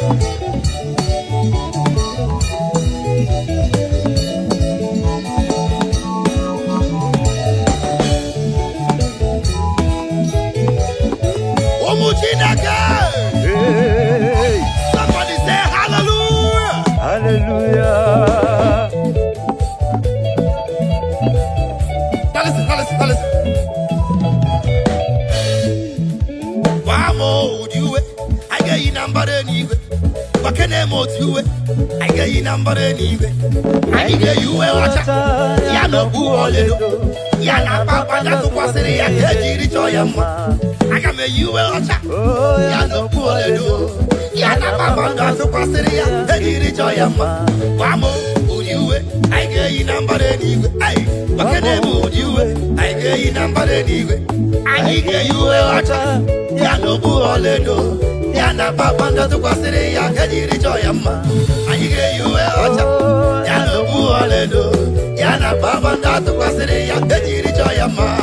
S1: Hey. Somebody say hallelujah.
S3: Hallelujah.
S1: Now listen. Wamo udiwe, I get you number anyway. Wakene motiwe, I get you number anyway. I get you a watcher. Yano buoledo. Yana papa that's what's in ya kejiri choyama. I can make you a watcher. Yano buoledo. Yana papa that's what's in ya kejiri choyama. Wamo udiwe, I get you number anyway. Ay, wakene motiwe, I get you number anyway. I get you a watcher. Yano buoledo. Yana papa that's what's in ya kejiri choyama. I get you a watcher. Yano buoledo. Yana baba ndatu kwa siri ya kejiri choyama.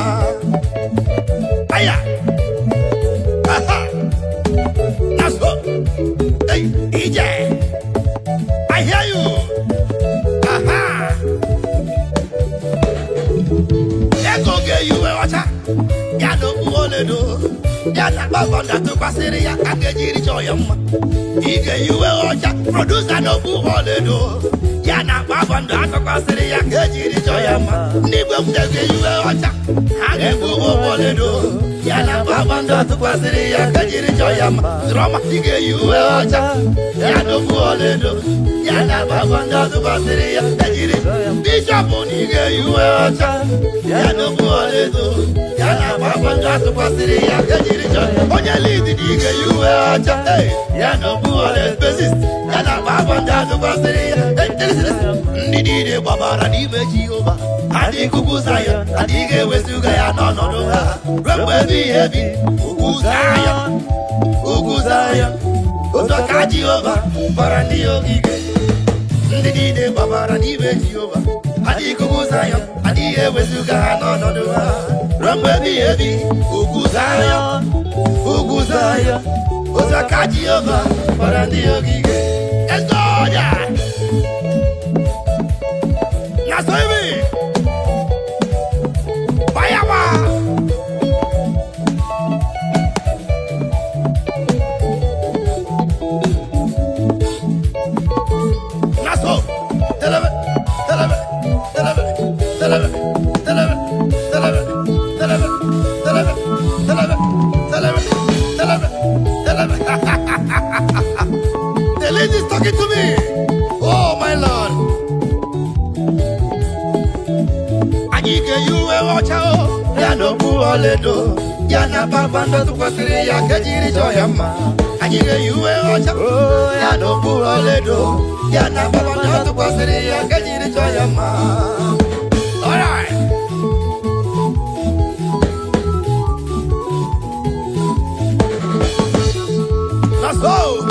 S1: Aya. Aha. Naso. Hey, EJ. I hear you. Aha. Ego ge you a wacha. Yano uoledo. Yana baba ndatu kwa siri ya kejiri choyama. Ige you a wacha. Producer no uoledo. Yana baba ndatu kwa siri ya kejiri choyama. Niwe mdege yuwe wacha. Hage bubo boledo. Yana baba ndatu kwa siri ya kejiri choyama. Drama ige yuwe wacha. Yana boledo. Yana baba ndatu kwa siri ya kejiri choyama. Bishop nige yuwe wacha. Yana boledo. Yana baba ndatu kwa siri ya kejiri choyama. Onye lead nige yuwe wacha. Yana boledo. Bassist. Yana baba ndatu kwa siri ya. Ndidide babara n'ime Jehova adị kuku Zion adịghị ewezuga ya n'ọnọdụ ha ruo mgbe ebighị ebi ugwu Zion otu aka Jehova bara ndị ogige ndị niile babara n'ime Jehova adị kuku Zion adịghị ewezuga ha n'ọnọdụ ha ruo mgbe ebighị ebi ugwu Zion otu aka Jehova bara ndị ogige. Let's go there. Nasoibi Bayawa Naso Televe The lady is talking to me. Oh my Lord. Ige yuwe wacha o Yano buoledo Yana baba ndatu kwa siri ya kejiri choyama. Ige yuwe wacha o Yano buoledo Yana baba ndatu kwa siri ya kejiri choyama. Alright. Let's go.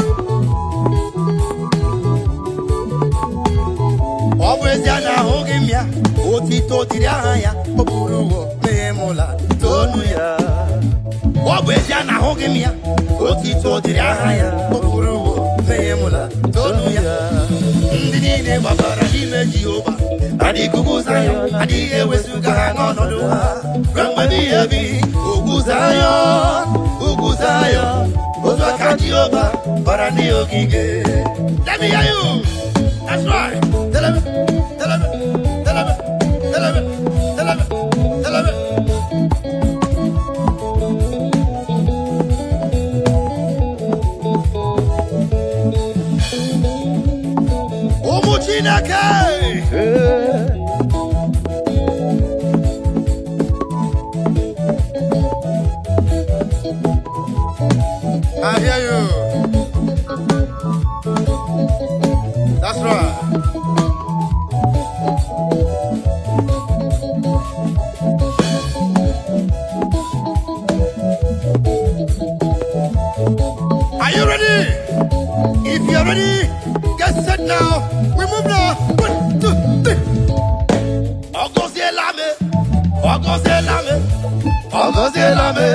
S1: Always yana hogimya Otito tiraya Opuruwo Memola Tonuya Always yana hogimya Otito tiraya Opuruwo Memola Tonuya Ndinine babara Dime Jehova Adi kuku Zion Adi ewesuga n'ọnọdụ ha Ramba di ebi Ugwu Zion Otu aka Jehova bara ndị ogige. Let me hear you. That's right. Tell me. I hear you.
S2: If you're ready, get set now. We move now. 1, 2, 3. Ogozelame, Ogozelame, Ogozelame,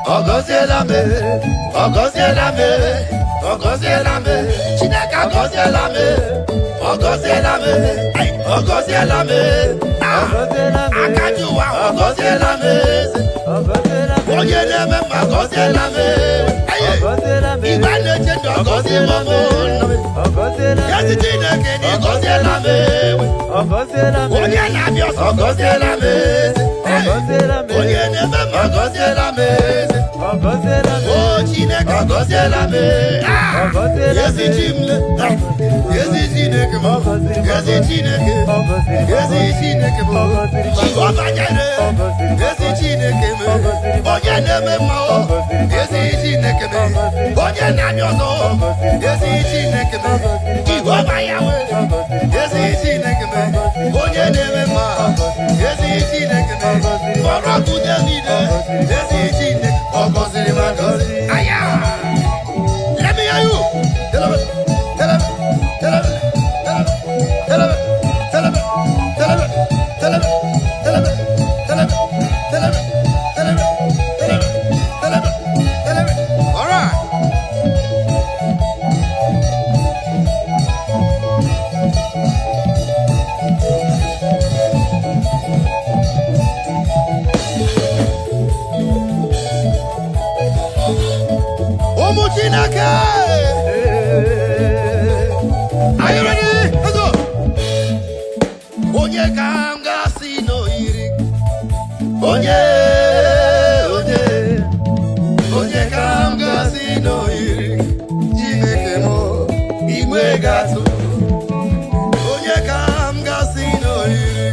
S2: Ogozelame, Ogozelame, Ogozelame, Chineke Ogozelame, Ogozelame, Ogozelame, Akajuwa Ogozelame, Oye neme Ogozelame, Iba legend Ogozelame, Yesi Chineke ni Ogozelame, Oye nabios Ogozelame, Oye neme Ogozelame, Oh Chineke Ogozelame, Yesi Chimle, Yesi Chineke, Yesi Chineke, Yesi Chineke, Jehovah Jireh, Yesi Chineke, Oye neme Mo, Yesi Chineke, Oye namioso, Yesi Chineke, Jehovah Yahweh, Yesi Chineke, Oye neme Mo, Yesi Chineke, Oraku David, Yesi Chineke, Ogozelame, Aya. Let me hear you. Tell me. All right. Are you ready? Let's go. Onye kanga si no iri. Onye kanga si no iri. Chineke mo igwe gatu. Onye kanga si no iri.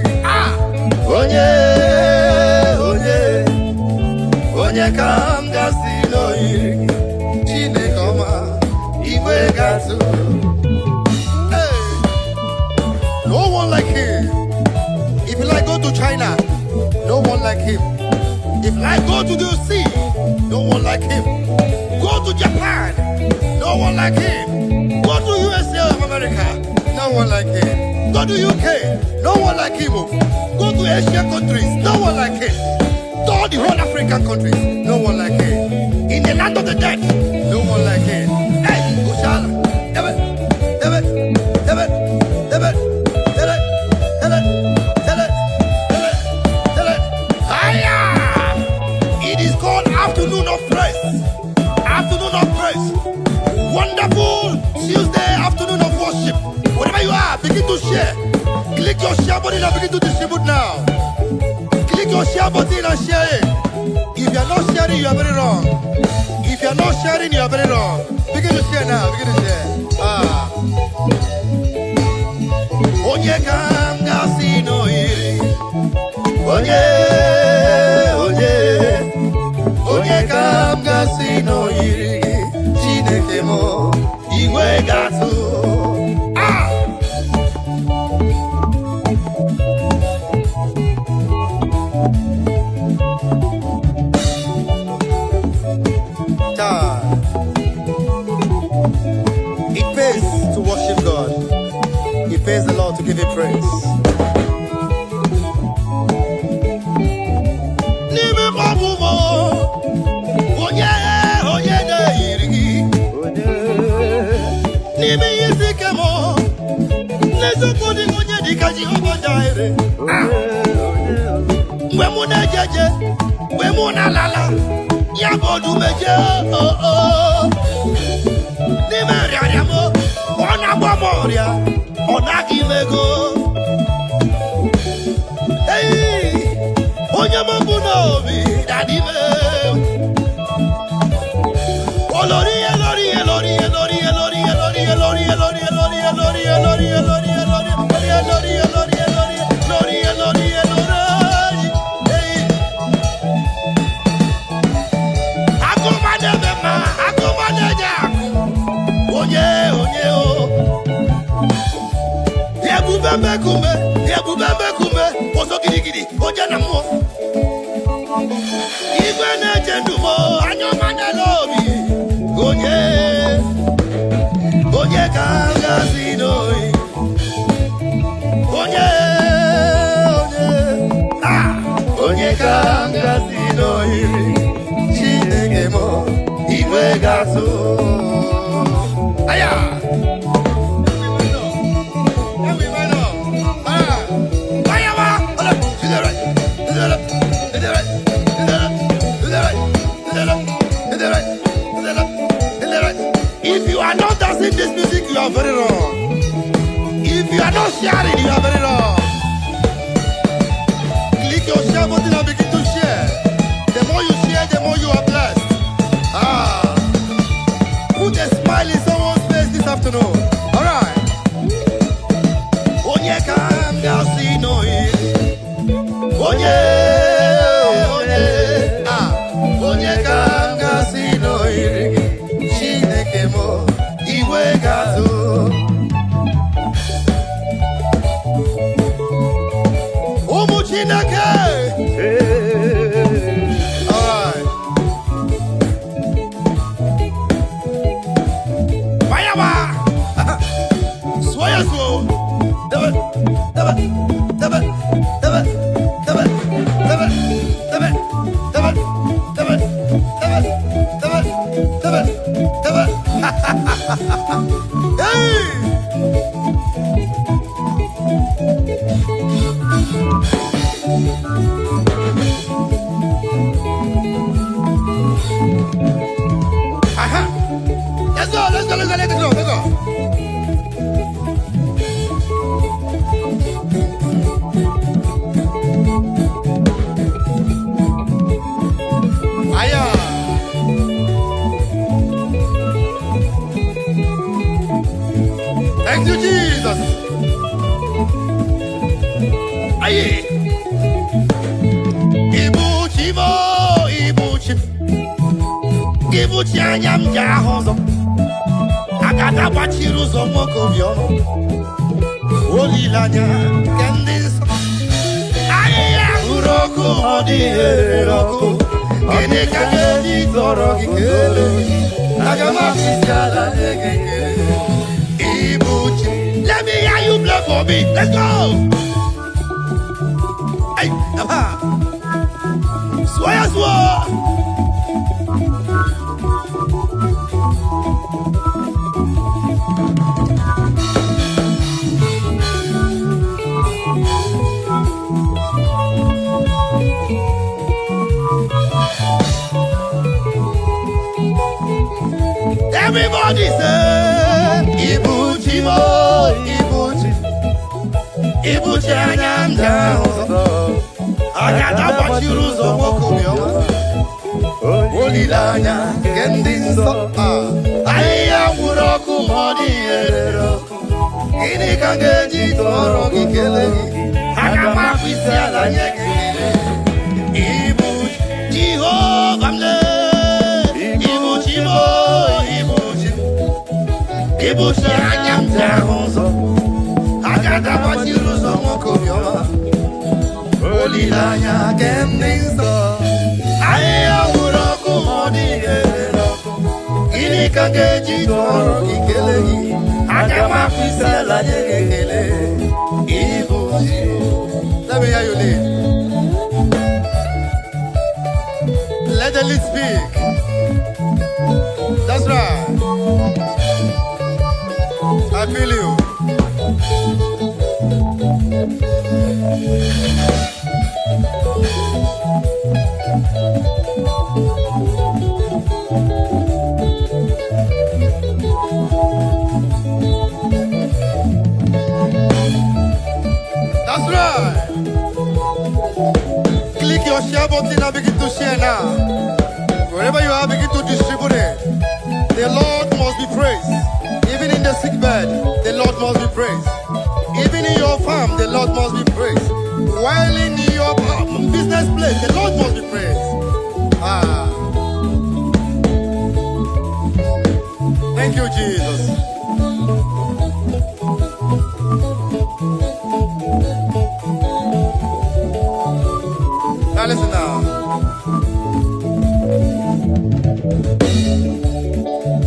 S2: Onye kanga si no iri. Chineke ma igwe gatu. No one like him. If you like go to China, no one like him. If like go to the sea, no one like him. Go to Japan, no one like him. Go to USA of America, no one like him. Go to UK, no one like him. Go to Asian countries, no one like him. To all the whole African countries, no one like him. In the land of the dead, no one like him. Hey, Ushala, It is called afternoon of praise. Afternoon of praise. Wonderful Tuesday afternoon of worship. Wherever you are, begin to share. Click your share button and begin to distribute now. Click your share button and share it. If you are not sharing, you are very wrong. If you are not sharing, you are very wrong. Begin to share now. Begin to share. Onye kanga si no iri. Onye kanga si no iri. Chineke mo igwe gatu. It pays to worship God. It pays the Lord to give Him praise. Igwe na-eche ndumo anya ọma na-ele obi onye Aya. If you are not dancing this music, you are very wrong. If you are not sharing, you are very wrong. Click your share button and begin to share. The more you share, the more you are blessed. Put a smile in someone's face this afternoon. All right. Onye kam gasi no Onye kam gasi no Chineke mo iwe gazo. Umu Chineke. All right. Bayama. Soya so. Let's go. Aya. Thank you, Jesus. Aye. Ibuchi anyam jahozo. Agada bachiru zo mokobio. Olilanya kendis. Aye, uroko odi eroko. Kene kagedi toro kikele. Agama fisala negeke. Ibuchi. Let me hear you play for me. Let's go. Hey, aha. Soya swo. Everybody say, Ibuchi mo, Ibuchi anyam jahozo. Agada bachiru zo mokobio. Olilanya kendinso. Aya muroku modi eroko. Ini kangeji toro kikele. Agama kwisiala nyekele. Ibuchi Jehovah mle. Ibuchi mo. Ibuchi anyam jahozo. Agada bachiru zo mokobio. Olilanya kendinso. Aya muroku modi eroko. Ini kangeji toro kikele. Agama fisela nyekele. Ibuchi. Let me hear you lead. Let the lead speak. That's right. I feel you. That's right. Click your share button and begin to share now. Wherever you are, begin to distribute it. The Lord must be praised. Even in the sick bed, the Lord must be praised. Even in your farm, the Lord must be praised. While in your business place, the Lord must be praised. Thank you, Jesus. Now listen now.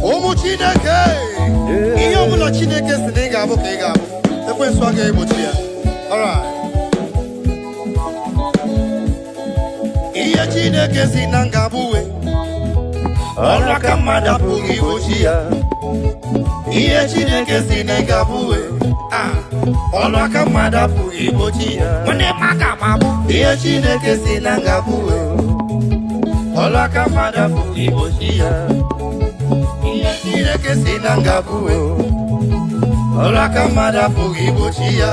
S2: Omu Chineke, iyo mulo Chineke siniga abu kega abu. Ekwe swage ibuchi ya. All right. Iya Chineke sinanga buwe. Ọlwa kamada pugi bochia. Iye Chineke si negabuwe. Ọlwa kamada pugi bochia. Mone makamabu. Iye Chineke si negabuwe. Ọlwa kamada pugi bochia. Iye Chineke si negabuwe. Ọlwa kamada pugi bochia.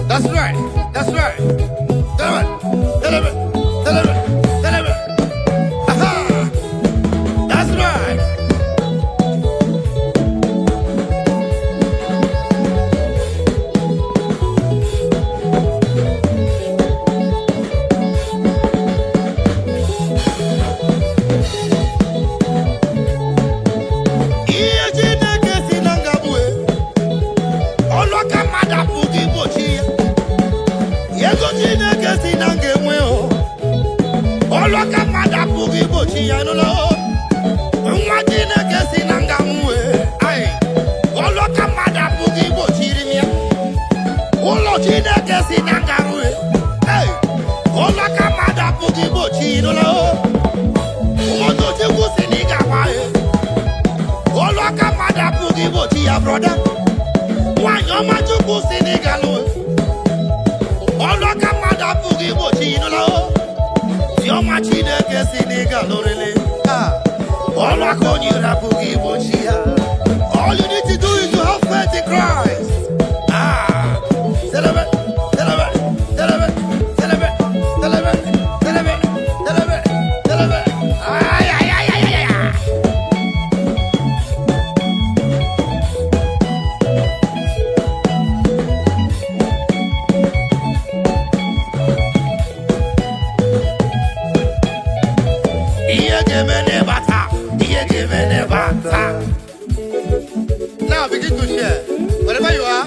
S2: That's right. That's right. Tell it. Tell it. Tell it. Tell it. Aha. That's right. Iye Chineke si nangabue. Ọlwa kamada pugi bochia. Yego Chineke si nangemwe o. Ọlwa kamada pugi bochia no lo. Nwa Chineke si nangamwe. Ai. Ọlwa kamada pugi bochiri mia. Ulo Chineke si nangamwe. Ai. Ọlwa kamada pugi bochi no lo. Umoto chegu si nigawa e. Ọlwa kamada pugi bochi ya brother. Wanyoma chukwu si nigalo. Ọlwa kamada pugi bochi no lo. Yoma Chineke si nigalo rele. Ọlwa konyira pugi bochi ya. All you need to do is to have faith in Christ. Celebrate, celebrate, celebrate, celebrate, celebrate, celebrate, celebrate, celebrate. Ay, ay, ay, ay, ay, ay. Now begin to share. Wherever you are,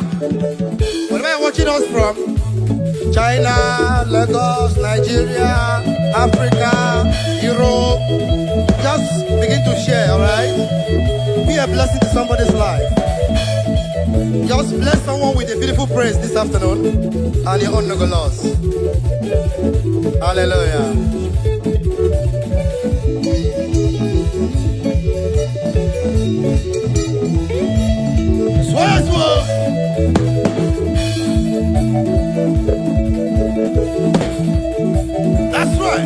S2: wherever you're watching us from, China, Lagos, Nigeria, Africa, Europe, just begin to share, alright? Be a blessing to somebody's life. Just bless someone with a beautiful praise this afternoon, and your own no go lost. Hallelujah. Swear. That's right.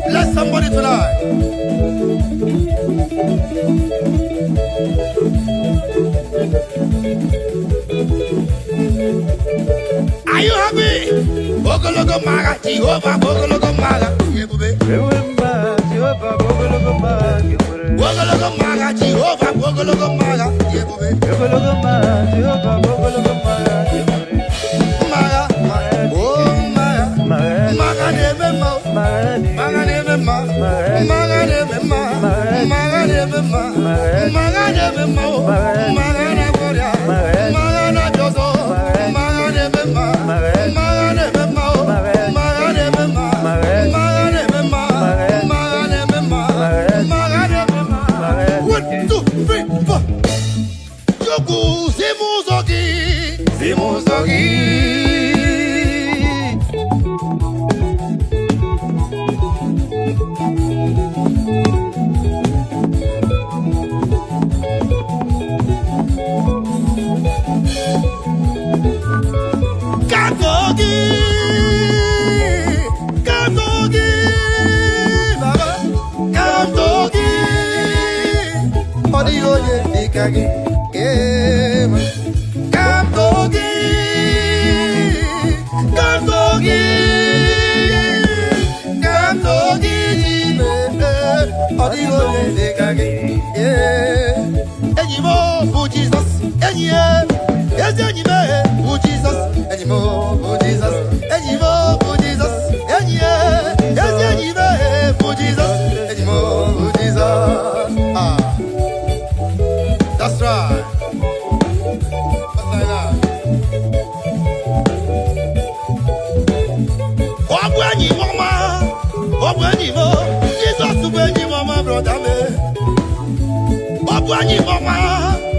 S2: Bless somebody tonight. Are you happy? Bogologo maga, Jehovah, bogologo maga.
S3: Remember, Jehovah, Bogologo Maga.
S2: Bogologo maga, Jehovah, bogologo maga.
S3: Bogologo Maga, Jehovah, Bogologo Maga.
S2: Maga, oh maga, maga neme ma, maga neme ma, maga neme ma, maga neme ma, maga neme ma, maga na gloria, maga na jozo, maga neme ma, maga neme ma, maga neme ma, maga neme ma, maga neme ma, maga neme ma. 1, 2, 3, 4. Jogu zimuzogi, zimuzogi. Katogi, Katogi, Baba, Katogi. Odi oye nikagi, Katogi, Katogi, Katogi, Odi oye nikagi, Enimo, who Jesus, Enye, yes, Enime, who Jesus, Enimo, who Jesus, Enimo, who Jesus, Enye, yes, Enime, who Jesus, Enimo, who Jesus. That's right. What's like that? Obwenyi mama, Obwenyi mo, Jesus Obwenyi mama, brother me. Obwenyi mama,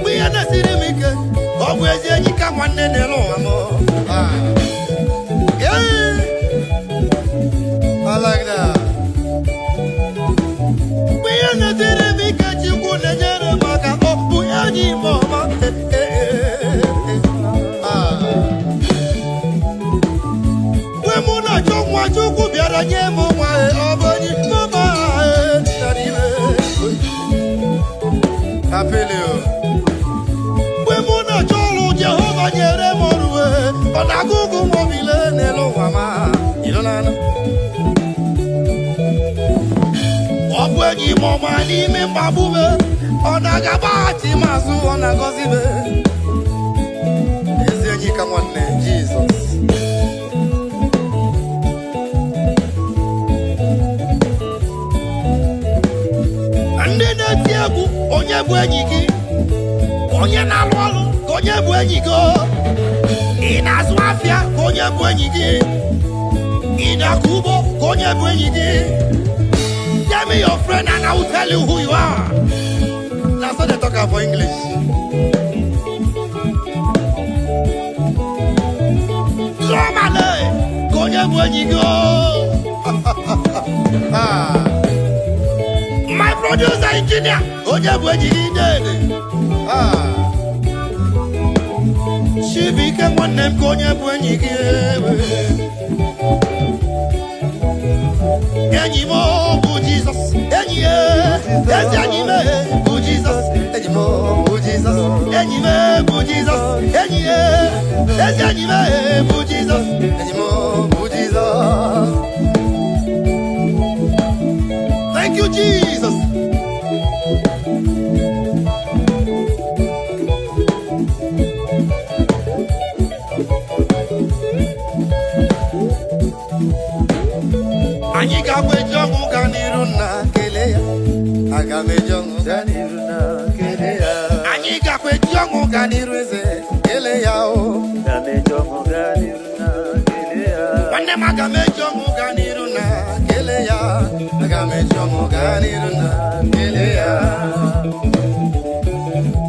S2: we are the city maker. Obwenyi come one day alone, yeah. Ogwenyi mama ni me babube. Ona gabati mazu ona gozibe. Ezenyi come on Jesus. Ande na tiagu onye bu enyi gi. Onye na alu alu onye bu enyi go. Ina azu afia onye bu enyi gi. Ina kubo onye bu enyi gi. Tell me your friend and I will tell you who you are. That's what they talk about English. Normally, konye bwenyi go. My producer engineer, konye bwenyi dead. She became one name konye bwenyi go. Enimo bu Jesus, enye, enye bu Jesus, enimo bu Jesus, enye bu Jesus, enye, enye bu Jesus, enimo bu Jesus. Thank you, Jesus. Anyika kwejongu ganiruna keleya. Agamejongu ganiruna keleya. Anyika kwejongu ganirweze keleya o. Gamejongu ganiruna keleya. Wande magamejongu ganiruna keleya. Agamejongu ganiruna keleya.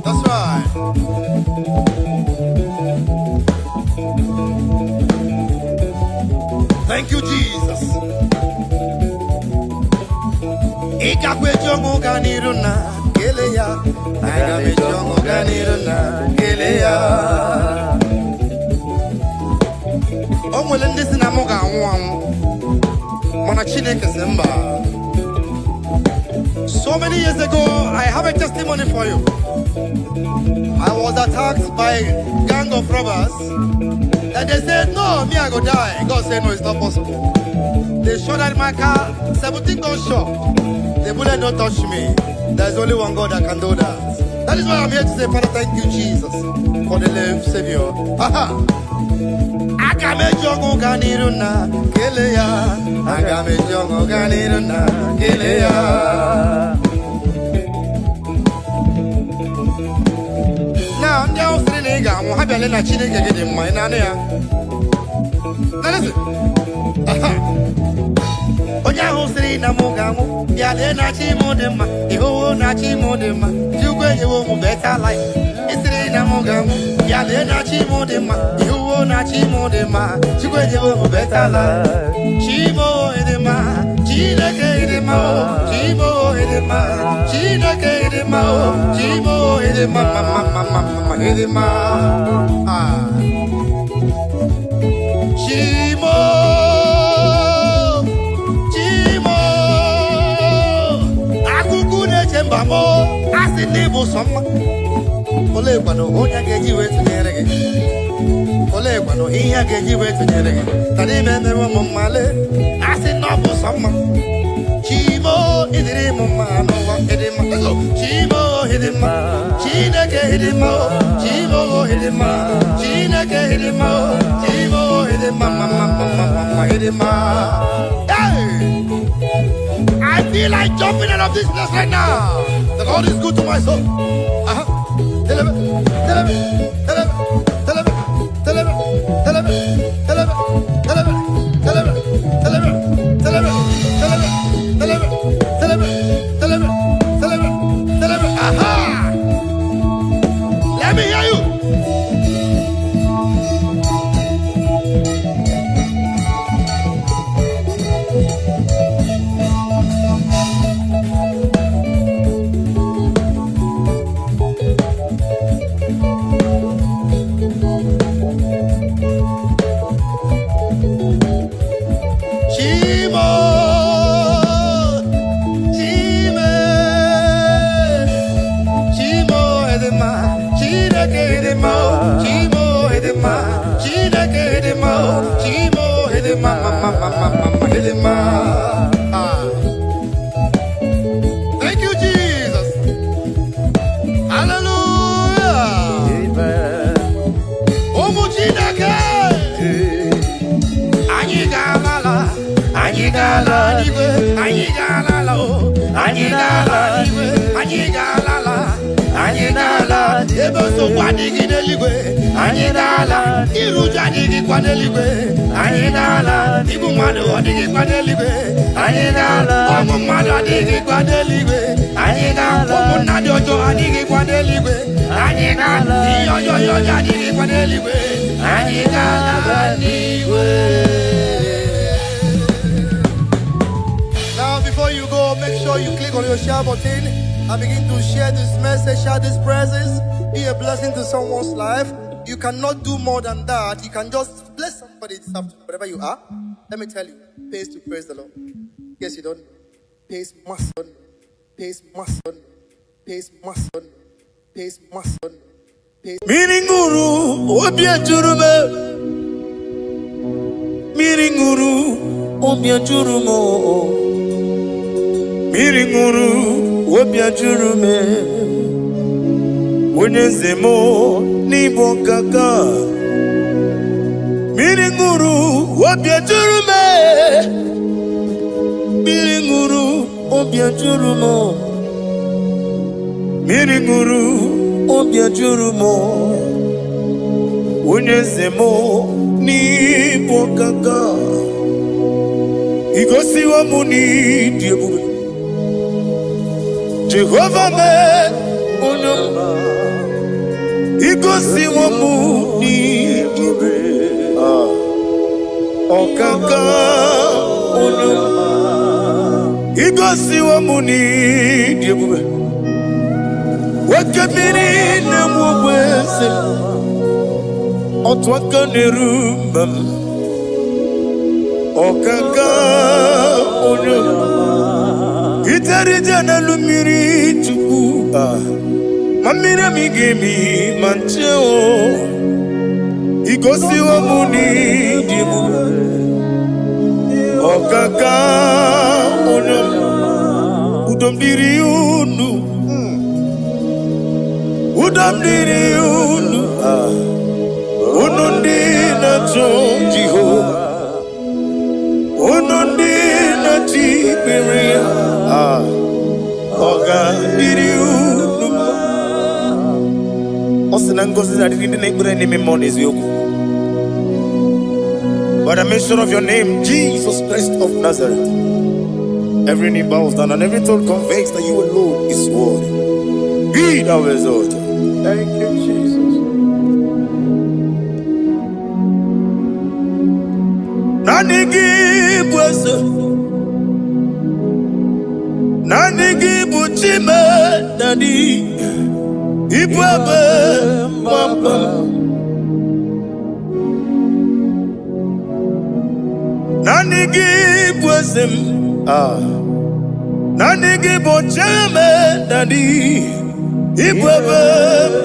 S2: That's right. Thank you, Jesus. Ikakwe jongo ganiruna keleya. Agame jongo ganiruna keleya. Omwele ndisi na moga anwamu. Mana Chineke semba. So many years ago, I have a testimony for you. I was attacked by a gang of robbers. And they said, no, me I go die. God said, no, it's not possible. They shot at my car, 17 gunshots. The bullet don't touch me. There's only one God that can do that. That is why I'm here to say, Father, thank you, Jesus, for the life Savior. Aha! Agame jongo ganiruna keleya. Agame jongo ganiruna keleya. Now, I'm down to the nigga. I'm happy to let you get in my name. Now, listen. Aha! Oja hosri na mogamu ya le na chi modema iho na chi modema jugwe yewo mu better life isri na mogamu ya le na chi modema iho na chi modema jugwe yewo mu better life chimo edema chineke edema chimo edema chineke edema chimo edema mama edema chimo Mbamo asini busoma ole kwano onya geji wetu nyerege ole kwano iya geji wetu nyerege tani meme wo male asino busoma chimo idiri mama no wa edema chimo hidima chineke hidima chimo hidima chineke hidima chimo hidima mama hidima. I feel like jumping out of this place right now. The Lord is good to my soul. Let me hear you. digi neligwe anyị n'ala iruja digi kwa neligwe anyị n'ala ibu mmadụ digi kwa neligwe anyị n'ala ọmụ mmadụ digi kwa neligwe anyị n'ala ụmụnna dị ọjọọ digi kwa neligwe anyị n'ala ihe ọjọọ digi kwa neligwe anyị n'ala n'igwe. Now before you go, make sure you click on your share button and begin to share this message, share this presence, be a blessing to someone's life. You cannot do more than that. You can just bless somebody this afternoon, wherever you are. Let me tell you, pays to praise the Lord. Yes, you don't. Pays must. Pays must. Pays must. Pays must.
S1: Miringuru, obia jurume. Miringuru, obia jurumo. Miringuru, obia jurume. Unyezemo nibo kaka. Miringuru, obia jurume. Miringuru, obia jurumo. Miringuru, obia jurumo. Unyezemo nibo kaka. Igosi wa muni diebube. Jehovah me unyama. Igosi wa muni diebube. Okaka unyama. Igosi wa muni diebube. Wakabiri na mwese. Otwaka nerumba. Okaka unyama. Itarija na lumiri tuku. Mamira migemi mancheo. Igosi wa muni dibu. Okaka unyama. Udombiri unu. Udombiri unu. Unundi na Jehovah. Unundi na Tiberia. Oga diriu. Osinangosi na diri ne bure ne memories yoku. By the mention of your name, Jesus Christ of Nazareth, every knee bows down and every tongue confesses that you alone is worthy. Be thou exalted. Thank you, Jesus. Nanigi bwese, nanigi buchime nani, ibwebe mama. Nanigi bwese, nanigi buchime nani, ibwebe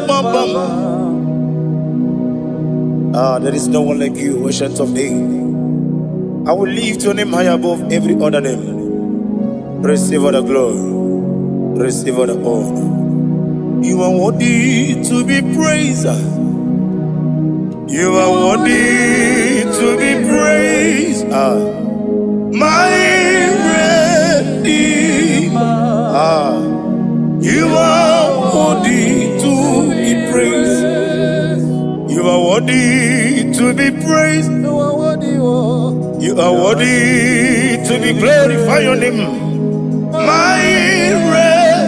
S1: mama. There is no one like you, ancient of days. I will lift your name high above every other name. Receive all the glory. Receive all the honor. You are worthy to be praised. You are worthy to be praised. My Redeemer. You are worthy to be praised. You are worthy to be praised. You are worthy to be glorified your name. My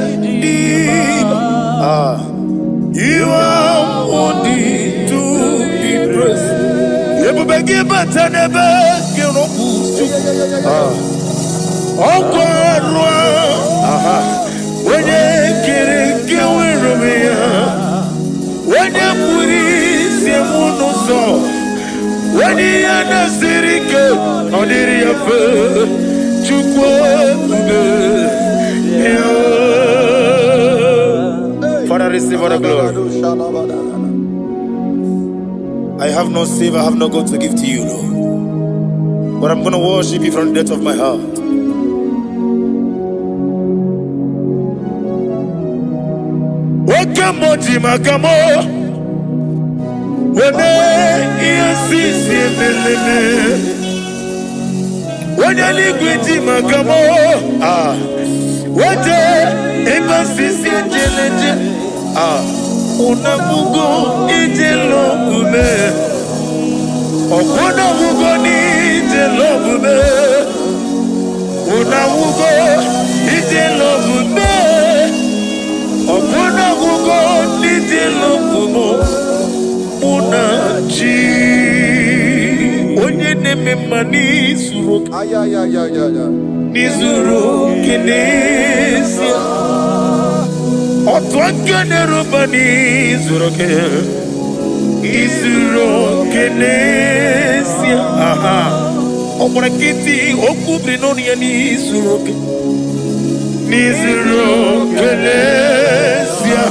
S1: Redeemer. You are worthy to be praised. You beg but never get up. Oh God, when you get away when you put it in your when you are the city, on the river, Father, receive all the glory. I have no save, I have no God to give to you, Lord. But I'm going to worship you from the depth of my heart. Welcome, when you see when you liquid magamo, what a Unamugo ijelobume. Unamugo ijelobume. Unamugo ijelobume. Unamugo ijelobume. Unachi. Onye neme mani suru. Nizuru kinesia. Otwakane rubani zuroke. Izuro kinesia. Aha. Omurakiti okubri noni ya nizuroke. Nizuro kinesia.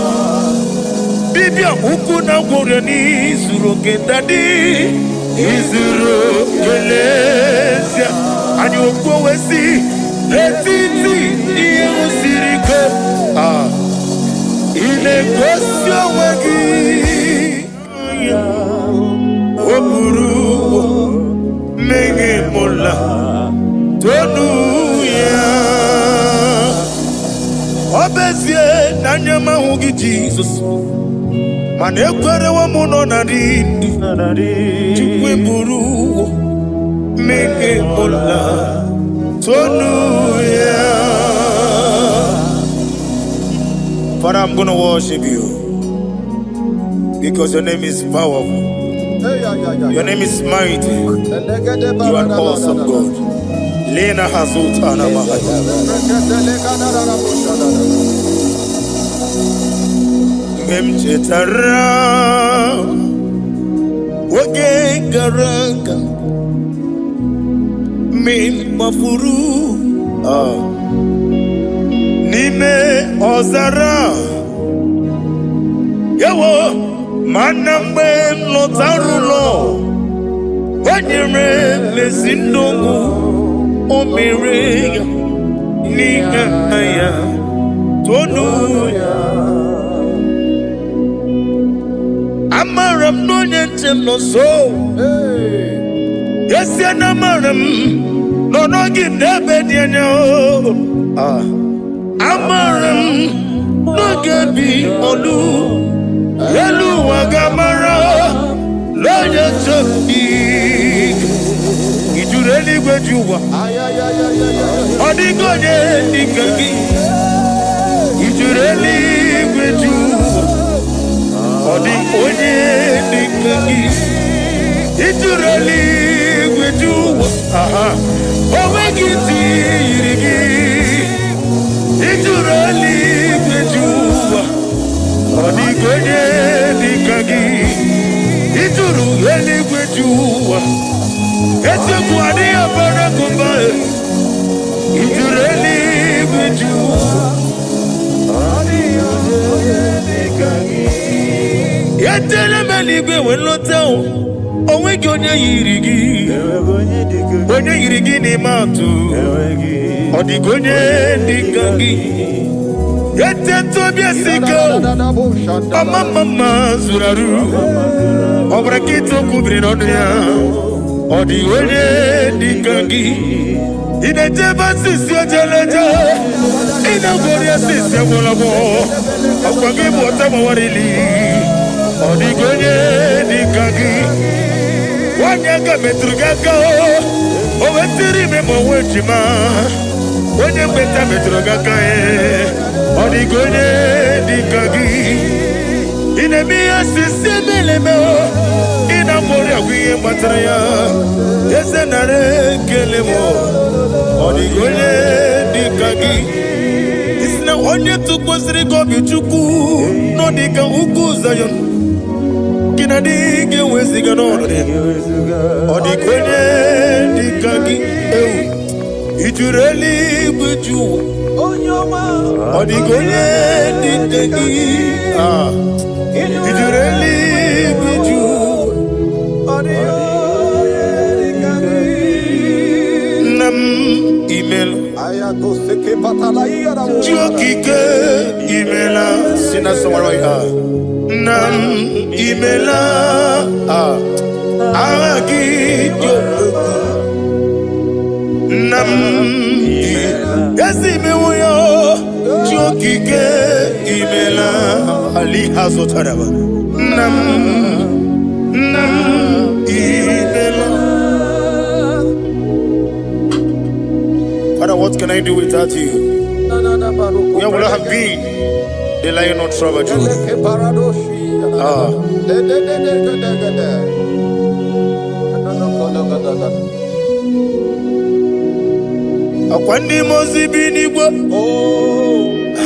S1: Bibia ukuna gore nizuroke dadi. Izuro kinesia. Ani okwesi etiti iye usirike. Ah. Ile kwesio wagi Oburu Menge mola Tonu ya Obezie Nanyama hugi Jesus Manekwere wa muno narindi Chukwe buru Menge mola Tonu ya. Father, I'm going to worship you because your name is powerful. Your name is mighty. You are awesome God. Lena Hazutana Mahaya. Memchetara Wage Garanga Min Mafuru Nime Ozara Yawo Manambe Lotarulo Wanyere Mesindongu Omere Nigaya Tonuya Amaram no Yentem no so Yes Yanamaram No no give Nebediano Amaram no gabi olu Yelu wagamara Loya choki Ijureli gwejuwa Odigonye nikaki Ijureli gwejuwa Odigonye nikaki Ijureli gwejuwa Owegiti irigi Ijureli gwejuwa Odigonye nikagi Ijureli gwejuwa Ezeku adiya barakumba Ijureli gwejuwa Odigonye nikagi Yetele meligwe wenlotao Owegi onye yirigi Onye yirigi ni matu Odigonye nikagi Yete tobia siko Mama zuraru Obrakito kubri nonia Odigonye nikagi Inejeba sisi ojeleja Inagoria sisi awolabo Akwangibu otama warili Odigonye nikagi Wanyaga metrugaka Owetiri memo wejima Onye mbeta metrugaka Odigonye nikagi Inemiya sisi melemo Inamori agwiye matraya Yese nare kelemo Odigonye nikagi Isna onye tukwasiri gobi chuku Nodika uku zayon Kinadige weziga nonode Odigonye nikagi Ijureli gwejuwa Odigonye nikagi Ijureli gwejuwa Nam email Jokike imela Sina samarwa Nam imela Agi jokuku Nam Yasi mewoyo Jokike imela Ali Ali Hazotaraba. Nam Ibela. Father, what can I do without you? Where would I have been? The Lion of Trouble. Akwandi mozi binigwa.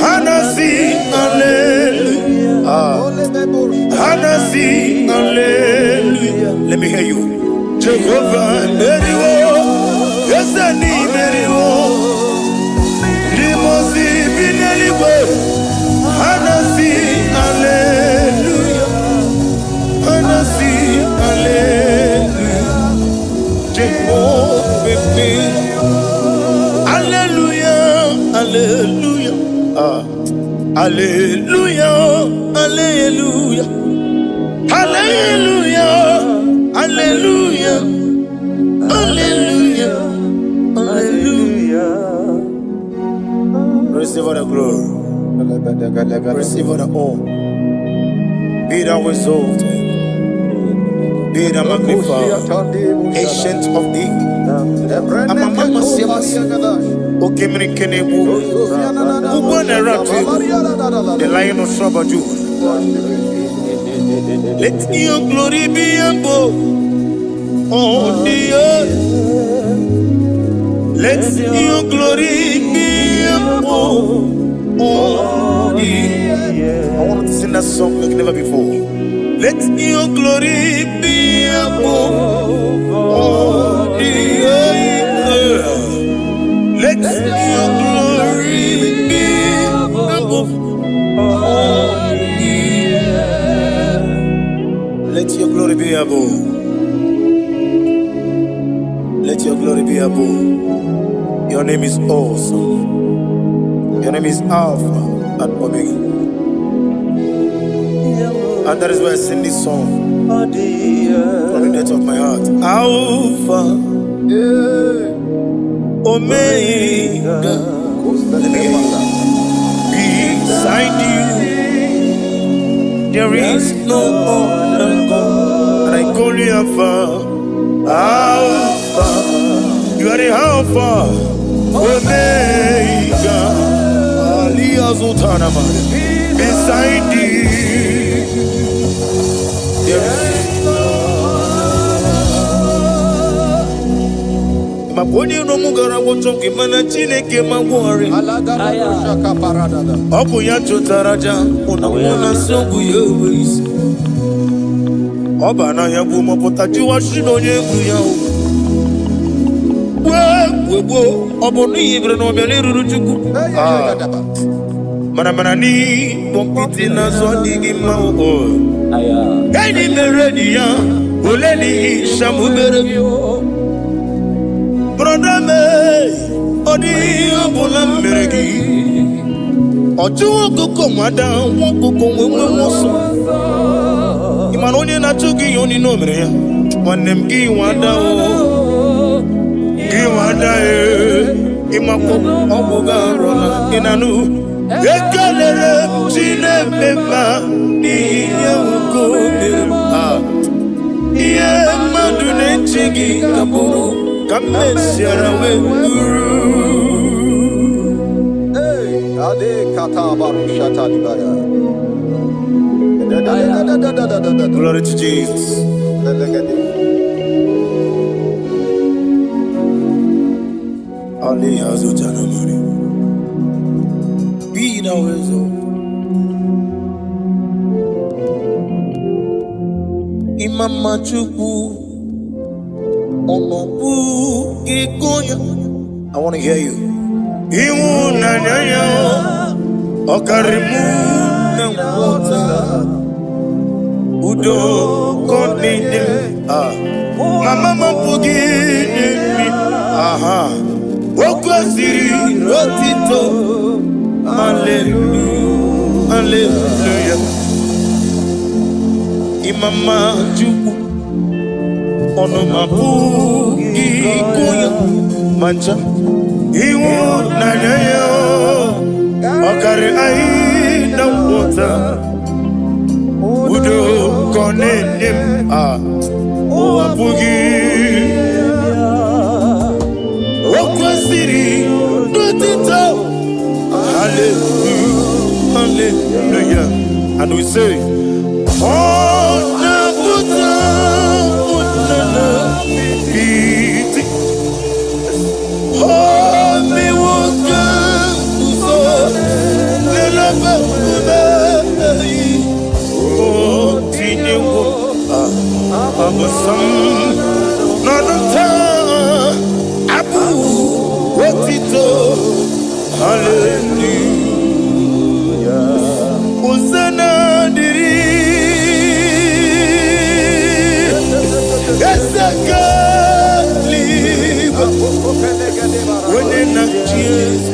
S1: Hanasi hallelujah. Hanasi hallelujah. Let me hear you. Jehovah Meriwo. Yes, I need Meriwo. Limozi binigwa. Hanasi hallelujah. Hanasi hallelujah. Jehovah hallelujah, hallelujah, hallelujah, hallelujah, hallelujah, hallelujah, hallelujah, hallelujah. Receive all the glory, receive all the honor. Be thou exalted, be thou magnified, ancient of days. The Lion of Sabaju. Let your glory be above on the earth. Let your glory be above on the earth. I want to sing that song like never before. Let your glory be above on the earth. Let your glory be above all the earth. Let your glory be above. Let your glory be above. Your name is awesome. Your name is Alpha and Omega. And that is why I sing this song from the depth of my heart. Alpha, Omega. Let me hear you. Beside you, there is no other God. And I call you Alpha. Alpha. You are the Alpha. Omega. Beside you, there is Maponi no mugara wotoke mana chineke magwari. Obu ya chotaraja una sogu yewis. Oba na yabu mopotati wa shino yebu ya. Wo obo ni ibre no bele ruruchuku. Mana ni bompiti na so digi mawo. Gani meredia oleni shamu berebio. Brother me, odi abula meregi. Ojo koko mada, woko konwe moso. Imanoni na chuki yoni no mere. Wanem gi wada o, gi wada e. Imako obuga rola inanu. Ekalere chine beba ni yako beba. Iye madune chigi kaburu. Come Sierra Guru.
S2: Hey, Ade Kata Barushata Libaya.
S1: Glory to Jesus. Ali Hazotanamari. Be thou exalted. Imama Chukwu. I want to hear you. Udo Mama aha. Rotito. Hallelujah. Hallelujah. Imama Chukwu. Ono mapu ikuya mancha iwu nanyayo okari ai na wota Onenim Owabugi Okwasiri Nutito. Hallelujah, hallelujah. And we say, oh, Nabuta, oh, me welcome to the love oh, Tinewo, Abasam, Nanata, Abu, Wotito, hallelujah, Hosanna, Diri, Esaka, Liba, when in a cheese,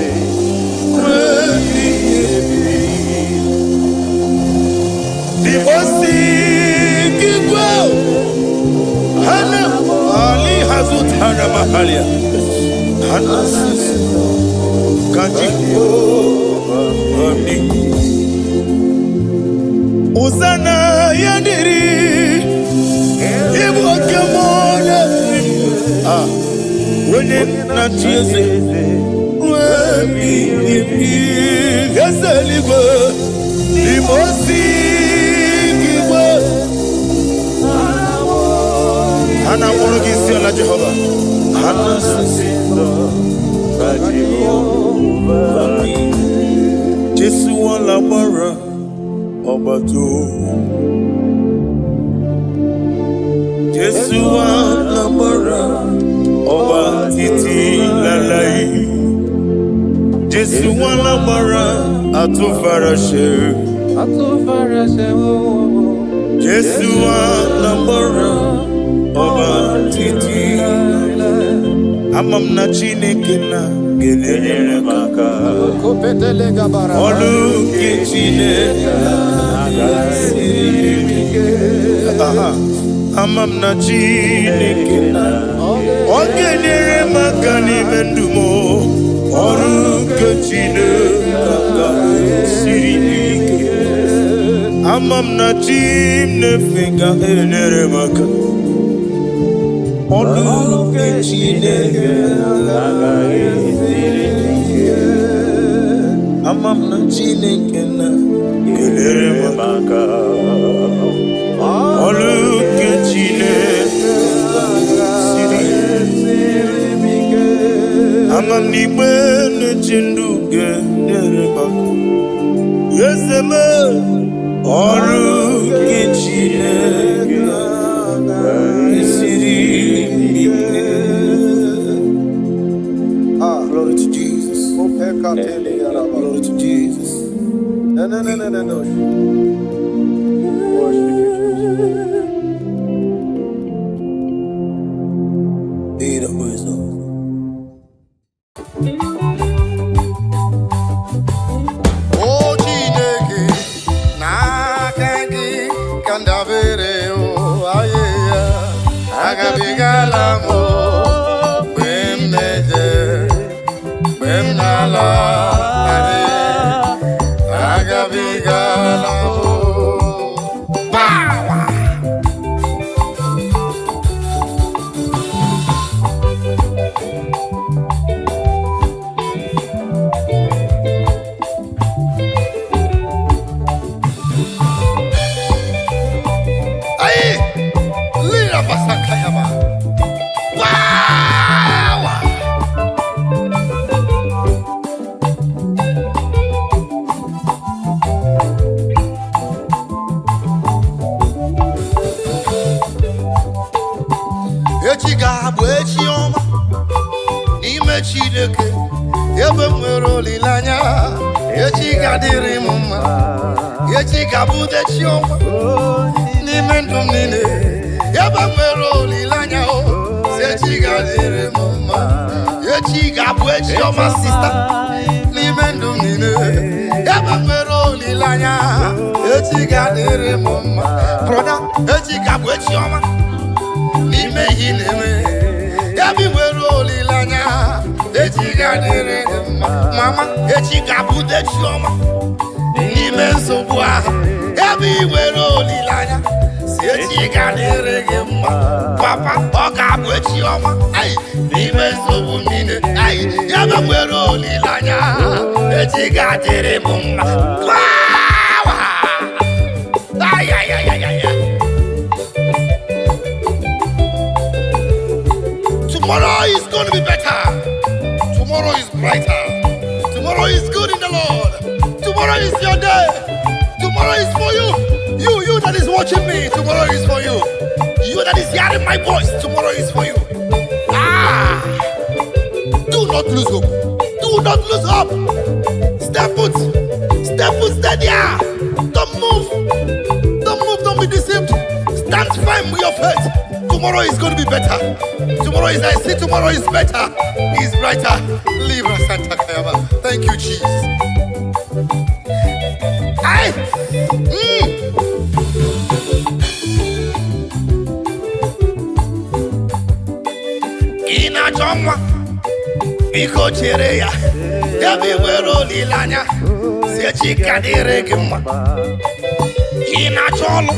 S1: the Bossy, Igbo, Hana, Ali Hazut, Hana Mahalia, Hana Kanjiko, Hosanna, Yadiri, Igbo, Kamona, when in a cheese, Gasaligo, the Bossy. Hana Morogi Sela Jehovah. Hana Sindo Jehovah. Jesu wala bara Obato. Jesu wala bara Obatiti lalai. Jesu wala bara Atufarashe. Jesu wala bara Oba titi amam na Chineke na gelele maka olu ke Chineke amam na Chineke na ogelele maka ni mendumo olu ke Chineke sirike amam na Chineke gelele maka Olu ke Chineke amam na Chineke na gelere maka olu ke Chineke amam ni bene chindu gelere maka yeseme olu ke Chineke glory to Jesus. Glory to Jesus. No. Worship you, Jesus. Be the wisdom.
S2: Oh, Chineke, na kangi kandavere o ayeya agabigala mo bemneje bemnala ade agabigala mo power. Chineke ebe nwere olilanya echi ga-adịrị m mma echi ga-abụde chi ọma n'ime ndụ m niile ebe nwere olilanya echi ga-adịrị m mma echi ga-abụ echi ọma sista n'ime ndụ m niile ebe nwere olilanya echi ga-adịrị m mma broda echi ga-abụ echi ọma n'ime ihe na-eme ebe nwere olilanya echi ga-adịrị mma mama echi ga-abụde chi ọma n'ime nsogbu ahụ ebe i nwere olilanya
S1: echi ga-adịrị gị mma. Papa, ọ ga-abụ echi ọma. N'ime nsogbu niile, ya nwere olileanya. Echi ga-adịrị m mma. Tomorrow is going to be better. Tomorrow is brighter. Tomorrow is good in the Lord. Tomorrow is your day. Tomorrow is for you. You that is watching me. Tomorrow is for you. You that is hearing my voice. Tomorrow is for you. Do not lose hope. Do not lose hope. Step foot. Step foot. Stay there. Don't move. Don't move. Don't be deceived. Stand firm with your faith. Tomorrow is going to be better. Tomorrow is, I see tomorrow is better. Is brighter. Libra Santa Kayaba. Thank you, Jesus. Ina chomwa biko chere ya. Debi nwere olileanya. Si echi ga-adịrị gị mma. Ina cholu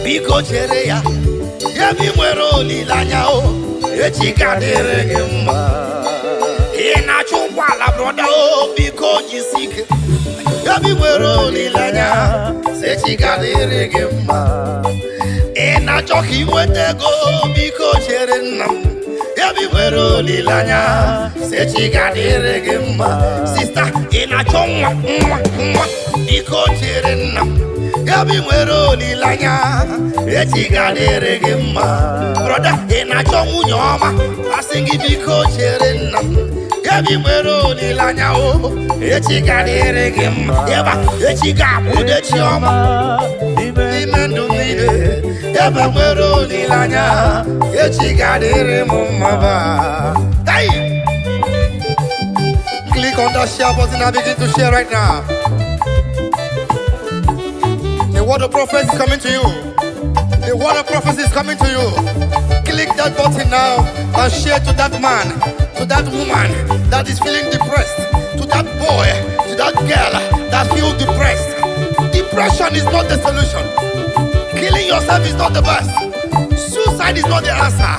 S1: biko chere ya. Debi nwere olileanya o. Echi ga-adịrị gị mma. Ina chụkwala broda o biko jisike. Debi nwere olileanya. Si echi ga-adịrị gị mma. Ina chọ ka inweta ego biko chere nna m. Debi nwere olileanya. Si echi ga-adịrị gị mma. Sista, ị na-achọ nwa biko chere nna m. Debi nwere olileanya. Echi ga-adịrị gị mma. Broda, ị na-achọ nwunye ọma. Asị gị biko chere nna m. Debi nwere olileanya o. Echi ga-adịrị gị mma. Eba, echi ga-abụ echi ọma. N'ime ndụ niile. Debi nwere olileanya. Echi ga-adịrị m mma ba. Click on that share button and begin to share right now. The word of prophecy is coming to you. The word of prophecy is coming to you. Click that button now and share to that man, to that woman that is feeling depressed, to that boy, to that girl that feels depressed. Depression is not the solution. Killing yourself is not the best. Suicide is not the answer.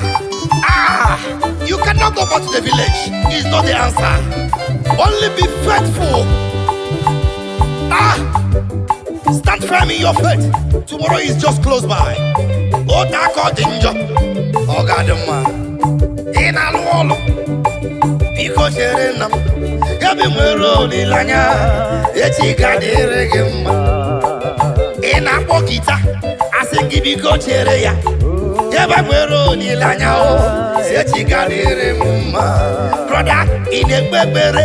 S1: You cannot go back to the village. It's not the answer. Only be faithful. Stand firm in your faith. Tomorrow is just close by. Otako danger. Ogadama. Ina luolo. Biko chere nam. Yabi nwere olileanya. Echi ga-adịrị gị mma. Ina pokita. Asị gị biko chere ya. Yabi nwere olileanya o. Echi ga-adịrị m mma. Brother, ị na-ekpe ekpere.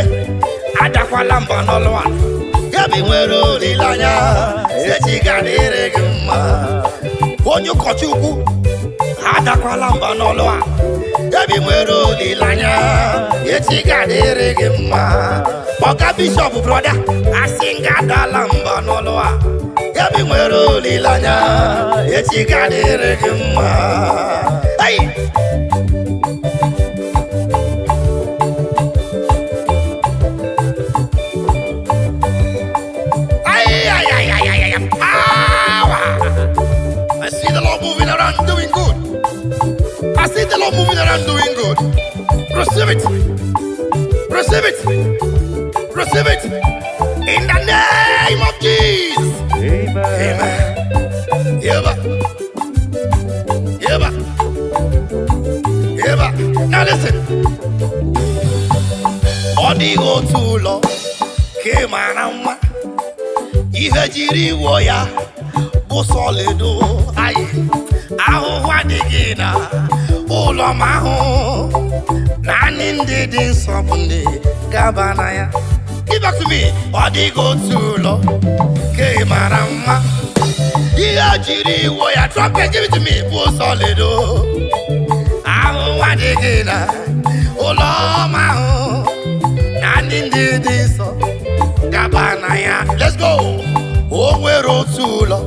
S1: Adakwala mba n'ọlụ a. Debi nwere olileanya. Echi ga-adịrị gị mma. Onye ụkọchukwu adakwala mba n'ọlụ a. Debi nwere olileanya. Echi ga-adịrị gị mma. Ọga bishọp brother asị nga adala mba n'ọlụ a. Debi nwere olileanya. Echi ga-adịrị gị mma. I see the Lord moving around doing good. I see the Lord moving around doing good. Receive it. Receive it. Receive it. In the name of Jesus. Amen. Yeba. Yeba. Yeba. Now listen. Odigo tulo. Kemanama. Ihe jiri wo ya. Solido, aye, ahụ adịghị na ụlọ ma ahụ naanị ndị dị nsọ bụ ndị gaba na ya. Give back to me. Ọ dịghị otu ụlọ ka ị mara mma. Ihe jiri iwo ya trumpet give it to me bụ solido. Ahụ adịghị na ụlọ ma ahụ naanị ndị dị nsọ gaba na ya. Let's go. O nwere otu ụlọ.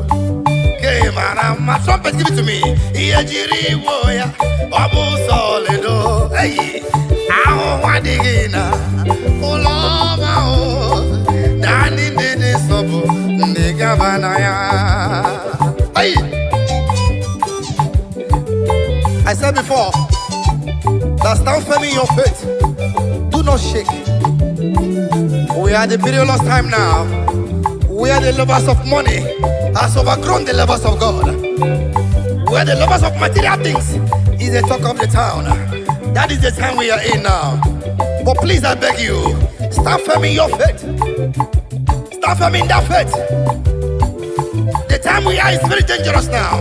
S1: My trumpet give it to me. Ihe jiri iwo ya ọ bụ solido. Hey, ahụ adịghị na ụlọ ọma ahụ naanị ndị nsọ bụ ndị gaba na ya. Hey,
S2: before, that stand firm in your faith. Do not shake. We are the perilous time now. We are the lovers of money has overgrown the lovers of God. We are the lovers of material things. Is the talk of the town. That is the time we are in now. But please, I beg you, stand firm in your faith. Stand firm in that faith. The time we are is very dangerous now.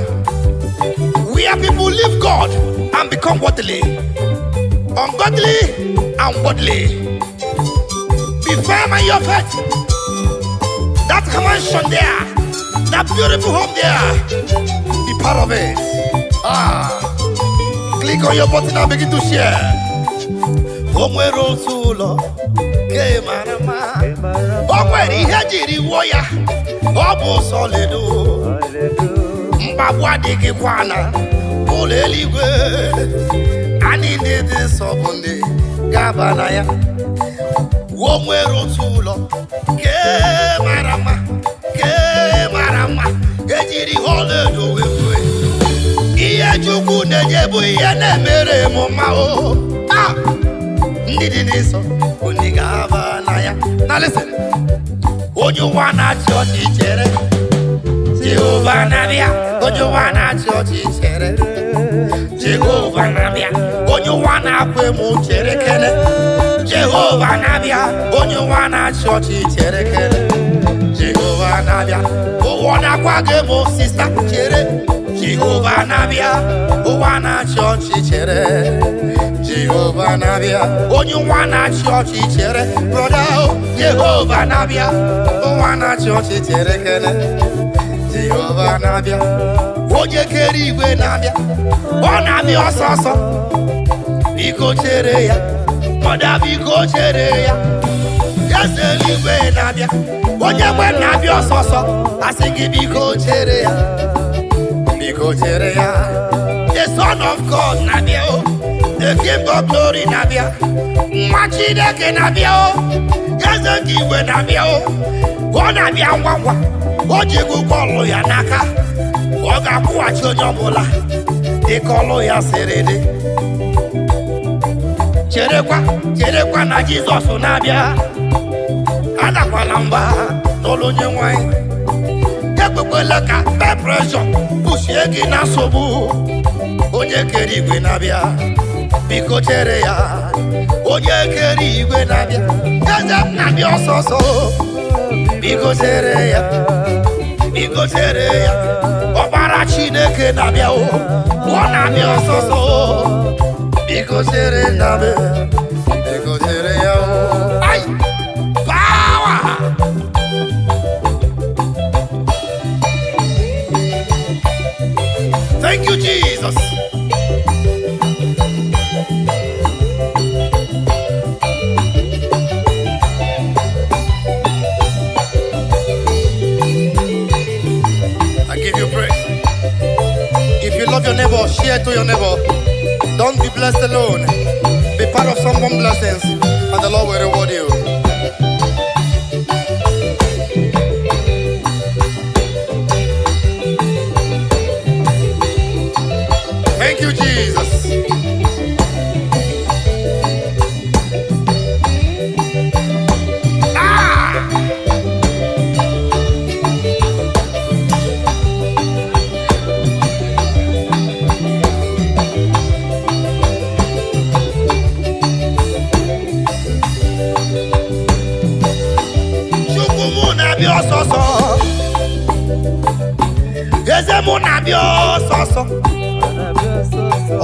S2: We are people who leave God and become worldly, ungodly and worldly. Be firm in your faith. That mansion there, that beautiful home there, be part of it. Click on your button and begin to share. Omwero tulo ke marama omweri hejiri woya obu soledo mbagwa adịghị kwana ụlọ eluigwe anyị ndị nsọbụndị gaba na ya omwero tulo ke marama ejiri ọlaedo wewe ihe Chukwu na-enye bụ ihe na-emere m mma o. Now listen. Oju wana church chere Jehovah nabia. Oju wana church chere Jehovah nabia. Oju wana kwe mu chere kene Jehovah nabia. Oju wana church chere kene Jehovah nabia. O wana kwa ge mu sister chere Jehovah nabia. O wana church chere Jehovah nabia. Onyu wana church chere brother Jehovah nabia. O wana church chere kene Jehovah nabia. Onye keri igwe nabia. O nabia ọsọsọ biko chere ya. Brother biko chere ya. Yaseli igwe nabia. Onye mwe nabia ọsọsọ asị gị biko chere ya. Biko chere ya. The Son of God nabia o. The King of Glory nabia. Machideke nabia o. Yaseli igwe nabia o. Ọ nabia ngwangwa. O jigu kọlụ ya n'aka. Ọ ga-akwụghachi onye ọbụla ịkọlụ ya siri dị. Cherekwa na Jizọs na-abịa. Adakwala mba n'ụlọ onye nwanyị. Ekwekwela ka peer pressure pushie gị na nsogbu. Onye kere igwe na-abịa. Biko chere ya. Onye kere igwe na-abịa. Eze m na-abịa ọsọsọ. Biko chere ya. Biko chere ya. Ọbara Chineke na-abịa o. Ọ na-abịa ọsọsọ. Biko chere na-abịa. Biko chere ya o. Ay! Power! Thank you, Jesus. I give you praise. If you love your neighbor, share to your neighbor. Don't be blessed alone. Be part of someone's blessings, and the Lord will reward you. Thank you, Jesus.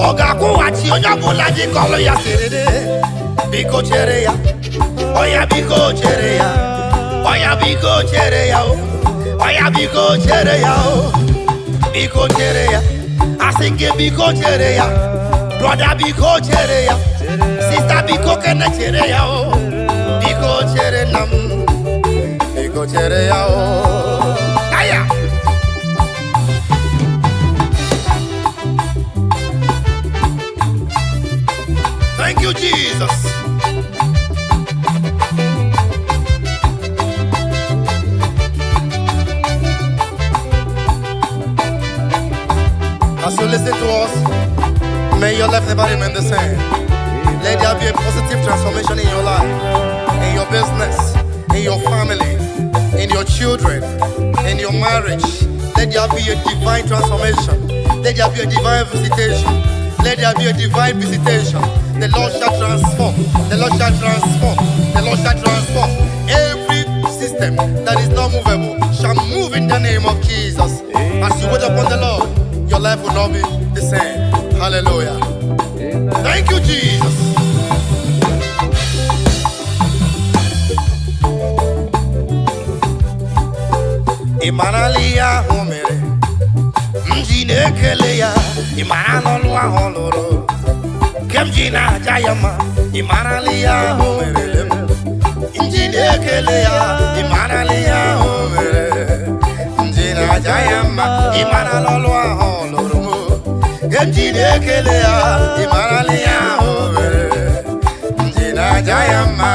S2: Ọ ga-akwụghachi onye ọbụla jikọrọ ya siri dị. Biko chere ya. Oya biko chere ya. Oya biko chere ya o. Oya biko chere ya o. Biko chere ya. Asị gị biko chere ya. Brother biko chere ya. Sister biko kene chere ya o. Biko chere na m. Biko chere ya o. Aya. Thank you, Jesus. As you listen to us, May your life never remain the same. Let there be a positive transformation in your life, in your business, in your family, in your children, in your marriage. Let there be a divine transformation. Let there be a divine visitation. Let there be a divine visitation. The Lord shall transform. The Lord shall transform. The Lord shall transform. Every system that is not movable shall move in the name of Jesus. As you wait upon the Lord, your life will not be the same. Hallelujah. Thank you, Jesus. Imanalia homere, mjine keleya, imanalolwa holoro, kemjina jayama, imanalia homere, mjine keleya, imanalia homere, mjina jayama, imanalolwa holoro, kemjine keleya, imanalia homere, mjina jayama.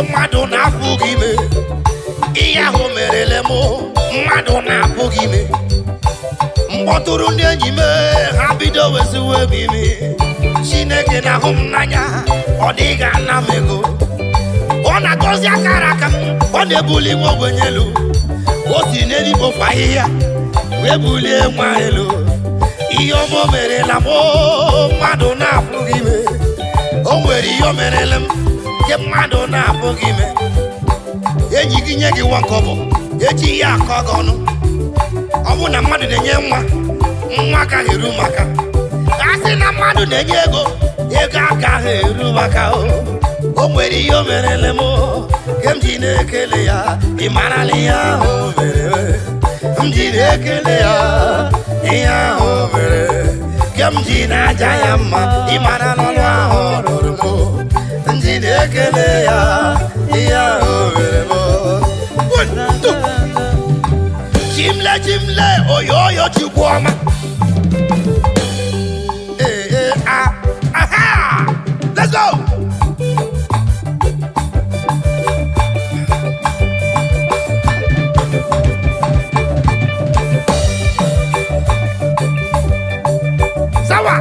S2: Mmadụ na-apụghị ime ihe ahụ merele mụ, mmadụ na-apụghị ime. Mkpọtụrụ ndị enyi m ha bido weziwe m ime. Chineke na-ahụ m n'anya, ọ dịghị ana m ego. Ọ na-agọzi akara aka m, ọ na-ebuli nwa ogbenye elu. O si n'eluigwe ofe ahịhịa wee bulie nwa elu. Ihe ọma o merela mụ, mmadụ na-apụghị ime. O nwere ihe o merele m, mmadụ na-apụghị ime. Enyi gị nye gị nwankọbọ, eji ya akọ gị ọnụ. Ọ bụ na mmadụ na-enye nwa agaghị eru maka. A sị na mmadụ na-enye ego agaghị eru maka. O nwere ihe o merele m, nke m ji na-ekele ya. Ị marala ihe ahụ o mere, m ji na-ekele ya. Ihe ahụ o mere, nke m ji na-aja ya mma. Ị mara n'ọlụ ahụ ọ rụrụ m, ndị na-ekele ya. Ihe ahụ o mere m. Chimle chimle oyoyo Chukwu ọma. Aha! Let's go! Sawa!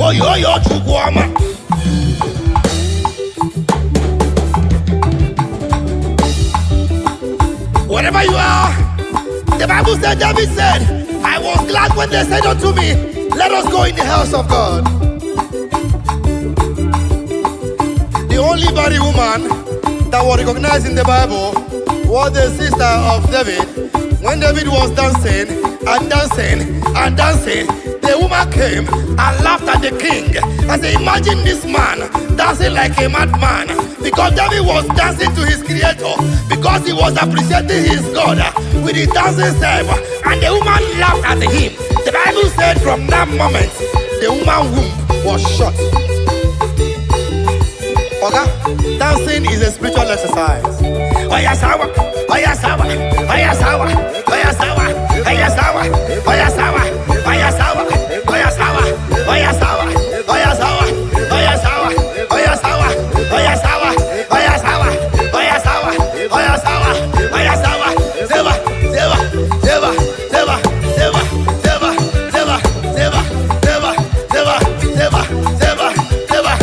S2: Oyoyo Chukwu ọma. Wherever you are, the Bible said, David said, I was glad when they said unto me, let us go in the house of God. The only barren woman that was recognized in the Bible was the sister of David. When David was dancing and dancing and dancing, the woman came and laughed at the king and said, imagine this man dancing like a madman. Because David was dancing to his creator, because he was appreciating his God with his dancing step. And the woman laughed at him. The Bible said from that moment, the woman's womb was shut. Okay? Dancing is a spiritual exercise. Oya sawa, oya sawa, oya sawa, oya sawa, oya sawa, oya sawa, oya sawa, oya sawa, oya sawa, oya sawa, oya sawa, oya sawa, oya sawa, oya sawa, oya sawa, oya sawa, oya sawa, zeba, zeba, zeba, zeba, zeba, zeba, zeba, zeba, zeba, zeba, zeba, zeba, zeba,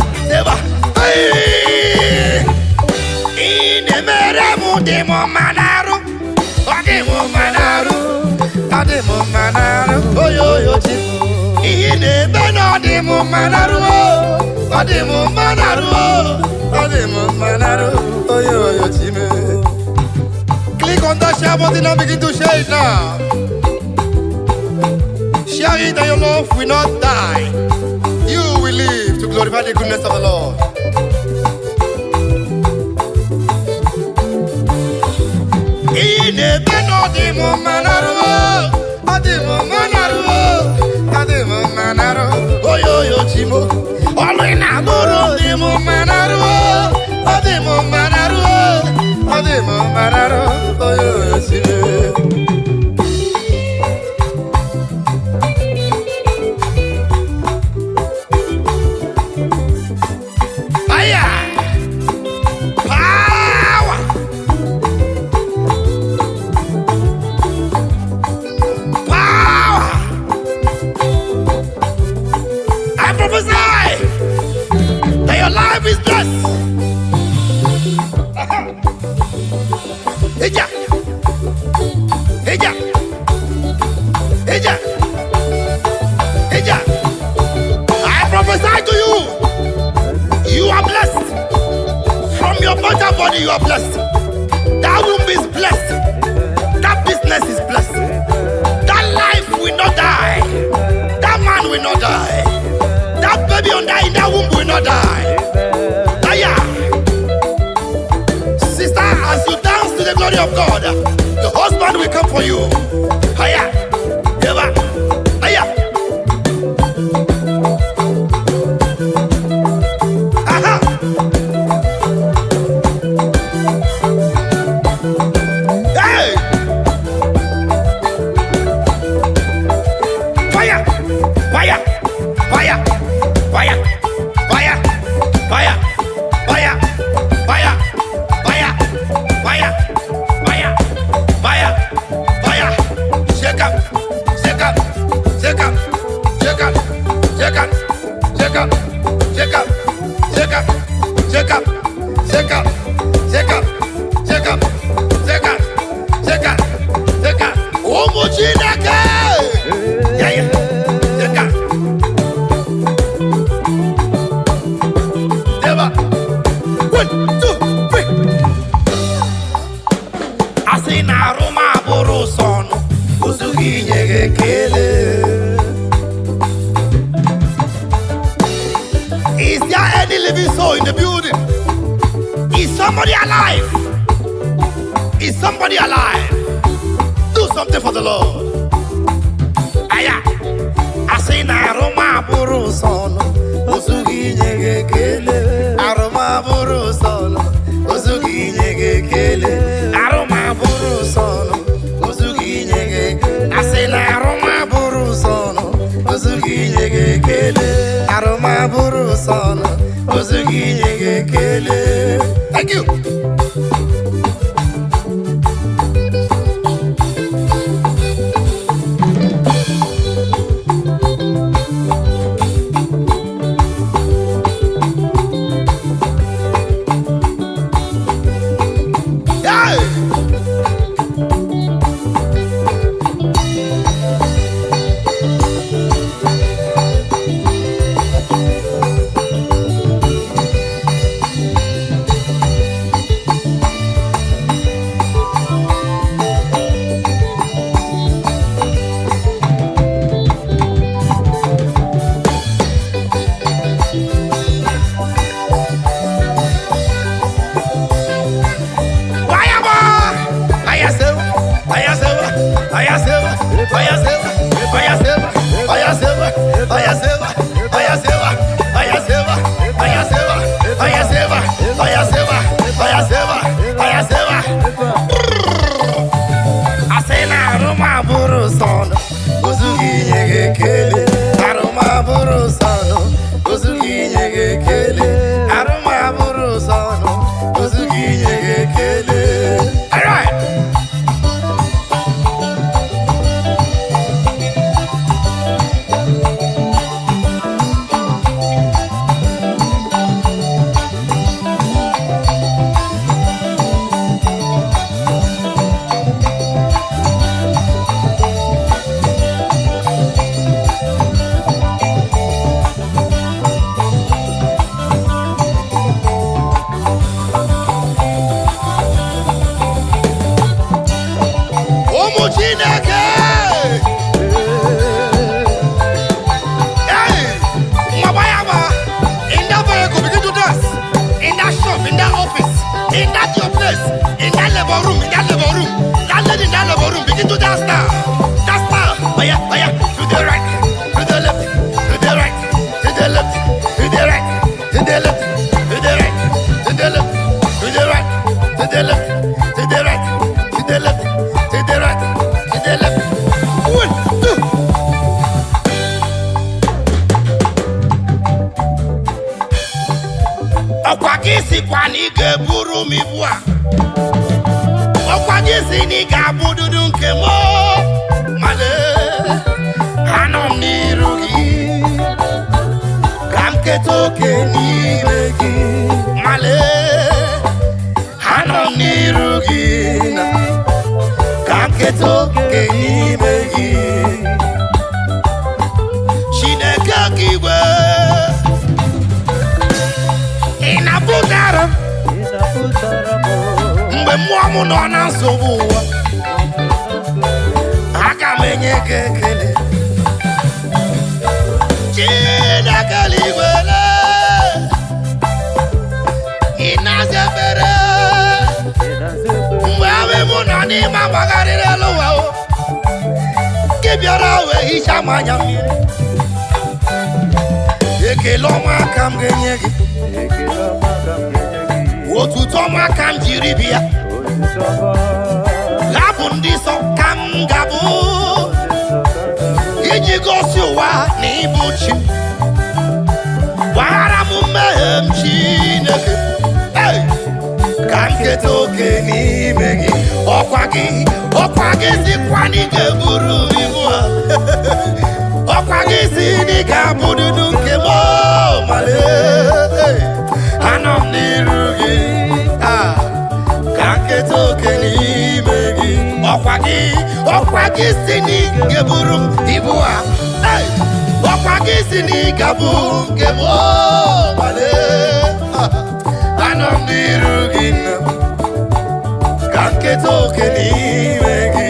S2: Ine beno di mu manaru, odi mu manaru, odi mu manaru. Oyo oyo chime. Click on that share button and begin to share it now. Share it and your love will not die. You will live to glorify the goodness of the Lord. Ine beno di mu manaru, odi mu manaru, odi mu manaru. Oyo oyo chimo. Olu ina guru di mu manaru, odi mu manaru, odi mu manaru. Oyo oyo chimo. Life is blessed. Eja, eja, eja, eja. I prophesy to you. You are blessed. From your mother body, you are blessed. That womb is blessed. That business is blessed. That life will not die. That man will not die. That baby in that womb will not die. Aya. Sister, as you dance to the glory of God, the husband will come for you. Aya. Eva. Aya. Aha. Hey. Fire. Fire. Fire. Fire, fire, fire, fire, fire, fire, fire, fire, fire, fire. Shake up, shake up, shake up, shake up, shake up, shake up, shake up, shake up, shake up, shake up, shake up, shake up, shake up, shake up, shake up. Omuchineke. Yeah, yeah. Shake up. Is there any living soul in the building? Is somebody alive? Is somebody alive? Do something for the Lord. Aya, I say na Roma buru sono, osugi nyege kele. Aroma buru sono, osugi nyege kele. Aroma buru sono, osugi nyege. I say na Roma buru sono, osugi nyege kele. Aroma buru sono, osugi nyege kele. Thank you. Hey! room. Begin to dance now. Dance now. Oh yeah, oh yeah. To the right, to the left, to the right, to the left, to the right, to the left, to the right, to the left, to the right, to the left, to the right, to the left, to the right, to the left. 1, 2. Okwagisi kwa nige buru mibwa. Okwagisi niga bududu nke mo. Male anom nirugi. Kamke toke nimegi. Male anom nirugi. Kamke toke nimegi. Chineke kiwe. Inaputara mgbe mmụọ m nọ na nsogbu ụwa aka m enye gị ekele Chineke eluigwele ị na-aza ekpere mgbe ahụ m nọ n'ime agbagharịrị elu ụwa gị bịara wee hichaa m anya mmiri ekele ọma aka m ga-enye gị otuto ọma ka m jiri bịa hapụ ndị nsọ ka m ga-abụ iji gosi ụwa na ịbụ chi gbaghara m mmehie m Chineke ka m keta oke n'ime gị ọkwa gị sikwa na ị ga-eburu ibu ha ọkwa gị si na ị ga-abụdudu nke m male anọ m n'iru gị ka nketa oke n'ime gị ọkwa gị si na ị ga-eburu m ibu ha ọkwa gị si na ị ga-abụ nke m male anọ m n'iru gị ka nketa oke n'ime gị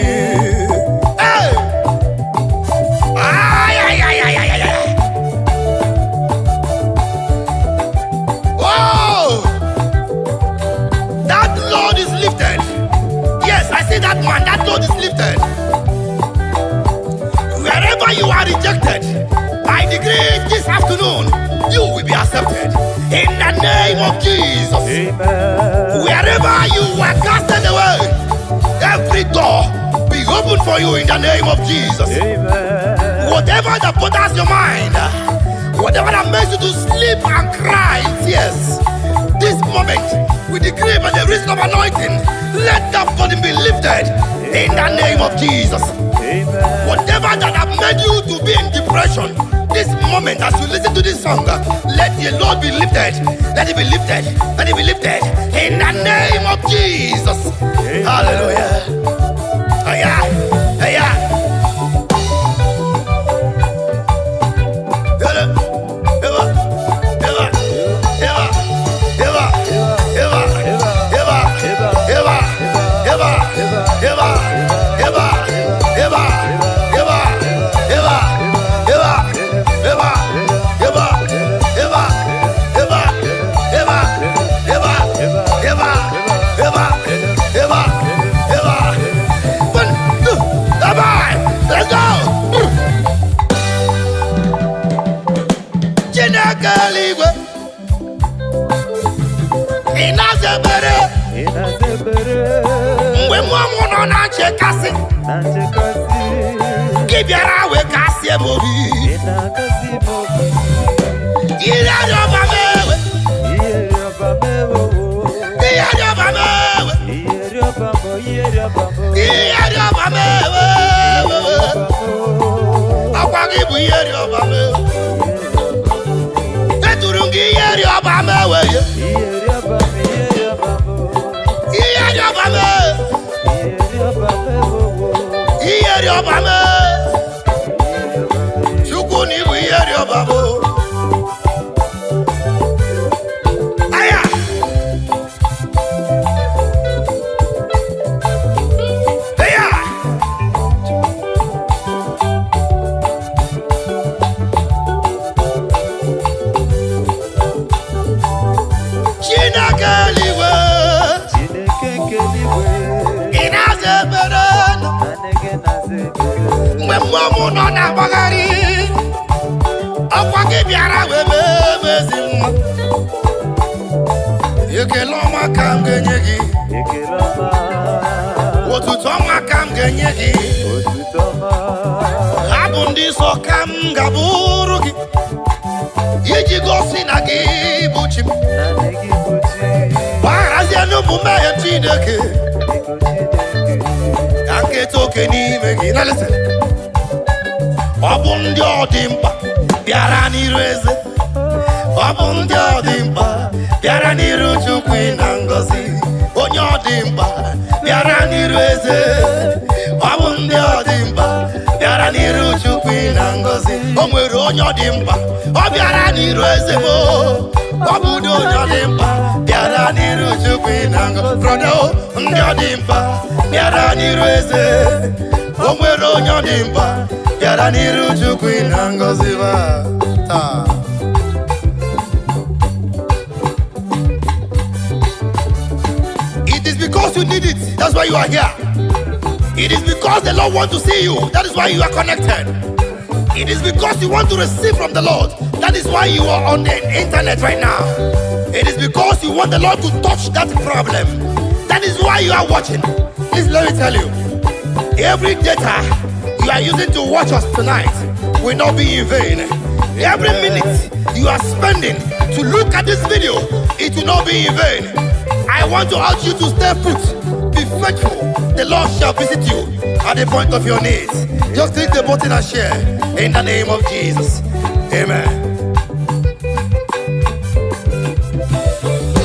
S2: that load is lifted. Wherever you are rejected, I decree this afternoon, you will be accepted. In the name of Jesus. Amen. Wherever you were casted away, every door be open for you in the name of Jesus. Amen. Whatever that bothers your mind, whatever that makes you to sleep and cry in tears, this moment, we decree by the reason of anointing, let that burden be lifted in the name of Jesus. Amen. Whatever that have made you to be in depression, this moment as you listen to this song, let the Lord be lifted. Let it be lifted. Let it be lifted in the name of Jesus. Amen. Hallelujah. Oh yeah. Oh yeah. Mgbe mmụọ m nọ na nchekasị gị bịara wee kasịe m obi iri arịọba m ewe ọkwa gị bụ ihe arịọba m ewe eturu gị ihe arịọba m ewe Chukwu ni bu yeri obamo. Aya. Aya. Chineke liwe.
S1: mgbe mmụọ m nọ na-agbagharị ọkwa gị bịara wee mee ezi mma. Ekele ọma ka m ga-enye gị, otuto ọma ka m ga-enye gị, abụ ndị nsọ ka m ga-abụrụ gị iji gosi na gị bụ chi m. Gbaghazie n'omume ya Chineke ka nketa oke n'ime gị. Na listen, ọ bụ ndị ọ dị mkpa bịara n'iru eze, ọ bụ ndị ọ dị mkpa bịara n'iru Chukwu na ngọzi. Onye ọ dị mkpa bịara n'iru eze, ọ bụ ndị ọ dị mkpa bịara n'iru Chukwu na ngọzi. O nwere onye ọ dị mkpa ọ bịara n'iru eze m, ọ bụ onye ọ dị mkpa bịara n'iru Chukwu na ngọzi. Brother, ndị ọ dị mkpa bịara n'iru eze, o nwere onye ọ dị mkpa bịara n'iru Chukwu na ngọzi. Taa because you need it, that's why you are here. It is because the Lord wants to see you, that is why you are connected. It is because you want to receive from the Lord, that is why you are on the internet right now. It is because you want the Lord to touch that problem, that is why you are watching. Please let me tell you, every data you are using to watch us tonight will not be in vain. Every minute you are spending to look at this video, it will not be in vain. I want to urge you to stay put, be faithful. The Lord shall visit you at the point of your needs. Just click the button and share in the name of Jesus. Amen.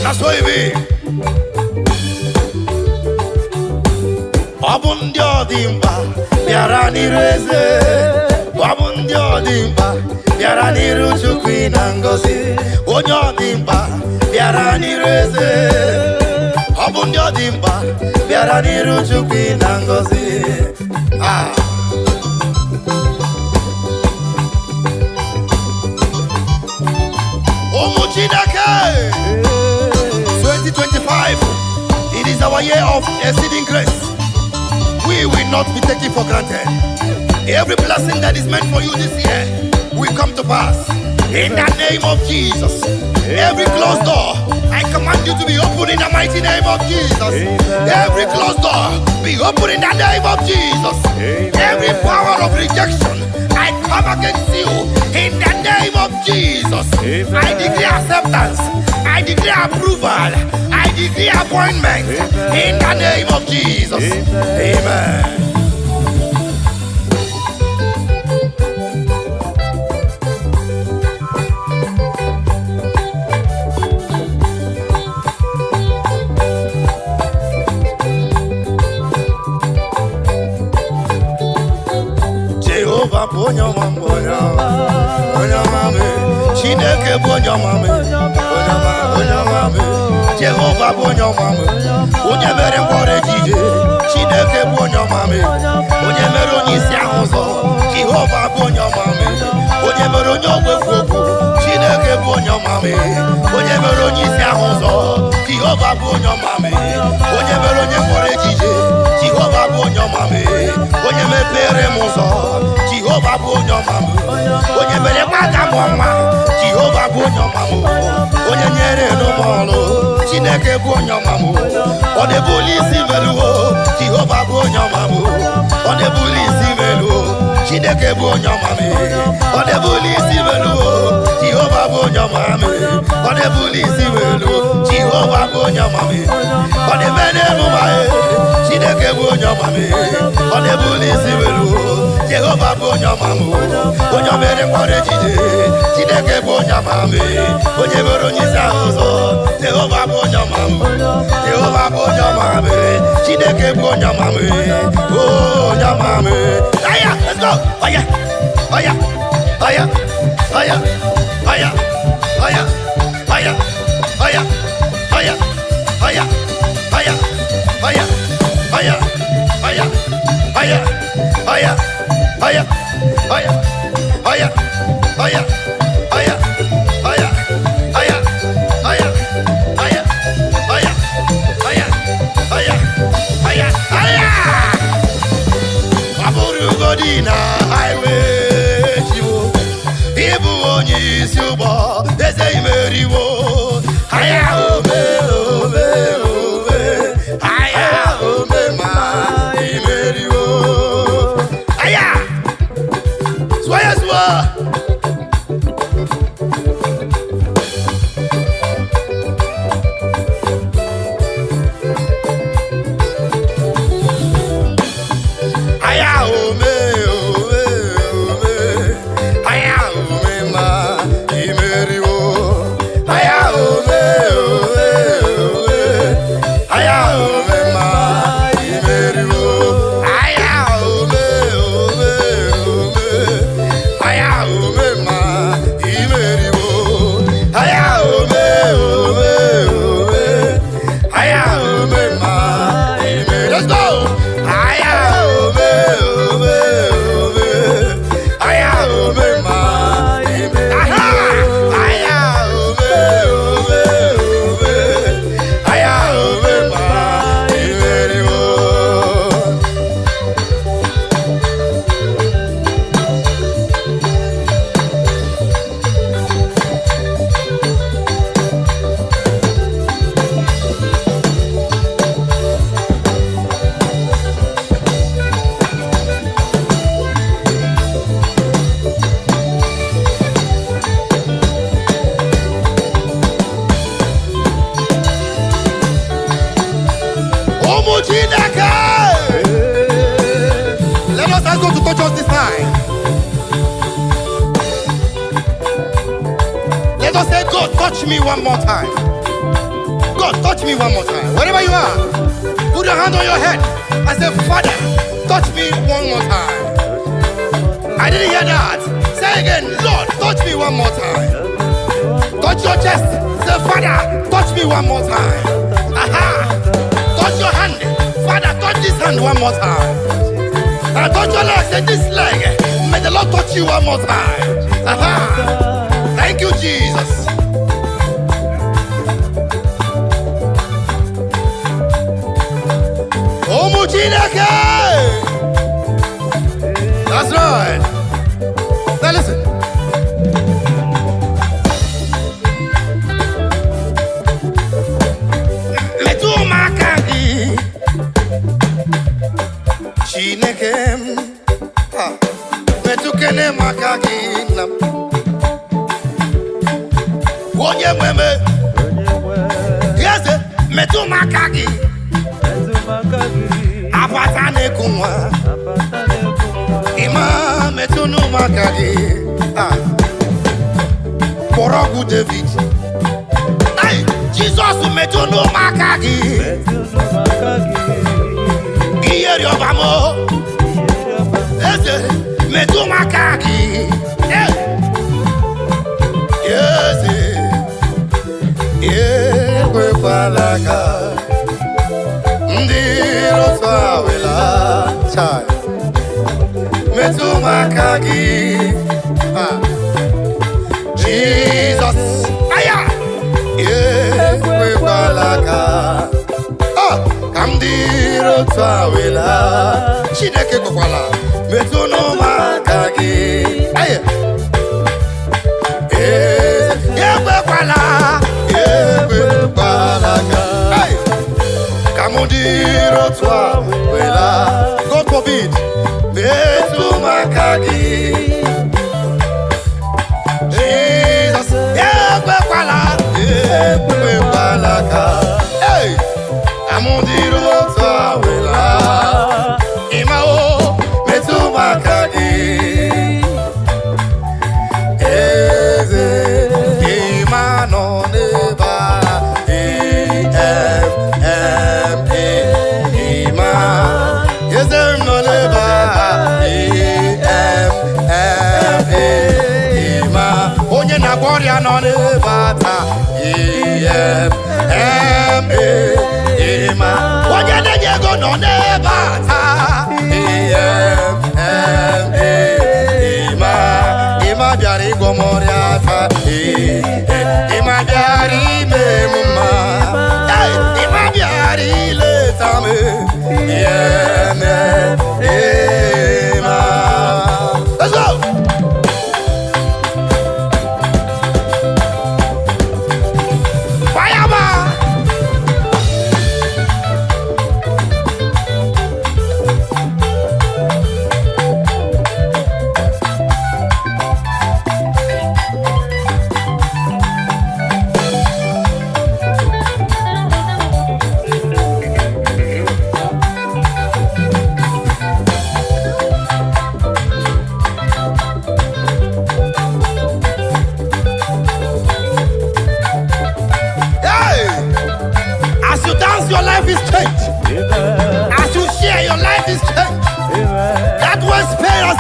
S1: That's what it be. Ọ bụ ndị ọ dị mkpa bịara n'iru eze, ọ bụ ndị ọ dị mkpa bịara n'iru Chukwu na ngọzi. Onye ọ dị mkpa bịara n'iru eze, ọ bụ ndị ọ dị mkpa bịara n'iru Chukwu na ngọzi. Ụmụ Chineke, 2025, it is our year of exceeding grace. We will not be taken for granted. Every blessing that is meant for you this year will come to pass. In the name of Jesus. Every closed door, I command you to be open in the mighty name of Jesus. Every closed door, be open in the name of Jesus. Every power of rejection, I come against you in the name of Jesus. I declare acceptance, I declare approval, I declare appointment in the name of Jesus. Amen. Chineke bụ onye ọma m, Jehova bụ onye ọma m, onye mere mkpọrọ ejije. Chineke bụ onye ọma m, onye mere onye isi ahụ ụzọ. Jehova bụ onye ọma m, onye mere onye ogbefu okwu. Chineke bụ onye ọma m, onye mere onye isi ahụ ụzọ. Jehova bụ onye ọma m, onye mere onye mkpọrọ ejije. Jehova bụ onye ọma m, onye mepere m ụzọ. Jehova bụ onye ọma m, onye mere mmadụ amụ nwa. Jehova bụ onye ọma m, onye nyere n'ụmụọlụ. Chineke bụ onye ọma m, ọ na-ebuli isi meluo. Jehova bụ onye ọma m, ọ na-ebuli isi meluo. Chineke bụ onye ọma m, ọ na-ebuli isi meluo. Jehova bụ onye ọma m, ọ na-ebuli isi meluo. Jehova bụ onye ọma m, ọ na-eme n'emume. Chineke bụ onye ọma m, ọ na-ebuli isi meluo. Jehova bụ onye ọma m, onye mere mkpọrọ ejije. Chineke bụ onye ọma m, onye mere onye isi ahụ ụzọ. Jehova bụ onye ọma m, Jehova bụ onye ọma m. Chineke bụ onye ọma m, onye ọma m. Aya, let's go. Aya, aya, aya, aya, aya, aya, aya, aya, aya, aya, aya, aya, aya, aya, aya, aya. Aya, aya, aya, aya, aya, aya, aya, aya, aya, aya, aya, aya, aya, aya. Aburu go
S2: Melody na highway chiwo. Ibu onye isi ụgbọ eze imeriwo. Aya ome ome ome. Aya ome ma imeriwo. Aya. Swaya swa. Let us ask God to touch us this time. Let us say, God, touch me one more time. God, touch me one more time. Wherever you are, put your hand on your head and say, Father, touch me one more time. I didn't hear that. Say again, Lord, touch me one more time. Touch your chest. Say, Father, touch me one more time. Aha. Touch your hand. Father, touch this hand one more time. And touch your leg. Say, this leg. May the Lord touch you one more time. Aha. Thank you, Jesus. That's right. Now listen. Chinekem, metukene makaki nam. Oye mweme, yes, metu makaki. Apatane kumwa, ima metunu makaki. Porogu David. Hey, Jesus metunu makaki. Iye riobamo, eze metu makaki. Yes, kwe palaka. Ndiro twawela chai metu makagi. Jesus aya kwe palaka. Kamdiro twawela Chineke kokwala metu no makagi. Aya kwe palaka. Kamudiro twawela. God forbid metu makagi. Jesus kwe palaka. Hey, Kamudiro twawela. Imao metu makagi. Eze imano neba. Warrior no nebata ima Oye de Diego no nebata ima biari gomoriata ima biari memuma ima biari letame ima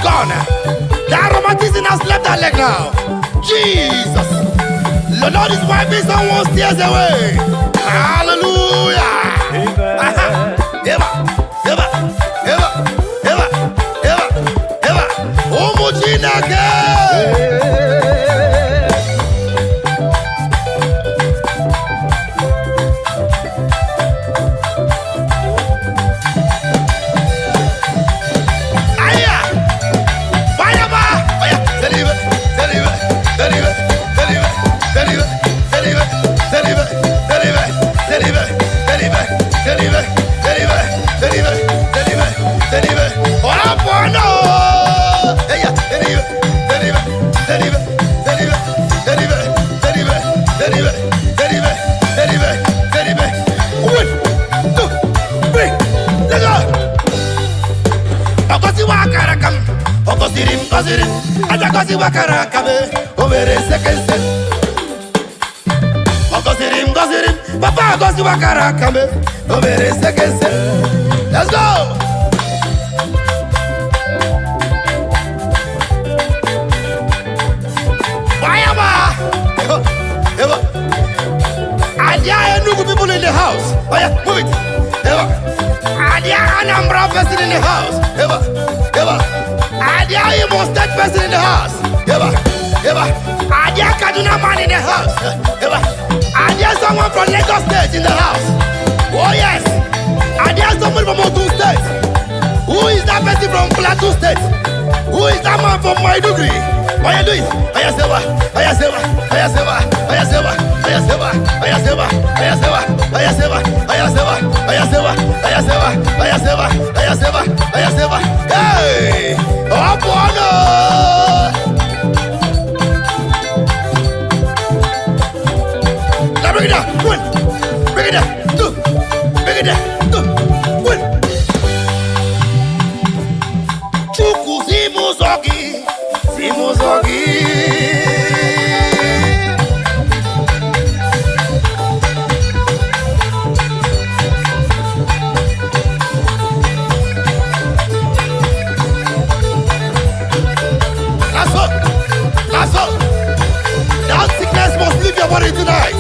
S2: gone. That romanticism has left that leg now. Jesus. The Lord is wiping someone's tears away. Hallelujah. Eva, Eva, Eva, Eva, Eva, Eva. Umuchinake. Ajakosi wakarakabe, overe sekense. Ogosirim, gosirim, papa gosi wakarakabe, overe sekense. Let's go. Wayama. Eva. And there are new people in the house. Oh yeah, move it. Eva. And there are Anambra person in the house. Eva. Eva. And there are Imo State person in the house. Eva, Eva. And there are Kaduna man in the house. Eva. And there is someone from Lagos State in the house. Oh yes. And there is someone from Ogun State. Who is that person from Plateau State? Who is that man from Maiduguri? Why you do it? Ayaseva, Ayaseva, Ayaseva, Ayaseva, Ayaseva, Ayaseva, Ayaseva, Ayaseva, Ayaseva, Ayaseva, Ayaseva, Ayaseva, Ayaseva, Ayaseva. Hey! Oh, bono! Now bring it down. One. Bring it down. Two. Bring it down. Two. One. Chuku Zimuzogi. Zimuzogi. That sickness must leave your body tonight.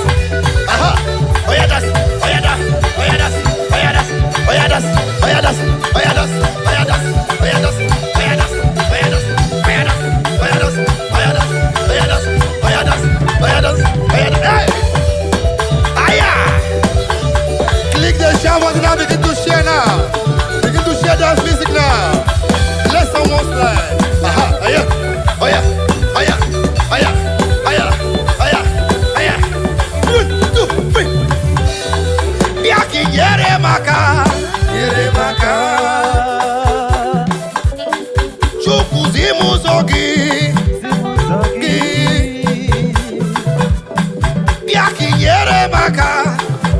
S2: Oh yeah, that's. Oh yeah, that's. Oh yeah, that's. Oh yeah, that's. Oh yeah, that's. Oh yeah, that's. Oh yeah, that's. Oh yeah, that's. Oh yeah, that's. Oh yeah, that's. Oh yeah, that's. Oh yeah, that's. Oh yeah, that's. Oh yeah, that's. Oh yeah, that's. Oh yeah, that's. Oh yeah, that's. Oh yeah, that's. Hey! Aya! Click the share button now. Begin to share now. Begin to share that music now. Let someone slide. Oh yeah. Oh yeah. Oh yeah. Oh yeah. Oh yeah. Oh yeah. Oh yeah. 1, 2, 3. Biaki yere maka. Yere maka. Chuku zimuzogi. Zimuzogi. Biaki yere maka.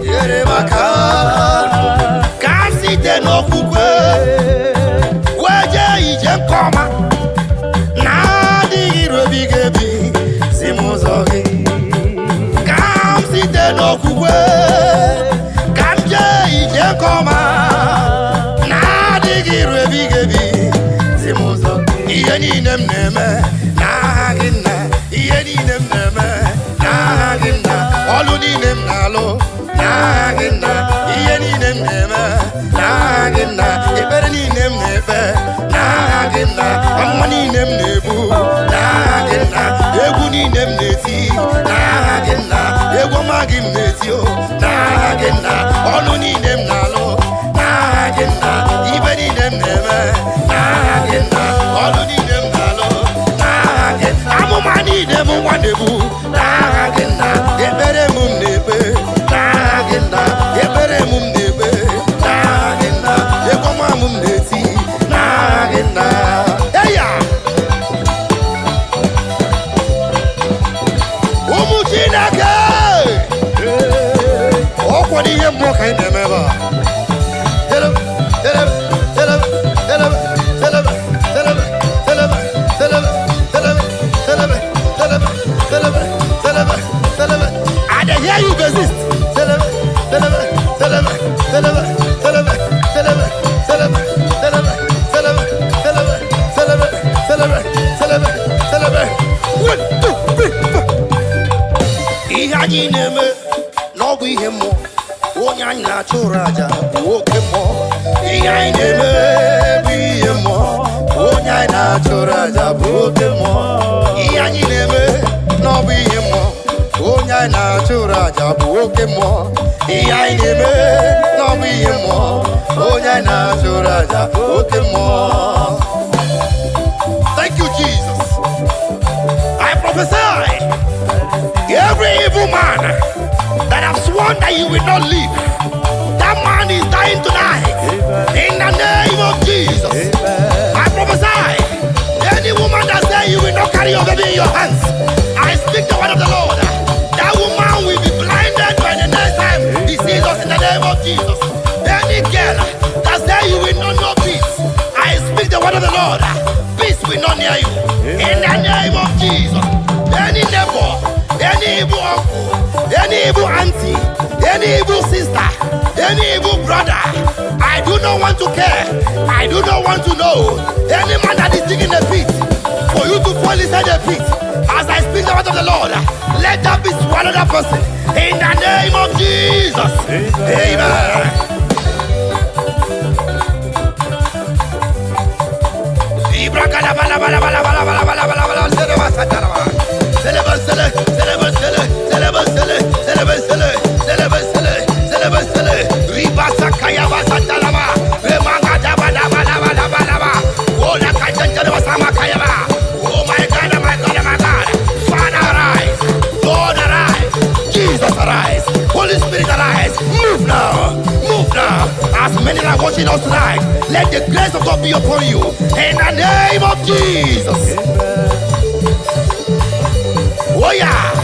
S2: Yere maka. Kasi te no kukwe. Weje ije koma. Bigebi, Zimuzogi. Kam site no kukwe. Kam je ije koma. Na digirwe bigebi, Zimuzogi. Iye ni neme, na ginna. Iye ni neme, na ginna. Olu ni nalo, na ginna. Iye ni neme, na ginna. Ibere ni neme, na ginna. Amma ni nebu. Egu ni nemneti, na gena. Egu magim netio, na gena. Onu ni nemnalo, na gena. Ibe ni nemneme, na gena. Onu ni nemnalo, na gena. Amu mani nemu wanebu, na gena. Ebere mum nebe, na gena. Ebere mum nebe, na gena. Egu mamum neti, na gena. Eya. What do you more kind of ever? Tell him, tell him, tell him, tell him, tell him, tell him, tell him. celebrate. 1, 2, 3, 4. Ihe anyị na-eme n'ọbụ ihe mmụọ. Onye anyị na-achụrụ aja bụ oke mmụọ. Ihe anyị na-eme bụ ihe mmụọ. Onye anyị na-achụrụ aja bụ oke mmụọ. Ihe anyị na-eme n'ọbụ ihe mmụọ. Onye anyị na-achụrụ aja bụ oke mmụọ. Ihe anyị na-eme n'ọbụ ihe mmụọ. Onye anyị na-achụrụ aja bụ oke mmụọ. Thank you, Jesus. I prophesy every evil man that have sworn that you will not live, that man is dying tonight. In the name of Jesus. I prophesy any woman that says you will not carry your baby in your hands, I speak the word of the Lord. That woman will be blinded by the next time he sees us in the name of Jesus. Any girl that says you will not know peace, I speak the word of the Lord. Peace will not near you. In the name of Jesus. Any neighbor, any evil uncle, any evil auntie, any evil sister, any evil brother, I do not want to care. I do not want to know. Any man that is digging a pit for you to fall inside the pit, as I speak the word of the Lord, let that be swallowed that person. In the name of Jesus. Amen. Oh my God, my God, my God. Father, arise. Lord, arise. Jesus, arise. Holy Spirit, arise. Move now. Move now. As many are watching us tonight, let the grace of God be upon you. In the name of Jesus. Oh yeah.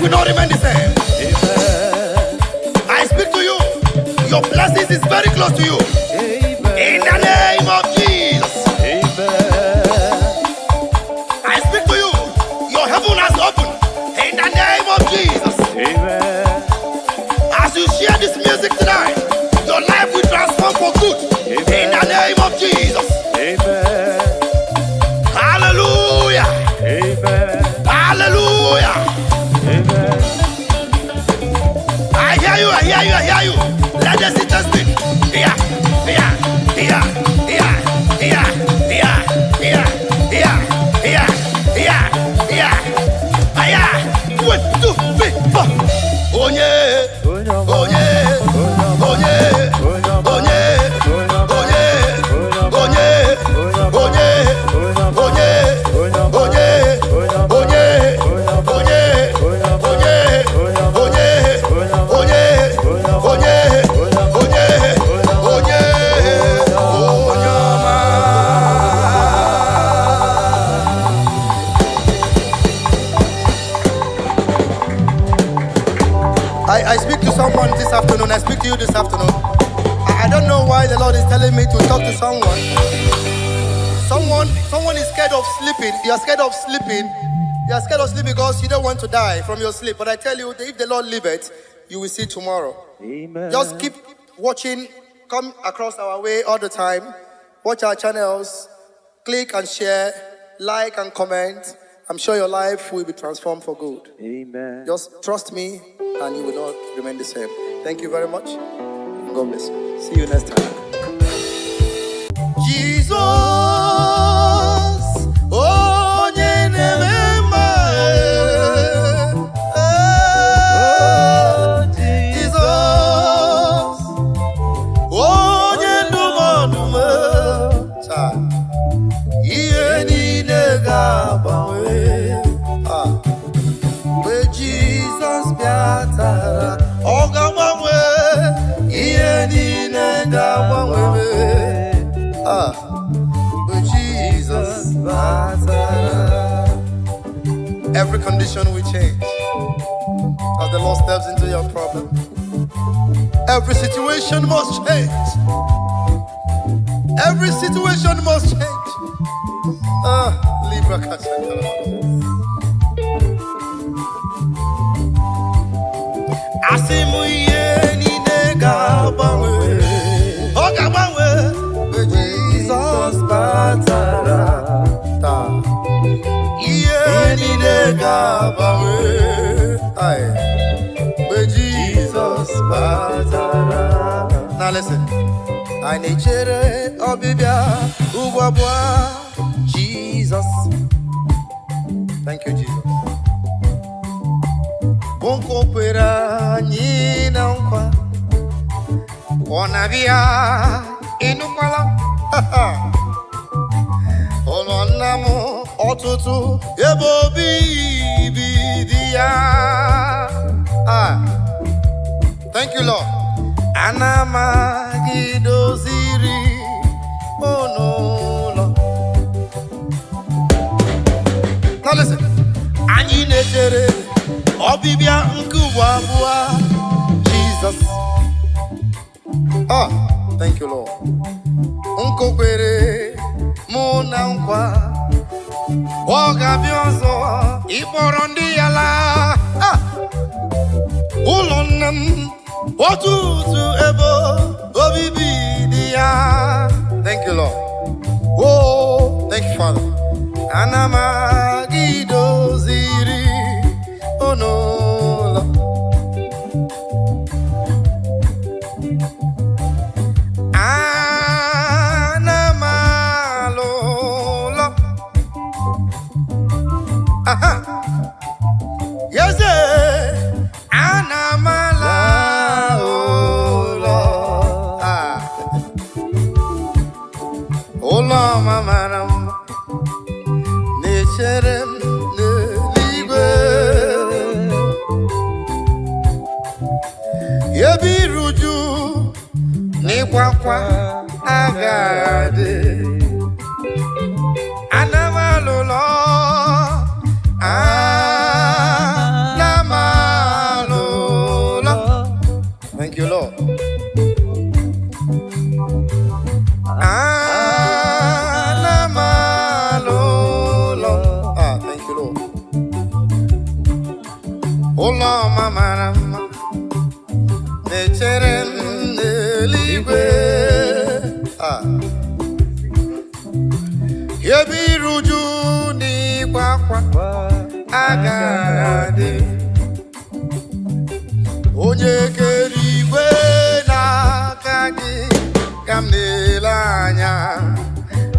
S2: Will not remain the same. Amen. I speak to you. Your blessings is very close to you. Amen. In the name of Jesus. Amen. I speak to you. Your heaven has opened. In the name of Jesus. Amen. As you share this music tonight, your life will transform for good. Amen. In the name of Jesus. Amen. Hallelujah. Amen. Hallelujah. Amen. I hear you, I hear you, I hear you. Let the sisters speak. Yeah, yeah, yeah, yeah, yeah, yeah, yeah, yeah, yeah, yeah, yeah, yeah. 1, 2, 3, 4. Oh yeah, oh yeah, oh yeah, oh yeah, oh yeah, oh yeah, oh I speak to someone this afternoon. I speak to you this afternoon. I don't know why the Lord is telling me to talk to someone. Someone is scared of sleeping. You are scared of sleeping. You are scared of sleeping because you don't want to die from your sleep. But I tell you, if the Lord leave it, you will see tomorrow. Amen. Just keep watching. Come across our way all the time. Watch our channels. Click and share. Like and comment. I'm sure your life will be transformed for good. Amen. Just trust me and you will not remain the same. Thank you very much. God bless you. See you next time. Jesus, oh, Every condition will change as the Lord steps into your problem. Every situation must change. Every situation must change. Libra Asimu ye ni nega bawe. Oga bawe. Jesus batara. Ye ni nega bawe. Jesus batara. Now listen. I nechere obibia ubwabwa Jesus. Thank you, Jesus. Bonko pera nyina nkwa onabia inukwala olonamo otutu ebobi bidia. Thank you, Lord. Anamagidoziri onolo. Now listen. Anyi nechere obibia nkubwabwa Jesus. Thank you, Lord. Nkopere muna nkwa ogabiozo iborondi yala. Ulonam otutu ebo obibidia. Thank you, Lord. Oh, thank you, Father. Anamagidoziri onola. Anamalola. Yes, Anamalola. Ola mamaram necherem neligwe. Yebiruju ni kwakwa agade. Anamalola. Anamalola. Thank you, Lord. Anamalola. Thank you, Lord. Ola mamaram necherem neligwe. Yebiruju ni kwakwa agade. Onye kerigwe n'aka gị ka m na-ele anya.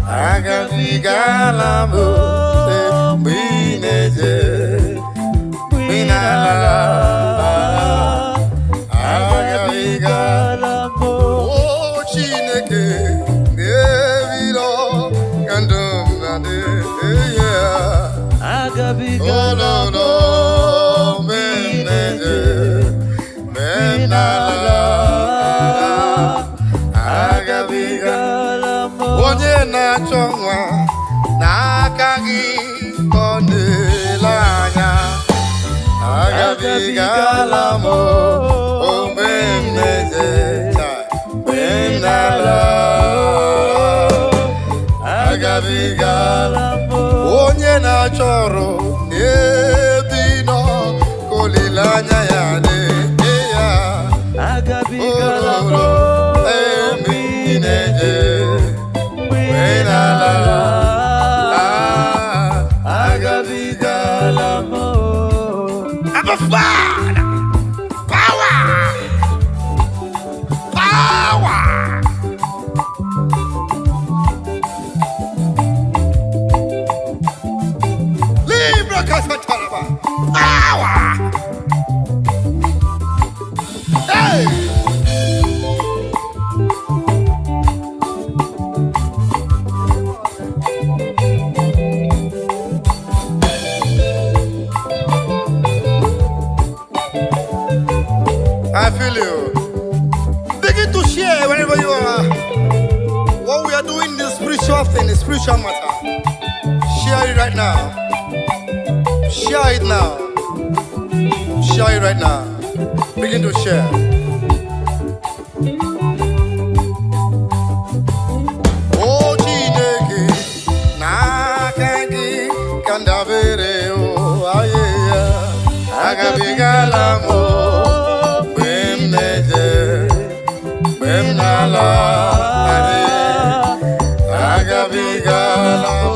S2: Agabigala m mgbe ị na-eje mgbe ị na-ala. Agabigala m Chineke ga-ebiro ka ndụ m na-adị. Agabigala m mgbe ị na-eje mgbe m na-ala. Agabigala m onye na-achọ nwa n'aka gị ka ọ na-ele anya. Agabigala m mgbe m na-eje mgbe m na-ala. Agabigala m onye na-achọ ọrụ n'ebe ị nọ ka olileanya ya dị ya. Agabigala m mgbe ị na-eje mgbe ị na-ala. Agabigala m. Abba Father, power, power. Libra Casatalaba, power. Hey. I feel you. Begin to share wherever you are. What we are doing, the spiritual thing, the spiritual matter. Share it right now. Share it now. Share it right now. Begin to share. Oh, Chineke, na kangi kandavere o ayeya agabigala mo bemneje bemnala ade agabigala mo.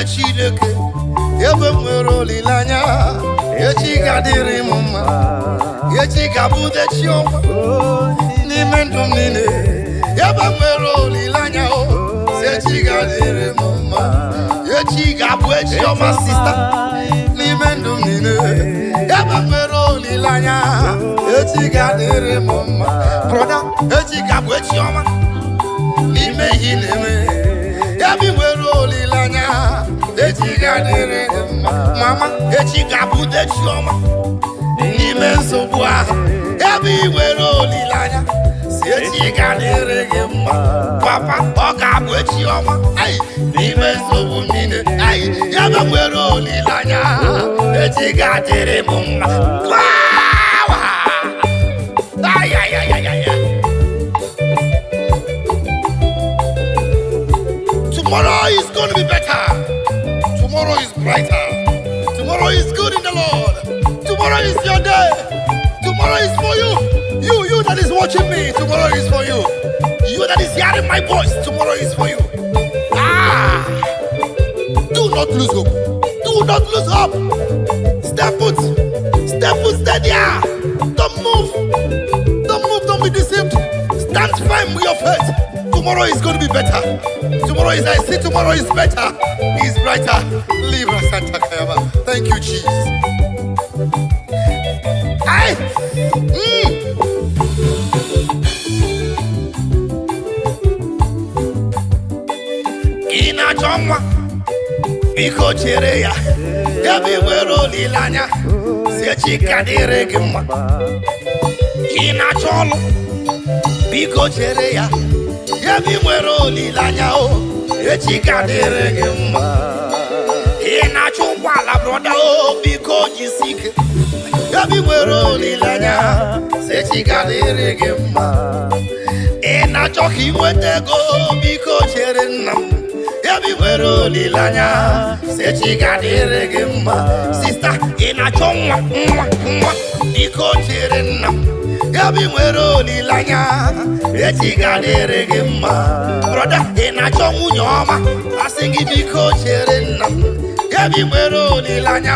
S2: Chineke ebe nwere olileanya echi ga-adịrị m mma echi ga-abụ echi ọma n'ime ndụ m niile ebe nwere olileanya echi ga-adịrị m mma echi ga-abụ echi ọma sista n'ime ndụ m niile ebe nwere olileanya echi ga-adịrị m mma broda echi ga-abụ echi ọma n'ime ihe na-eme ebe nwere olileanya echi ga-adịrị gị mma mama echi ga-abụ echi ọma n'ime nsogbu ahụ ebe ị nwere olileanya si echi ga-adịrị gị mma papa ọ ga-abụ echi ọma n'ime nsogbu niile ebe nwere olileanya echi ga-adịrị m mma. Tomorrow is going to be better. Tomorrow is brighter. Tomorrow is good in the Lord. Tomorrow is your day. Tomorrow is for you. You that is watching me. Tomorrow is for you. You that is hearing my voice. Tomorrow is for you. Do not lose hope. Do not lose hope. Step foot. Step foot. Stay there. Don't move. Don't move. Don't be deceived. Stand firm with your faith. Tomorrow is going to be better. Tomorrow is, I see tomorrow is better. Is brighter. Libra Santa Kayaba. Thank you, Jesus. Ina chomwa biko chere ya yabi nwere olileanya si echi ga-adịrị gị mma. Ina cholu biko chere ya yabi nwere olileanya echi ga-adịrị gị mma. Ị na-achọ ụgbọala broda biko jisi ike yabi nwere olileanya echi ga-adịrị gị mma. Ị na-achọ ka ị nweta ego biko chere nna m yabi nwere olileanya echi ga-adịrị gị mma. Sista ị na-achọ nwa biko chere nna m yabi nwere olileanya echi ga-adịrị gị mma. Broda ị na-achọ nwunye ọma asị gị biko chere nna m yabi nwere olileanya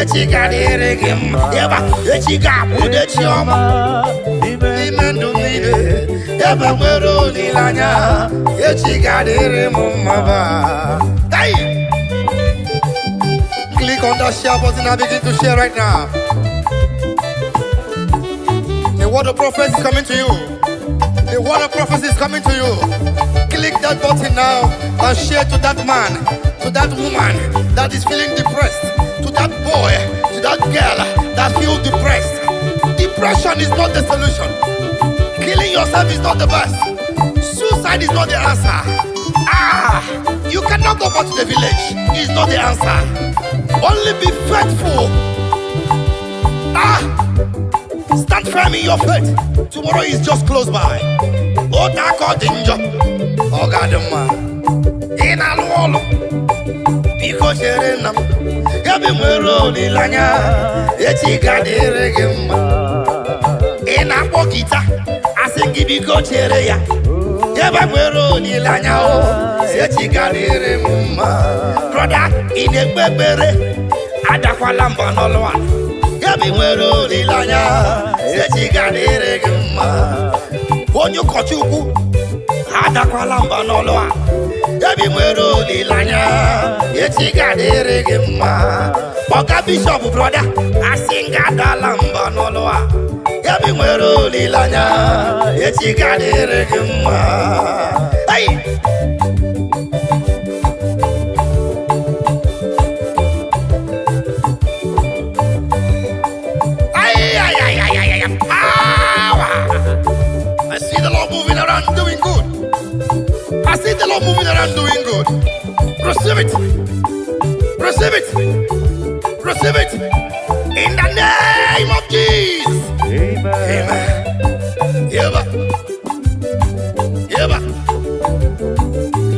S2: echi ga-adịrị gị mma. Eba echi ga-abụ echi ọma n'ime ndụ niile ebe nwere olileanya echi ga-adịrị m mma ba. Click on that share button and begin to share right now. The word of prophecy is coming to you. The word of prophecy is coming to you. Click that button now and share to that man, to that woman that is feeling depressed, to that boy, to that girl that feels depressed. Depression is not the solution. Killing yourself is not the best. Suicide is not the answer. You cannot go back to the village. It's not the answer. Only be faithful. Stand firm in your faith. Tomorrow is just close by. Oh, that got danger. Oh, God, man. In a wall. Because you're in them. Yabi nwere olileanya echi ga-adịrị gị mma. Ị na-akpọ gita asị gị biko chere ya yabi nwere olileanya echi ga-adịrị m mma. Broda ị na-ekpe ekpere adakwala mba n'ọlụ a yabi nwere olileanya echi ga-adịrị gị mma. onye ụkọchukwu adakwala mba n'ọlụ a ebi nwere olileanya echi ga-adịrị gị mma ọka bishọp broda asị nga adala mba n'ọlụ a ebi nwere olileanya echi ga-adịrị gị mma. Hey! I see the Lord moving around doing good. I see the Lord moving around doing good. Receive it. Receive it. Receive it. In the name of Jesus. Amen. Yeba. Yeba.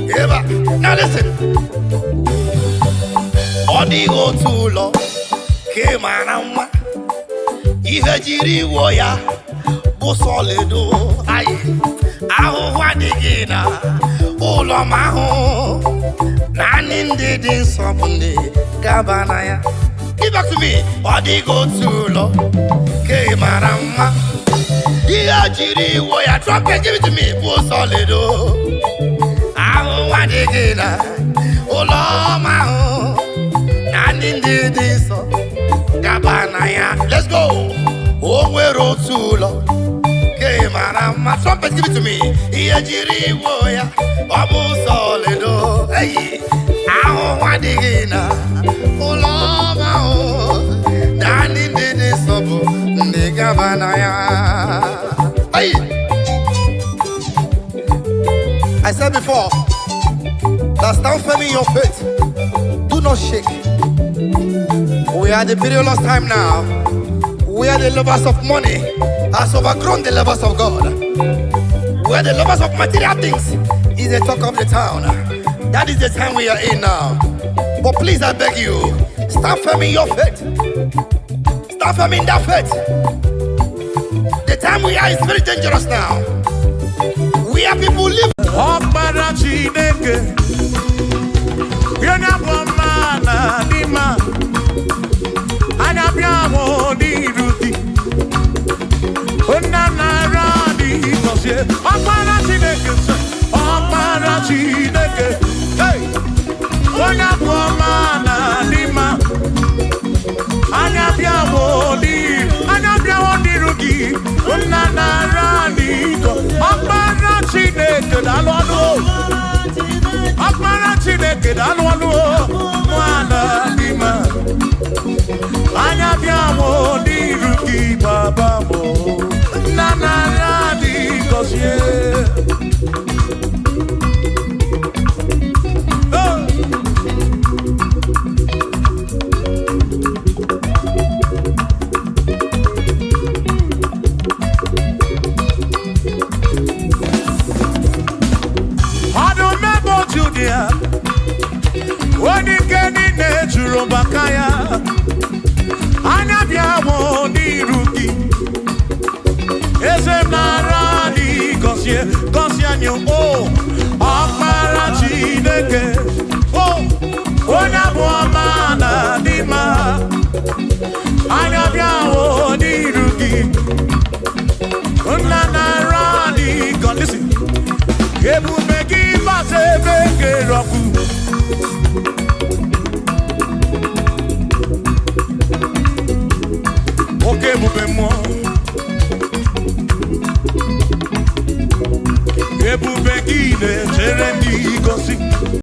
S2: Yeba. Now listen. Odigo tulo. Kemanama. Ihe jiri wo ya. Solido, aye, aho wadigina, ulo maho, nanin did something, Gabanaya. Give back to me, body go to lo, Kemarama. Dia Jiri, why drop and give it to me, Solido, aho wadigina, ulo maho, nanin did so, Gabanaya. Let's go, oh, we're all too low. My trumpet, give it to me. Iajiri woya, Abu Solido. Hey, Aho Wadigina, Ulama, Dani Didi Sobo, Nigabanaya. Hey, I said before, that stand firm in your faith. Do not shake. We are the perilous time now. We are the lovers of money. Has overgrown the lovers of God. Where the lovers of material things is the talk of the town. That is the time we are in now. But please, I beg you, stand firm in your faith. Stand firm in that faith. The time we are is very dangerous now. We are people living.
S1: Ọkpara Chineke, hey, onye abụ ọma na n'ime anya bịawo n'iru gị nna na-ara n'iko. Ọkpara Chineke daalụ ọnụ, Ọkpara Chineke daalụ ọnụ, nwana n'ime anya bịawo n'iru gị baba mo nna na-ara n'iko sie. Only Kenny Natural Bakaya, Anabiamo di Ruki, Esemnaradi, Gosiano, oh, Aparachineke, oh, Onabuamana Dima, Anabiamo di Ruki, Unanaradi, God, listen, Ebu Megi Base Beke Roku.